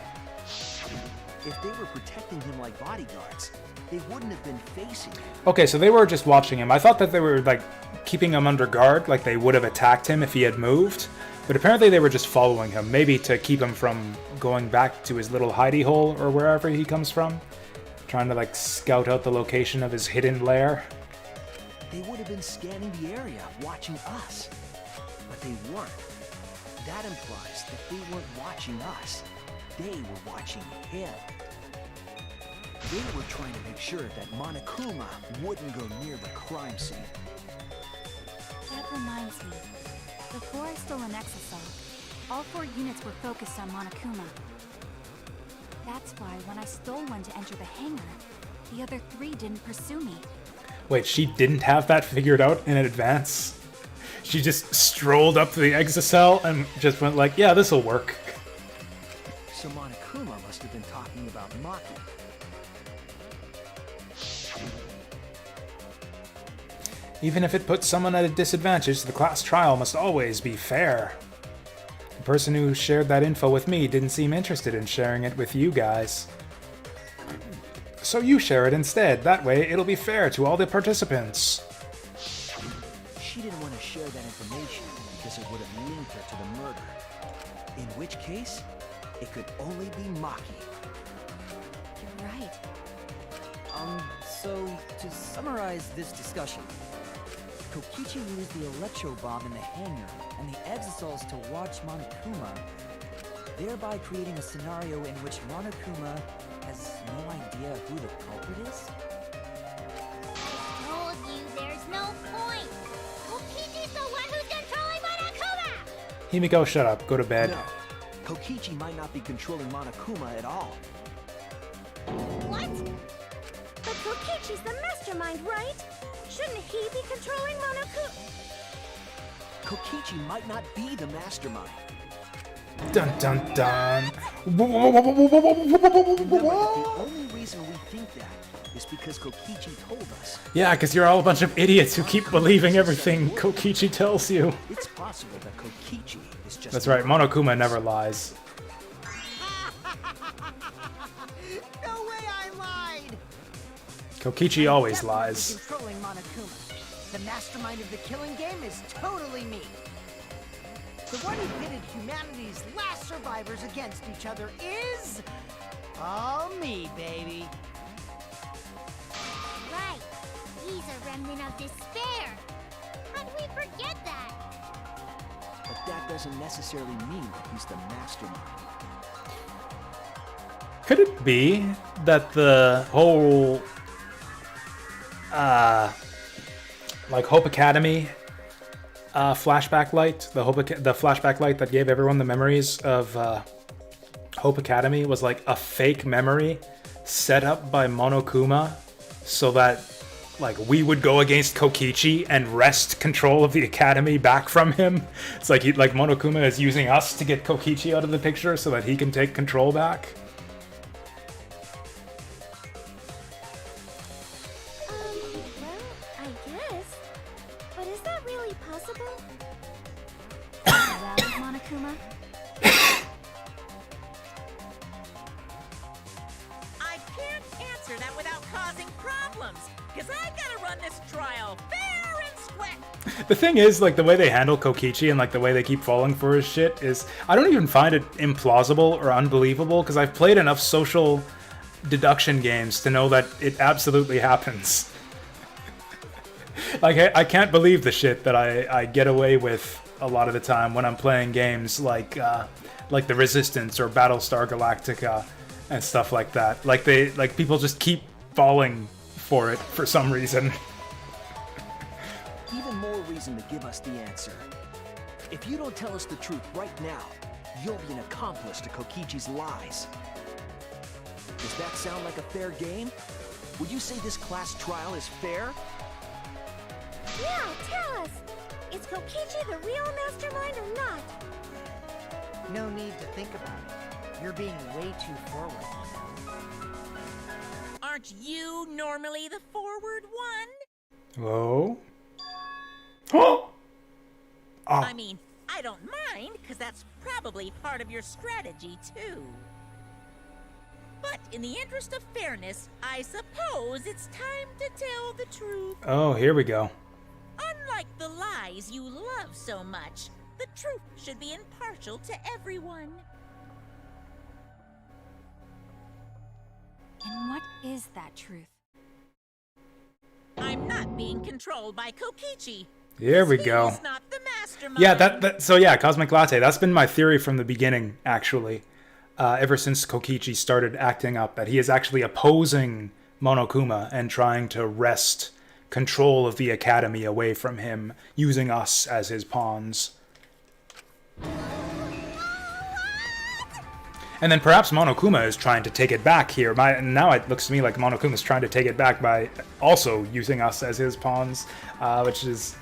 If they were protecting him like bodyguards, they wouldn't have been facing him. Okay, so they were just watching him. I thought that they were, like, keeping him under guard, like they would have attacked him if he had moved. But apparently they were just following him, maybe to keep him from going back to his little hidey hole or wherever he comes from. Trying to, like, scout out the location of his hidden lair. They would have been scanning the area, watching us. But they weren't. That implies that they weren't watching us. They were watching him. They were trying to make sure that Monokuma wouldn't go near the crime scene. That reminds me. Before I stole an Exosol, all 4 units were focused on Monokuma. That's why when I stole one to enter the hangar, the other 3 didn't pursue me. Wait, she didn't have that figured out in advance? She just strolled up to the Exocell and just went like, yeah, this'll work. So Monokuma must have been talking about Maki. Even if it puts someone at a disadvantage, the class trial must always be fair. The person who shared that info with me didn't seem interested in sharing it with you guys. So you share it instead. That way, it'll be fair to all the participants. She didn't want to share that information because it would have linked her to the murder. In which case, it could only be Maki. You're right. So to summarize this discussion, Kokichi used the electro bomb in the hangar and the Exosols to watch Monokuma, thereby creating a scenario in which Monokuma has no idea who the culprit is? Told you there's no point. Kokichi's the one who's controlling Monokuma! Himiko, shut up. Go to bed. No, Kokichi might not be controlling Monokuma at all. What? But Kokichi's the mastermind, right? Shouldn't he be controlling Monokuma? Kokichi might not be the mastermind. Dun dun dun. Remember that the only reason we think that is because Kokichi told us. Yeah, because you're all a bunch of idiots who keep believing everything Kokichi tells you. It's possible that Kokichi is just... That's right, Monokuma never lies. No way I lied! Kokichi always Definitely lies. Controlling Monokuma. The mastermind of the killing game is totally me. The one who pitted humanity's last survivors against each other is... all me, baby. Right. He's a remnant of despair. How'd we forget that? But that doesn't necessarily mean that he's the mastermind. Could it be that the whole like Hope Academy flashback light, the flashback light that gave everyone the memories of Hope Academy was like a fake memory set up by Monokuma so that like we would go against Kokichi and wrest control of the academy back from him? It's like Monokuma is using us to get Kokichi out of the picture so that he can take control back. Well, I guess. But is that really possible? Well, Monokuma? I can't answer that without causing problems, because I gotta run this trial fair and square. The thing is, like, the way they handle Kokichi and, like, the way they keep falling for his shit is... I don't even find it implausible or unbelievable, because I've played enough social deduction games to know that it absolutely happens. Like, I can't believe the shit that I get away with a lot of the time when I'm playing games like The Resistance or Battlestar Galactica and stuff like that. Like people just keep falling for it for some reason. Even more reason to give us the answer. If you don't tell us the truth right now, you'll be an accomplice to Kokichi's lies. Does that sound like a fair game? Would you say this class trial is fair? Yeah, tell us! Is Kokichi the real mastermind or not? No need to think about it. You're being way too forward, you know. Aren't you normally the forward one? Whoa. Oh! I mean, I don't mind, because that's probably part of your strategy, too. But in the interest of fairness, I suppose it's time to tell the truth. Oh, here we go. Unlike the lies you love so much, the truth should be impartial to everyone. And what is that truth? I'm not being controlled by Kokichi. Here we go. He's not the mastermind. Yeah, so yeah, Cosmic Latte, that's been my theory from the beginning, actually. Ever since Kokichi started acting up, that he is actually opposing Monokuma and trying to wrest control of the academy away from him, using us as his pawns. And then perhaps Monokuma is trying to take it back here. Now it looks to me like Monokuma is trying to take it back by also using us as his pawns, which is...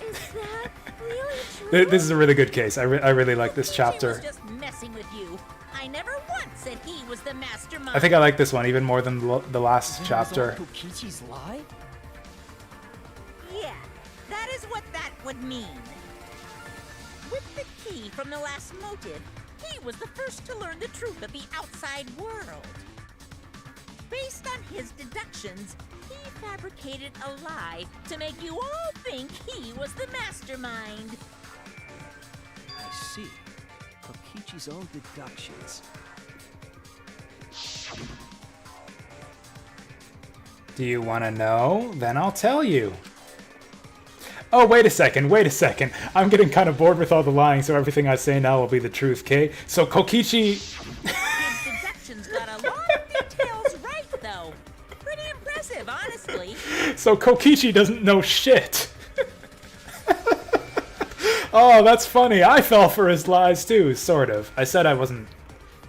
Is that really true? This is a really good case. I really like this Kokichi chapter. was just messing with you. I never once said he was the mastermind. I think I like this one even more than the last chapter. That was all Kokichi's lie? Yeah, that is what that would mean. With the key from the last motive, he was the first to learn the truth of the outside world. Based on his deductions, he fabricated a lie to make you all think he was the mastermind. I see. Kokichi's own deductions. Do you want to know? Then I'll tell you. Oh, wait a second. I'm getting kind of bored with all the lying, so everything I say now will be the truth, okay? So Kokichi... His deductions got a lot of details right, though. Pretty impressive, honestly. So Kokichi doesn't know shit. Oh, that's funny. I fell for his lies too, sort of. I said I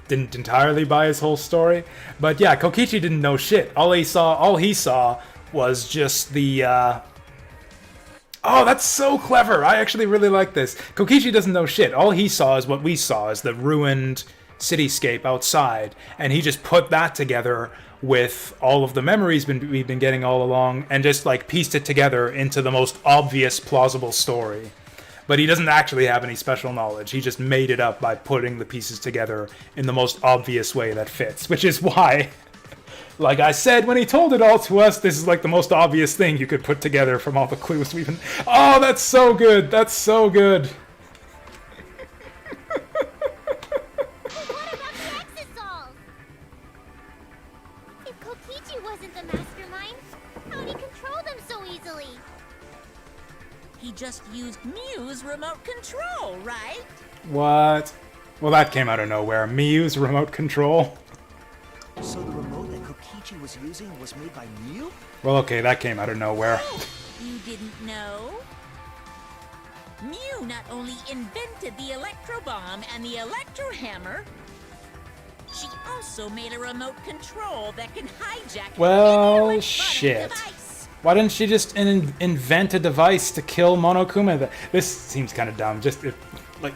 didn't entirely buy his whole story, but yeah, Kokichi didn't know shit. All he saw was just the Oh, that's so clever. I actually really like this. Kokichi doesn't know shit. All he saw is what we saw, is the ruined cityscape outside, and he just put that together with all of the memories we've been getting all along and just like pieced it together into the most obvious, plausible story. But he doesn't actually have any special knowledge. He just made it up by putting the pieces together in the most obvious way that fits, which is why, like I said, when he told it all to us, this is like the most obvious thing you could put together from all the clues we've been... Oh, that's so good! That's so good! What about the exosols? If Kokichi wasn't the mastermind, how'd he control them so easily? He just used Mew's remote control, right? What? Well, that came out of nowhere. Miyu's remote control? So the remote that Kokichi was using was made by Mew? Well, okay, that came out of nowhere. You didn't know? Mew not only invented the electro bomb and the electro hammer, she also made a remote control that can hijack Well, any electronic shit. device. Why didn't she just invent a device to kill Monokuma? This seems kind of dumb. This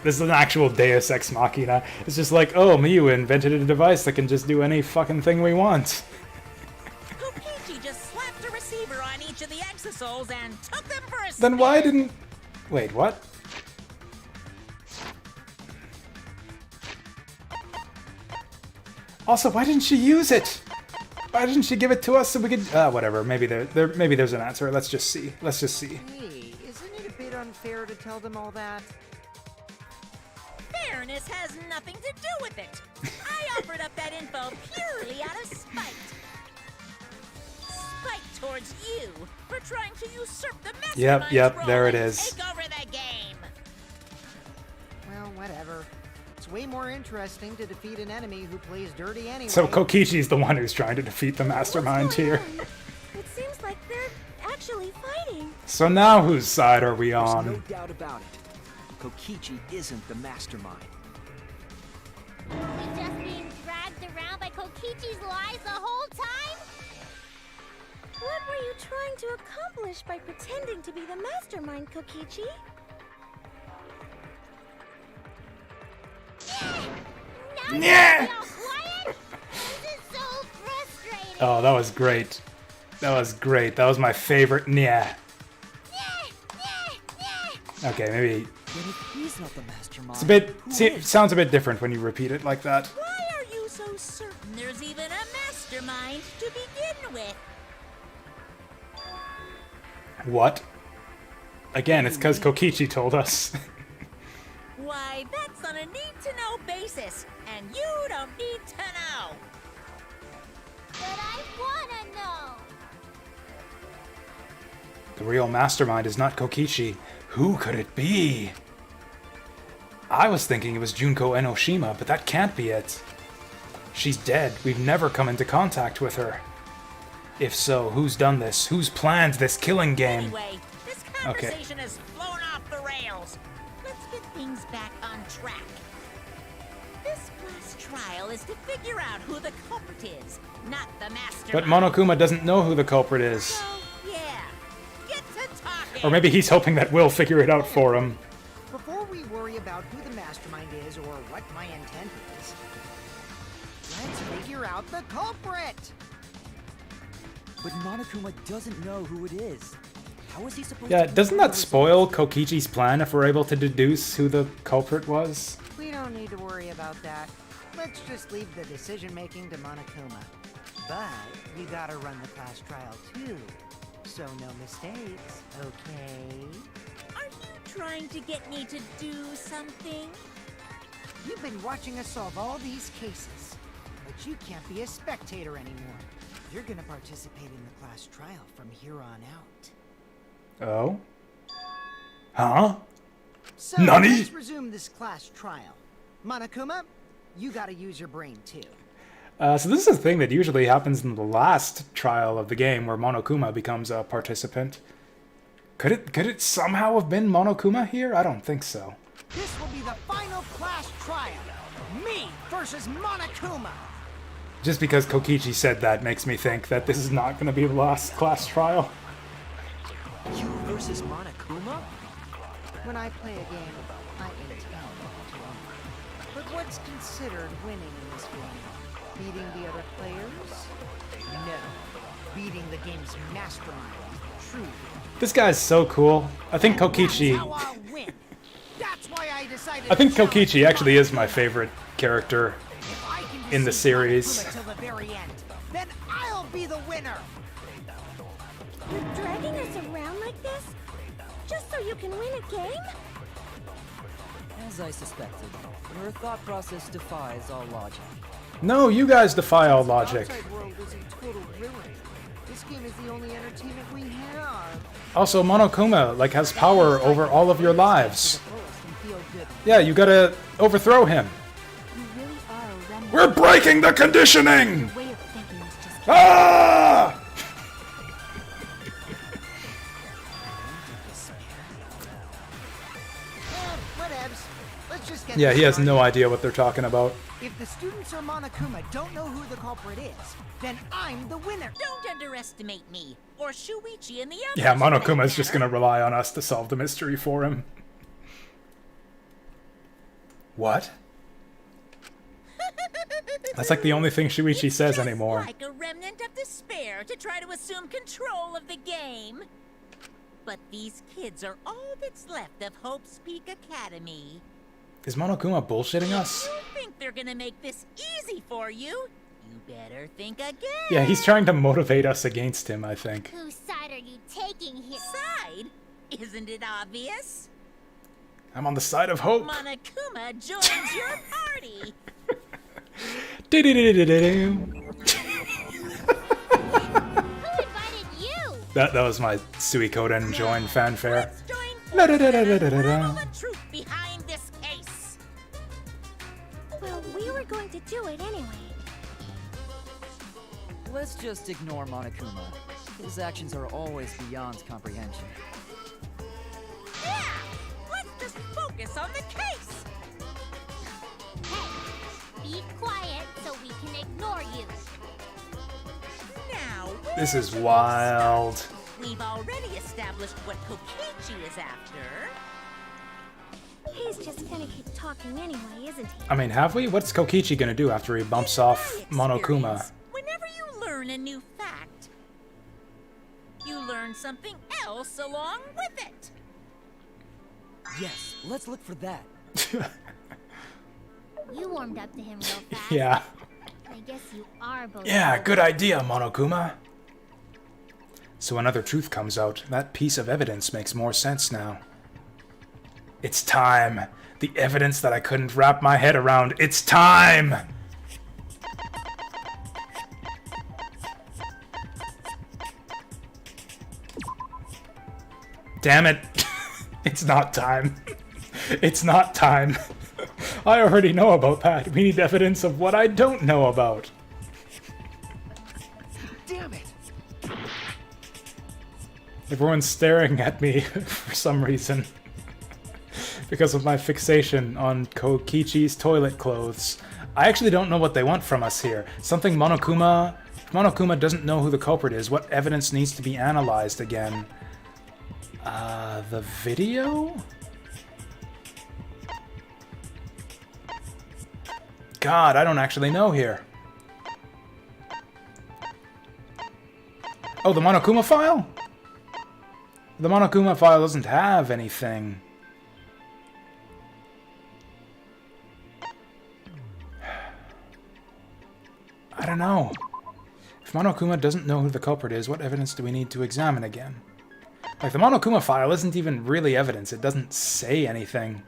is an actual Deus Ex Machina. It's just like, oh, Miyu invented a device that can just do any fucking thing we want. Kokichi just slapped a receiver on each of the exosols and took them for a Then why spin. didn't... Wait, what? Also, why didn't she use it? Why didn't she give it to us so we could... whatever. Maybe maybe there's an answer. Let's just see. Hey, isn't it a bit unfair to tell them all that? Fairness has nothing to do with it. I offered up that info purely out of spite. Spite towards you for trying to usurp the mastermind's Yep, role there it and is. take over the game. Well, whatever. It's way more interesting to defeat an enemy who plays dirty anyway. So Kokichi's the one who's trying to defeat the mastermind here. It seems like they're actually fighting. So now whose side are we There's no on? doubt about it. Kokichi isn't the mastermind. Were we just being dragged around by Kokichi's lies the whole time? What were you trying to accomplish by pretending to be the mastermind, Kokichi? Now Yeah. be all quiet? This is so frustrating. Oh, that was great. That was great. That was my favorite. Yeah. Okay, maybe But if he's not the mastermind, it's a bit. who See, it is? sounds a bit different when you repeat it like that. Why are you so certain there's even a mastermind to begin with? What? Again, it's because Kokichi told us. Why, that's on a need-to-know basis, and you don't need to know. But I wanna know. The real mastermind is not Kokichi. Who could it be? I was thinking it was Junko Enoshima, but that can't be it. She's dead. We've never come into contact with her. If so, who's done this? Who's planned this killing game? Anyway, this conversation has flown off the rails. Let's get things back on track. This class trial is to figure out who the culprit is, not the mastermind. But Monokuma doesn't know who the culprit is. So, yeah, get to talking. Or maybe he's hoping that we'll figure it out for him. Before we worry about who the mastermind is or what my intent is, let's figure out the culprit! But Monokuma doesn't know who it is. How is he supposed Yeah, to doesn't know that spoil Kokichi's plan if we're able to deduce who the culprit was? We don't need to worry about that. Let's just leave the decision-making to Monokuma. But we gotta run the class trial too. So no mistakes, okay? Are you trying to get me to do something? You've been watching us solve all these cases, but you can't be a spectator anymore. You're gonna participate in the class trial from here on out. Oh? Huh? So Nani? let's resume this class trial. Monokuma, you gotta use your brain too. So this is a thing that usually happens in the last trial of the game where Monokuma becomes a participant. Could it somehow have been Monokuma here? I don't think so. This will be the final class trial. Me versus Monokuma. Just because Kokichi said that makes me think that this is not going to be the last class trial. You versus Monokuma? When I play a game, I intend to win. But what's considered winning in this game? Beating the other players? No. Beating the game's mastermind is the true winner. This guy's so cool. I think That's Kokichi... how I'll win. That's why I decided I think to challenge Kokichi actually is my Monokuma. favorite character. If I can in the deceive series. Monokuma till the very end, then I'll be the winner. You're dragging us around like this? Just so you can win a game? As I suspected, your thought process defies all logic. No, you guys defy all logic. The outside world is a total ruin. This game is the only entertainment we have. Also, Monokuma, like, has power over all of your lives. Yeah, you gotta overthrow him. You really are a remnant. We're breaking the conditioning! Your way of thinking is just Ah! Whatevs. Let's just get Yeah, this he has started. no idea what they're talking about. If the students or Monokuma don't know who the culprit is, then I'm the winner. Don't underestimate me, or Shuichi and the others. Yeah, for that Monokuma's just matter. gonna rely on us to solve the mystery for him. What? That's like the only thing Shuichi It's says just anymore. like a remnant of despair to try to assume control of the game. But these kids are all that's left of Hope's Peak Academy. Is Monokuma bullshitting us? You think they're gonna make this easy for you? You better think again. Yeah, he's trying to motivate us against him, I think. Whose side are you taking here? Side? Isn't it obvious? I'm on the side of hope. Monokuma joins your party. Do-do-do-do-do-do. Who invited you? That was my Suikoden join fanfare. Let's join La da forces da da and da da da. unravel the truth behind this case. Well, we were going to do it anyway. Let's just ignore Monokuma. His actions are always beyond comprehension. Yeah, let's just focus on the case. Hey, be quiet so we can ignore you. Now, This where is do we wild. start? We've already established what Kokichi is after. He's just gonna keep talking anyway, isn't he? I mean, have we? What's Kokichi gonna do after he bumps In off my Monokuma? experience, whenever you learn a new fact, you learn something else along with it. Yes, let's look for that. You warmed up to him real fast. Yeah. I guess you are both. Yeah, good idea, Monokuma. So another truth comes out. That piece of evidence makes more sense now. It's time. The evidence that I couldn't wrap my head around. It's time! Damn it. It's not time. It's not time. I already know about that. We need evidence of what I don't know about. Damn it! Everyone's staring at me for some reason. Because of my fixation on Kokichi's toilet clothes. I actually don't know what they want from us here. Something Monokuma... If Monokuma doesn't know who the culprit is, what evidence needs to be analyzed again? The video? God, I don't actually know here. Oh, the Monokuma file? The Monokuma file doesn't have anything. I don't know. If Monokuma doesn't know who the culprit is, what evidence do we need to examine again? Like, the Monokuma file isn't even really evidence. It doesn't say anything.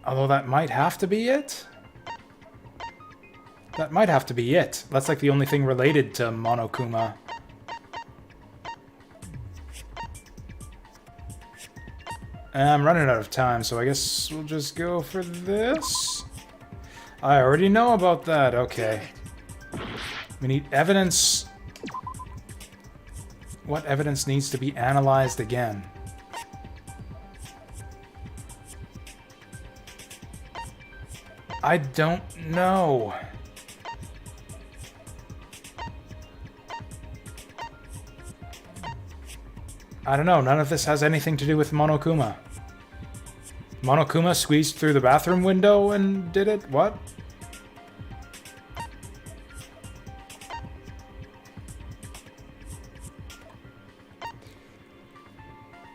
Although that might have to be it? That might have to be it. That's like the only thing related to Monokuma. I'm running out of time, so I guess we'll just go for this. I already know about that. Okay. We need evidence. What evidence needs to be analyzed again? I don't know. I don't know. None of this has anything to do with Monokuma. Monokuma squeezed through the bathroom window and did it? What?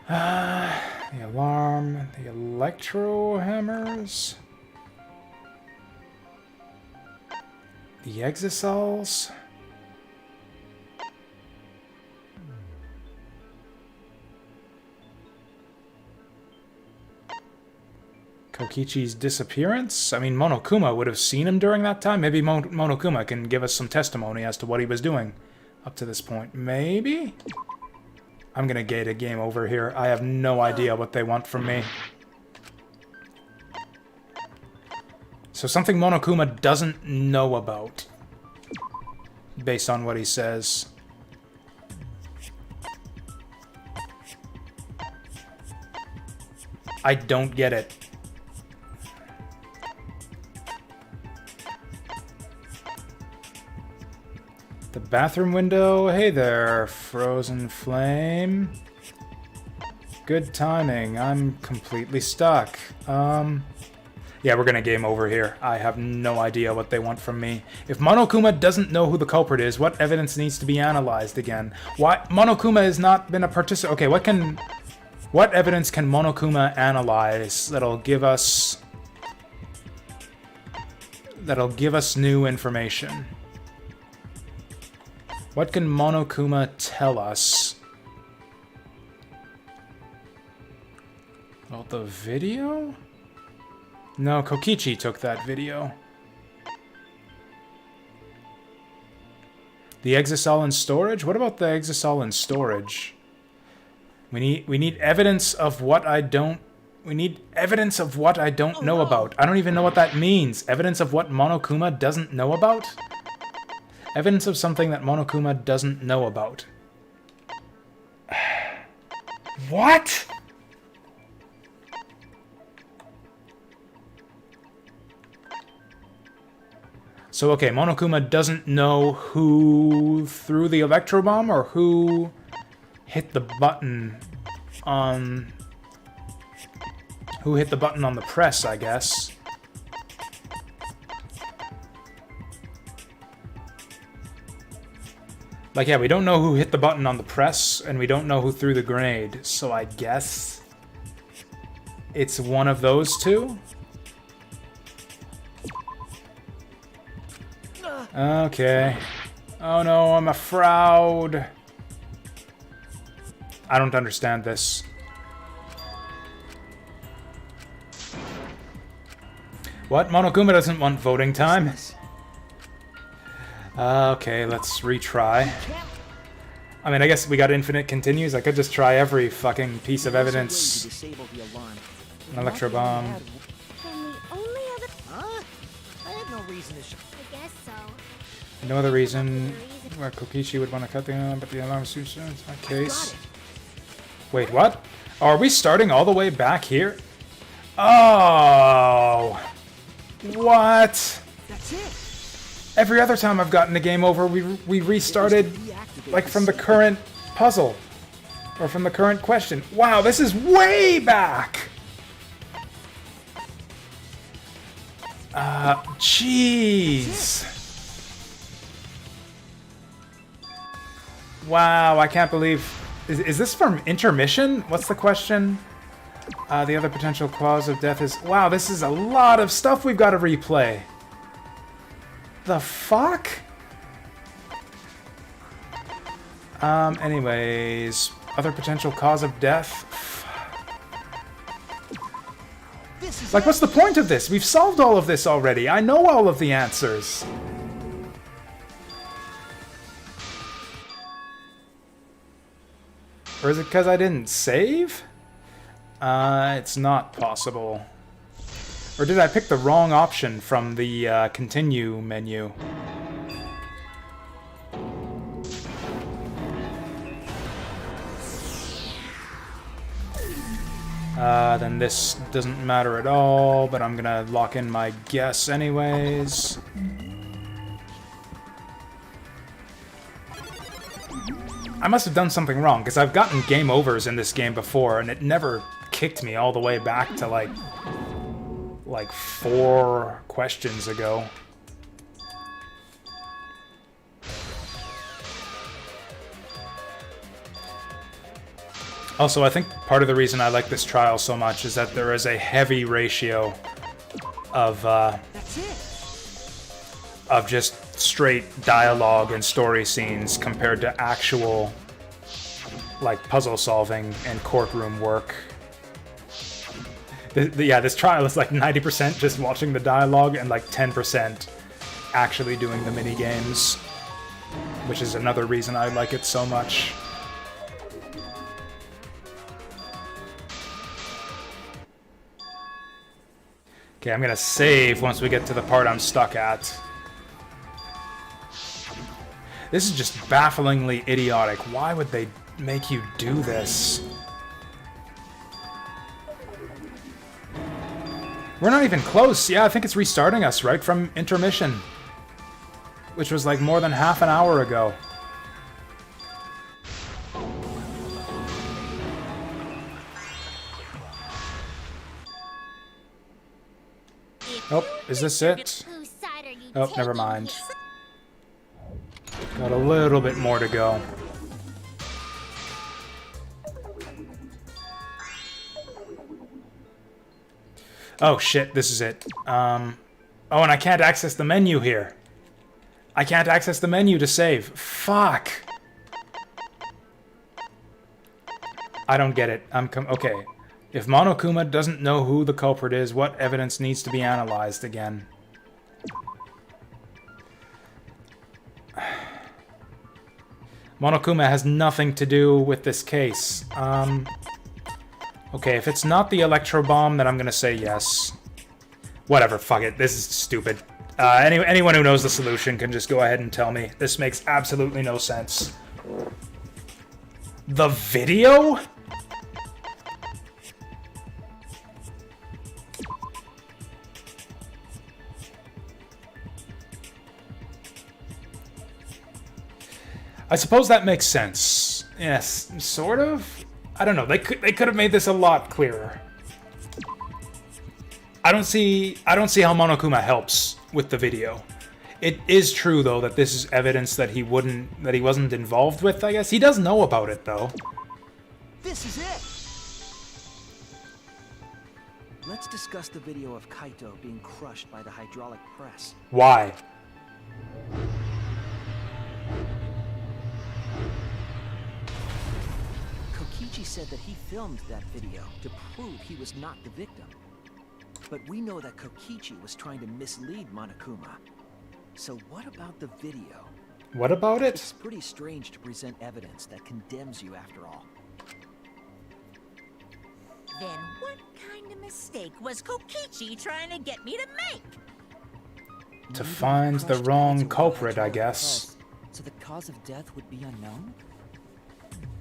The alarm, the electro hammers, the exosols. Kokichi's disappearance? I mean, Monokuma would have seen him during that time. Maybe Monokuma can give us some testimony as to what he was doing up to this point. Maybe? I'm gonna gate a game over here. I have no idea what they want from me. So something Monokuma doesn't know about, based on what he says. I don't get it. The bathroom window. Hey there, frozen flame. Good timing. I'm completely stuck. Yeah, we're gonna game over here. I have no idea what they want from me. If Monokuma doesn't know who the culprit is, what evidence needs to be analyzed again? Why Monokuma has not been a participant? Okay, what evidence can Monokuma analyze that'll give us new information? What can Monokuma tell us? About the video? No, Kokichi took that video. The Exisal in storage? What about the Exisal in storage? We need evidence of what I don't... We need evidence of what I don't know about. I don't even know what that means. Evidence of what Monokuma doesn't know about? Evidence of something that Monokuma doesn't know about. What? So, okay, Monokuma doesn't know who threw the electro bomb or who hit the button on... Who hit the button on the press, I guess. Like, yeah, we don't know who hit the button on the press, and we don't know who threw the grenade, so I guess it's one of those two? Okay. Oh no, I'm a fraud. I don't understand this. What? Monokuma doesn't want voting time? Okay, let's retry. I mean, I guess we got infinite continues. I could just try every fucking piece of evidence. An electro bomb. And the only other... Huh? I had no reason to I guess so. No other reason where Kokichi would want to cut the alarm, but the alarm suits in my case. Wait, what? Oh, are we starting all the way back here? Oh! What? That's it. Every other time I've gotten a game over, we restarted, like, from the current puzzle. Or from the current question. Wow, this is way back! Jeez. Wow, I can't believe... Is this from intermission? What's the question? The other potential cause of death is... Wow, this is a lot of stuff we've got to replay. The fuck? Anyways... Other potential cause of death? Like, what's the point of this? We've solved all of this already. I know all of the answers. Or is it because I didn't save? It's not possible. Or did I pick the wrong option from the continue menu? Then this doesn't matter at all, but I'm gonna lock in my guess anyways. I must have done something wrong, because I've gotten game overs in this game before, and it never kicked me all the way back to, like 4 questions ago. Also, I think part of the reason I like this trial so much is that there is a heavy ratio of just straight dialogue and story scenes compared to actual, like, puzzle solving and courtroom work. Yeah, this trial is like 90% just watching the dialogue and like 10% actually doing the mini games, which is another reason I like it so much. Okay, I'm gonna save once we get to the part I'm stuck at. This is just bafflingly idiotic. Why would they make you do this? We're not even close. Yeah, I think it's restarting us right from intermission, which was like more than half an hour ago. Oh, is this it? Whose side are you Oh, never taking mind. here? Got a little bit more to go. Oh shit, this is it. Oh, and I can't access the menu here. I can't access the menu to save. Fuck. I don't get it. Okay. If Monokuma doesn't know who the culprit is, what evidence needs to be analyzed again? Monokuma has nothing to do with this case. Okay, if it's not the electro bomb, then I'm gonna say yes. Whatever, fuck it. This is stupid. Anyone who knows the solution can just go ahead and tell me. This makes absolutely no sense. The video? I suppose that makes sense. Yes, sort of. I don't know. They could have made this a lot clearer. I don't see how Monokuma helps with the video. It is true though that this is evidence that he wasn't involved with, I guess. He does know about it though. This is it! Let's discuss the video of Kaito being crushed by the hydraulic press. Why? Kokichi said that he filmed that video to prove he was not the victim. But we know that Kokichi was trying to mislead Monokuma. So what about the video? What about it? It's pretty strange to present evidence that condemns you after all. Then what kind of mistake was Kokichi trying to get me to make? To Maybe find the crushed wrong hands were culprit, I hydraulic guess. press, so the cause of death would be unknown?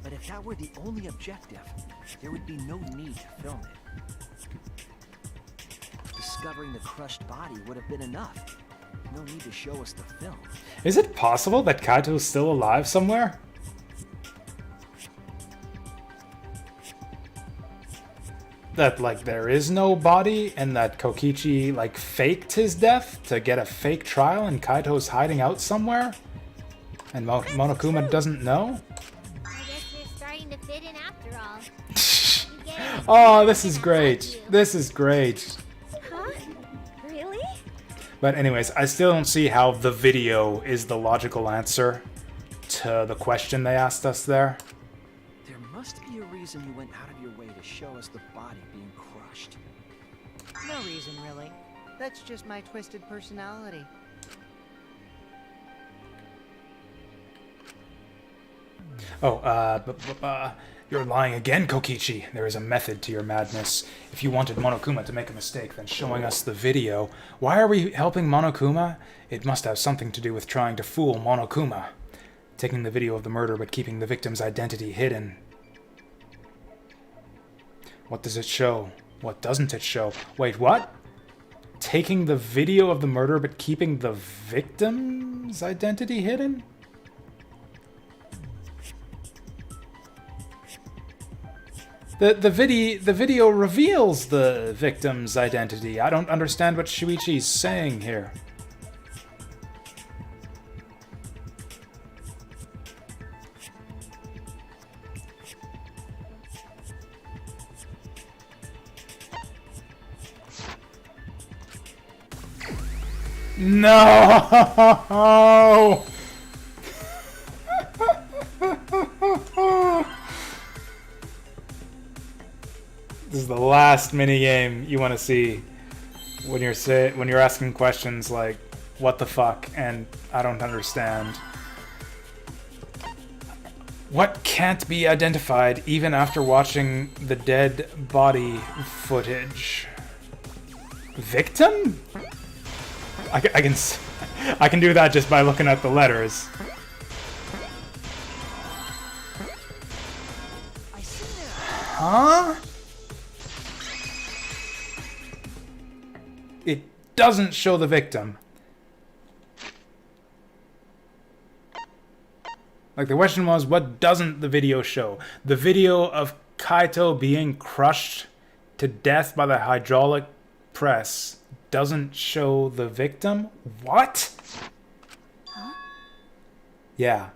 But if that were the only objective, there would be no need to film it. Discovering the crushed body would have been enough. No need to show us the film. Is it possible that Kaito's still alive somewhere? That, like, there is no body, and that Kokichi, like, faked his death to get a fake trial, and Kaito's hiding out somewhere? And Monokuma doesn't know? I guess you're starting to fit in after all. You get it? Oh, this is great. This is great. Huh? Really? But anyways, I still don't see how the video is the logical answer to the question they asked us there. There must be a reason you went out of your way to show us the body being crushed. No reason, really. That's just my twisted personality. Oh, you're lying again, Kokichi. There is a method to your madness. If you wanted Monokuma to make a mistake, then showing us the video. Why are we helping Monokuma? It must have something to do with trying to fool Monokuma. Taking the video of the murder but keeping the victim's identity hidden. What does it show? What doesn't it show? Wait, what? Taking the video of the murder but keeping the victim's identity hidden? The video reveals the victim's identity. I don't understand what Shuichi's saying here. No! This is the last minigame you want to see when you're asking questions like, what the fuck, and I don't understand. What can't be identified even after watching the dead body footage? Victim? I can do that just by looking at the letters. Huh? It doesn't show the victim. Like, the question was, what doesn't the video show? The video of Kaito being crushed to death by the hydraulic press doesn't show the victim? What? Huh? Yeah.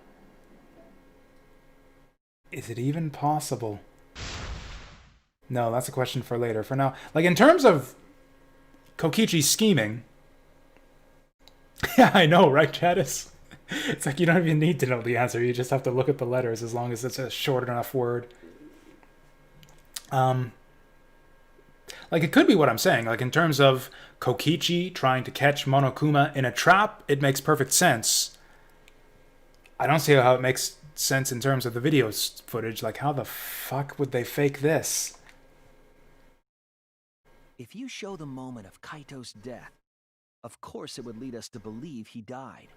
Is it even possible? No, that's a question for later. For now, like, in terms of Kokichi's scheming... Yeah, I know, right, Chadis? It's like you don't even need to know the answer. You just have to look at the letters as long as it's a short enough word. Like, it could be what I'm saying. Like, in terms of Kokichi trying to catch Monokuma in a trap, it makes perfect sense. I don't see how it makes sense in terms of the video footage. Like, how the fuck would they fake this? If you show the moment of Kaito's death, of course it would lead us to believe he died.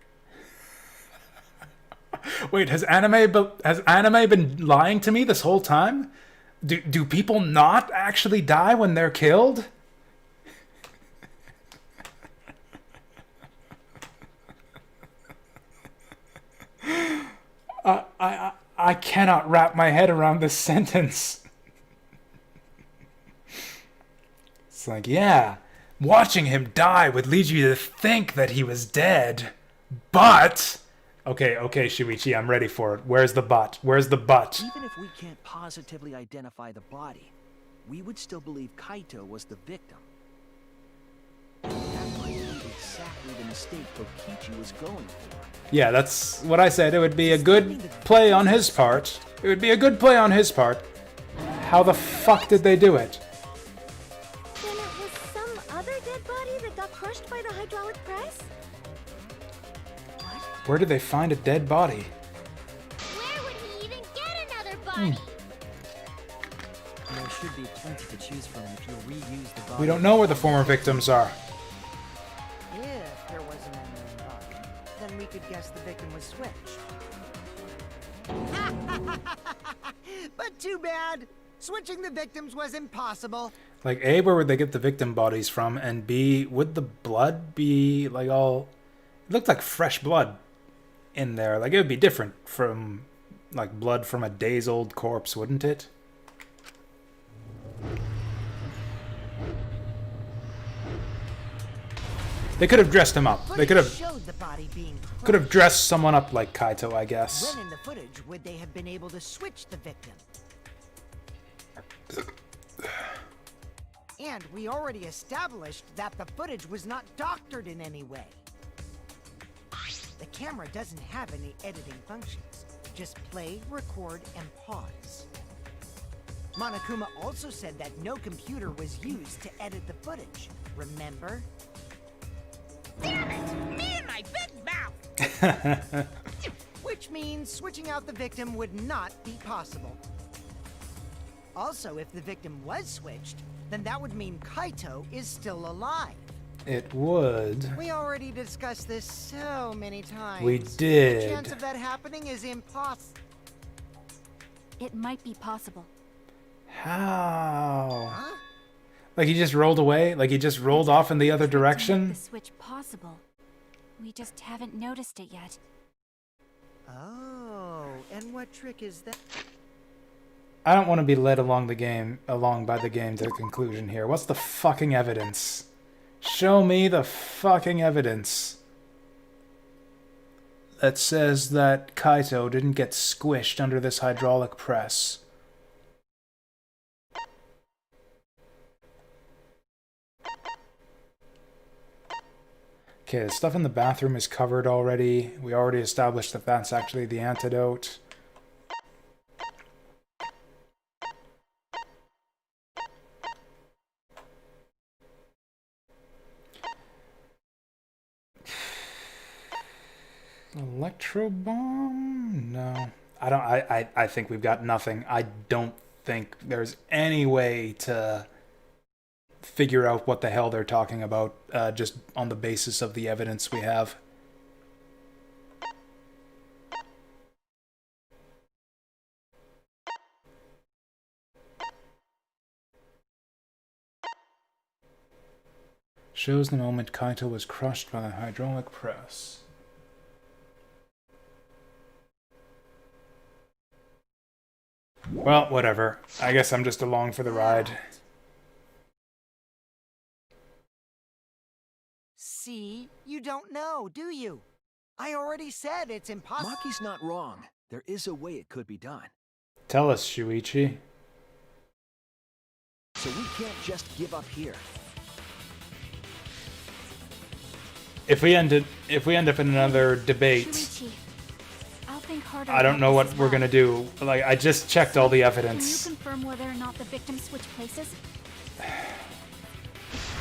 Wait, has anime been lying to me this whole time? Do people not actually die when they're killed? I cannot wrap my head around this sentence. It's like, yeah, watching him die would lead you to think that he was dead, but... Okay, Shuichi, I'm ready for it. Where's the but? Where's the but? Even if we can't positively identify the body, we would still believe Kaito was the victim. That might be exactly the mistake Kokichi was going for. Yeah, that's what I said. It would be a good play on his part. It would be a good play on his part. How the fuck did they do it? Then it was some other dead body that got crushed by the hydraulic press? Where did they find a dead body? Where would he even get another body? There should be plenty to choose from if you reuse the body. We don't know where the former victims are. If there was an unknown body, then we could guess the victim was switched. But too bad. Switching the victims was impossible. Like, A, where would they get the victim bodies from? And B, would the blood be, like, all... It looked like fresh blood in there. Like, it would be different from, like, blood from a days-old corpse, wouldn't it? They could have dressed him up. They could have showed the body being dressed someone up like Kaito, I guess. When in the footage would they have been able to switch the victim? And we already established that the footage was not doctored in any way. The camera doesn't have any editing functions. Just play, record, and pause. Monokuma also said that no computer was used to edit the footage. Remember? Damn it! Me and my big mouth! Which means switching out the victim would not be possible. Also, if the victim was switched, then that would mean Kaito is still alive. It would. We already discussed this so many times. We did. The chance of that happening is impossible. It might be possible. How? Huh? Like he just rolled away? Like he just rolled off in the other To make direction? the switch possible. We just haven't noticed it yet. Oh, and what trick is that? I don't want to be led along by the game to the conclusion here. What's the fucking evidence? Show me the fucking evidence that says that Kaito didn't get squished under this hydraulic press. Okay, the stuff in the bathroom is covered already. We already established that that's actually the antidote. Electro bomb? No. I think we've got nothing. I don't think there's any way to figure out what the hell they're talking about just on the basis of the evidence we have. Shows the moment Kaito was crushed by the hydraulic press. Well, whatever. I guess I'm just along for the ride. See? You don't know, do you? I already said it's impossible. Maki's not wrong. There is a way it could be done. Tell us, Shuichi. So we can't just give up here. If we end up in another debate, Shuichi, I'll think harder I don't about know this what as we're well. gonna do. Like, I just checked all the Can you evidence. confirm whether or not the victims switch places?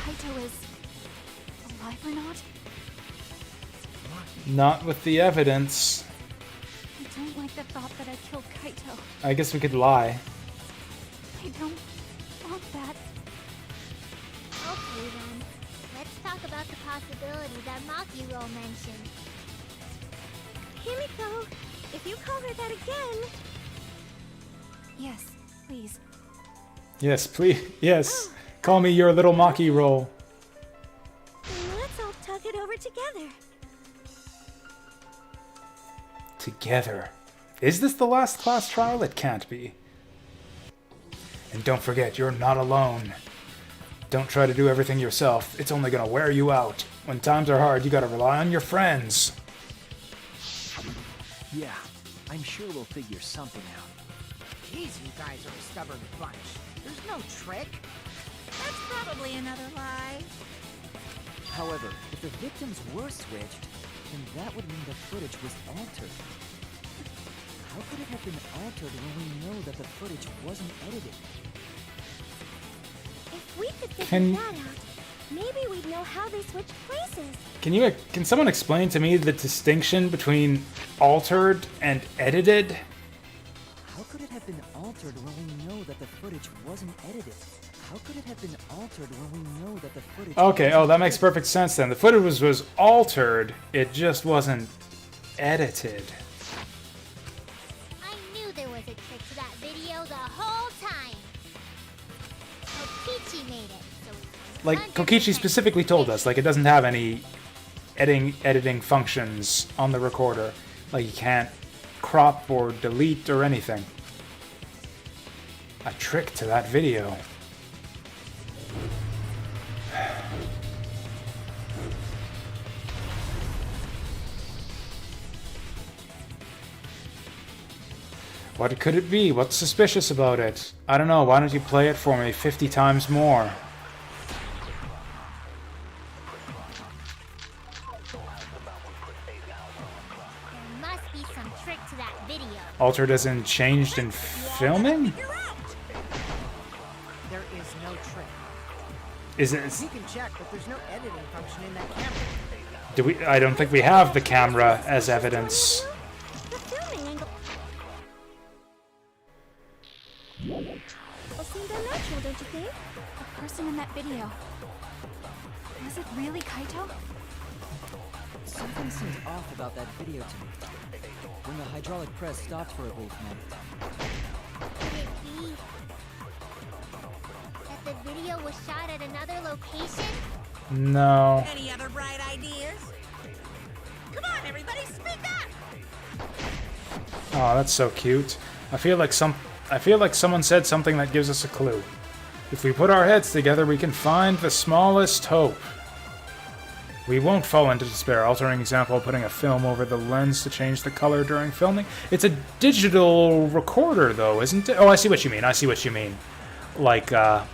Kaito is alive or not? Not with the evidence. I don't like the thought that I killed Kaito. I guess we could lie. I don't want that. Okay then. Let's talk about the possibility that Makiro mentioned. Himiko, if you call her that again... Yes, please. Yes, please. Yes. Call me your little Maki roll. Then let's all talk it over together. Together. Is this the last class trial? It can't be. And don't forget, you're not alone. Don't try to do everything yourself. It's only gonna wear you out. When times are hard, you gotta rely on your friends. Yeah, I'm sure we'll figure something out. Jeez, you guys are a stubborn bunch. There's no trick. That's probably another lie. However, if the victims were switched, then that would mean the footage was altered. How could it have been altered when we know that the footage wasn't edited? If we could figure Can- that out, maybe we'd know how they switched places. Can someone explain to me the distinction between altered and edited? How could it have been altered when we know that the footage wasn't edited? How could it have been altered when we know that the footage Okay, wasn't that makes edited? perfect sense then. The footage was altered, it just wasn't edited. I knew there was a trick to that video the whole time. Kokichi made it, so it's Like, 100% Kokichi specifically told us, like, it doesn't have any editing functions on the recorder. Like, you can't crop or delete or anything. A trick to that video. What could it be? What's suspicious about it? I don't know, why don't you play it for me 50 times more? There must be some trick to that video. Altered as in changed in filming? There is no trick. Is it? You can check, but there's no editing function in that camera. Do we? I don't think we have the camera as evidence. The filming angle... Well, seemed unnatural, don't you think? The person in that video. Was it really Kaito? Something seemed off about that video to me. When the hydraulic press stopped for a brief moment. Could it be that the video was shot at another location? No. Any other bright ideas? Come on, everybody, speak up! Oh, that's so cute. I feel like someone said something that gives us a clue. If we put our heads together, we can find the smallest hope. We won't fall into despair. Altering example, putting a film over the lens to change the color during filming. It's a digital recorder, though, isn't it? Oh, I see what you mean. I see what you mean. Like, I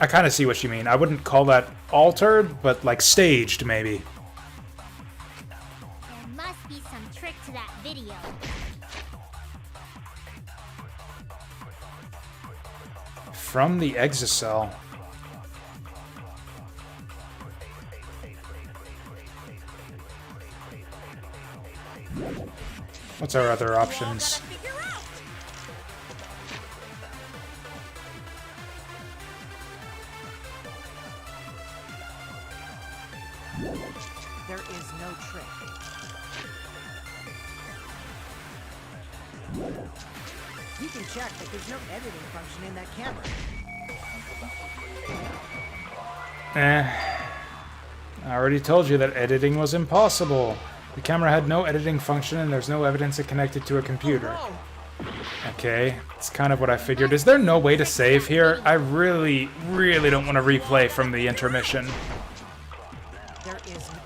kind of see what you mean. I wouldn't call that altered, but like staged, maybe. There must be some trick to that video. From the exocell. What's our other options? There is no trick. You can check, but there's no editing function in that camera. I already told you that editing was impossible. The camera had no editing function and there's no evidence it connected to a computer. Okay, it's kind of what I figured. Is there no way to save here? I really, really don't want to replay from the intermission. There is no...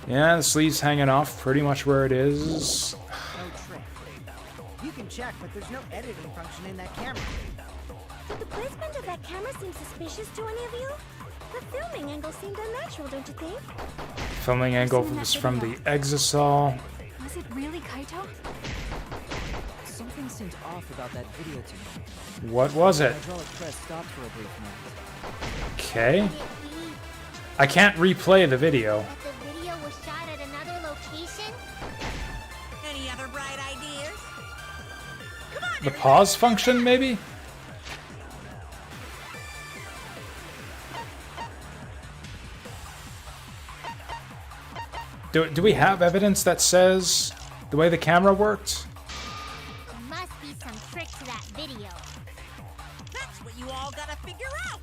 Yeah, the sleeve's hanging off pretty much where it is. no trick. You can check, but there's no editing function in that camera. Did the placement of that camera seem suspicious to any of you? The filming angle seemed unnatural, don't you think? Filming angle was from the Exisal. Was it really Kaito? Something seemed off about that video to me. What was it? Hydraulic press stopped for a brief moment. Okay. Could it be I can't replay the video. that the video was shot at another location? Any other bright ideas? Come on, The pause function, maybe? Do we have evidence that says the way the camera worked? There must be some trick to that video. That's what you all gotta figure out.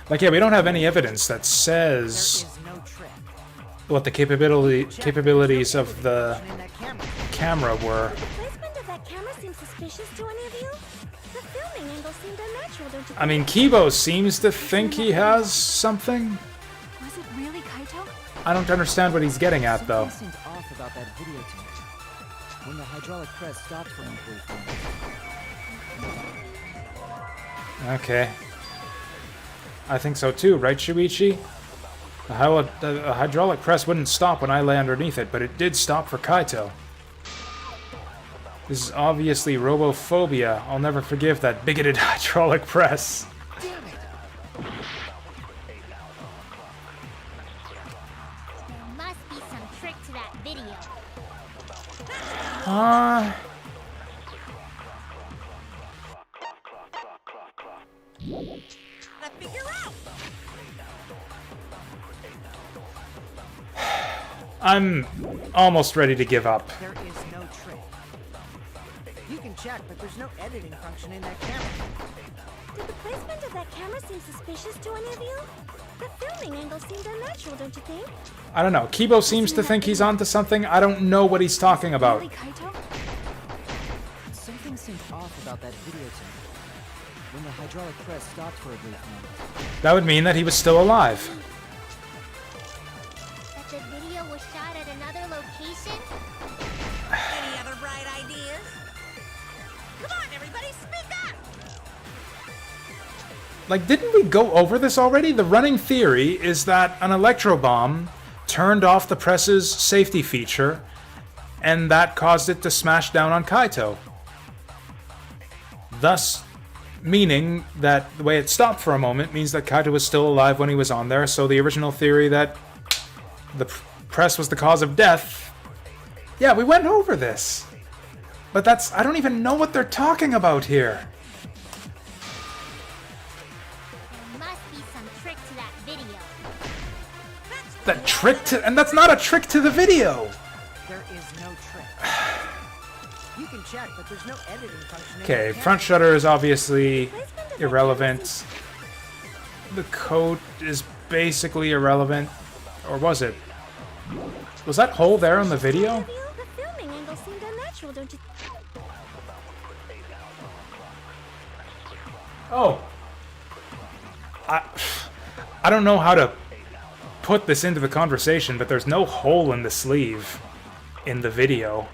Like, yeah, we don't have any evidence that There says is no trick. what the capabilities of the In that camera. camera were. The placement of that camera seems suspicious to any of you. The filming angle seemed unnatural, don't you I mean, Kibo seems to think he has something. Was it really Kaito? I don't understand what he's getting at, though. Something seemed off about that video to me. When the hydraulic press stopped for a brief moment. Okay. I think so too, right, Shuichi? The hydraulic press wouldn't stop when I lay underneath it, but it did stop for Kaito. This is obviously robophobia. I'll never forgive that bigoted hydraulic press. There must be some trick to that video. Gotta figure out. I'm almost ready to give up. There is no trick. You can check, but there's no editing function in that camera. Did the placement of that camera seem suspicious to any of you? The filming angle seemed unnatural, don't you think? I don't know. Kibo seems to think he's onto something. I don't know what he's talking about. Really Kaito? Something seemed off about that video to me. When the hydraulic press stopped for a brief moment. That would mean that he was still alive. That the video was shot at another location? Any other bright ideas? Come on, everybody, speak up. Like, didn't we go over this already? The running theory is that an electro bomb turned off the press's safety feature, and that caused it to smash down on Kaito. Thus, meaning that the way it stopped for a moment means that Kaito was still alive when he was on there, so the original theory that the press was the cause of death... Yeah, we went over this. But that's... I don't even know what they're talking about here. There must be some trick to that video. That trick to... And that's not a trick to the video! There is no trick. You can check, but there's no editing function in Okay, that camera. front shutter is obviously irrelevant. The coat is basically irrelevant. Or was it? Was that hole there on the video? The filming angle seemed unnatural, don't you? Oh. I don't know how to put this into the conversation, but there's no hole in the sleeve in the video.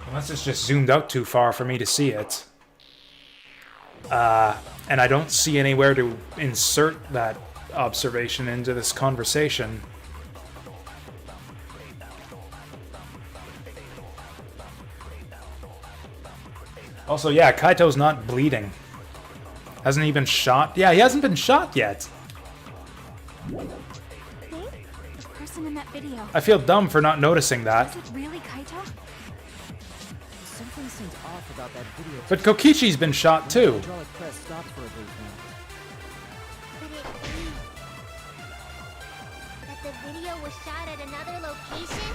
Unless it's just zoomed out too far for me to see it. And I don't see anywhere to insert that observation into this conversation. Also, yeah, Kaito's not bleeding. Hasn't he been shot? Yeah, he hasn't been shot yet. Think? The person in that video. I feel dumb for not noticing that. Was it really Kaito? Something seemed off about that video. But Kokichi's been shot too. Hydraulic press stopped for a brief moment. Could it be that the video was shot at another location?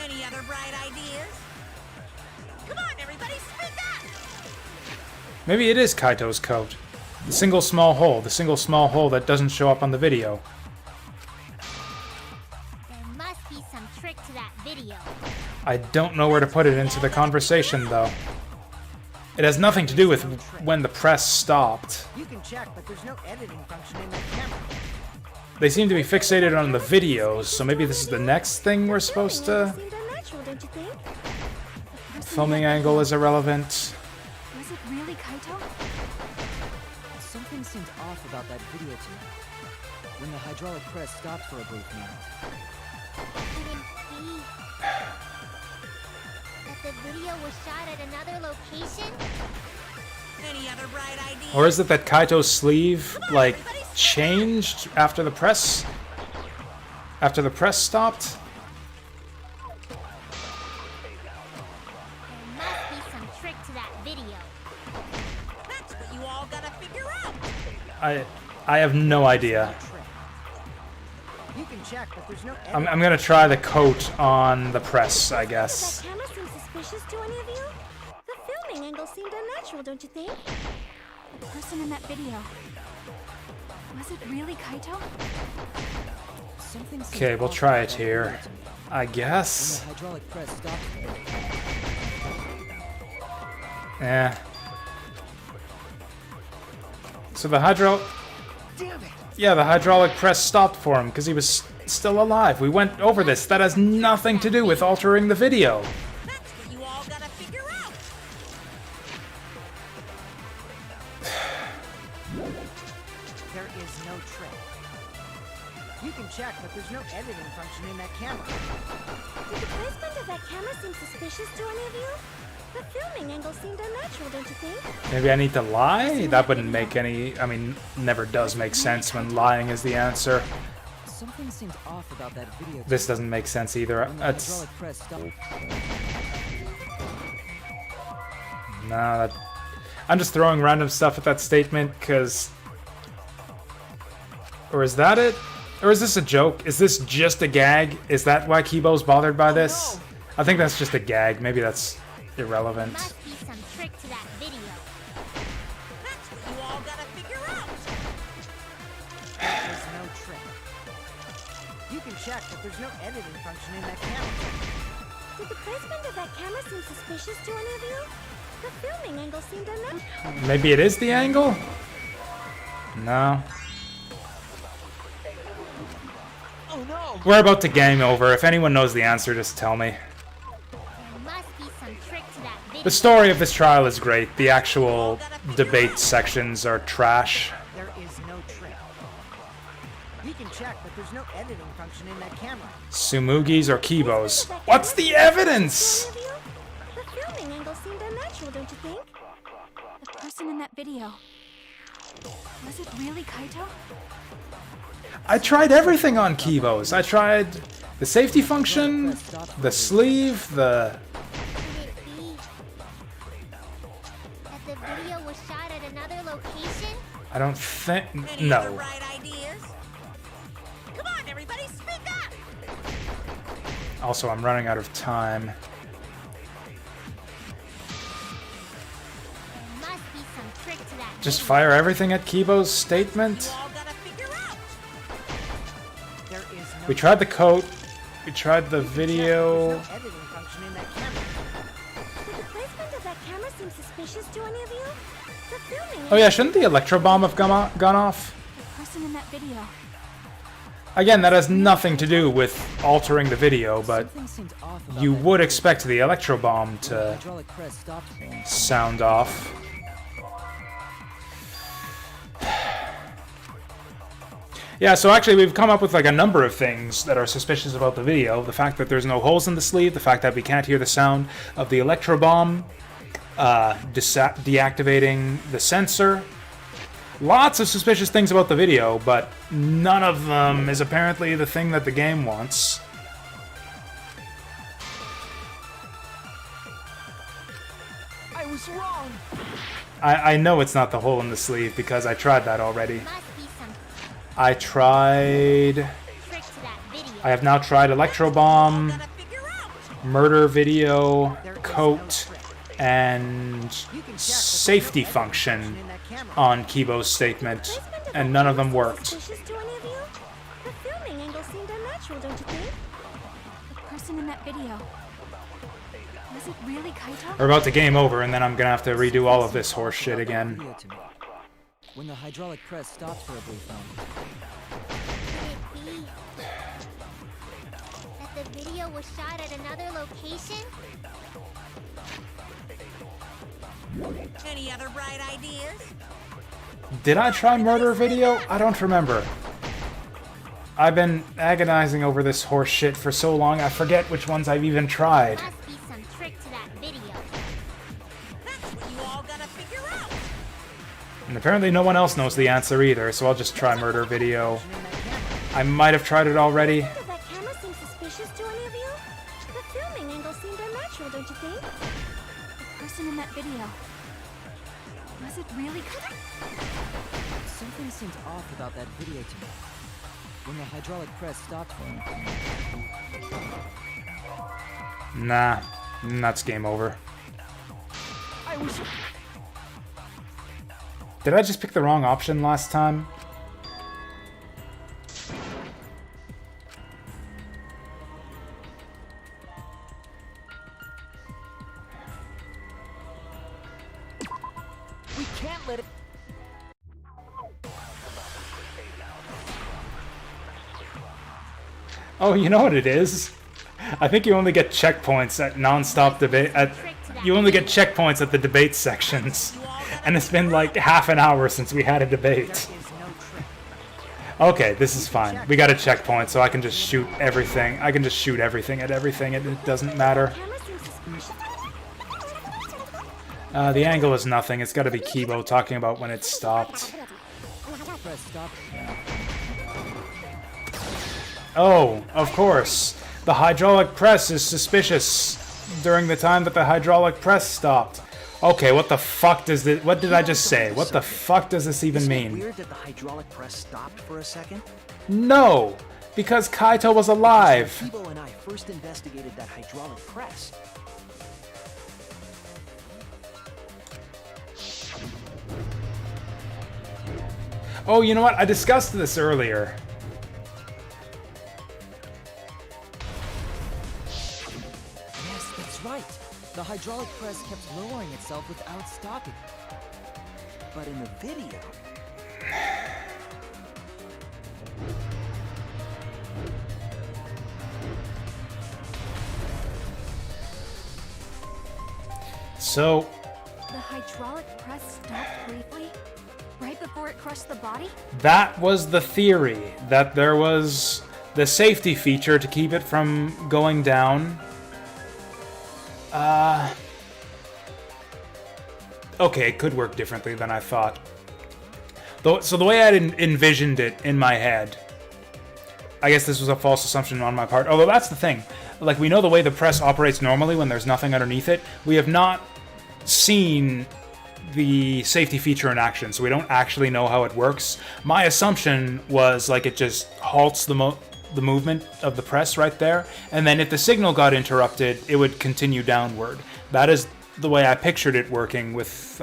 Any other bright ideas? Come on, everybody, speak up. Maybe it is Kaito's coat. The single small hole that doesn't show up on the video. There must be some trick to that video. I don't know where to put it into the conversation, though. It has nothing to do with when the press stopped. You can check, but there's no editing function in that camera. They seem to be fixated on the videos, so maybe this is the next thing we're supposed to... Seemed unnatural, don't you think? Filming angle is irrelevant. Was it really Kaito? Something seemed off about that video to me. When the hydraulic press stopped for a brief moment. Could it be that the video was shot at another location? Any other bright ideas? Or is it that Kaito's sleeve, like, changed after the press? After the press stopped? There must be some trick to that video. That's what you all gotta figure out. I have no idea. You can check, but there's no I'm gonna try the coat on the press, I guess. That camera seems suspicious to any of you? The filming angle seemed unnatural, don't you think? The person in that video. Was it really Kaito? Something seemed Okay, we'll off try about it that here. video to me. I When guess. the hydraulic press stopped. Eh. So the Yeah, the hydraulic press stopped for him because he was still alive. We went over this. That has nothing to do with altering the video. That's what you all gotta figure out. There is no trick. You can check, but there's no editing function in that camera. Did the placement of that camera seem suspicious to any of you? The filming angle seemed unnatural, don't you think? Maybe I need to lie? That wouldn't make any... I mean, never does make sense when lying is the answer. Something seemed off about that video to This me. doesn't make sense either. When the That's... hydraulic press stopped. Nah, that... I'm just throwing random stuff at that statement, because... Or is that it? Or is this a joke? Is this just a gag? Is that why Kibo's bothered by this? I think that's just a gag. Maybe that's There irrelevant. must be some trick to that video. That's what you all gotta figure out. There's no trick. You can check, but there's no editing function in that camera. Did the placement of that camera seem suspicious to any of you? The filming angle seemed unnatural. Maybe it is the angle? No. Oh no! We're about to game over. If anyone knows the answer, just tell me. There must be some trick to that video. The story of this trial is great. The actual debate sections are trash. There is no trick. You can check, but there's no editing function in that camera. Sumugi's or Kibo's. What's the evidence? To any of you? The filming angle seemed unnatural, don't you think? The person in that video. Was it really Kaito? I tried everything on Kibo's. I tried the safety function, the sleeve, the... Could it be that the video was shot at another location? I don't think... Any other No. bright ideas? Come on, everybody, speak up. Also, I'm running out of time. There must be some trick to that Just video. fire everything at Kibo's You statement? all gotta figure out. There is no We tried the coat. We tried the There's video. no editing function in that camera. Did the placement of that camera seem suspicious to any of you? The filming Oh yeah, shouldn't the electro bomb have gone off? The person in that video. Again, that has nothing to do with altering the video, but Something seemed off about you that would video expect the electro bomb when the to hydraulic press stopped. sound off. Yeah, so actually we've come up with like a number of things that are suspicious about the video. The fact that there's no holes in the sleeve, the fact that we can't hear the sound of the electro bomb, deactivating the sensor. Lots of suspicious things about the video, but none of them is apparently the thing that the game wants. I was wrong! I know it's not the hole in the sleeve because I tried that already. Must be some I tried... trick to that video. I have now tried electro bomb, Gotta figure out. murder video, There is coat, no trick. and You can check, but there's safety no editing function in that camera. on Kibo's statement, placement of and that none of camera them seemed worked. Suspicious to any of you? The filming angle seemed unnatural, don't you think? The person in that video. Was it really Kaito? We're about to game over, and then I'm gonna have to redo all of this horse shit again. Video to me. When the hydraulic press stopped for a brief moment. Could it be that the video was shot at another location? Any other bright ideas? Did I try murder video? I don't remember. I've been agonizing over this horse shit for so long, I forget which ones I've even tried. Must be some trick to that video. That's what you all gotta figure out. And apparently no one else knows the answer either, so I'll just try murder video. I might have tried it already. Does that camera seem suspicious to any of you? The filming angle seemed unnatural, don't you think? The person in that video. Was it really Something seemed off about that video to me. When the hydraulic press stopped for him. Nah, that's game over. I was... Did I just pick the wrong option last time? We can't let it... Oh, you know what it is? I think you only get checkpoints at non-stop debate. You only get checkpoints at the debate sections, and it's been like half an hour since we had a debate. Okay, this is fine. We got a checkpoint, so I can just shoot everything. I can just shoot everything at everything, and it doesn't matter. Camera seems suspicious. The angle is nothing. It's got to be Kibo talking about when it stopped. Press stop. Oh, of course. The hydraulic press is suspicious during the time that the hydraulic press stopped. Okay, what the fuck does this... What did I just say? What the fuck does this even Isn't it mean? weird that the hydraulic press stopped for a second? No! Because Kaito was alive! Kibo and I first investigated that hydraulic press. Oh, you know what? I discussed this earlier. Yes, that's right. The hydraulic press kept lowering itself without stopping. But in the video... So, The hydraulic press stopped briefly? Right before it crushed the body? that was the theory. That there was the safety feature to keep it from going down. Okay, it could work differently than I thought. So the way I envisioned it in my head, I guess this was a false assumption on my part. Although that's the thing. Like, we know the way the press operates normally when there's nothing underneath it. We have not seen the safety feature in action, so we don't actually know how it works. My assumption was, like, it just halts the movement of the press right there, and then if the signal got interrupted, it would continue downward. That is the way I pictured it working with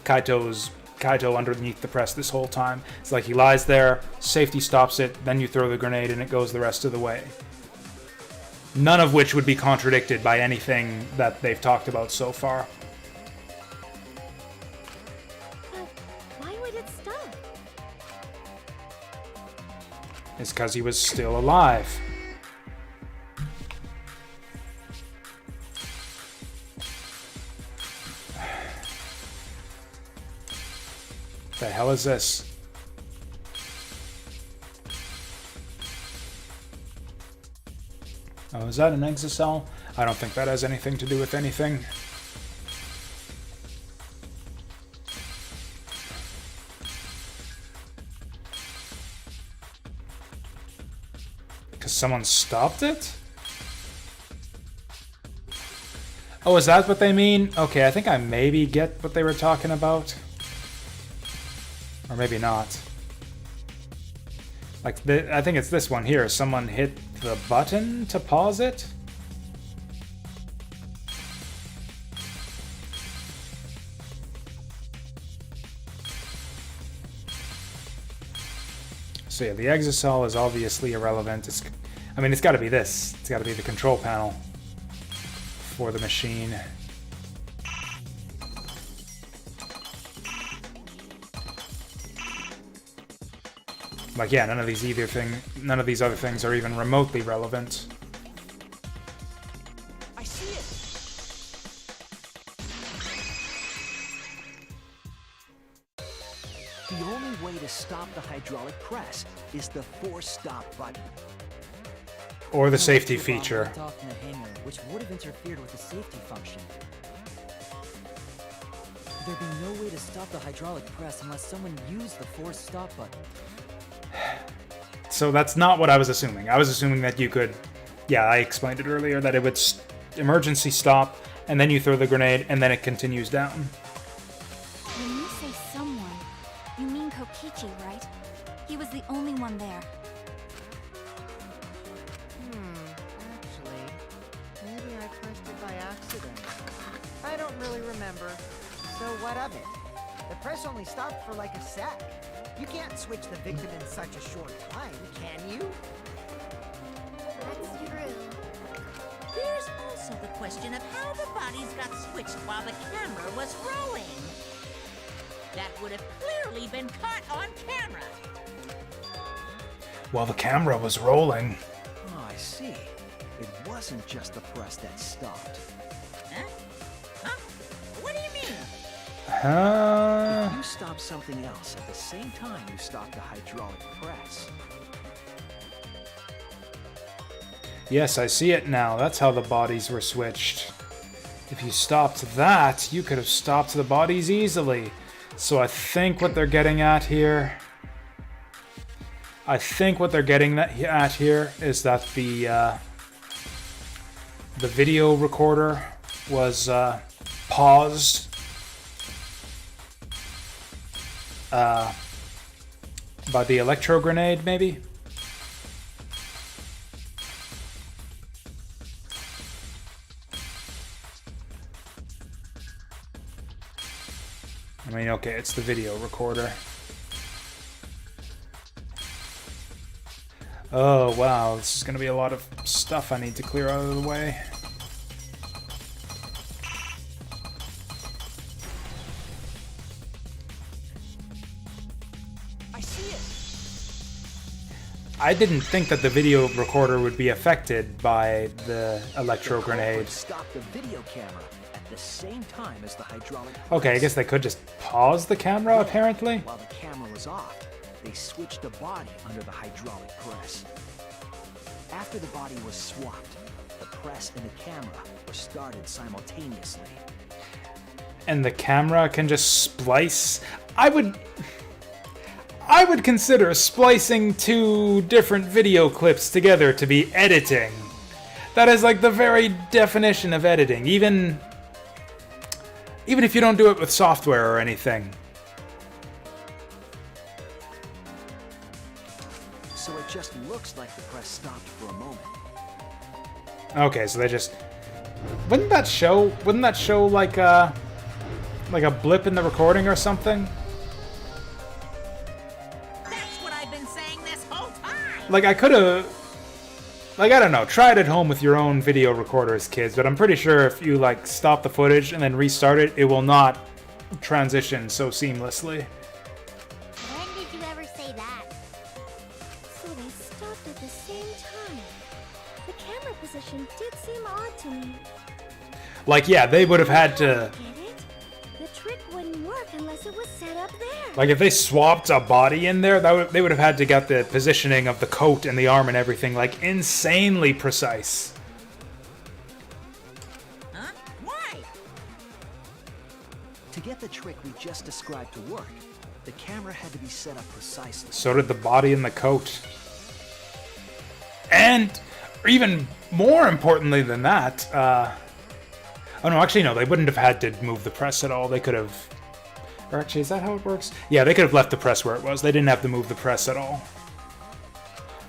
Kaito underneath the press this whole time. It's like he lies there, safety stops it, then you throw the grenade and it goes the rest of the way. None of which would be contradicted by anything that they've talked about so far. But why would it stop? It's because he was still alive. The hell is this? Oh, is that an exocell? I don't think that has anything to do with anything. Because someone stopped it? Oh, is that what they mean? Okay, I think I maybe get what they were talking about. Or maybe not. Like, I think it's this one here. Someone hit the button to pause it? So yeah, the exocell is obviously irrelevant. I mean, it's got to be this. It's got to be the control panel for the machine. Like, yeah, none of these other things are even remotely relevant. I see it! to stop the hydraulic press is the force stop button. Or the safety Electro bomb feature. went off in the hangar, which would have interfered with the safety function. There'd be no way to stop the hydraulic press unless someone used the force stop button. So that's not what I was assuming. I was assuming that you could... Yeah, I explained it earlier, that it would emergency stop, and then you throw the grenade, and then it continues down. When you say someone, you mean Kokichi, right? He was the only one there. Actually, maybe I pressed it by accident. I don't really remember. So what of it? The press only stopped for like a sec. You can't switch the victim in such a short time, can you? That's true. There's also the question of how the bodies got switched while the camera was rolling. That would have clearly been caught on camera. While the camera was rolling. Oh, I see. It wasn't just the press that stopped. Huh? Huh? What do you mean? Huh? If you stop something else at the same time you stop the hydraulic press. Yes, I see it now. That's how the bodies were switched. If you stopped that, you could have stopped the bodies easily. So I think what they're getting at here... I think what they're getting at here is that the video recorder was paused by the electro grenade, maybe? I mean, okay, it's the video recorder. Oh, wow, this is going to be a lot of stuff I need to clear out of the way. I see it! I didn't think that the video recorder would be affected by the electro grenade. Would stop the video camera at the same time as the hydraulic press. Okay, I guess they could just pause the camera, apparently. While the camera was off, they switched the body under the hydraulic press. After the body was swapped, the press and the camera were started simultaneously. And the camera can just splice. I would consider splicing two different video clips together to be editing. That is like the very definition of editing, even if you don't do it with software or anything. So it just looks like the press stopped for a moment. Okay, so they just... Wouldn't that show like a blip in the recording or something? That's what I've been saying this whole time. Like, I could have... Like, I don't know, try it at home with your own video recorders, kids, but I'm pretty sure if you, like, stop the footage and then restart it, it will not transition so seamlessly. When did you ever say that? So they stopped at the same time. The camera position did seem odd to me. Like, yeah, they would have had to... Get it? The trick wouldn't work unless it was set up there. Like, if they swapped a body in there, they would have had to get the positioning of the coat and the arm and everything, like, insanely precise. Huh? Why? To get the trick we just described to work, the camera had to be set up precisely. So did the body and the coat. And, even more importantly than that, oh no, actually no, they wouldn't have had to move the press at all. They could have... Or actually, is that how it works? Yeah, they could have left the press where it was. They didn't have to move the press at all.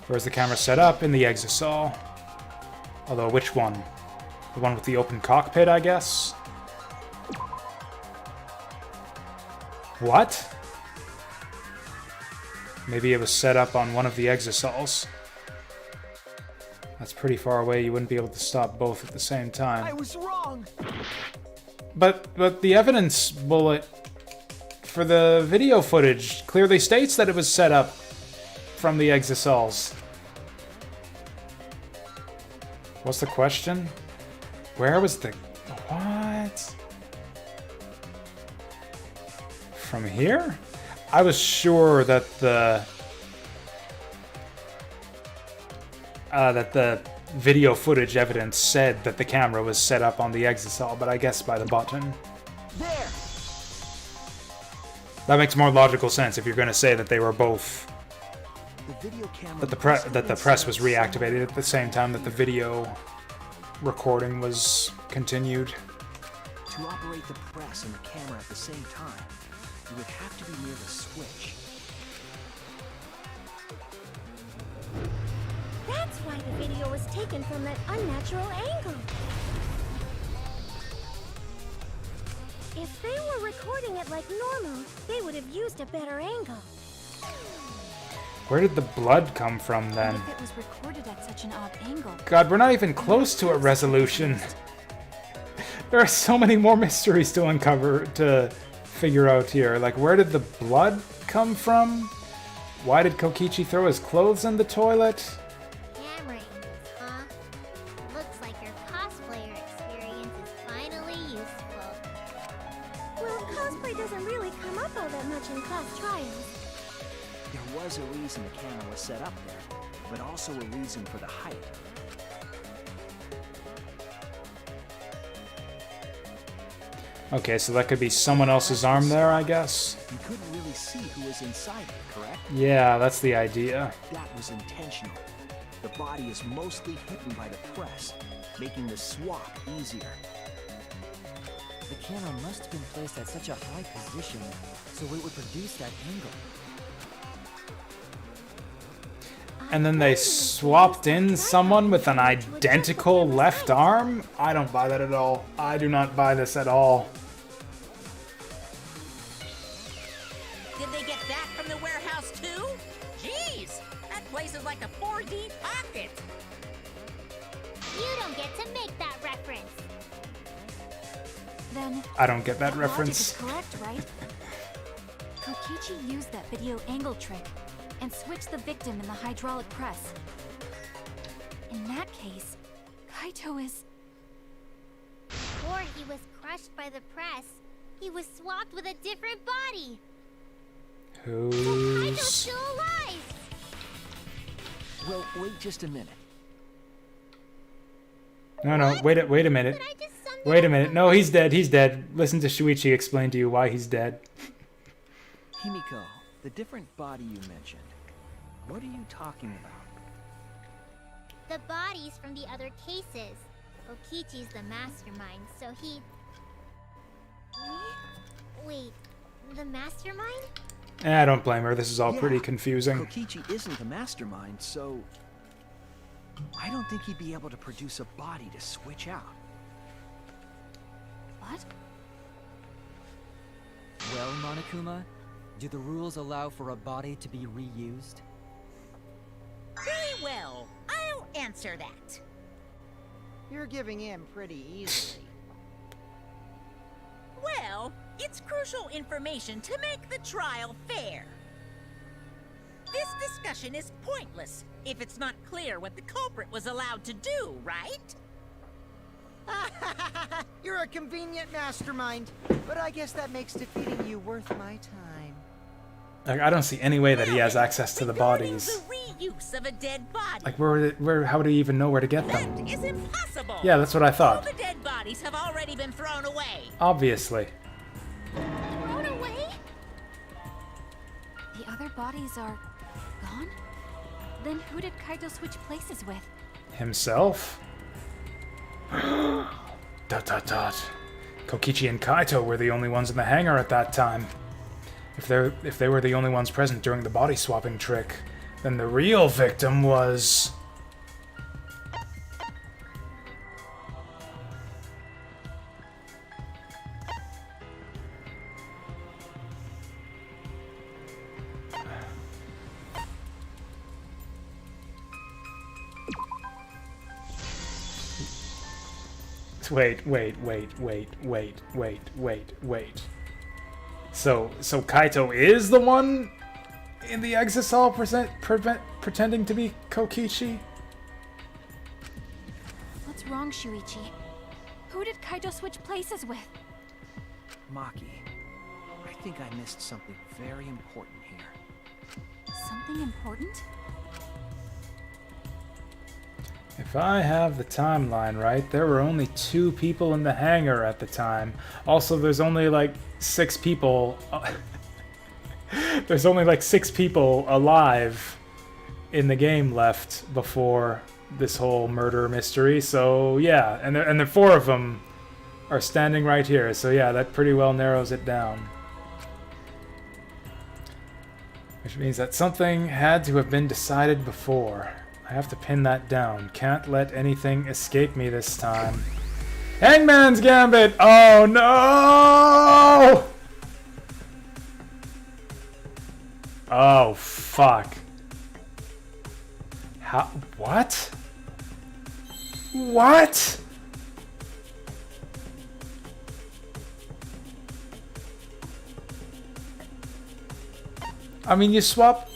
Where's the camera set up? In the exisal. Although, which one? The one with the open cockpit, I guess? What? Maybe it was set up on one of the exisals. That's pretty far away. You wouldn't be able to stop both at the same time. I was wrong! But the evidence bullet for the video footage clearly states that it was set up from the exisals. What's the question? Where was the... What? From here? I was sure that the video footage evidence said that the camera was set up on the exisal, but I guess by the button. There! That makes more logical sense if you're going to say that they were both. The video camera That the must have been press set was up somewhere. reactivated at the same time that the video recording was continued. To operate the press and the camera at the same time, you would have to be near the switch. That's why the video was taken from that unnatural angle. If they were recording it like normal, they would have used a better angle. Where did the blood come from And then? if it was recorded at such an odd angle, God, we're not even close to a resolution. There are so many more mysteries to uncover, to figure out here. Like, where did the blood come from? Why did Kokichi throw his clothes in the toilet? Camera angles, huh? Looks like your cosplayer experience is finally useful. Well, cosplay doesn't really come up all that much in class trials. There was a reason the camera was set up there, but also a reason for the height. Okay, so that could be someone else's arm there, I guess. You couldn't really see who was inside it, correct? Yeah, that's the idea. That was intentional. The body is mostly hidden by the press, making the swap easier. The camera must have been placed at such a high position, so it would produce that angle. And then they swapped in someone with an identical left arm? I don't buy that at all. I do not buy this at all. Did they get that from the warehouse too? Jeez, that place is like a 4D pocket. You don't get to make that reference. then I don't get that logic reference. is correct, right? Kokichi used that video angle trick and switched the victim in the hydraulic press. In that case, Kaito is... Or he was crushed by the press. He was swapped with a different body. Kaito's Who's... still alive. Well, wait just a minute. No, wait a minute. But I just summed Wait a up minute. No, he's dead. He's dead. Listen to Shuichi explain to you why he's dead. Himiko, the different body you mentioned, what are you talking about? the bodies from the other cases. Okichi's the mastermind, so he... Wait, the mastermind? I don't blame her. This is all Yeah, pretty confusing. Kokichi isn't the mastermind, so... I don't think he'd be able to produce a body to switch out. What? Well, Monokuma, do the rules allow for a body to be reused? Very well. I'll answer that. You're giving in pretty easily. Well, it's crucial information to make the trial fair. This discussion is pointless if it's not clear what the culprit was allowed to do, right? You're a convenient mastermind, but I guess that makes defeating you worth my time. Like, I don't see any way that he has access to the Regarding bodies. the reuse of a dead body. Like, how would he even know where to get them? That is impossible. Yeah, that's what I All thought. the dead bodies have already been thrown away. Obviously. Thrown away? The other bodies are gone? Then who did Kaito switch places with? Himself? Dot dot dot. Kokichi and Kaito were the only ones in the hangar at that time. If they were the only ones present during the body swapping trick, then the real victim was... Wait. So Kaito is the one in the exisal pretending to be Kokichi? What's wrong, Shuichi? Who did Kaito switch places with? Maki, I think I missed something very important here. Something important? If I have the timeline right, there were only 2 people in the hangar at the time. Also, there's only like 6 people. There's only like 6 people alive in the game left before this whole murder mystery. So yeah, and the 4 of them are standing right here. So yeah, that pretty well narrows it down. Which means that something had to have been decided before. I have to pin that down. Can't let anything escape me this time. Hangman's Gambit! Oh no! Oh fuck. How? What? What? I mean, you swap...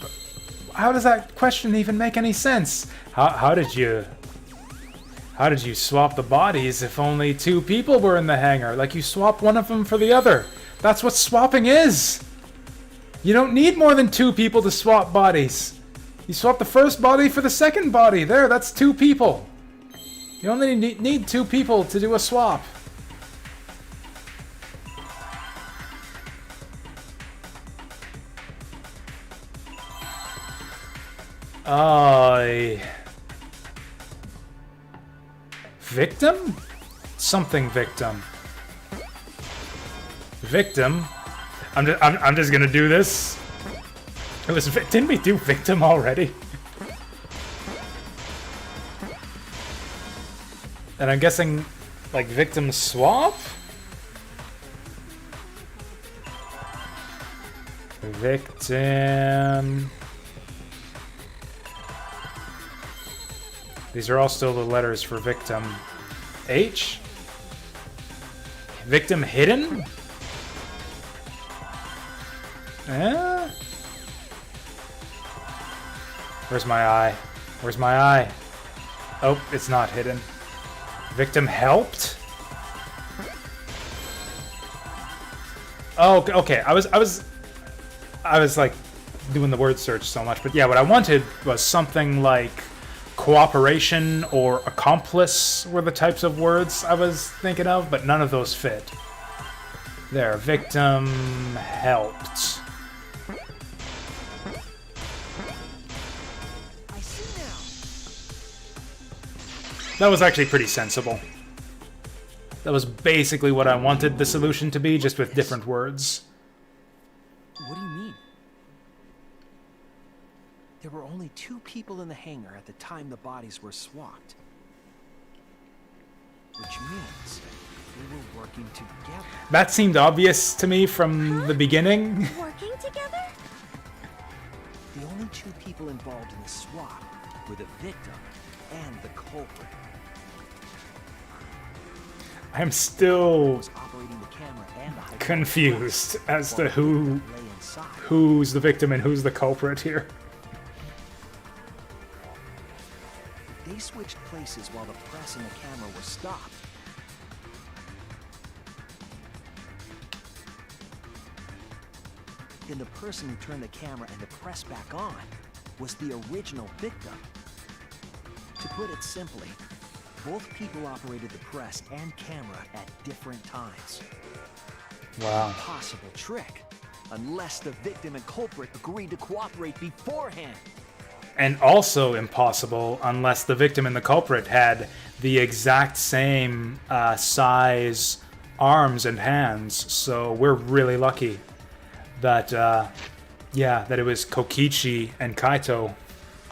How does that question even make any sense? How did you swap the bodies if only 2 people were in the hangar? Like, you swap one of them for the other. That's what swapping is. You don't need more than 2 people to swap bodies. You swap the first body for the second body. There, that's 2 people. You only need 2 people to do a swap. Victim? Something victim. Victim? I'm just gonna do this. It was didn't we do victim already? And I'm guessing like victim swap? Victim. These are all still the letters for victim. H? Victim hidden? Eh? Where's my eye? Where's my eye? Oh, it's not hidden. Victim helped? Oh, okay. I was like doing the word search so much, but yeah, what I wanted was something like cooperation or accomplice were the types of words I was thinking of, but none of those fit. There, victim helped. I see now. That was actually pretty sensible. That was basically what I wanted the solution to be, just with different words. What do you mean? There were only 2 people in the hangar at the time the bodies were swapped. Which means we were working together. That seemed obvious to me from the beginning. Working together? The only 2 people involved in the swap were the victim and the culprit. I'm still Was operating the camera and the confused as to while the victim lay inside. who's the victim and who's the culprit here. They switched places while the press and the camera were stopped. Then the person who turned the camera and the press back on was the original victim. To put it simply, both people operated the press and camera at different times. Wow. Impossible trick, unless the victim and culprit agreed to cooperate beforehand. And also impossible unless the victim and the culprit had the exact same size arms and hands. So we're really lucky that, that it was Kokichi and Kaito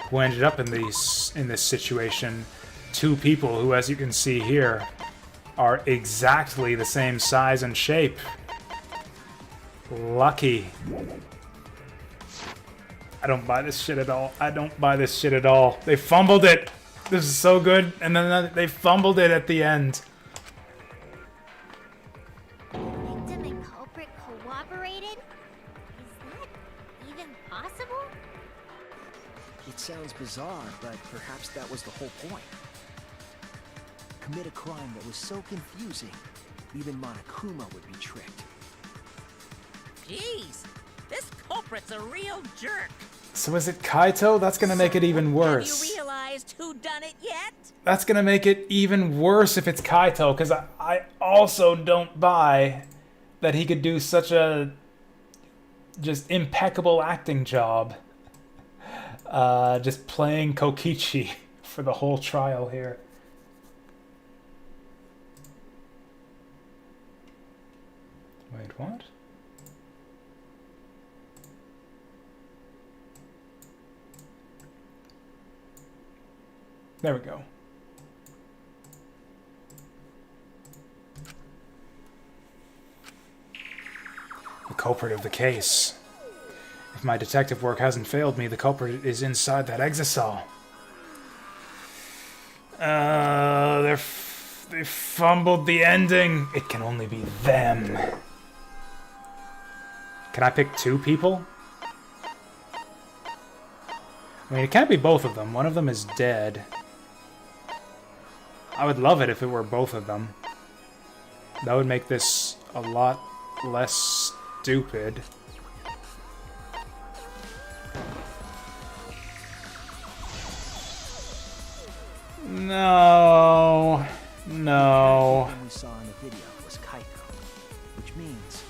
who ended up in this situation. 2 people who, as you can see here, are exactly the same size and shape. Lucky. I don't buy this shit at all. I don't buy this shit at all. They fumbled it. This is so good. And then they fumbled it at the end. Victim and culprit cooperated? Is that even possible? It sounds bizarre, but perhaps that was the whole point. Commit a crime that was so confusing, even Monokuma would be tricked. Jeez, this culprit's a real jerk. So is it Kaito? That's gonna make it even worse. Have you realized who done it yet? That's gonna make it even worse if it's Kaito, because I also don't buy that he could do such a just impeccable acting job. Just playing Kokichi for the whole trial here. Wait, what? There we go. The culprit of the case. If my detective work hasn't failed me, the culprit is inside that exisal. They fumbled the ending. It can only be them. Can I pick two people? I mean, it can't be both of them. One of them is dead. I would love it if it were both of them. That would make this a lot less stupid. No. No. Everything we saw in the video was Kaito, which means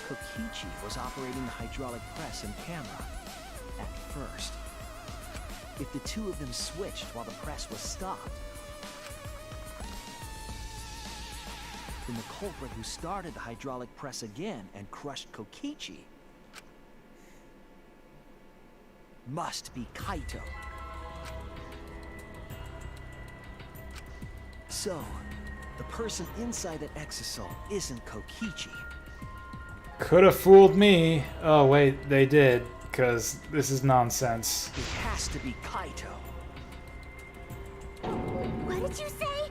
Kokichi was operating the hydraulic press and camera at first. If the two of them switched while the press was stopped, then the culprit who started the hydraulic press again and crushed Kokichi must be Kaito. So, the person inside that exisal isn't Kokichi. Could have fooled me. Oh, wait, they did, because this is nonsense. It has to be Kaito. What did you say?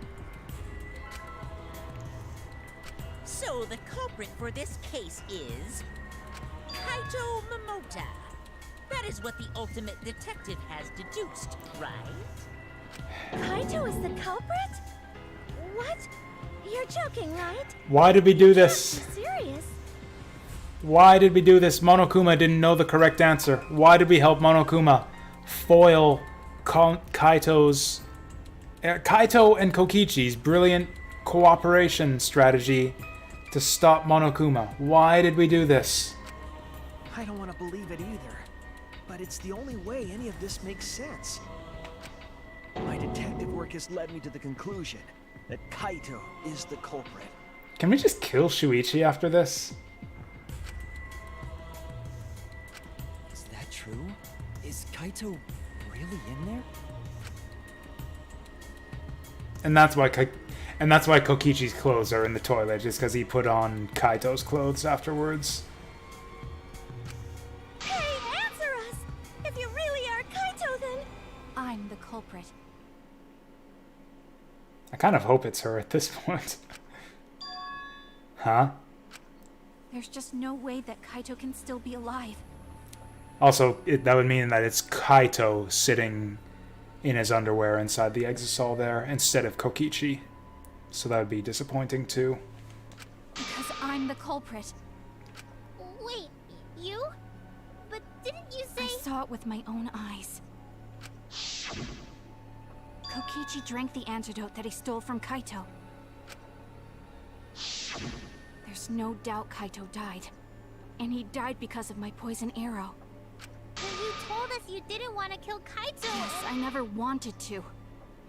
So the culprit for this case is Kaito Momota. That is what the ultimate detective has deduced, right? Kaito is the culprit? What? You're joking, right? Why did we do this? Serious? Why did we do this? Monokuma didn't know the correct answer. Why did we help Monokuma foil Kaito's... Kaito and Kokichi's brilliant cooperation strategy to stop Monokuma? Why did we do this? I don't want to believe it either, but it's the only way any of this makes sense. My detective work has led me to the conclusion that Kaito is the culprit. Can we just kill Shuichi after this? Is that true? Is Kaito really in there? And that's why Kokichi's clothes are in the toilet, just because he put on Kaito's clothes afterwards. Hey, answer us! If you really are Kaito, then... I'm the culprit. I kind of hope it's her at this point. Huh? There's just no way that Kaito can still be alive. Also, that would mean that it's Kaito sitting in his underwear inside the exisal there, instead of Kokichi. So that would be disappointing too. Because I'm the culprit. Wait, you? But didn't you say... I saw it with my own eyes. Kokichi drank the antidote that he stole from Kaito. There's no doubt Kaito died. And he died because of my poison arrow. But you told us you didn't want to kill Kaito. Yes, I never wanted to.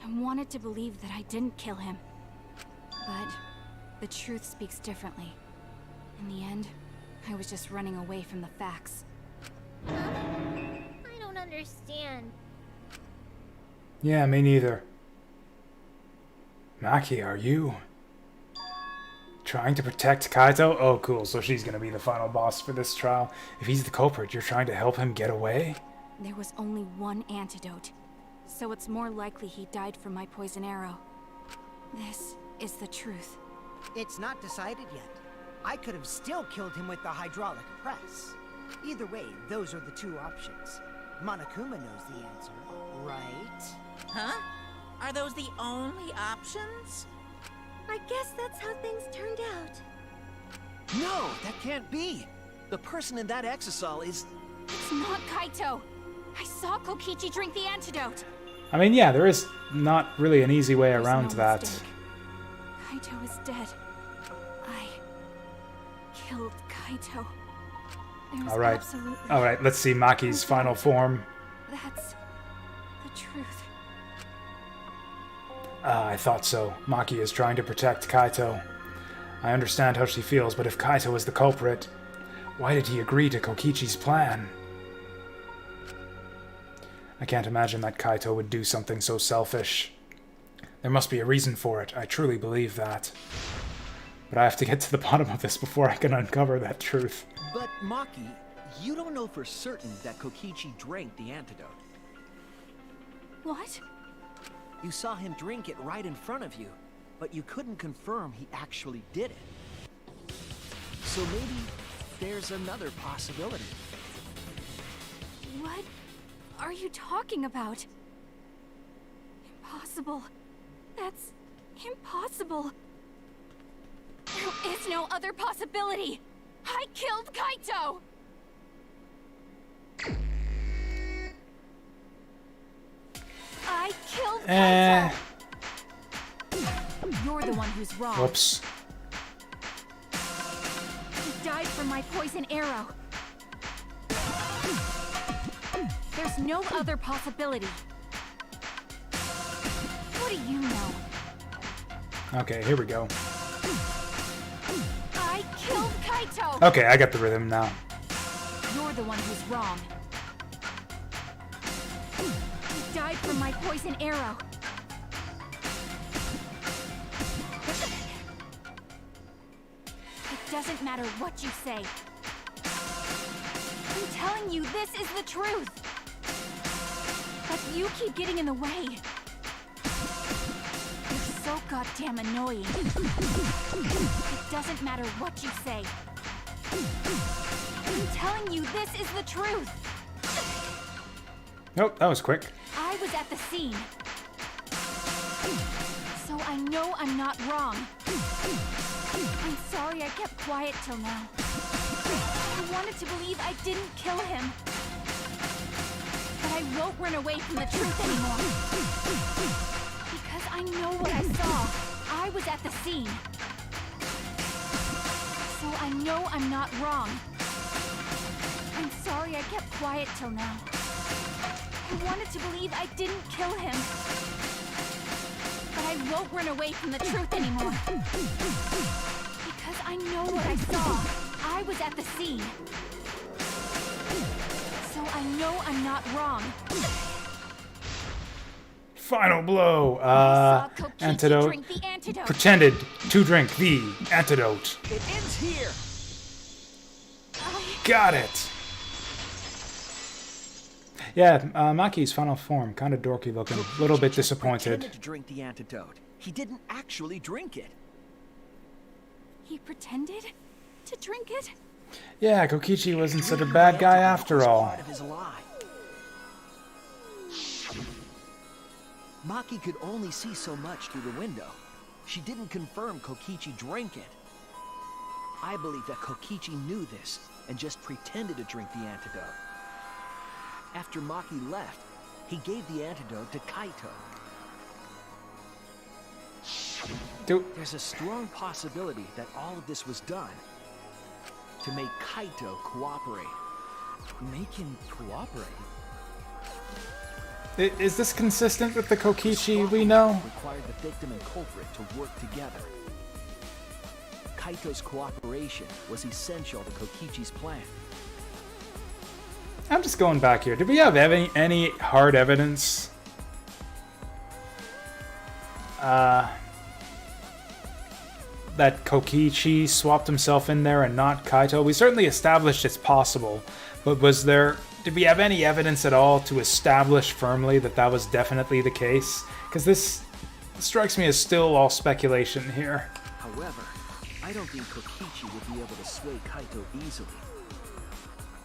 I wanted to believe that I didn't kill him. But the truth speaks differently. In the end, I was just running away from the facts. Huh? I don't understand. Yeah, me neither. Maki, are you trying to protect Kaito? Oh, cool. So she's going to be the final boss for this trial. If he's the culprit, you're trying to help him get away? There was only one antidote, so it's more likely he died from my poison arrow. This is the truth. It's not decided yet. I could have still killed him with the hydraulic press. Either way, those are the two options. Monokuma knows the answer, right? Huh? Are those the only options? I guess that's how things turned out. No, that can't be. The person in that exisal is... It's not Kaito. I saw Kokichi drink the antidote. I mean, yeah, there is not really an easy way There's around no that. mistake. Kaito is dead. I killed Kaito. There's absolutely All right, let's see Maki's final form. That's the truth. I thought so. Maki is trying to protect Kaito. I understand how she feels, but if Kaito is the culprit, why did he agree to Kokichi's plan? I can't imagine that Kaito would do something so selfish. There must be a reason for it. I truly believe that. But I have to get to the bottom of this before I can uncover that truth. But, Maki, you don't know for certain that Kokichi drank the antidote. What? You saw him drink it right in front of you, but you couldn't confirm he actually did it. So maybe there's another possibility. What are you talking about? Impossible. That's impossible. There is no other possibility. I killed Kaito! I killed Kaito! You're the one who's wrong. Whoops. He died from my poison arrow. There's no other possibility. What do you know? Okay, here we go. I killed Kaito! Okay, I got the rhythm now. You're the one who's wrong. He died from my poison arrow. It doesn't matter what you say. I'm telling you, this is the truth. But you keep getting in the way. You're so goddamn annoying. It doesn't matter what you say. I'm telling you, this is the truth. Nope, that was quick. I was at the scene. So I know I'm not wrong. I'm sorry I kept quiet till now. I wanted to believe I didn't kill him. But I won't run away from the truth anymore. Because I know what I saw. I was at the scene. So I know I'm not wrong. I'm sorry I kept quiet till now. I wanted to believe I didn't kill him. But I won't run away from the truth anymore. Because I know what I saw. I was at the scene. So I know I'm not wrong. Final blow. I saw Kokichi Antidote. drink the antidote. Pretended to drink the antidote. It ends here! Got it. Yeah, Maki's final form, kind of dorky looking. A little bit Kokichi just disappointed. pretended to drink the antidote. He didn't actually drink it. He pretended to drink it? Yeah, Kokichi wasn't such a bad guy after all. Part of his lie. Maki could only see so much through the window. She didn't confirm Kokichi drank it. I believe that Kokichi knew this and just pretended to drink the antidote. After Maki left, he gave the antidote to Kaito. Dude, There's a strong possibility that all of this was done to make Kaito cooperate. Make him cooperate. is this consistent with the Kokichi we know? Required the victim and culprit to work together. Kaito's cooperation was essential to Kokichi's plan. I'm just going back here. Did we have any hard evidence? That Kokichi swapped himself in there and not Kaito? We certainly established it's possible, but did we have any evidence at all to establish firmly that that was definitely the case? Because this strikes me as still all speculation here. However, I don't think Kokichi would be able to sway Kaito easily.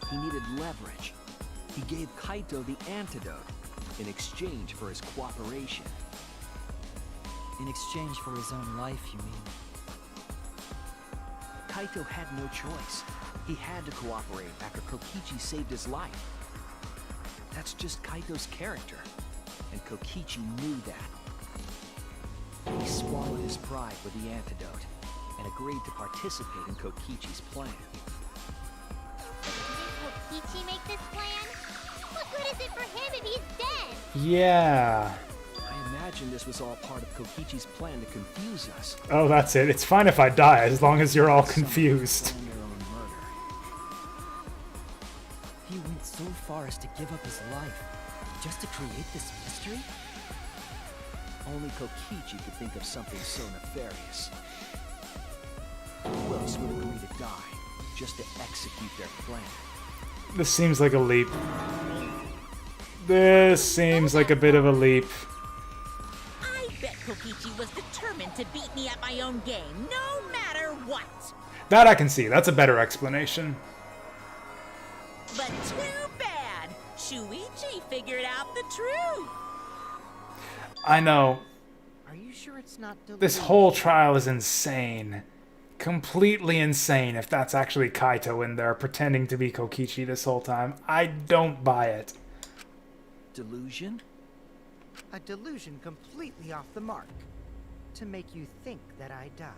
He needed leverage. He gave Kaito the antidote in exchange for his cooperation. In exchange for his own life, you mean? Kaito had no choice. He had to cooperate after Kokichi saved his life. That's just Kaito's character, and Kokichi knew that. He swallowed his pride with the antidote, and agreed to participate in Kokichi's plan. Did Kokichi make this plan? What good is it for him if he's dead? Yeah. I imagine this was all part of Kokichi's plan to confuse us. Oh, that's it. It's fine if I die, as long as you're all confused. Someone planned their own murder. He went so far as to give up his life, just to create this mystery? Only Kokichi could think of something so nefarious. Who else would agree to die just to execute their plan? This seems like a leap. This seems like a bit of a leap. I bet Kokichi was determined to beat me at my own game, no matter what. That I can see. That's a better explanation. But too bad. Shuichi figured out the truth. I know. Are you sure it's not This delusion? whole trial is insane. Completely insane if that's actually Kaito in there pretending to be Kokichi this whole time. I don't buy it. Delusion? A delusion completely off the mark. To make you think that I died.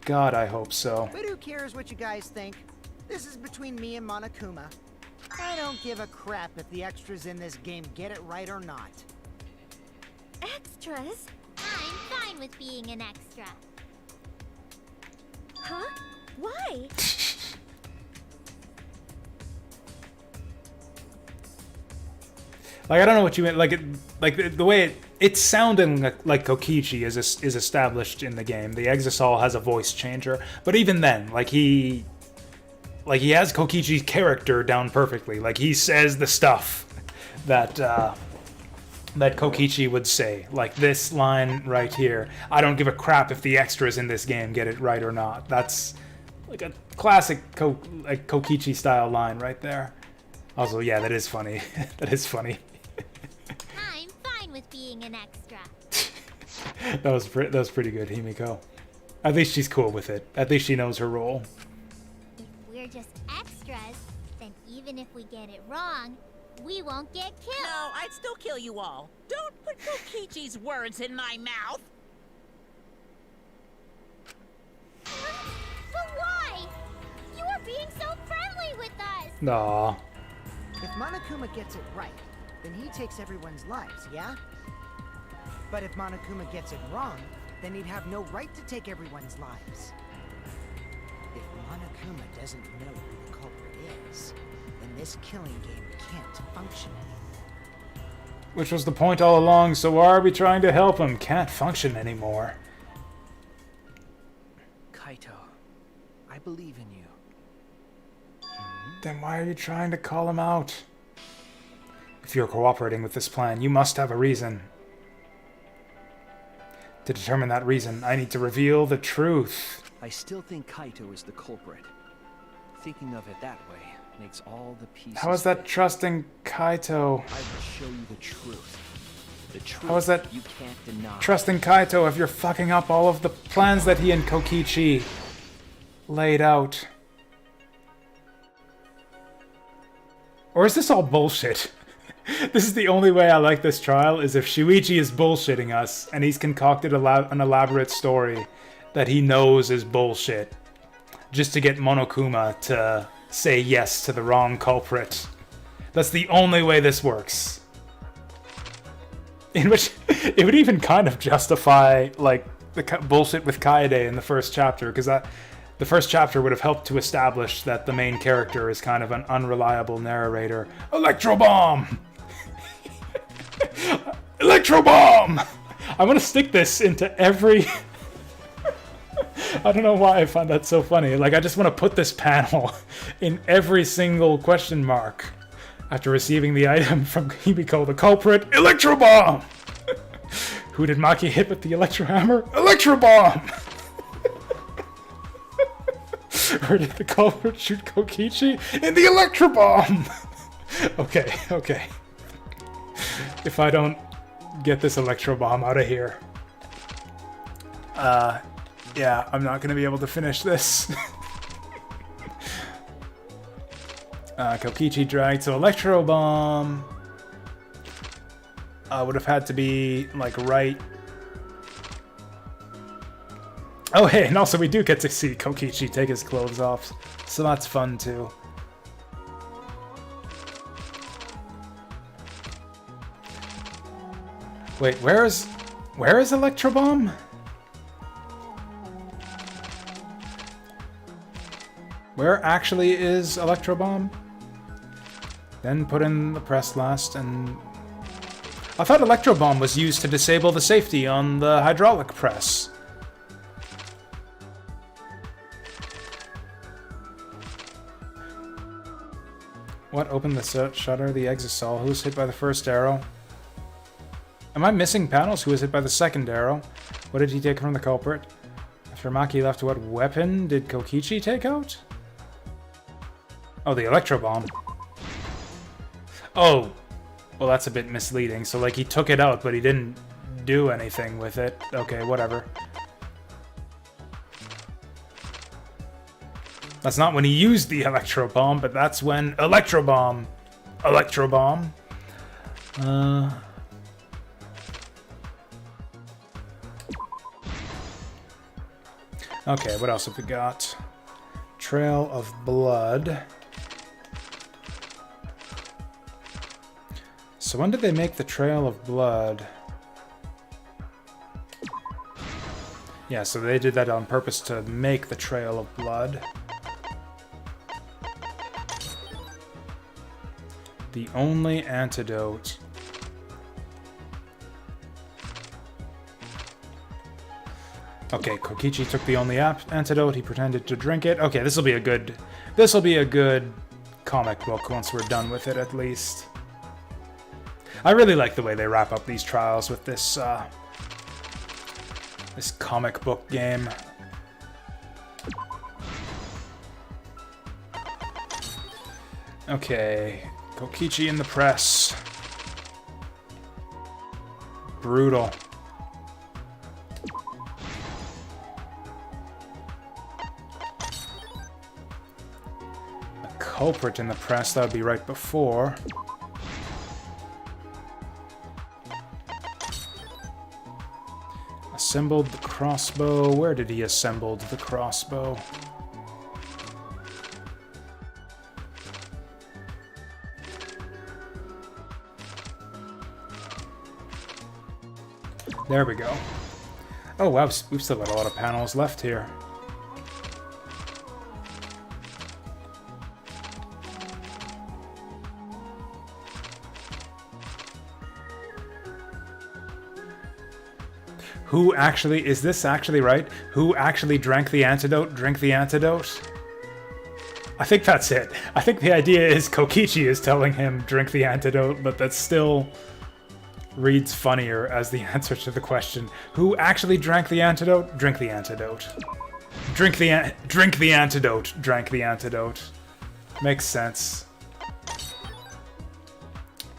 God, I hope so. But who cares what you guys think? This is between me and Monokuma. I don't give a crap if the extras in this game get it right or not. Extras? I'm fine with being an extra. Huh? Why? Like, I don't know what you meant. Like the way it's sounding like Kokichi is established in the game. The Exisal has a voice changer, but even then, like he has Kokichi's character down perfectly. Like he says the stuff that that Kokichi would say. Like this line right here. I don't give a crap if the extras in this game get it right or not. That's like a classic Kokichi style line right there. Also, yeah, that is funny. That is funny. I'm fine with being an extra. That was pretty good, Himiko. At least she's cool with it. At least she knows her role. If we're just extras, then even if we get it wrong, we won't get killed. No, I'd still kill you all. Don't put Kokichi's words in my mouth. But why? You are being so friendly with us. Aw. If Monokuma gets it right, then he takes everyone's lives, yeah? But if Monokuma gets it wrong, then he'd have no right to take everyone's lives. If Monokuma doesn't know who the culprit is, then this killing game can't function. Which was the point all along, so why are we trying to help him? Can't function anymore. Kaito, I believe in you. Then why are you trying to call him out? If you're cooperating with this plan, you must have a reason. To determine that reason, I need to reveal the truth. I still think Kaito is the culprit. Thinking of it that way makes all the pieces. How is that fit. trusting Kaito? I will show you the truth. The truth How is that you can't deny. trusting Kaito if you're fucking up all of the plans that he and Kokichi laid out? Or is this all bullshit? This is the only way I like this trial, is if Shuichi is bullshitting us, and he's concocted an elaborate story that he knows is bullshit, just to get Monokuma to say yes to the wrong culprit. That's the only way this works. In which, it would even kind of justify, like, the bullshit with Kaede in the first chapter, because the first chapter would have helped to establish that the main character is kind of an unreliable narrator. Electro Bomb! Electro Bomb! I want to stick this into every... I don't know why I find that so funny. Like, I just want to put this panel in every single question mark after receiving the item from Himiko, the culprit, Electro Bomb! Who did Maki hit with the Electro Hammer? Electro Bomb! Or did the culprit shoot Kokichi in the Electro Bomb? Okay, okay. If I don't get this Electro Bomb out of here, Yeah, I'm not gonna be able to finish this. Kokichi dragged, so Electro Bomb would have had to be, like, right... Oh, hey, and also we do get to see Kokichi take his clothes off, so that's fun, too. Wait, where is Electro Bomb? Where actually is Electro Bomb? Then put in the press last, and... I thought Electro Bomb was used to disable the safety on the hydraulic press. What? Open the shutter, the exisal. Who's hit by the first arrow? Am I missing panels? Who was hit by the second arrow? What did he take from the culprit? After Maki left, what weapon did Kokichi take out? Oh, the Electro Bomb. Oh! Well, that's a bit misleading. So, like, he took it out, but he didn't do anything with it. Okay, whatever. That's not when he used the Electro Bomb, but that's when Electro Bomb. Electro Bomb. Okay, what else have we got? Trail of Blood. So when did they make the Trail of Blood? Yeah, so they did that on purpose to make the Trail of Blood. The only antidote. Okay, Kokichi took the only antidote. He pretended to drink it. Okay, this will be a good comic book once we're done with it, at least. I really like the way they wrap up these trials with this this comic book game. Okay, Kokichi in the press. Brutal. A culprit in the press, that would be right before. Assembled the crossbow. Where did he assemble the crossbow? There we go. Oh wow, we've still got a lot of panels left here. Who actually, is this actually right? Who actually drank the antidote? Drink the antidote? I think that's it. I think the idea is Kokichi is telling him drink the antidote, but that still reads funnier as the answer to the question. Who actually drank the antidote? Drink the antidote. Drink the antidote. Drank the antidote. Makes sense.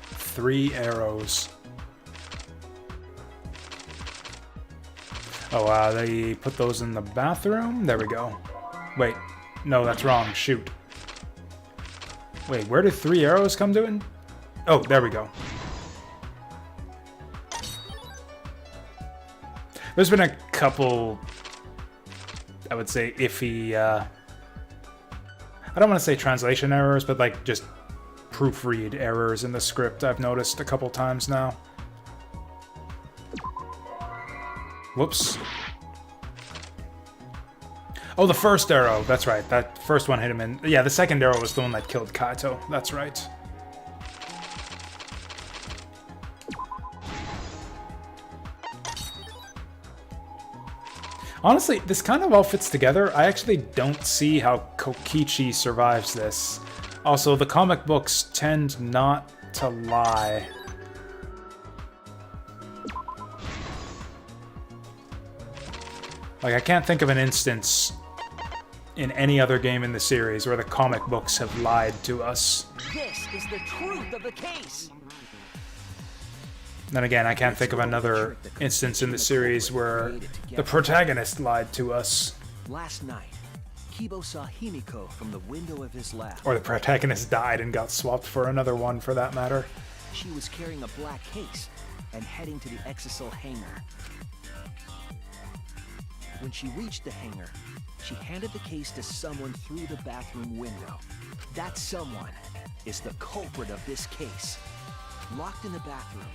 3 arrows. Oh, they put those in the bathroom? There we go. Wait. No, that's wrong. Shoot. Wait, where did 3 arrows come to it? Oh, there we go. There's been a couple, I would say, iffy, I don't want to say translation errors, but like just proofread errors in the script I've noticed a couple times now. Whoops. Oh, the first arrow. That's right. That first one hit him in... Yeah, the second arrow was the one that killed Kaito. That's right. Honestly, this kind of all fits together. I actually don't see how Kokichi survives this. Also, the comic books tend not to lie. Like, I can't think of an instance in any other game in the series where the comic books have lied to us. This is the truth of the case. Then again, I can't think of another instance in the series where the protagonist lied to us. Last night, Kibo saw Himiko from the window of his lab. Or the protagonist died and got swapped for another one, for that matter. She was carrying a black case and heading to the Exisal hangar. When she reached the hangar, she handed the case to someone through the bathroom window. That someone is the culprit of this case. Locked in the bathroom,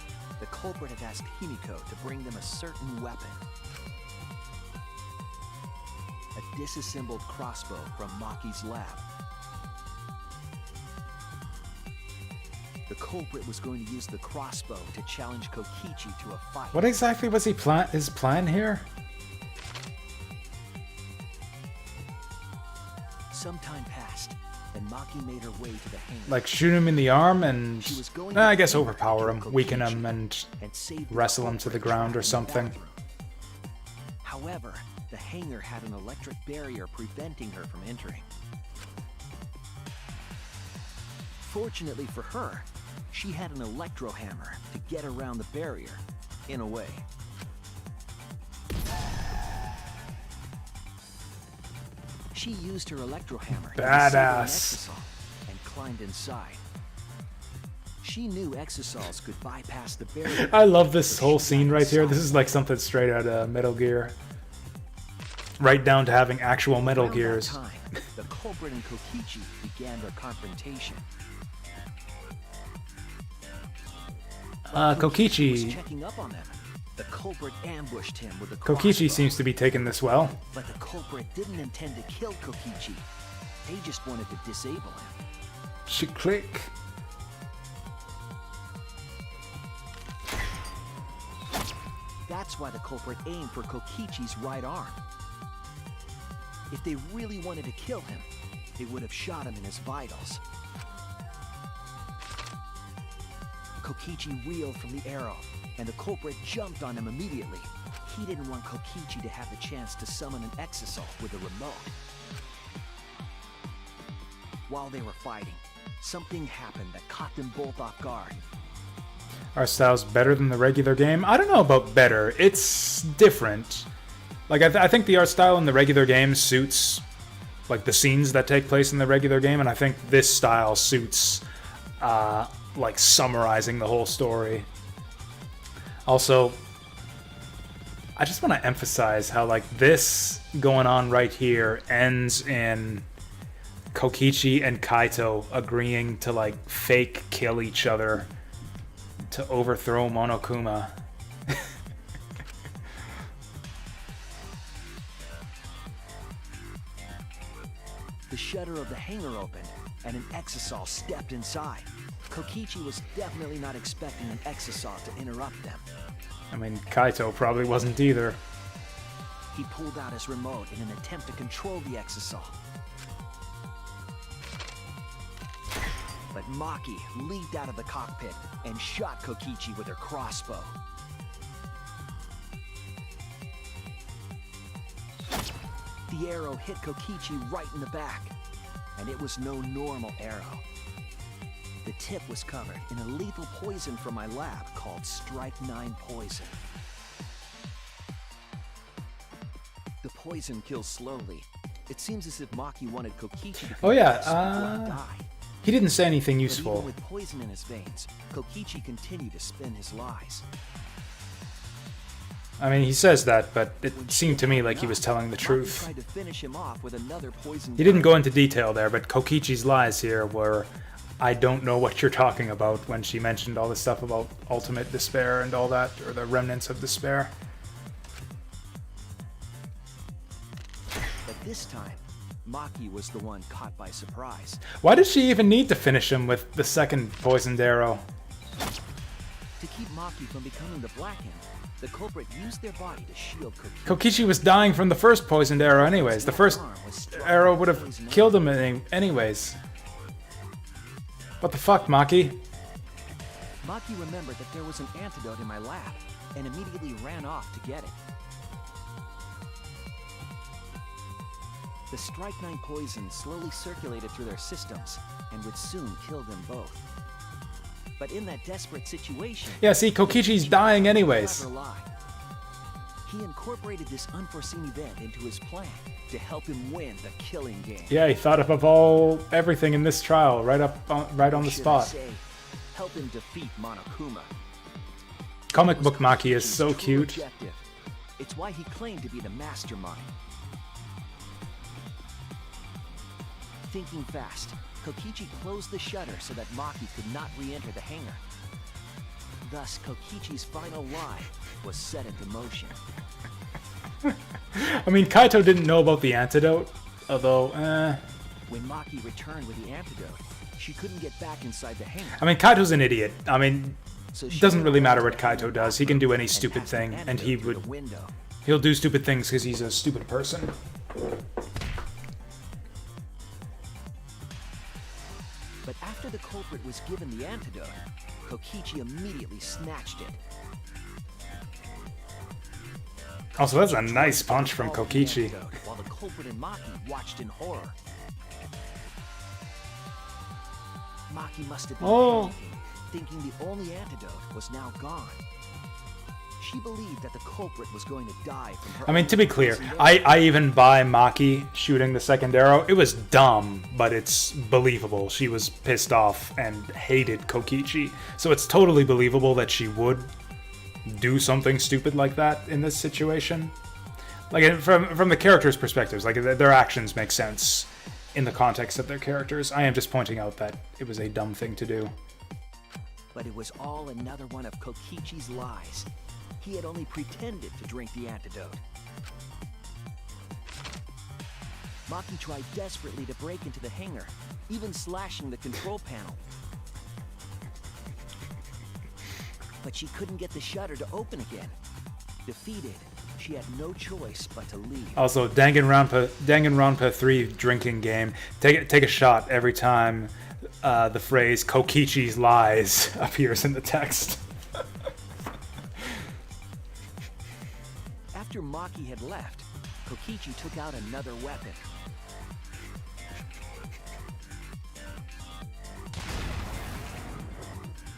the culprit had asked Himiko to bring them a certain weapon. A disassembled crossbow from Maki's lab. The culprit was going to use the crossbow to challenge Kokichi to a fight. What exactly was his plan here? Some time passed, and Maki made her way to the hangar. Like shoot him in the arm and, She was going I to guess kill overpower him, Kokichi weaken him, and save the wrestle him to the culprit ground or trapped in the something. bathroom. However, the hangar had an electric barrier preventing her from entering. Fortunately for her, she had an electro hammer to get around the barrier, in a way. She used her electro hammer to disable an Badass. Exisal and climbed inside. She knew Exisals could bypass the barrier. I love this but whole she scene got right here. This inside. is like something straight out of Metal Gear. Right down to having actual Metal Around that Gears. time, the culprit and Kokichi began their confrontation. While Kokichi- was checking up on them. The culprit ambushed him with a Kokichi crossbow. seems to be taking this well. But the culprit didn't intend to kill Kokichi. They just wanted to disable him. She click. That's why the culprit aimed for Kokichi's right arm. If they really wanted to kill him, they would have shot him in his vitals. Kokichi reeled from the arrow, and the culprit jumped on him immediately. He didn't want Kokichi to have the chance to summon an Exisal with a remote. While they were fighting, something happened that caught them both off guard. Our style's better than the regular game. I don't know about better. It's different. Like I think the art style in the regular game suits like the scenes that take place in the regular game, and I think this style suits like summarizing the whole story. Also, I just want to emphasize how like this going on right here ends in Kokichi and Kaito agreeing to like fake kill each other to overthrow Monokuma. The shutter of the hangar opened, and an Exisal stepped inside. Kokichi was definitely not expecting an Exisal to interrupt them. I mean, Kaito probably wasn't either. He pulled out his remote in an attempt to control the Exisal. But Maki leaped out of the cockpit and shot Kokichi with her crossbow. The arrow hit Kokichi right in the back, and it was no normal arrow. The tip was covered in a lethal poison from my lab called Strike 9 poison. The poison kills slowly. It seems as if Maki wanted Kokichi to Oh yeah, die. he didn't say anything But useful. even with poison in his veins, Kokichi continued to spin his lies. I mean, he says that, but it When seemed to me like he enough, was telling the Maki truth. tried to finish him off with another poison He didn't dart. go into detail there, but Kokichi's lies here were, I don't know what you're talking about, when she mentioned all this stuff about ultimate despair and all that, or the remnants of despair. But this time, Maki was the one caught by surprise. Why did she even need to finish him with the second poisoned arrow? To keep Maki from becoming the Black Imp, the culprit used their body to shield Kokichi. Kokichi was dying from the first poisoned arrow anyways. The first arrow would have killed him anyways. What the fuck, Maki? Maki remembered that there was an antidote in my lab, and immediately ran off to get it. The Strike 9 poison slowly circulated through their systems, and would soon kill them both. But in that desperate situation, Yeah, see, Kokichi's dying anyways. clever lie. He incorporated this unforeseen event into his plan to help him win the killing game. Yeah, he thought of everything in this trial right on the Should I spot. say, help him defeat Monokuma. Comic book Maki is Kokichi's so true cute. objective. It's why he claimed to be the mastermind. Thinking fast, Kokichi closed the shutter so that Maki could not re-enter the hangar. Thus, Kokichi's final lie was set into motion. I mean, Kaito didn't know about the antidote, although, When Maki returned with the antidote, she couldn't get back inside the hangar. I mean, Kaito's an idiot. I mean, So it she doesn't went really around matter to what the hangar Kaito does. He can do any stupid passed the thing, and antidote he through the would... window. He'll do stupid things because he's a stupid person. But after the culprit was given the antidote, Kokichi immediately snatched it. Also, that's a nice punch from Followed the Kokichi. antidote while the culprit and Maki watched in horror. Maki must have been Oh. panicking, thinking the only antidote was now gone. She believed that the culprit was going to die from her I mean, own to be clear, poisoned I even buy Maki shooting the second arrow. It was dumb, but it's believable. She was pissed off and hated Kokichi. So it's totally believable that she would do something stupid like that in this situation. Like, from the characters' perspectives, like, their actions make sense in the context of their characters. I am just pointing out that it was a dumb thing to do. But it was all another one of Kokichi's lies. He had only pretended to drink the antidote. Maki tried desperately to break into the hangar, even slashing the control panel. But she couldn't get the shutter to open again. Defeated, she had no choice but to leave. Also, Danganronpa 3 drinking game. Take a shot every time the phrase "Kokichi's lies" appears in the text. After Maki had left, Kokichi took out another weapon.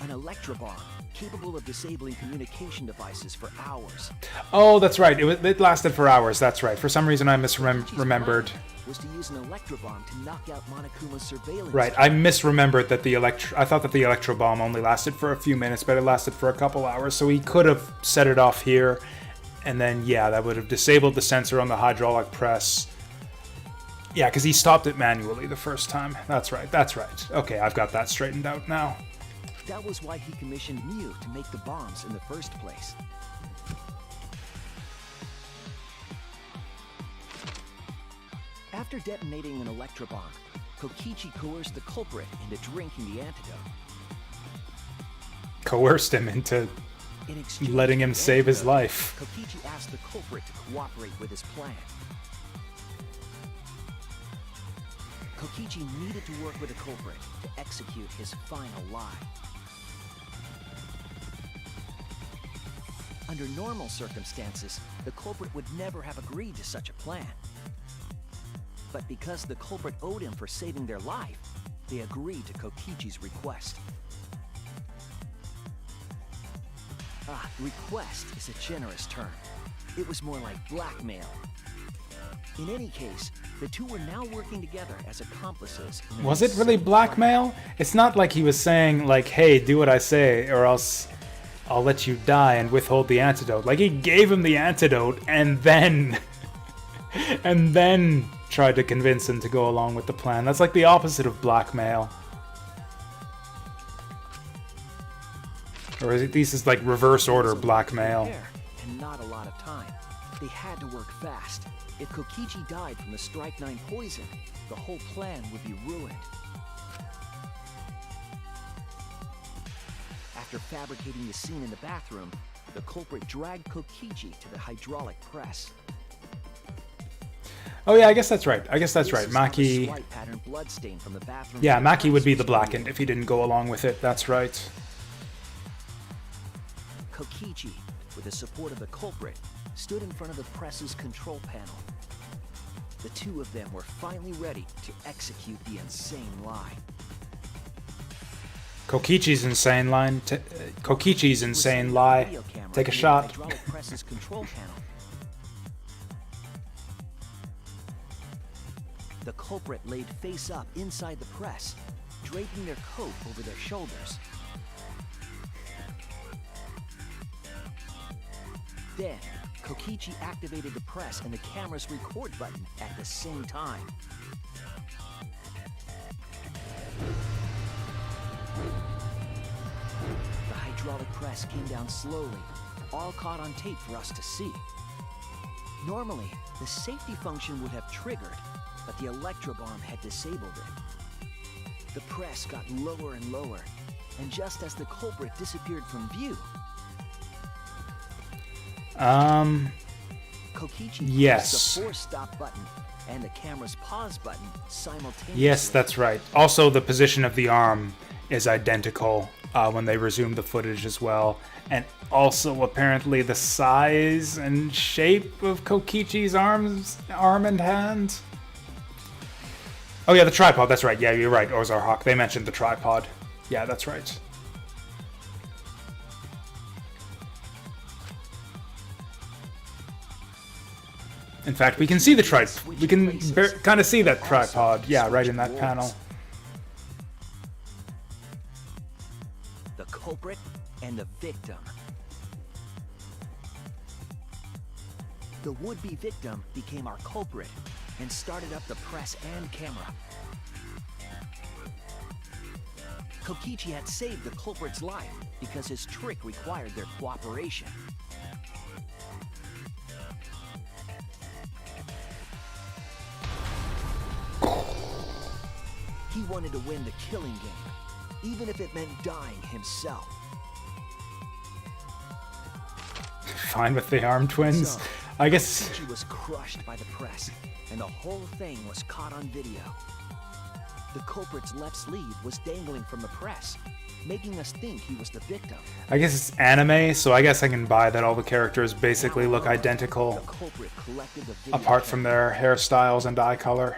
An electrobomb, capable of disabling communication devices for hours. Oh, that's right. It lasted for hours. That's right. For some reason, I misremembered. Was to use an electrobomb to knock out Monokuma's surveillance. Right, I misremembered that I thought that the electro bomb only lasted for a few minutes, but it lasted for a couple hours. So he could have set it off here, and then yeah, that would have disabled the sensor on the hydraulic press. Yeah, because he stopped it manually the first time. That's right. That's right. Okay, I've got that straightened out now. That was why he commissioned Mew to make the bombs in the first place. After detonating an electrobomb, Kokichi coerced the culprit into drinking the antidote. Coerced him into In exchange letting for him the save his antidote, life. Kokichi asked the culprit to cooperate with his plan. Kokichi needed to work with the culprit to execute his final lie. Under normal circumstances, the culprit would never have agreed to such a plan. But because the culprit owed him for saving their life, they agreed to Kokichi's request. Request is a generous term. It was more like blackmail. In any case, the two were now working together as accomplices. in an Was it really insane blackmail? It's not like he was saying, like, hey, do what I say, or else I'll let you die and withhold the antidote. Like, he gave him the antidote and then tried to convince him to go along with the plan. That's like the opposite of blackmail. Or is it, this is like reverse order blackmail. And not a lot of time. They had to work fast. If Kokichi died from the Strike 9 poison, the whole plan would be ruined. After fabricating the scene in the bathroom, the culprit dragged Kokichi to the hydraulic press. Oh yeah, I guess that's right. I guess that's This right. is how the Maki... swipe pattern bloodstain from the bathroom Yeah, to the Maki would be the press was blackened if he didn't go along with it. That's right. Kokichi, with the support of the culprit, stood in front of the press's control panel. The two of them were finally ready to execute the insane lie. Kokichi's insane line. Kokichi's insane lie. Take a shot. Hydraulic press's control panel. The culprit laid face up inside the press, draping their coat over their shoulders. Then, Kokichi activated the press and the camera's record button at the same time. The hydraulic press came down slowly, all caught on tape for us to see. Normally, the safety function would have triggered, but the electrobomb had disabled it. The press got lower and lower, and just as the culprit disappeared from view, Kokichi yes. pressed the force stop button and the camera's pause button simultaneously. Yes, that's right. Also, the position of the arm is identical when they resume the footage as well. And also, apparently, the size and shape of Kokichi's arm and hand. Oh yeah, the tripod, that's right. Yeah, you're right, Ozar Hawk. They mentioned the tripod. Yeah, that's right. In fact, we can see the tripod. We can kind of see that tripod. Yeah, right in that panel. The culprit and the victim. The would-be victim became our culprit and started up the press and camera. Kokichi had saved the culprit's life because his trick required their cooperation. He wanted to win the killing game, even if it meant dying himself. Fine with the arm twins. So, I guess. Kokichi was crushed by the press, and the whole thing was caught on video. The culprit's left sleeve was dangling from the press, making us think he was the victim. I guess it's anime, so I guess I can buy that all the characters basically look identical, The culprit collected the video apart from their hairstyles and eye color.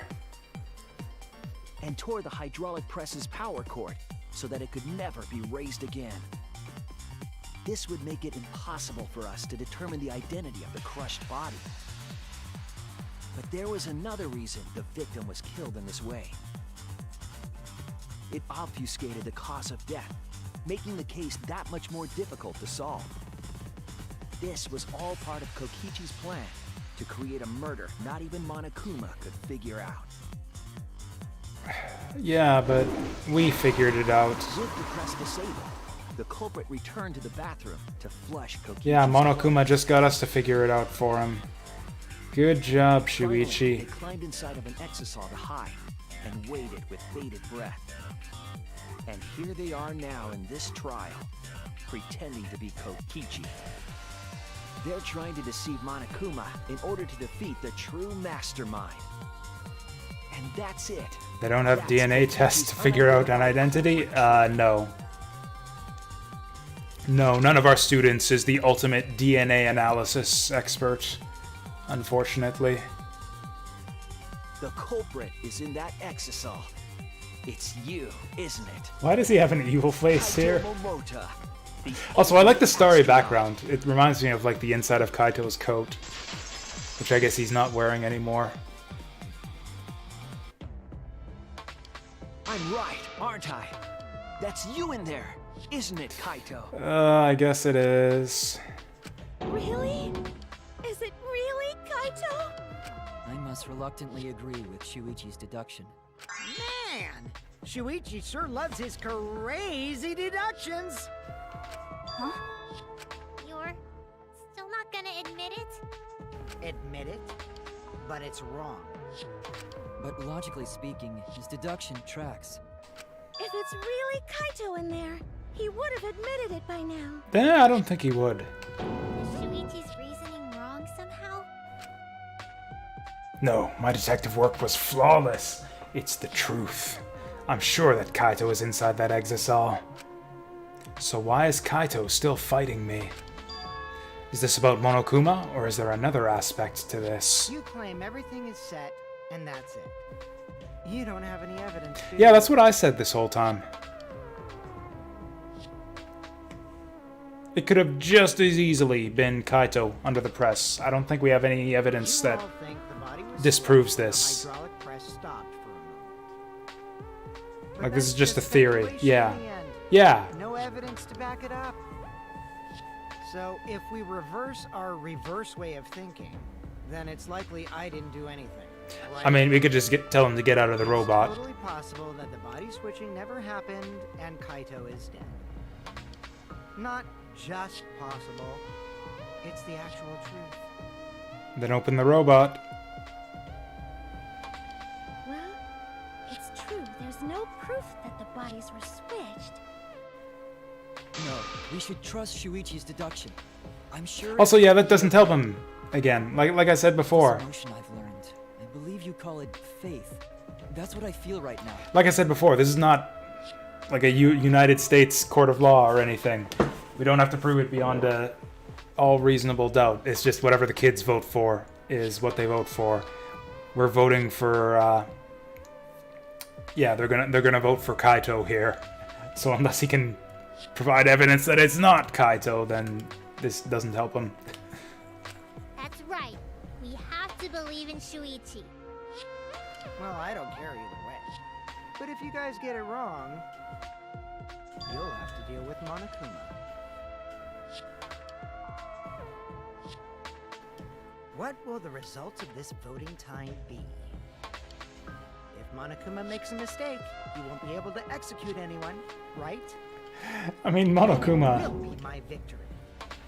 and tore the hydraulic press's power cord so that it could never be raised again. This would make it impossible for us to determine the identity of the crushed body. But there was another reason the victim was killed in this way. It obfuscated the cause of death, making the case that much more difficult to solve. This was all part of Kokichi's plan to create a murder not even Monokuma could figure out. Yeah, but we figured it out. With the press disabled, the culprit returned to the bathroom to flush Kokichi's Yeah, Monokuma toilet. just got us to figure it out for him. Good job, Finally, Shuichi. they climbed inside of an exisal to hide and waited with bated breath. And here they are now in this trial, pretending to be Kokichi. They're trying to deceive Monokuma in order to defeat the true mastermind. And that's it. They don't have That's DNA Kokichi's tests to figure out an identity? No. No, none of our students is the ultimate DNA analysis expert, unfortunately. The culprit is in that exisal. It's you, isn't it? Why does he have an evil face here? Kaito Momota, the Also, I like the starry astronaut. background. It reminds me of like the inside of Kaito's coat, which I guess he's not wearing anymore. I'm right, aren't I? That's you in there, isn't it, Kaito? I guess it is. Really? Is it really Kaito? I must reluctantly agree with Shuichi's deduction. Man, Shuichi sure loves his crazy deductions. Huh? You're still not gonna admit it? Admit it, but it's wrong. But logically speaking, his deduction tracks. If it's really Kaito in there, he would have admitted it by now. I don't think he would. Is Shuichi's reasoning wrong somehow? No, my detective work was flawless. It's the truth. I'm sure that Kaito is inside that exisal. So why is Kaito still fighting me? Is this about Monokuma, or is there another aspect to this? You claim everything is set, and that's it. You don't have any evidence, do Yeah, you? that's what I said this whole time. It could have just as easily been Kaito under the press. I don't think we have any evidence that all think the body was disproves split when this. the hydraulic press stopped for a moment. But Like, this is that's just a theory. speculation Yeah. in the end. Yeah. No evidence to back it up. So if we reverse our reverse way of thinking, then it's likely I didn't do anything. Right? I mean, we could just tell him to get out of the It's robot. totally possible that the body switching never happened and Kaito is dead. Not just possible. It's the actual truth. Then open the robot. Well, it's true. There's no proof that the bodies were switched. No, we should trust Shuichi's deduction. I'm sure. Also, yeah, that doesn't help him. Again, like I said before. This emotion I've learned. I believe you call it faith. That's what I feel right now. Like I said before, this is not like a United States court of law or anything. We don't have to prove it beyond all reasonable doubt. It's just whatever the kids vote for is what they vote for. We're voting for. Yeah, they're gonna vote for Kaito here. So unless he can provide evidence that it's not Kaito, then this doesn't help him. That's right. We have to believe in Shuichi. Well, I don't care either way. But if you guys get it wrong, you'll have to deal with Monokuma. What will the results of this voting time be? If Monokuma makes a mistake, he won't be able to execute anyone, right? I mean, Will Monokuma. be my victory,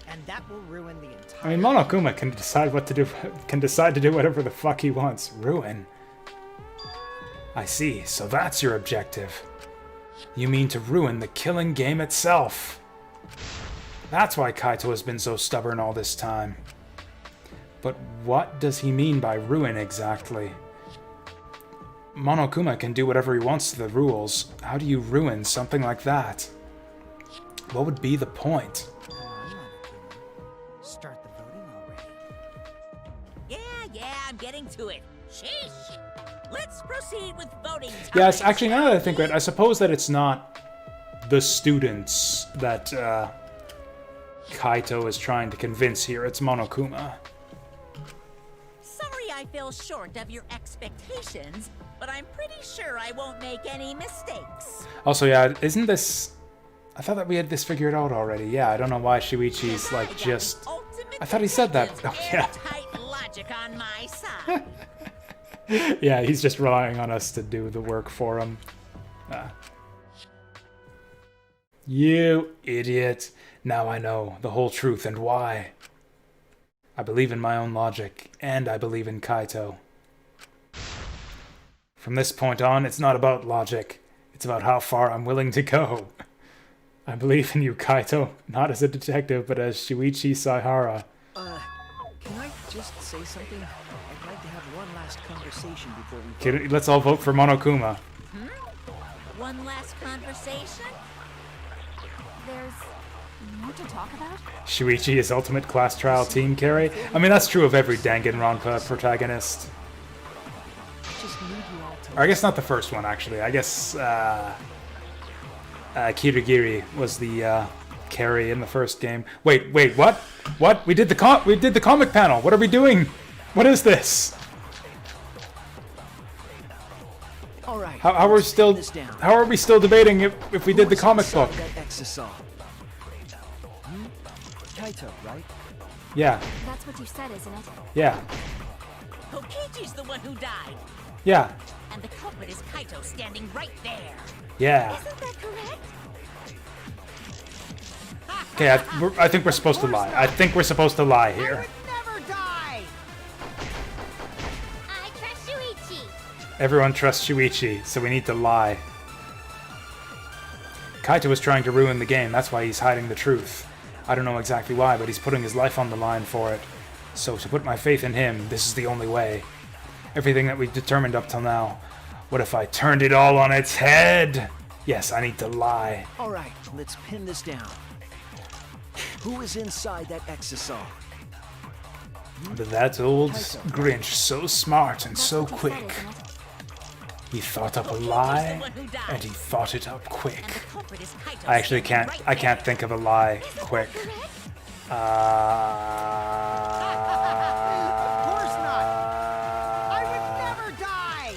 and that will ruin the entire. I mean, Monokuma can decide what to do. Can decide to do whatever the fuck he wants. Ruin. I see. So that's your objective. You mean to ruin the killing game itself. That's why Kaito has been so stubborn all this time. But what does he mean by ruin exactly? Monokuma can do whatever he wants to the rules. How do you ruin something like that? What would be the point? Come on, Monokuma. Start the voting already. Yeah, I'm getting to it. Sheesh. Let's proceed with voting time. Yes, actually, now that I think of it, I suppose that it's not the students that Kaito is trying to convince here. It's Monokuma. Sorry I fell short of your expectations, but I'm pretty sure I won't make any mistakes. Also, yeah, isn't this... I thought that we had this figured out already. Yeah, I don't know why Shuichi's, like, just... I thought he said that. Oh, yeah. Tight logic on my side. Yeah, he's just relying on us to do the work for him. You idiot. Now I know the whole truth and why. I believe in my own logic, and I believe in Kaito. From this point on, it's not about logic. It's about how far I'm willing to go. I believe in you, Kaito, not as a detective, but as Shuichi Saihara. Can I just say something? I'd like to have one last conversation before we vote. Let's all vote for Monokuma. One last conversation? There's more to talk about? Shuichi is ultimate class trial team carry. I mean, that's true of every Danganronpa protagonist. I just need you all to Or I guess not the first one, actually. I guess Kirigiri was the carry in the first game. Wait, what? What? We did the comic panel. What are we doing? What is this? All right. How are we still? this down. How are we still debating if we did the comic book? That exisal. Kaito, right? Yeah, That's what you said, isn't it? yeah, Kokichi's the one who died, yeah, and the culprit is Kaito standing right there. yeah. Isn't that correct? Okay, I think we're supposed to lie. I think we're supposed to lie here. Never die! I trust Shuichi. Everyone trusts Shuichi, so we need to lie. Kaito was trying to ruin the game, that's why he's hiding the truth. I don't know exactly why, but he's putting his life on the line for it. So to put my faith in him, this is the only way. Everything that we've determined up till now. What if I turned it all on its head? Yes, I need to lie. All right, let's pin this down. Who is inside that exisal? But that old Grinch, so smart and so That's what you said, quick. isn't it? He thought up a Kokichi's lie, the one who died. and he thought it up And quick. the culprit is Kaito I actually standing can't. right I can't there. think of a lie quick. Of course not. I would never die.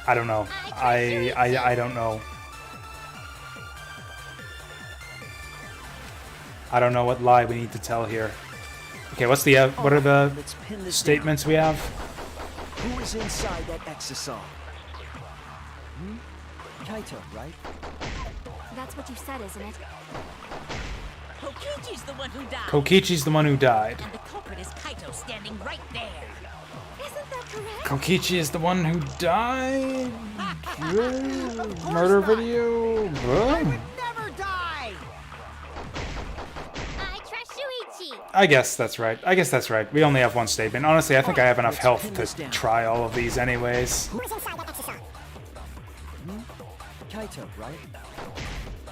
I don't know. I don't know. I don't know what lie we need to tell here. Okay, what's the what are the Let's pin this statements we have? down. Who is inside that exisal? Kaito, right? That's what you said, isn't it? Kokichi's the one who died. Kokichi's the one who died. And the culprit is Kaito standing right there. Isn't that correct? Kokichi is the one who died. Murder video. Never die. I trust Shuichi. I guess that's right. I guess that's right. We only have one statement. Honestly, I think I have enough health to try all of these anyways. Kaito, right?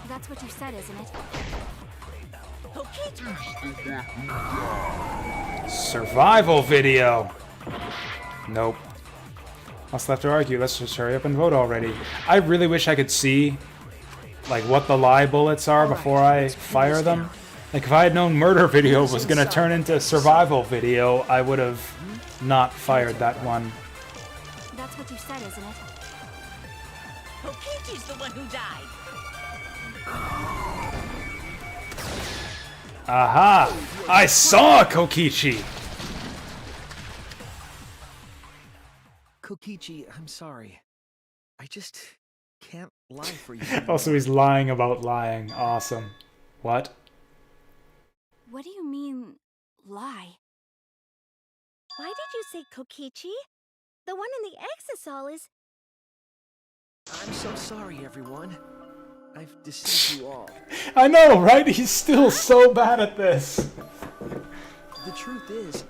That's what you said, isn't it? Kokichi. Survival video. Nope. What's left to argue? Let's just hurry up and vote already. I really wish I could see, like, what the lie bullets are before I fire them. Like, if I had known murder video was gonna turn into survival video, I would have not fired that one. That's what you said, isn't it? Kokichi's the one who died. Aha! I saw Kokichi! Kokichi, I'm sorry. I just can't lie for you. Also, he's lying about lying. Awesome. What? What do you mean, lie? Why did you say Kokichi? The one in the exisal is... I'm so sorry, everyone. I've deceived you all. I know, right? He's still so bad at this. The truth is,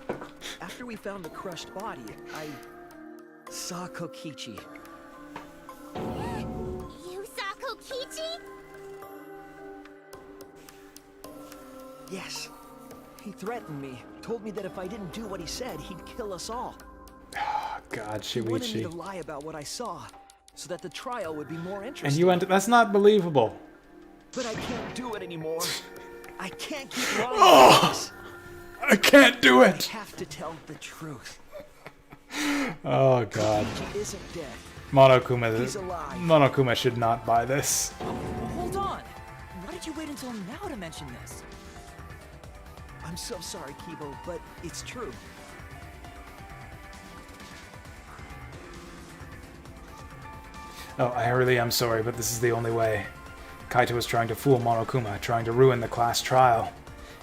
after we found the crushed body, I saw Kokichi. You saw Kokichi? Yes. He threatened me, told me that if I didn't do what he said, he'd kill us all. Oh, God, He wanted me to Shuichi. lie about what I saw, so that the trial would be more interesting. And you went, that's not believable. But I can't do it anymore. I can't keep lying Oh! like this. I can't do I it! have to tell the truth. Oh, God. Kokichi isn't dead. He's alive. Monokuma should not buy this. Hold on! Why did you wait until now to mention this? I'm so sorry, Kibo, but it's true. Oh, I really am sorry, but this is the only way. Kaito was trying to fool Monokuma, trying to ruin the class trial.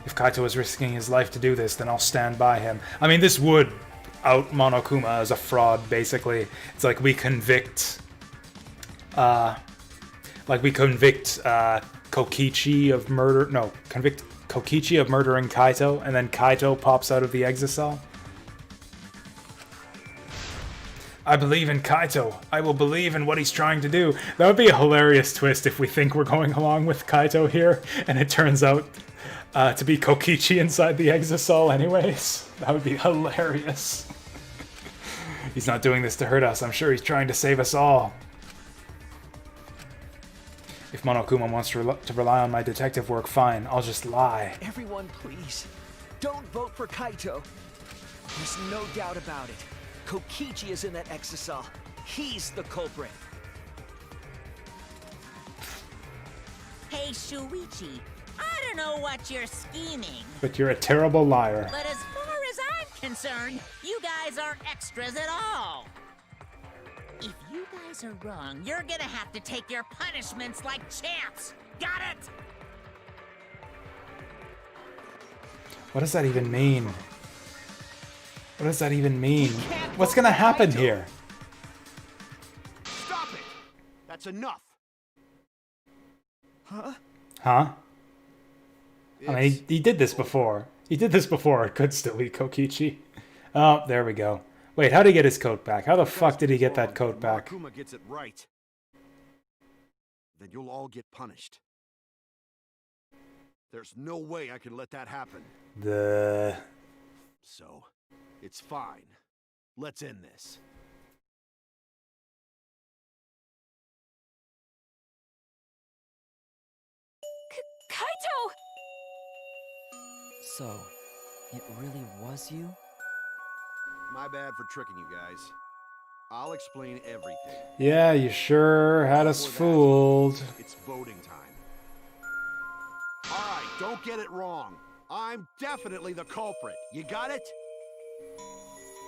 If Kaito is risking his life to do this, then I'll stand by him. I mean, this would out Monokuma as a fraud, basically. It's like we convict... Kokichi of murder... No, convict Kokichi of murdering Kaito, and then Kaito pops out of the exocell. I believe in Kaito. I will believe in what he's trying to do. That would be a hilarious twist if we think we're going along with Kaito here, and it turns out to be Kokichi inside the exocell anyways. That would be hilarious. He's not doing this to hurt us. I'm sure he's trying to save us all. If Monokuma wants to rely on my detective work, fine. I'll just lie. Everyone, please, don't vote for Kaito. There's no doubt about it. Kokichi is in that exocell. He's the culprit. Hey, Shuichi, I don't know what you're scheming, But you're a terrible liar. but as far as I'm concerned, you guys aren't extras at all. If you guys are wrong, you're gonna have to take your punishments like champs. Got it? What does that even mean? What does that even mean? What's gonna happen here? Stop it! That's enough. Huh? Huh? I mean, It's- he did this before. He did this before. It could still be Kokichi. Oh, there we go. Wait, how did he get his coat back? How the fuck did he get that coat back? Monokuma gets it right. Then you'll all get punished. There's no way I can let that happen. So, it's fine. Let's end this. Kaito! So, it really was you? My bad for tricking you guys. I'll explain everything. Yeah, you sure had us Before that, fooled. it's voting time. Alright, don't get it wrong. I'm definitely the culprit. You got it?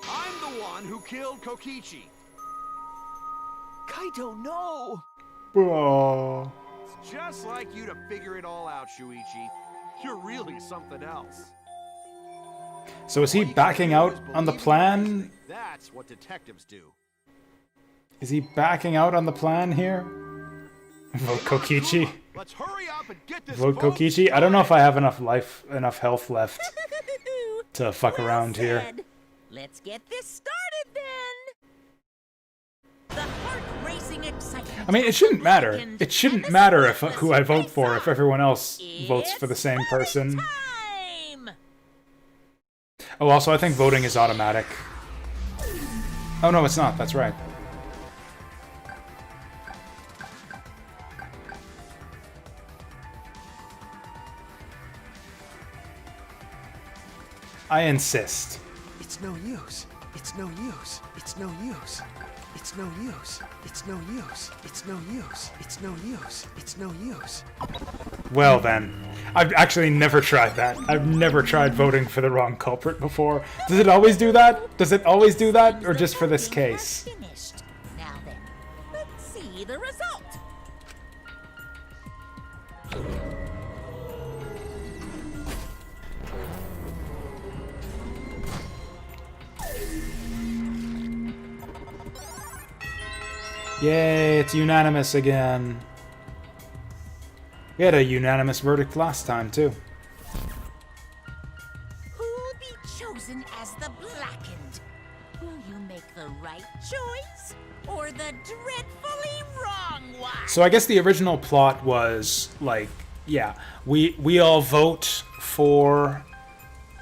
I'm the one who killed Kokichi. Kaito, no! Oh. It's just like you to figure it all out, Shuichi. You're really something else. So is he All you backing gotta do out is on the believe in plan? reasoning. That's what detectives do. Is he backing out on the plan here? Vote Kokichi. Let's hurry up and get this Vote Kokichi. I don't know if I have enough health left to fuck around here. Said. Let's get this started then. The heart-racing excitement. I mean, it shouldn't matter. awakens, It shouldn't and the matter if sleepless who I vote face for if off. everyone else votes for the It's same voting person. time. Oh, also, I think voting is automatic. Oh, no, it's not. That's right. I insist. It's no use. It's no use. It's no use. It's no use. It's no use. It's no use. It's no use. It's no use. Well then, I've actually never tried that. I've never tried voting for the wrong culprit before. Does it always do that? Does it always do that? Or just for this Voting has case? finished. Now then, let's see the result. Yay, it's unanimous again. We had a unanimous verdict last time, too. Who'll be chosen as the blackened? Will you make the right choice or the dreadfully wrong one? So I guess the original plot was, like, yeah, we all vote for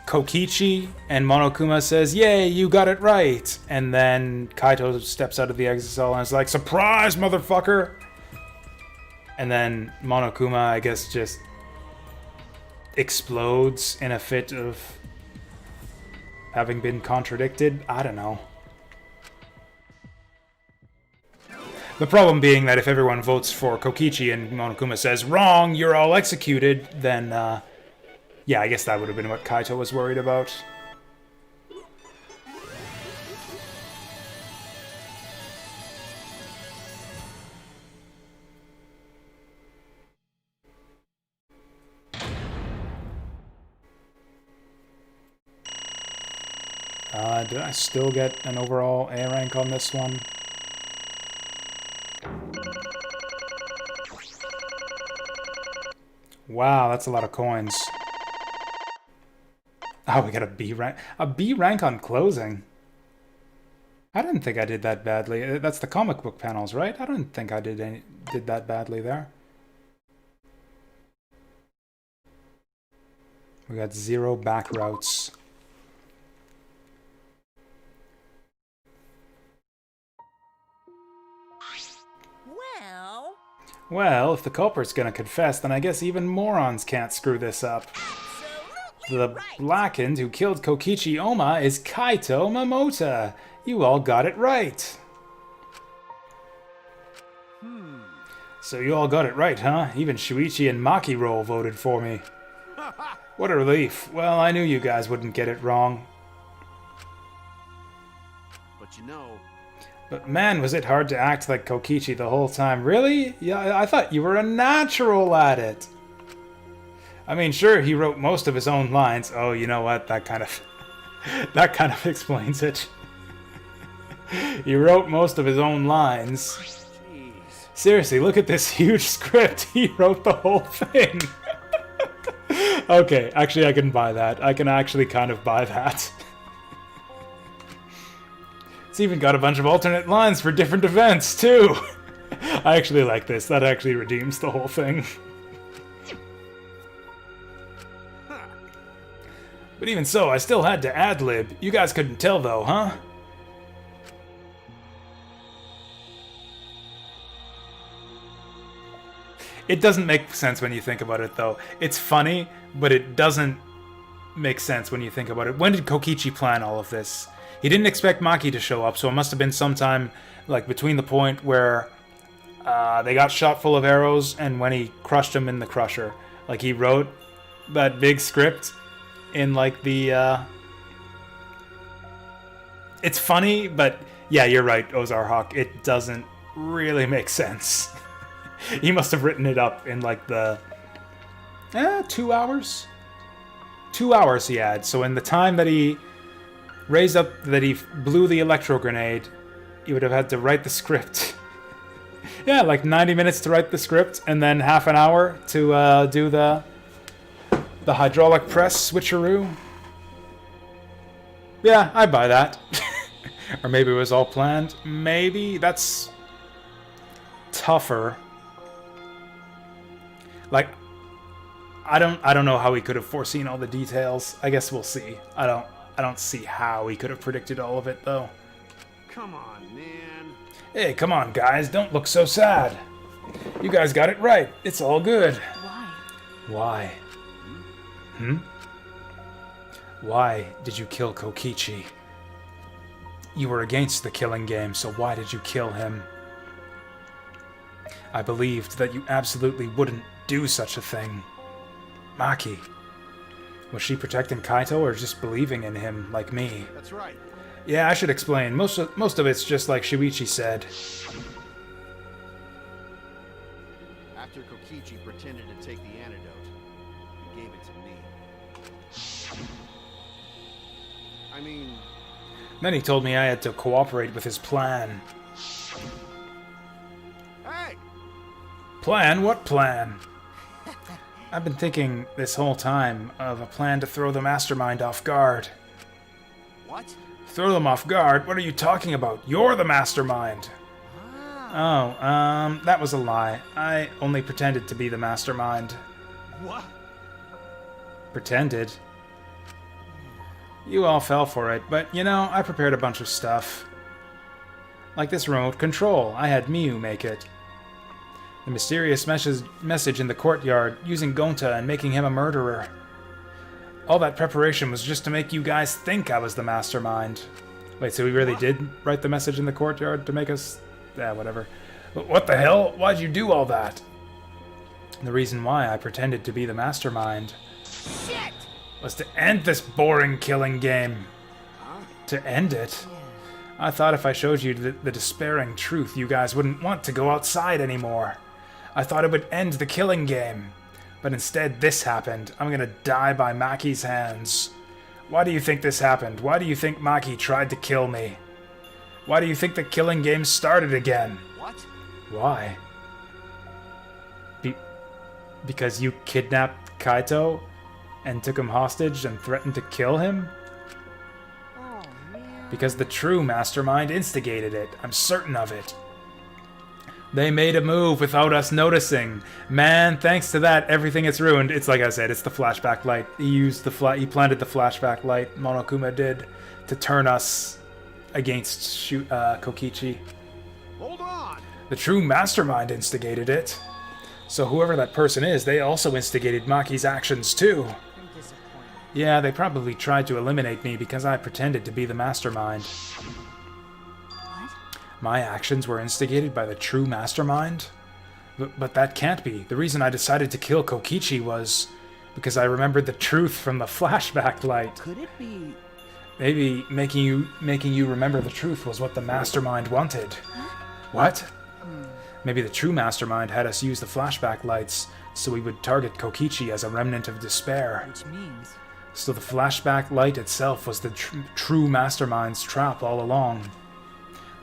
Kokichi, and Monokuma says, "Yay, you got it right!" And then Kaito steps out of the exit cell and is like, "Surprise, motherfucker!" And then Monokuma, I guess, just explodes in a fit of having been contradicted. I don't know. The problem being that if everyone votes for Kokichi and Monokuma says, "Wrong, you're all executed," then, yeah, I guess that would have been what Kaito was worried about. Did I still get an overall A rank on this one? Wow, that's a lot of coins. Oh, we got a B rank. A B rank on closing. I didn't think I did that badly. That's the comic book panels, right? I don't think I did that badly there. We got 0 back routes. Well, if the culprit's gonna confess, then I guess even morons can't screw this up. The blackened who killed Kokichi Oma is Kaito Momota. You all got it right. So you all got it right, huh? Even Shuichi and Makiro voted for me. What a relief. Well, I knew you guys wouldn't get it wrong. But you know, But man, was it hard to act like Kokichi the whole time. Really? Yeah, I thought you were a natural at it. I mean, sure, he wrote most of his own lines. Oh, you know what? That kind of that kind of explains it. He wrote most of his own lines. jeez. Seriously, look at this huge script. He wrote the whole thing. Okay, actually I can buy that. I can actually kind of buy that. It's even got a bunch of alternate lines for different events, too. I actually like this. That actually redeems the whole thing. But even so, I still had to ad-lib. You guys couldn't tell, though, huh? It doesn't make sense when you think about it, though. It's funny, but it doesn't make sense when you think about it. When did Kokichi plan all of this? He didn't expect Maki to show up, so it must have been sometime like between the point where they got shot full of arrows and when he crushed them in the crusher. Like, he wrote that big script in like the it's funny, but yeah, you're right, Ozarhawk. It doesn't really make sense. He must have written it up in like the 2 hours? 2 hours he had. So in the time that he blew the electro grenade, he would have had to write the script. Yeah, like 90 minutes to write the script, and then half an hour to do the hydraulic press switcheroo. Yeah, I buy that. Or maybe it was all planned. Maybe. That's tougher. Like, I don't know how he could have foreseen all the details. I guess we'll see. I don't see how he could have predicted all of it, though. Come on, man. Hey, come on, guys. Don't look so sad. You guys got it right. It's all good. Why? Why? Why did you kill Kokichi? You were against the killing game, so why did you kill him? I believed that you absolutely wouldn't do such a thing. Maki. Was she protecting Kaito or just believing in him like me? That's right. Yeah, I should explain. Most of it's just like Shuichi said. After Kokichi pretended to take the antidote, he gave it to me. I mean... Then he told me I had to cooperate with his plan. Hey! Plan? What plan? I've been thinking this whole time of a plan to throw the mastermind off guard. What? Throw them off guard? What are you talking about? You're the mastermind! Oh, that was a lie. I only pretended to be the mastermind. What? Pretended? You all fell for it, but, you know, I prepared a bunch of stuff. Like this remote control. I had Miu make it. The mysterious message in the courtyard, using Gonta and making him a murderer. All that preparation was just to make you guys think I was the mastermind. Wait, so we really did write the message in the courtyard to make us... whatever. What the hell? Why'd you do all that? The reason why I pretended to be the mastermind... Shit! ...was to end this boring killing game. Huh? To end it? I thought if I showed you the despairing truth, you guys wouldn't want to go outside anymore. I thought it would end the killing game. But instead, this happened. I'm gonna die by Maki's hands. Why do you think this happened? Why do you think Maki tried to kill me? Why do you think the killing game started again? What? Why? Because you kidnapped Kaito and took him hostage and threatened to kill him? Oh, man. Because the true mastermind instigated it. I'm certain of it. They made a move without us noticing. Man, thanks to that, everything is ruined. It's like I said, it's the flashback light. He planted the flashback light, Monokuma did, to turn us against Kokichi. Hold on! The true mastermind instigated it. So whoever that person is, they also instigated Maki's actions too. I'm disappointed. Yeah, they probably tried to eliminate me because I pretended to be the mastermind. What? My actions were instigated by the true mastermind? But that can't be. The reason I decided to kill Kokichi was because I remembered the truth from the flashback light. Could it be... Maybe making you remember the truth was what the mastermind wanted. What? Maybe the true mastermind had us use the flashback lights so we would target Kokichi as a remnant of despair. Which means... So the flashback light itself was the true mastermind's trap all along.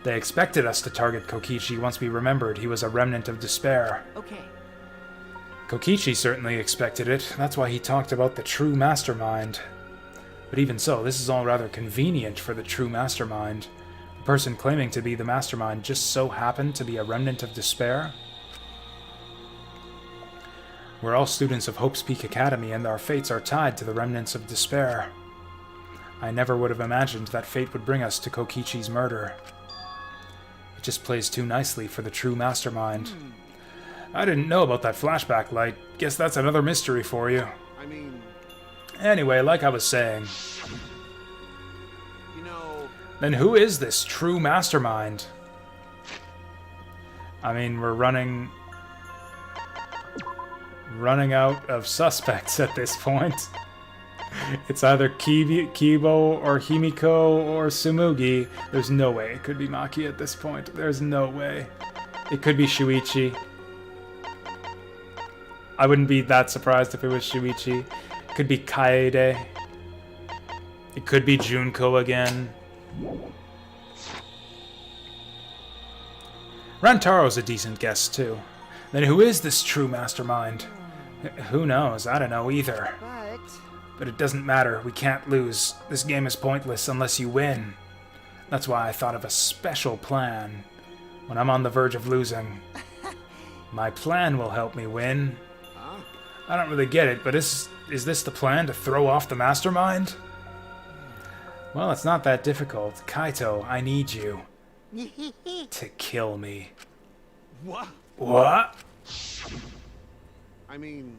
They expected us to target Kokichi once we remembered he was a remnant of despair. Okay. Kokichi certainly expected it. That's why he talked about the true mastermind. But even so, this is all rather convenient for the true mastermind. The person claiming to be the mastermind just so happened to be a remnant of despair. We're all students of Hope's Peak Academy, and our fates are tied to the remnants of despair. I never would have imagined that fate would bring us to Kokichi's murder. It just plays too nicely for the true mastermind. I didn't know about that flashback light. Guess that's another mystery for you. I mean, Anyway, like I was saying, you know, then who is this true mastermind? I mean, we're running out of suspects at this point. It's either Kibo or Himiko or Tsumugi. There's no way it could be Maki at this point. There's no way. It could be Shuichi. I wouldn't be that surprised if it was Shuichi. It could be Kaede. It could be Junko again. Rantaro's a decent guess, too. Then who is this true mastermind? Who knows? I don't know either. But it doesn't matter. We can't lose. This game is pointless unless you win. That's why I thought of a special plan. When I'm on the verge of losing, my plan will help me win. I don't really get it, but is this the plan to throw off the mastermind? Well, it's not that difficult. Kaito, I need you to kill me. what? What? I mean,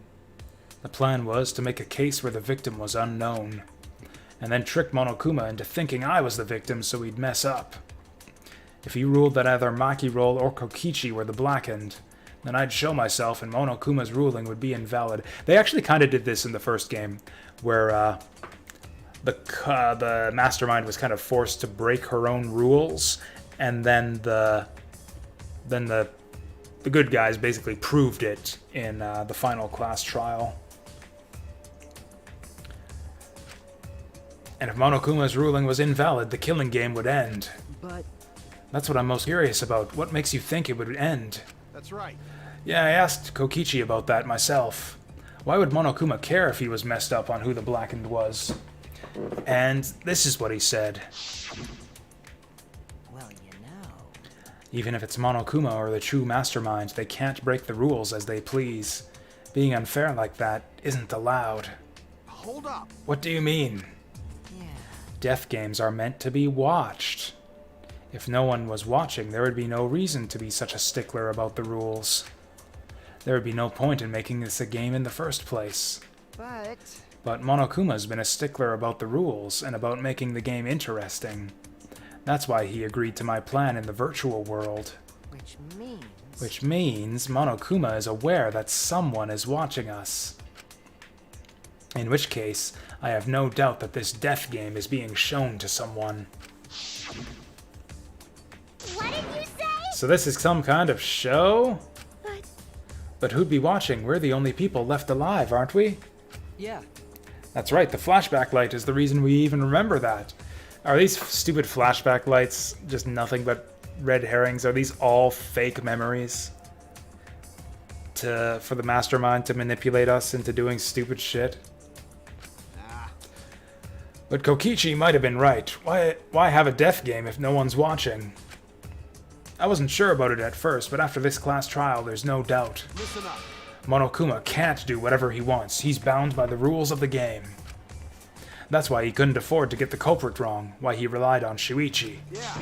The plan was to make a case where the victim was unknown, and then trick Monokuma into thinking I was the victim so he'd mess up. If he ruled that either Maki Roll or Kokichi were the blackened, then I'd show myself and Monokuma's ruling would be invalid. They actually kind of did this in the first game, where the mastermind was kind of forced to break her own rules, and then the good guys basically proved it in the final class trial. And if Monokuma's ruling was invalid, the killing game would end. But That's what I'm most curious about. What makes you think it would end? that's right. Yeah, I asked Kokichi about that myself. Why would Monokuma care if he was messed up on who the blackened was? And this is what he said. Well, you know. Even if it's Monokuma or the true mastermind, they can't break the rules as they please. Being unfair like that isn't allowed. Hold up. What do you mean? Yeah. Death games are meant to be watched. If no one was watching, there would be no reason to be such a stickler about the rules. There would be no point in making this a game in the first place. But Monokuma's been a stickler about the rules and about making the game interesting. That's why he agreed to my plan in the virtual world. Which means Monokuma is aware that someone is watching us. In which case, I have no doubt that this death game is being shown to someone. What did you say? So this is some kind of show? But who'd be watching? We're the only people left alive, aren't we? Yeah. That's right, the flashback light is the reason we even remember that. Are these stupid flashback lights just nothing but red herrings? Are these all fake memories? For the mastermind to manipulate us into doing stupid shit? But Kokichi might have been right. Why have a death game if no one's watching? I wasn't sure about it at first, but after this class trial, there's no doubt. Listen up. Monokuma can't do whatever he wants. He's bound by the rules of the game. That's why he couldn't afford to get the culprit wrong, why he relied on Shuichi. Yeah.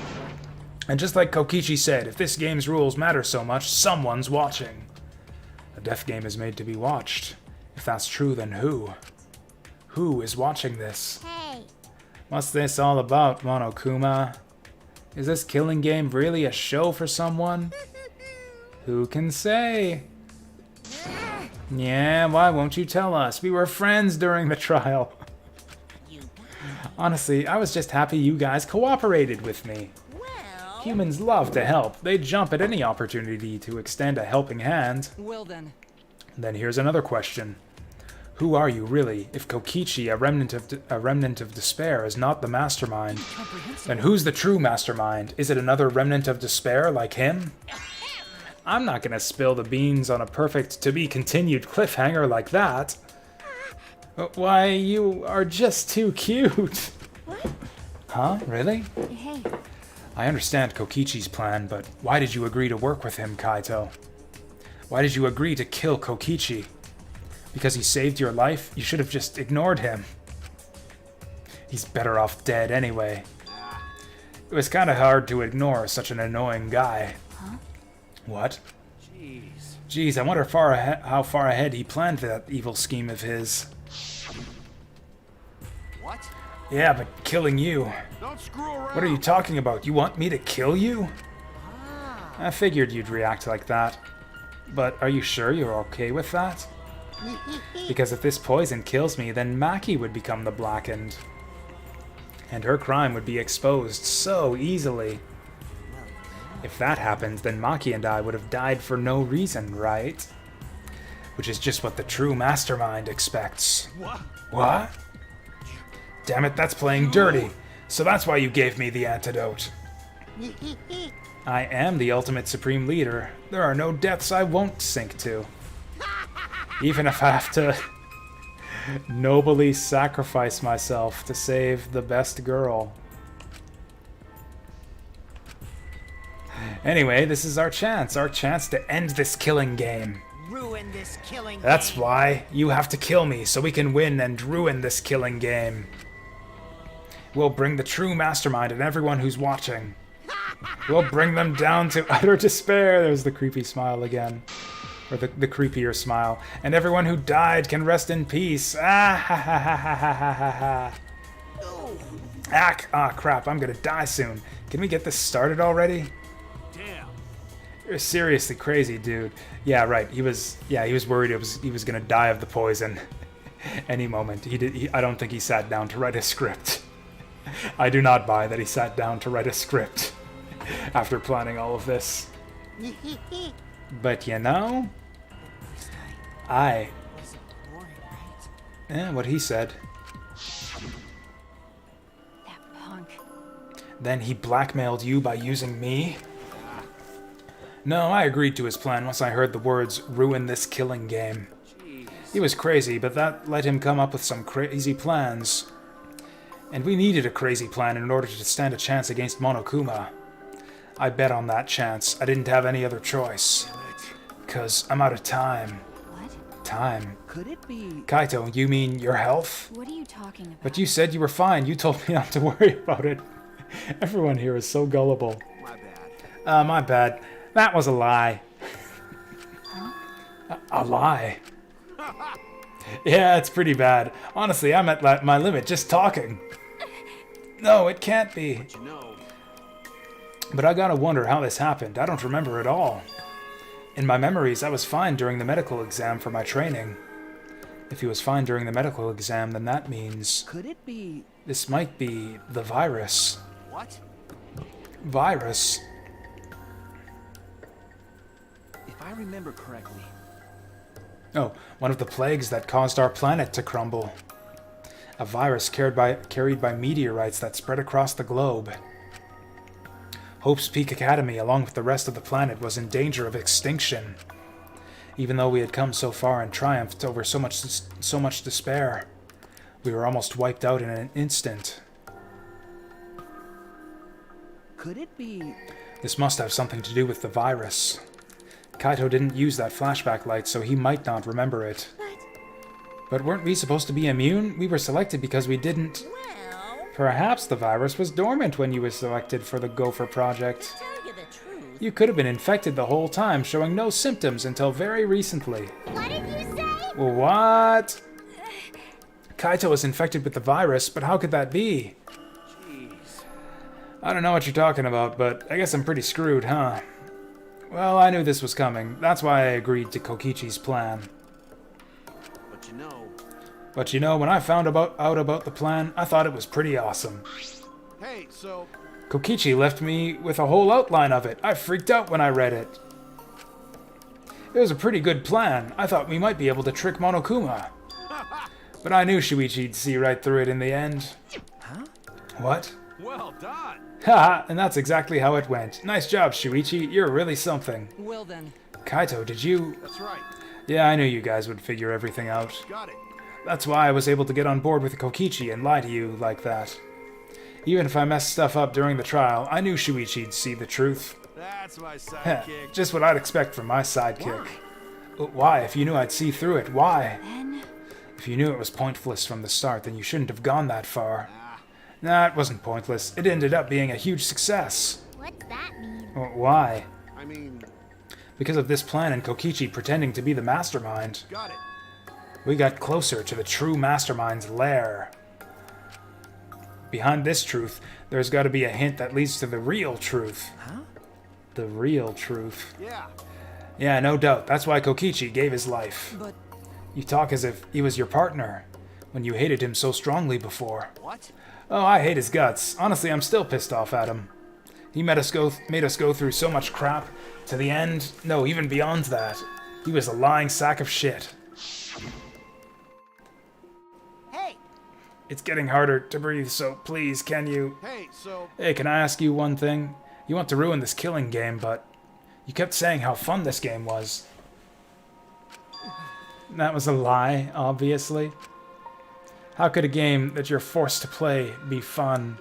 And just like Kokichi said, if this game's rules matter so much, someone's watching. A death game is made to be watched. If that's true, then who? Who is watching this? Hey, What's this all about, Monokuma? Is this killing game really a show for someone? Who can say? Yeah, why won't you tell us? We were friends during the trial. Honestly, I was just happy you guys cooperated with me. Well, Humans love to help. They jump at any opportunity to extend a helping hand. Well then. Then here's another question. Who are you really? If Kokichi, a remnant of despair, is not the mastermind, then who's the true mastermind? Is it another remnant of despair like him? I'm not gonna spill the beans on a perfect to-be-continued cliffhanger like that. Why, you are just too cute. What? Huh? Really? Hey, I understand Kokichi's plan, but why did you agree to work with him, Kaito? Why did you agree to kill Kokichi? Because he saved your life? You should have just ignored him. He's better off dead anyway. It was kind of hard to ignore such an annoying guy. Huh? What? Jeez. Geez, I wonder how far ahead he planned that evil scheme of his. What? Yeah, but killing you. Don't screw around. What are you talking about? You want me to kill you? I figured you'd react like that. But are you sure you're okay with that? Because if this poison kills me, then Maki would become the Blackened. And her crime would be exposed so easily. If that happens, then Maki and I would have died for no reason, right? Which is just what the true mastermind expects. What? What? Damn it, that's playing dirty. So that's why you gave me the antidote. I am the ultimate supreme leader. There are no depths I won't sink to. Even if I have to nobly sacrifice myself to save the best girl. Anyway, this is our chance to end this killing game. Ruin this killing That's game. why you have to kill me, so we can win and ruin this killing game. We'll bring the true mastermind and everyone who's watching. We'll bring them down to utter despair. There's the creepy smile again. Or the creepier smile. And everyone who died can rest in peace. Ah ha ha ha ha ha ha ha. Ah crap, I'm gonna die soon. Can we get this started already? Damn. You're seriously crazy, dude. Yeah, right. He was worried he was gonna die of the poison any moment. I don't think he sat down to write a script. I do not buy that he sat down to write a script after planning all of this. But you know, what he said. That punk. Then he blackmailed you by using me? No, I agreed to his plan once I heard the words, ruin this killing game. He was crazy, but that let him come up with some crazy plans. And we needed a crazy plan in order to stand a chance against Monokuma. I bet on that chance. I didn't have any other choice. 'Cause I'm out of time. What? Time. Could it be... Kaito, you mean your health? What are you talking about? But you said you were fine. You told me not to worry about it. Everyone here is so gullible. My bad. My bad. That was a lie. A lie? Yeah, it's pretty bad. Honestly, I'm at my limit just talking. No, it can't be. But you know, But I gotta wonder how this happened. I don't remember at all. In my memories, I was fine during the medical exam for my training. If he was fine during the medical exam, then that means Could it be... this might be the virus. what? Virus? If I remember correctly, Oh, one of the plagues that caused our planet to crumble. A virus carried by meteorites that spread across the globe. Hope's Peak Academy, along with the rest of the planet, was in danger of extinction. Even though we had come so far and triumphed over so much despair, we were almost wiped out in an instant. could it be... This must have something to do with the virus. Kaito didn't use that flashback light, so he might not remember it. But weren't we supposed to be immune? We were selected because we didn't... Well, Perhaps the virus was dormant when you were selected for the Gopher Project. tell you the truth. You could have been infected the whole time, showing no symptoms until very recently. What did you say? Well, what? Kaito was infected with the virus, but how could that be? Jeez. I don't know what you're talking about, but I guess I'm pretty screwed, huh? Well, I knew this was coming. That's why I agreed to Kokichi's plan. But But you know, when I found out about the plan, I thought it was pretty awesome. hey, so Kokichi left me with a whole outline of it. I freaked out when I read it. It was a pretty good plan. I thought we might be able to trick Monokuma. But I knew Shuichi'd see right through it in the end. Huh? What? well done. Haha, and that's exactly how it went. Nice job, Shuichi. You're really something. Well then, Kaito, did you... That's right. Yeah, I knew you guys would figure everything out. Got it. That's why I was able to get on board with Kokichi and lie to you like that. Even if I messed stuff up during the trial, I knew Shuichi'd see the truth. That's my Heh, sidekick. just what I'd expect from my sidekick. Why? If you knew I'd see through it, why? Then, If you knew it was pointless from the start, then you shouldn't have gone that far. Nah, it wasn't pointless. It ended up being a huge success. What's that mean? Why? I mean, Because of this plan and Kokichi pretending to be the mastermind, Got it. we got closer to the true mastermind's lair. Behind this truth, there's got to be a hint that leads to the real truth. Huh? The real truth. Yeah. Yeah, no doubt. That's why Kokichi gave his life. But You talk as if he was your partner, when you hated him so strongly before. What? Oh, I hate his guts. Honestly, I'm still pissed off at him. He made us go through so much crap. To the end, no, even beyond that. He was a lying sack of shit. Hey, It's getting harder to breathe, so please, can you... Hey, so Hey, can I ask you one thing? You want to ruin this killing game, but you kept saying how fun this game was. That was a lie, obviously. How could a game that you're forced to play be fun?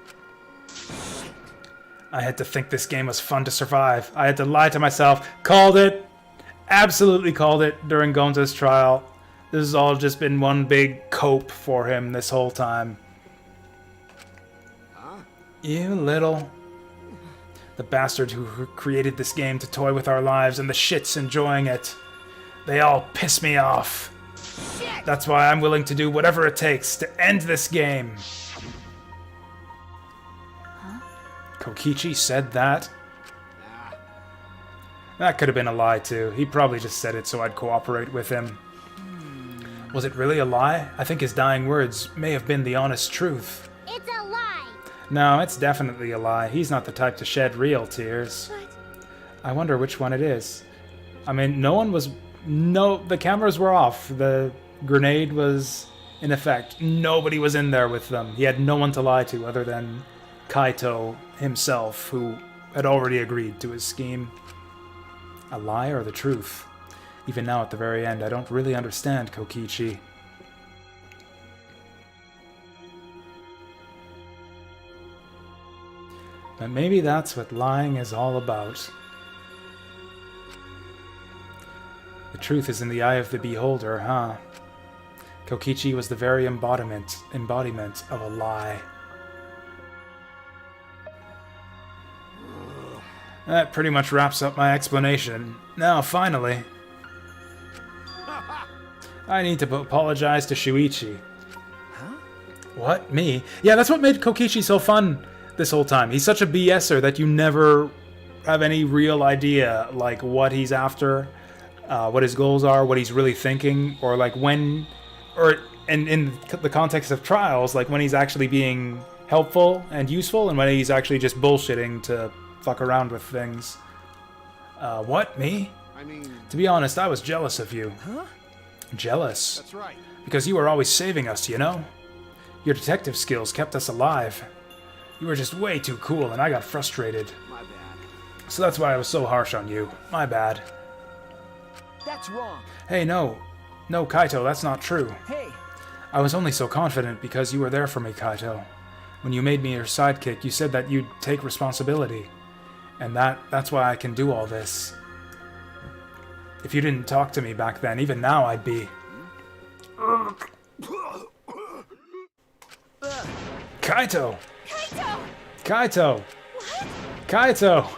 I had to think this game was fun to survive. I had to lie to myself. Called it! Absolutely called it during Gonza's trial. This has all just been one big cope for him this whole time. Huh? You little... The bastard who created this game to toy with our lives and the shits enjoying it. They all piss me off. shit! That's why I'm willing to do whatever it takes to end this game. Kokichi said that? Nah. That could have been a lie too. He probably just said it so I'd cooperate with him. Was it really a lie? I think his dying words may have been the honest truth. It's a lie! No, it's definitely a lie. He's not the type to shed real tears. But I wonder which one it is. I mean, the cameras were off. The grenade was in effect. Nobody was in there with them. He had no one to lie to other than Kaito himself, who had already agreed to his scheme. A lie or the truth? Even now at the very end, I don't really understand Kokichi. But maybe that's what lying is all about. The truth is in the eye of the beholder, huh? Kokichi was the very embodiment of a lie. That pretty much wraps up my explanation. Now, finally, I need to apologize to Shuichi. Huh? What? Me? Yeah, that's what made Kokichi so fun this whole time. He's such a BSer that you never have any real idea, like, what he's after, what his goals are, what he's really thinking, or, like, when... Or, in the context of trials, like, when he's actually being helpful and useful, and when he's actually just bullshitting to fuck around with things. What? Me? I mean, To be honest, I was jealous of you. Huh? Jealous? that's right. Because you were always saving us, you know? Your detective skills kept us alive. You were just way too cool, and I got frustrated. My bad. So that's why I was so harsh on you. My bad. That's wrong. Hey, no. No, Kaito, that's not true. Hey, I was only so confident because you were there for me, Kaito. When you made me your sidekick, you said that you'd take responsibility. And that's why I can do all this. If you didn't talk to me back then, even now I'd be... Kaito! Kaito! Kaito! What? Kaito!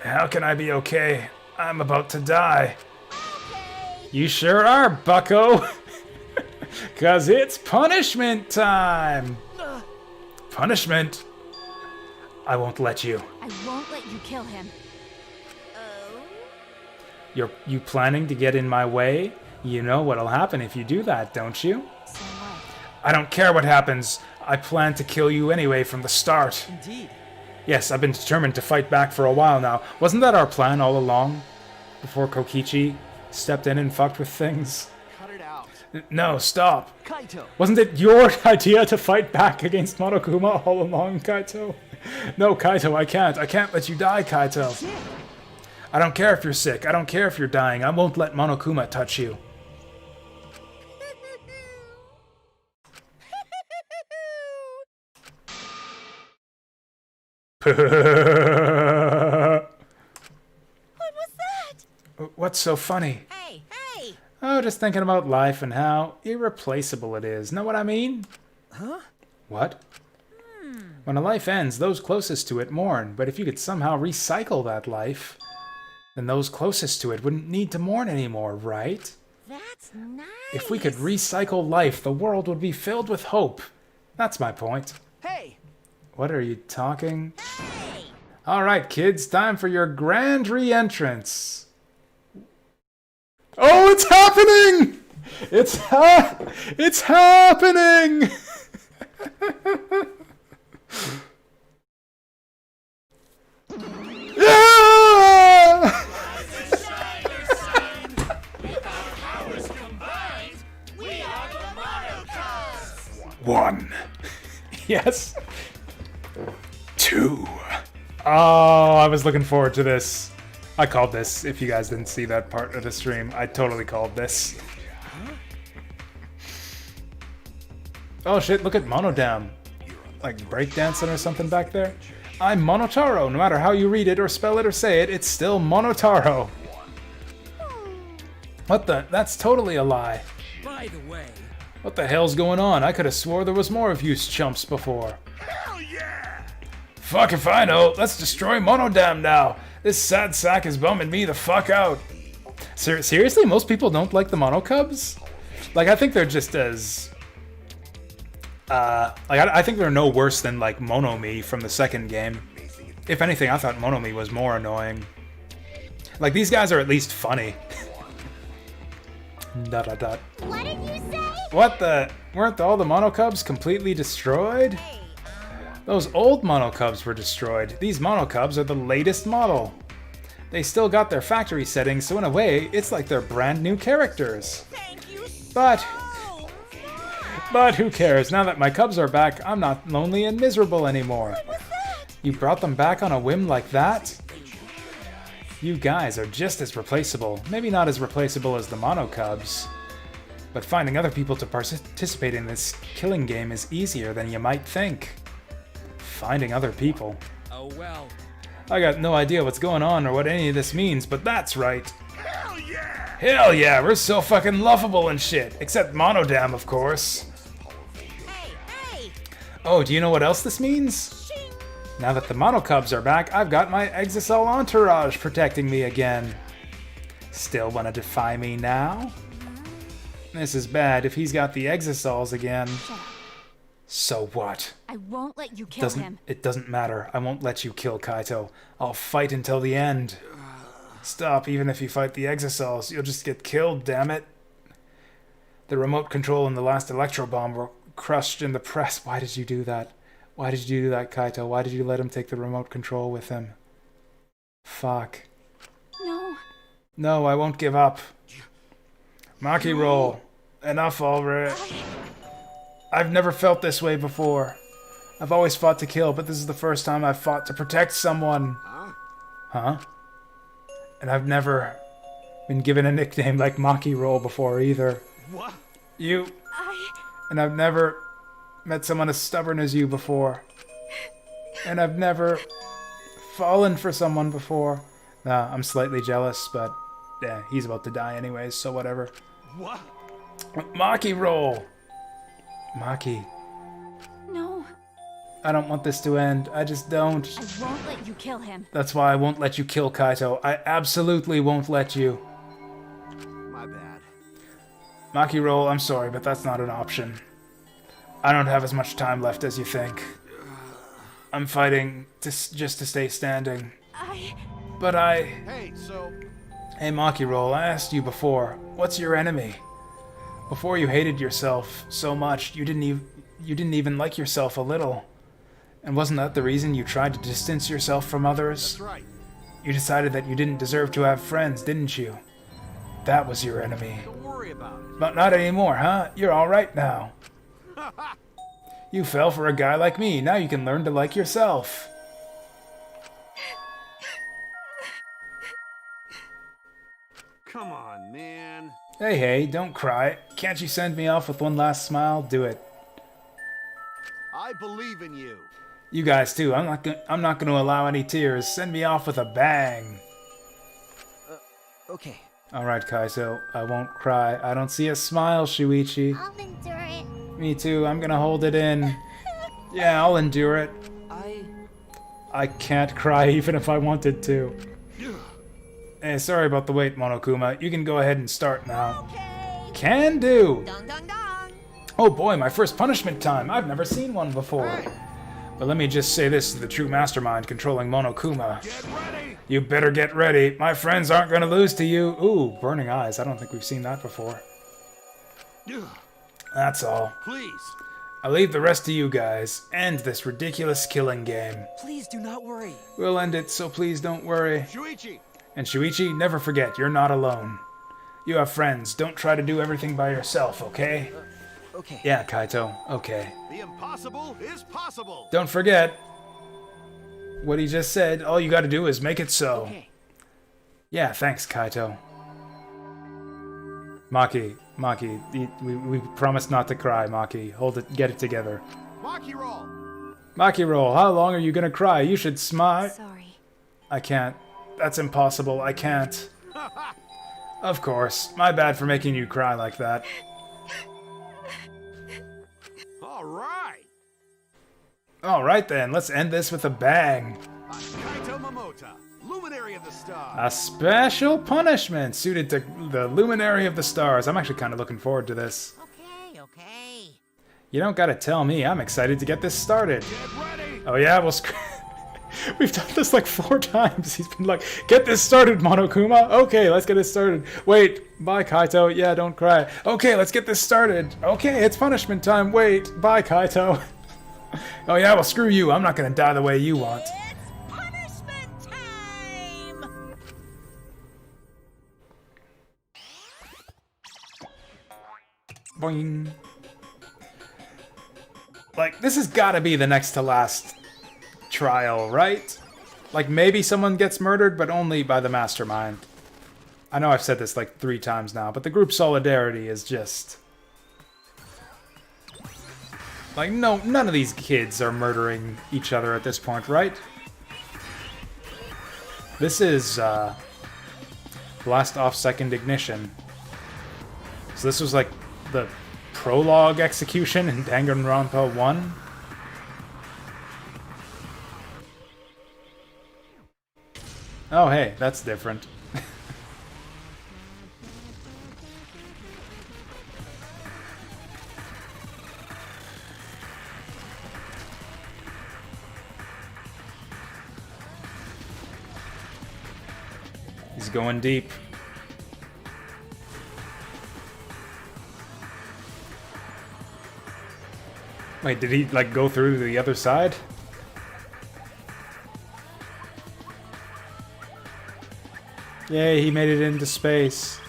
How can I be okay? I'm about to die. Okay. You sure are, bucko! 'Cause it's punishment time! Punishment? I won't let you. I won't let you kill him. Oh? You planning to get in my way? You know what'll happen if you do that, don't you? So what? I don't care what happens. I plan to kill you anyway from the start. indeed. Yes, I've been determined to fight back for a while now. Wasn't that our plan all along? Before Kokichi stepped in and fucked with things? Cut it out. No, stop. Kaito. Wasn't it your idea to fight back against Monokuma all along, Kaito? No, Kaito, I can't. I can't let you die, Kaito. Sick. I don't care if you're sick. I don't care if you're dying. I won't let Monokuma touch you. What was that? What's so funny? Hey, hey! Oh, just thinking about life and how irreplaceable it is. Know what I mean? Huh? What? When a life ends, those closest to it mourn, but if you could somehow recycle that life... then those closest to it wouldn't need to mourn anymore, right? That's nice. If we could recycle life, the world would be filled with hope. That's my point. Hey! What are you talking? Hey! All right, kids, time for your grand re-entrance. Oh, it's happening! It's happening! Yeah! One. Yes. Two. Oh, I was looking forward to this. I called this. If you guys didn't see that part of the stream, I totally called this. Oh shit, look at Monodam. Like breakdancing or something back there. I'm Monotaro. No matter how you read it or spell it or say it, it's still Monotaro. What the? That's totally a lie. By the way... What the hell's going on? I could have swore there was more of you chumps before. Hell yeah! Fuck if I know. Let's destroy Monodam now. This sad sack is bumming me the fuck out. Seriously? Most people don't like the Mono Cubs? Like, I think they're just as... I think they're no worse than, like, Monomi from the second game. If anything, I thought Monomi was more annoying. Like, these guys are at least funny. Dot dot dot. What did you say? What the? Weren't all the Mono Cubs completely destroyed? Those old Mono Cubs were destroyed. These Mono Cubs are the latest model. They still got their factory settings, so in a way, it's like they're brand new characters. Thank you so But who cares? Now that my Cubs are back, I'm not lonely and miserable anymore. You brought them back on a whim like that? You guys are just as replaceable. Maybe not as replaceable as the Mono Cubs. But finding other people to participate in this killing game is easier than you might think. Finding other people. Oh well. I got no idea what's going on or what any of this means, but that's right. Hell yeah! Hell yeah, we're so fucking lovable and shit. Except Monodam, of course. Hey! Oh, do you know what else this means? Now that the Mono Cubs are back, I've got my Exisal entourage protecting me again. Still want to defy me now? This is bad if he's got the Exisals again. So what? I won't let you kill him. It doesn't matter. I won't let you kill Kaito. I'll fight until the end. Stop, even if you fight the Exisals, you'll just get killed, damn it. The remote control and the last electro bomb were crushed in the press. Why did you do that? Why did you do that, Kaito? Why did you let him take the remote control with him? Fuck. No. No, I won't give up. Maki roll. Enough already. I've never felt this way before. I've always fought to kill, but this is the first time I've fought to protect someone. Huh? And I've never been given a nickname like Maki roll before either. What? And I've never met someone as stubborn as you before. And I've never fallen for someone before. Nah, I'm slightly jealous, but yeah, he's about to die anyways, so whatever. What? Maki roll! Maki, No. I don't want this to end. I just don't. I won't let you kill him. That's why I won't let you kill Kaito. I absolutely won't let you. My bad. Maki roll, I'm sorry, but that's not an option. I don't have as much time left as you think. I'm fighting just to stay standing. But Hey, so... Hey Maki roll, I asked you before, what's your enemy? Before you hated yourself so much, you didn't even like yourself a little. And wasn't that the reason you tried to distance yourself from others? That's right. You decided that you didn't deserve to have friends, didn't you? That was your enemy. Don't worry about it. But not anymore, huh? You're alright now. You fell for a guy like me, now you can learn to like yourself. Come on, man. Hey, don't cry. Can't you send me off with one last smile? Do it. I believe in you. You guys too. I'm not going to allow any tears. Send me off with a bang. Okay. All right, Kaizo. I won't cry. I don't see a smile, Shuichi. I'll endure it. Me too. I'm gonna hold it in. Yeah, I'll endure it. I can't cry even if I wanted to. Hey, sorry about the wait, Monokuma. You can go ahead and start now. Okay. Can do! Dong dong dong. Oh boy, my first punishment time. I've never seen one before. But let me just say this to the true mastermind controlling Monokuma. Get ready! You better get ready. My friends aren't gonna lose to you. Ooh, burning eyes. I don't think we've seen that before. Ugh, That's all. please. I leave the rest to you guys. End this ridiculous killing game. Please do not worry. We'll end it, so please don't worry. Shuichi! And Shuichi, never forget, you're not alone. You have friends. Don't try to do everything by yourself, okay? Okay. Yeah, Kaito. Okay. The impossible is possible! Don't forget what he just said. All you gotta do is make it so. Okay. Yeah, thanks, Kaito. Maki, we promised not to cry, Maki. Hold it, get it together. Maki roll! Maki roll, how long are you gonna cry? You should smile. Sorry. I can't. That's impossible. I can't. Of course. My bad for making you cry like that. All right! Alright then, let's end this with a bang. Kaito Momota, Luminary of the Stars. A special punishment suited to the Luminary of the Stars. I'm actually kind of looking forward to this. Okay, okay. You don't gotta tell me. I'm excited to get this started. Get ready! Oh yeah, we've done this like 4 times. He's been like, get this started, Monokuma. Okay, let's get it started. Wait, bye, Kaito. Yeah, don't cry. Okay, let's get this started. Okay, it's punishment time. Wait, bye, Kaito. Oh yeah, well screw you. I'm not gonna die the way you want. It's punishment time! Boing. Like, this has gotta be the next to last trial, right? Like, maybe someone gets murdered, but only by the mastermind. I know I've said this like 3 times now, but the group solidarity is just... Like, no, none of these kids are murdering each other at this point, right? This is, blast off second ignition. So this was like the prologue execution in Danganronpa 1? Oh hey, that's different. He's going deep. Wait, did he, like, go through the other side? Yay, he made it into space.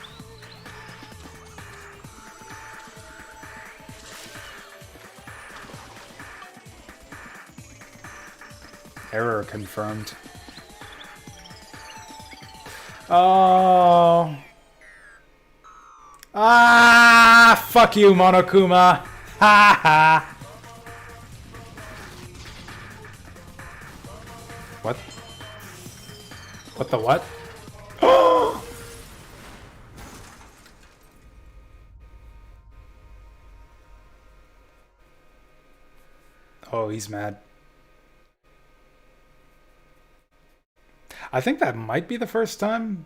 Error confirmed. Oh. Ah, fuck you, Monokuma. Ha ha. What? What the what? Oh, he's mad. I think that might be the first time.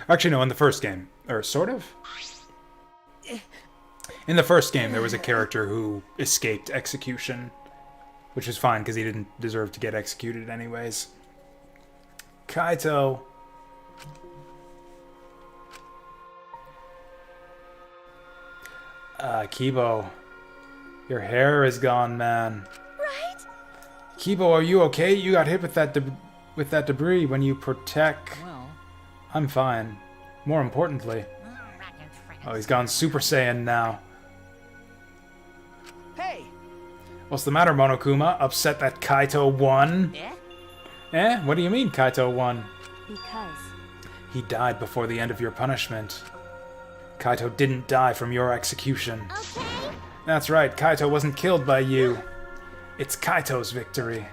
Actually, no, in the first game. Or sort of. In the first game, there was a character who escaped execution. Which is fine, because he didn't deserve to get executed anyways. Kaito. Kibo. Your hair is gone, man. Right? Kibo, are you okay? You got hit with that debris when you protect... Well, I'm fine. More importantly... Oh, he's gone Super Saiyan now. Hey! What's the matter, Monokuma? Upset that Kaito won? Eh? Eh? What do you mean, Kaito won? Because He died before the end of your punishment. Kaito didn't die from your execution. Okay. That's right, Kaito wasn't killed by you. It's Kaito's victory.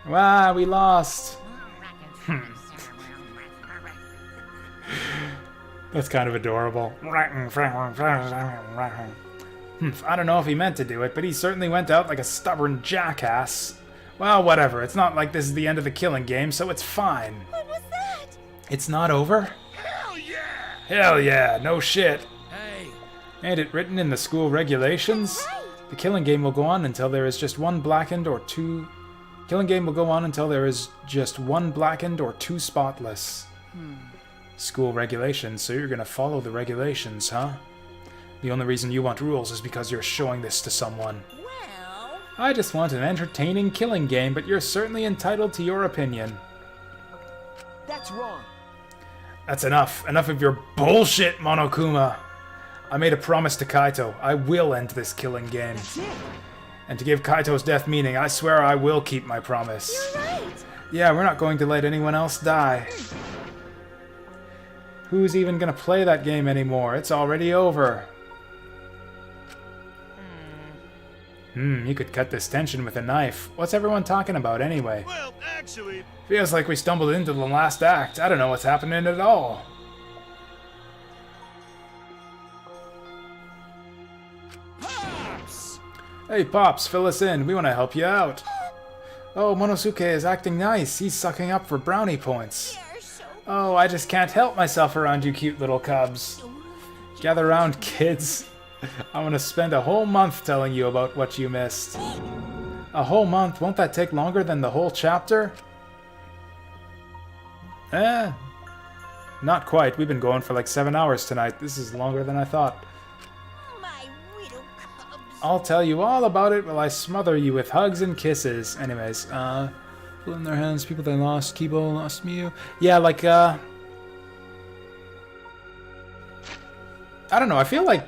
Wow, we lost. That's kind of adorable. I don't know if he meant to do it, but he certainly went out like a stubborn jackass. Well, whatever. It's not like this is the end of the killing game, so it's fine. What was that? It's not over? Hell yeah! Hell yeah, no shit. Hey, Ain't it written in the school regulations? The killing game will go on until there is just one blackened or two... Killing game will go on until there is just one blackened or two spotless. School regulations, so you're gonna follow the regulations, huh? The only reason you want rules is because you're showing this to someone. Well, I just want an entertaining killing game, but you're certainly entitled to your opinion. that's wrong. That's enough. Enough of your bullshit, Monokuma. I made a promise to Kaito. I will end this killing game. That's it. And to give Kaito's death meaning, I swear I will keep my promise. You're right. Yeah, we're not going to let anyone else die. Who's even gonna play that game anymore? It's already over. You could cut this tension with a knife. What's everyone talking about anyway? Well, actually, Feels like we stumbled into the last act. I don't know what's happening at all. Pops! Hey, Pops, fill us in. We want to help you out. Oh, Monosuke is acting nice. He's sucking up for brownie points. Oh, I just can't help myself around you cute little cubs. Gather round, kids. I want to spend a whole month telling you about what you missed. A whole month? Won't that take longer than the whole chapter? Not quite. We've been going for like 7 hours tonight. This is longer than I thought. my little cubs. I'll tell you all about it while I smother you with hugs and kisses. Anyways, people in their hands, people they lost, Kibo lost Mew. Yeah, like, I don't know, I feel like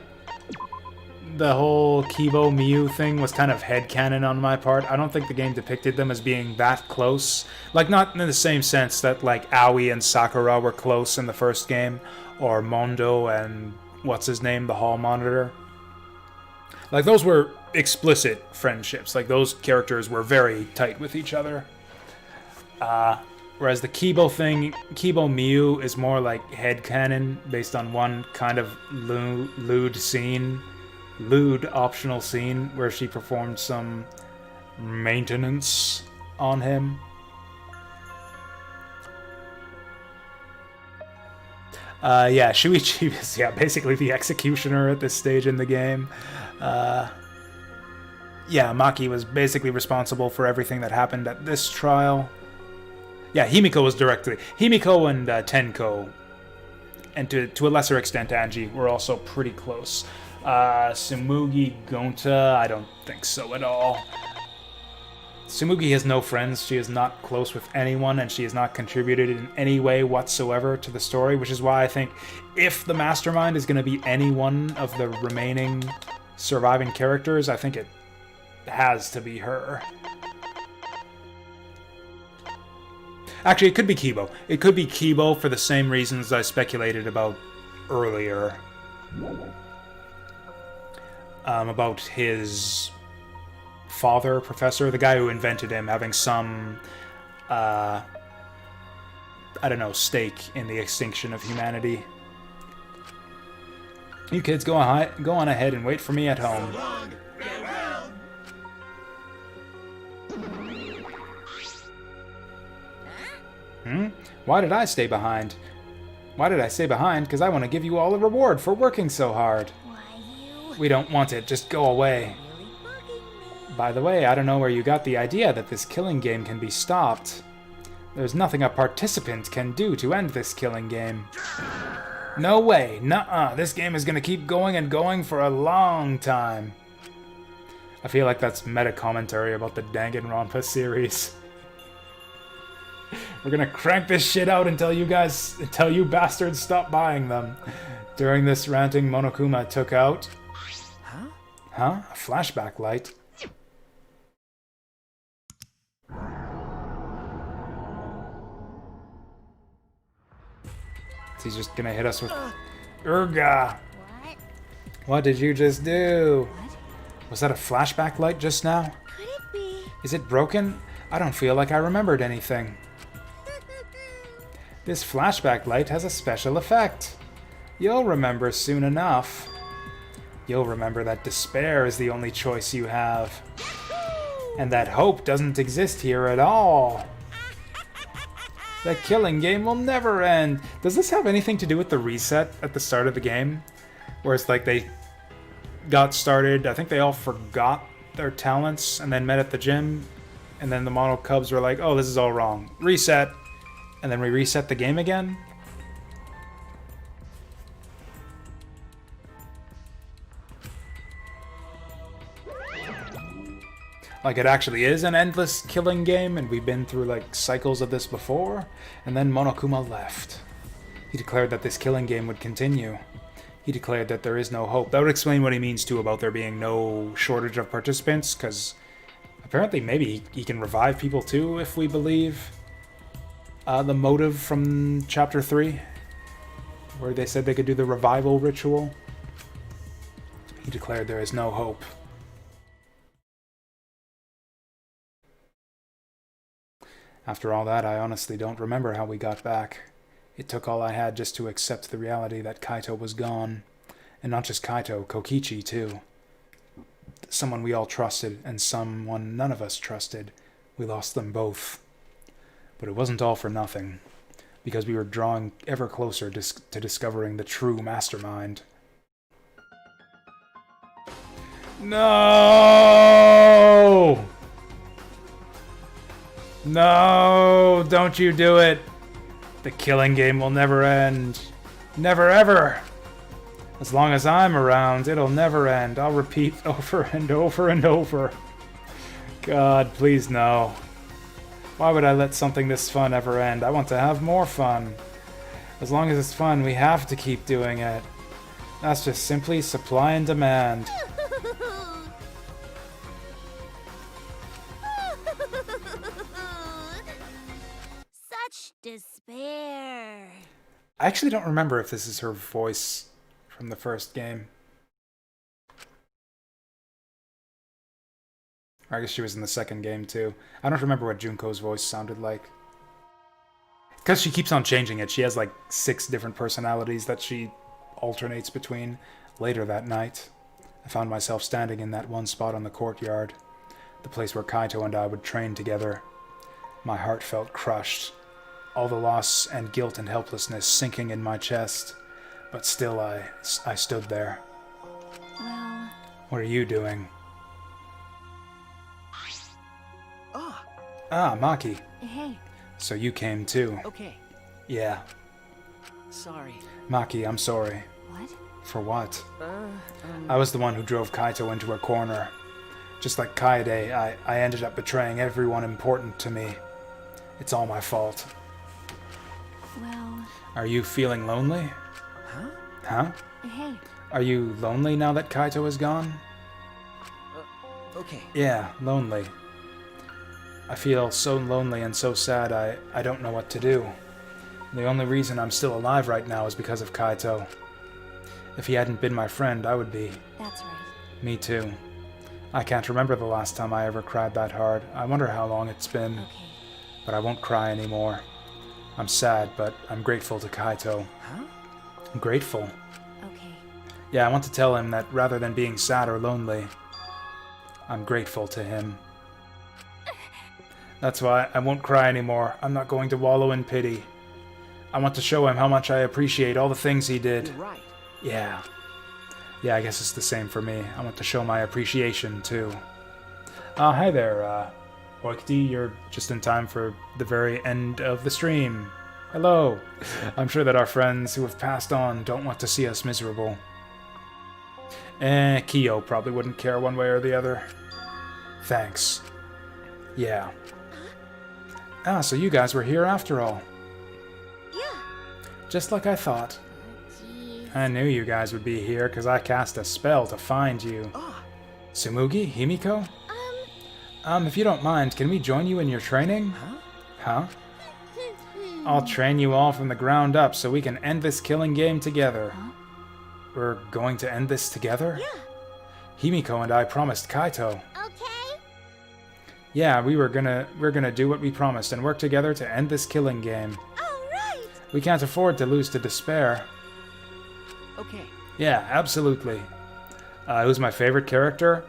the whole Kibo Mew thing was kind of headcanon on my part. I don't think the game depicted them as being that close. Like, not in the same sense that, like, Aoi and Sakura were close in the first game, or Mondo and, what's his name, the hall monitor. Like, those were explicit friendships. Like, those characters were very tight with each other. Whereas the Kibo thing, Kibo Mew is more like headcanon based on one kind of lewd optional scene where she performed some maintenance on him. Yeah, Shuichi is basically the executioner at this stage in the game. Yeah, Maki was basically responsible for everything that happened at this trial. Yeah, Himiko was directly... Himiko and Tenko, and to a lesser extent Angie, were also pretty close. Tsumugi Gonta, I don't think so at all. Tsumugi has no friends, she is not close with anyone, and she has not contributed in any way whatsoever to the story, which is why I think if the mastermind is going to be any one of the remaining surviving characters, I think it has to be her. Actually, it could be Kibo. It could be Kibo for the same reasons I speculated about earlier. About his father, Professor, the guy who invented him, having some, I don't know, stake in the extinction of humanity. You kids go on ahead and wait for me at home. Why did I stay behind? Why did I stay behind? Because I want to give you all a reward for working so hard. Why you We don't want it, just go away. really bugging me? By the way, I don't know where you got the idea that this killing game can be stopped. There's nothing a participant can do to end this killing game. No way, nuh-uh, this game is gonna keep going and going for a long time. I feel like that's meta-commentary about the Danganronpa series. We're gonna crank this shit out until you bastards stop buying them. During this ranting, Monokuma took out... Huh? A flashback light. He's just gonna hit us with... Urga! What? What did you just do? Was that a flashback light just now? Could it be? Is it broken? I don't feel like I remembered anything. This flashback light has a special effect. You'll remember soon enough. You'll remember that despair is the only choice you have. And that hope doesn't exist here at all. The killing game will never end. Does this have anything to do with the reset at the start of the game? Where it's like they got started, I think they all forgot their talents and then met at the gym, and then the model cubs were like, oh, this is all wrong. Reset. And then we reset the game again? Like it actually is an endless killing game, and we've been through like cycles of this before, and then Monokuma left. He declared that this killing game would continue. He declared that there is no hope. That would explain what he means too about there being no shortage of participants, because apparently maybe he can revive people too, if we believe the motive from Chapter 3, where they said they could do the revival ritual. He declared there is no hope. After all that, I honestly don't remember how we got back. It took all I had just to accept the reality that Kaito was gone. And not just Kaito, Kokichi too. Someone we all trusted, and someone none of us trusted. We lost them both. But it wasn't all for nothing, because we were drawing ever closer to discovering the true mastermind. No! No, don't you do it. The killing game will never end. Never ever. As long as I'm around, it'll never end. I'll repeat over and over and over. God, please no. Why would I let something this fun ever end? I want to have more fun. As long as it's fun, we have to keep doing it. That's just simply supply and demand. Such despair. I actually don't remember if this is her voice from the first game. Or I guess she was in the second game too. I don't remember what Junko's voice sounded like. Because she keeps on changing it. She has like 6 different personalities that she alternates between. Later that night, I found myself standing in that one spot on the courtyard. The place where Kaito and I would train together. My heart felt crushed. All the loss and guilt and helplessness sinking in my chest. But still I stood there. Well... What are you doing? Ah, Maki. Hey. So you came too. okay. Yeah. Sorry. Maki, I'm sorry. What? For what? I was the one who drove Kaito into a corner. Just like Kaede, I ended up betraying everyone important to me. It's all my fault. Well... Are you feeling lonely? Huh? Huh? Hey. Are you lonely now that Kaito is gone? Okay. Yeah, lonely. I feel so lonely and so sad I don't know what to do. The only reason I'm still alive right now is because of Kaito. If he hadn't been my friend, I would be. That's right. Me too. I can't remember the last time I ever cried that hard. I wonder how long it's been. Okay. But I won't cry anymore. I'm sad, but I'm grateful to Kaito. Huh? I'm grateful. Okay. Yeah, I want to tell him that rather than being sad or lonely, I'm grateful to him. That's why I won't cry anymore. I'm not going to wallow in pity. I want to show him how much I appreciate all the things he did. You're right. Yeah. Yeah, I guess it's the same for me. I want to show my appreciation, too. Hi there, Oikti. You're just in time for the very end of the stream. Hello. I'm sure that our friends who have passed on don't want to see us miserable. Kyo probably wouldn't care one way or the other. Thanks. Yeah. So you guys were here after all. Yeah. Just like I thought. Jeez. I knew you guys would be here because I cast a spell to find you. Tsumugi? Himiko? If you don't mind, can we join you in your training? Huh? I'll train you all from the ground up so we can end this killing game together. Huh? We're going to end this together? Yeah. Himiko and I promised Kaito. Okay. Yeah, we're gonna do what we promised and work together to end this killing game. All right. We can't afford to lose to despair. Okay. Yeah, absolutely. Who's my favorite character?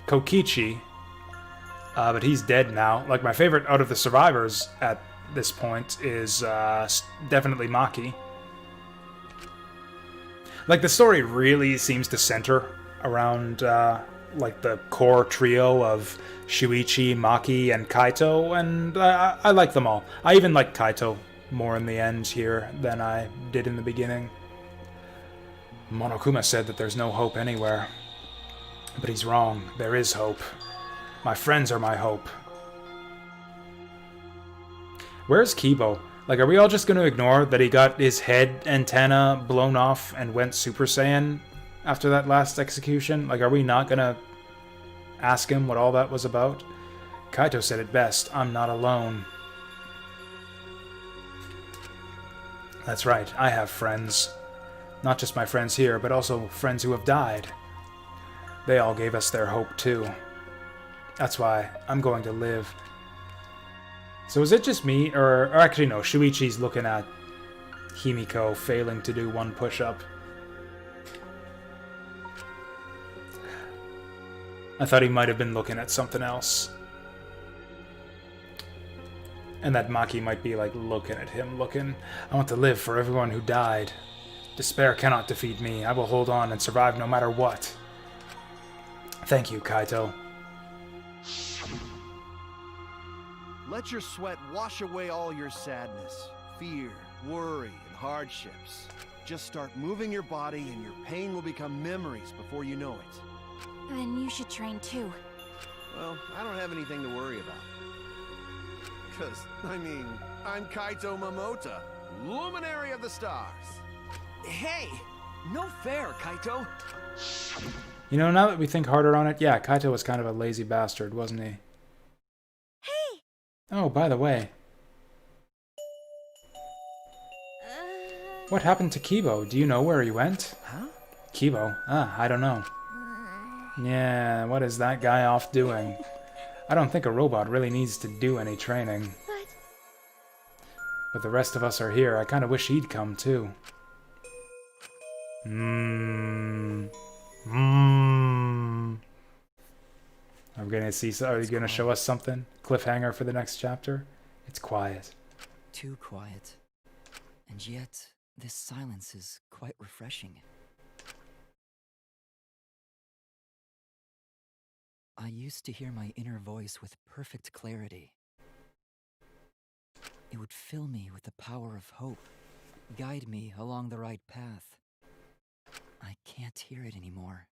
Kokichi. But he's dead now. Like, my favorite out of the survivors at this point is definitely Maki. Like, the story really seems to center around, like, the core trio of Shuichi, Maki, and Kaito, and I like them all. I even like Kaito more in the end here than I did in the beginning. Monokuma said that there's no hope anywhere. But he's wrong. There is hope. My friends are my hope. Where's Kibo? Like, are we all just going to ignore that he got his head antenna blown off and went Super Saiyan after that last execution? Like, are we not going to ask him what all that was about? Kaito said it best, I'm not alone. That's right, I have friends. Not just my friends here, but also friends who have died. They all gave us their hope, too. That's why I'm going to live. So is it just me, or actually no, Shuichi's looking at Himiko failing to do one push-up. I thought he might have been looking at something else. And that Maki might be like looking at him, I want to live for everyone who died. Despair cannot defeat me. I will hold on and survive no matter what. Thank you, Kaito. Let your sweat wash away all your sadness, fear, worry, and hardships. Just start moving your body and your pain will become memories before you know it. Then you should train too. Well, I don't have anything to worry about. 'Cause, I mean, I'm Kaito Momota, Luminary of the Stars. Hey! No fair, Kaito! You know, now that we think harder on it, yeah, Kaito was kind of a lazy bastard, wasn't he? Hey! Oh, by the way. What happened to Kibo? Do you know where he went? Huh? Kibo? I don't know. Yeah, what is that guy off doing? I don't think a robot really needs to do any training. But the rest of us are here. I kind of wish he'd come, too. Are we gonna see? Are you gonna show us something? Cliffhanger for the next chapter? It's quiet. Too quiet. And yet, this silence is quite refreshing. I used to hear my inner voice with perfect clarity. It would fill me with the power of hope, guide me along the right path. I can't hear it anymore.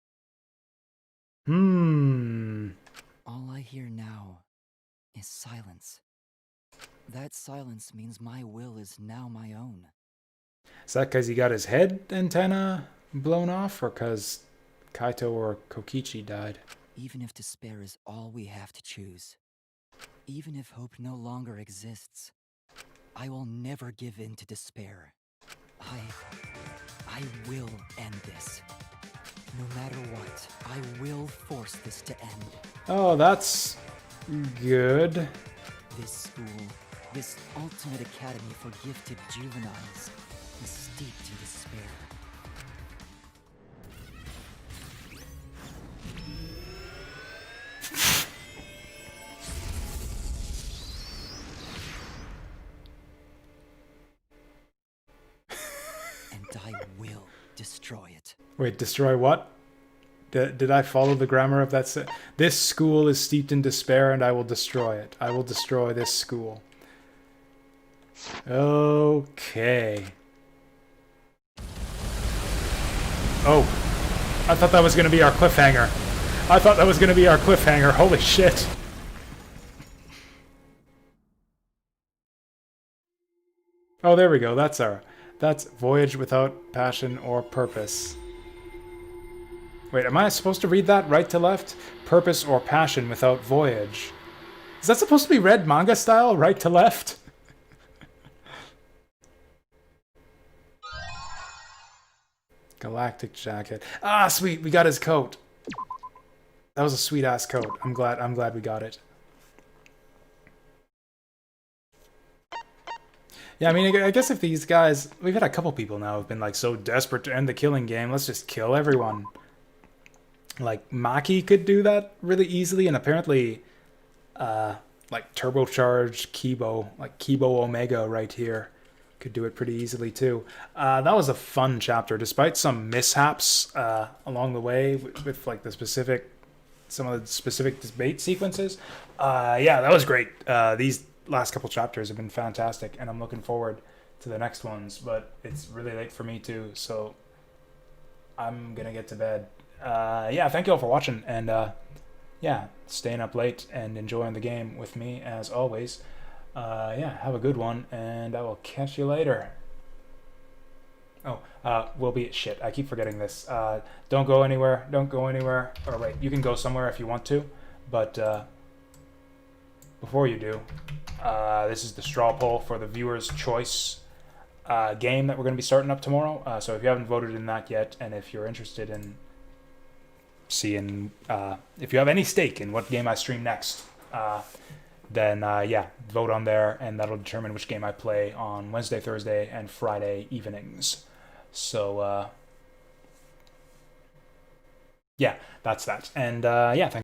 All I hear now is silence. That silence means my will is now my own. Is that because he got his head antenna blown off, or because Kaito or Kokichi died? Even if despair is all we have to choose, even if hope no longer exists, I will never give in to despair. I will end this. No matter what, I will force this to end. Oh, that's good. This school, this ultimate academy for gifted juveniles, is steeped in despair. And I will destroy it. Wait, destroy what? Did I follow the grammar of that? This school is steeped in despair and I will destroy it. I will destroy this school. Okay. Oh. I thought that was going to be our cliffhanger. Holy shit. Oh, there we go. That's Voyage Without Passion or Purpose. Wait, am I supposed to read that right to left? Purpose or passion without voyage. Is that supposed to be read manga style, right to left? Galactic jacket. Ah, sweet, we got his coat. That was a sweet ass coat. I'm glad we got it. Yeah, I mean, I guess if these guys, we've had a couple people now who've been like so desperate to end the killing game, let's just kill everyone. Like, Maki could do that really easily, and apparently like turbocharged Kibo, like Kibo Omega right here. Could do it pretty easily too. That was a fun chapter, despite some mishaps along the way with like some of the specific debate sequences. Yeah, that was great. These last couple chapters have been fantastic, and I'm looking forward to the next ones. But it's really late for me too, so I'm gonna get to bed. Yeah, thank you all for watching, and yeah, staying up late and enjoying the game with me as always. Yeah, have a good one, and I will catch you later. Oh, we'll be shit. I keep forgetting this. Don't go anywhere. Don't go anywhere. Or wait, you can go somewhere if you want to, but before you do, this is the straw poll for the viewer's choice game that we're going to be starting up tomorrow. So if you haven't voted in that yet, and if you're interested in seeing, if you have any stake in what game I stream next, then yeah, vote on there, and that'll determine which game I play on Wednesday, Thursday, and Friday evenings. So yeah, that's that. And yeah, thanks.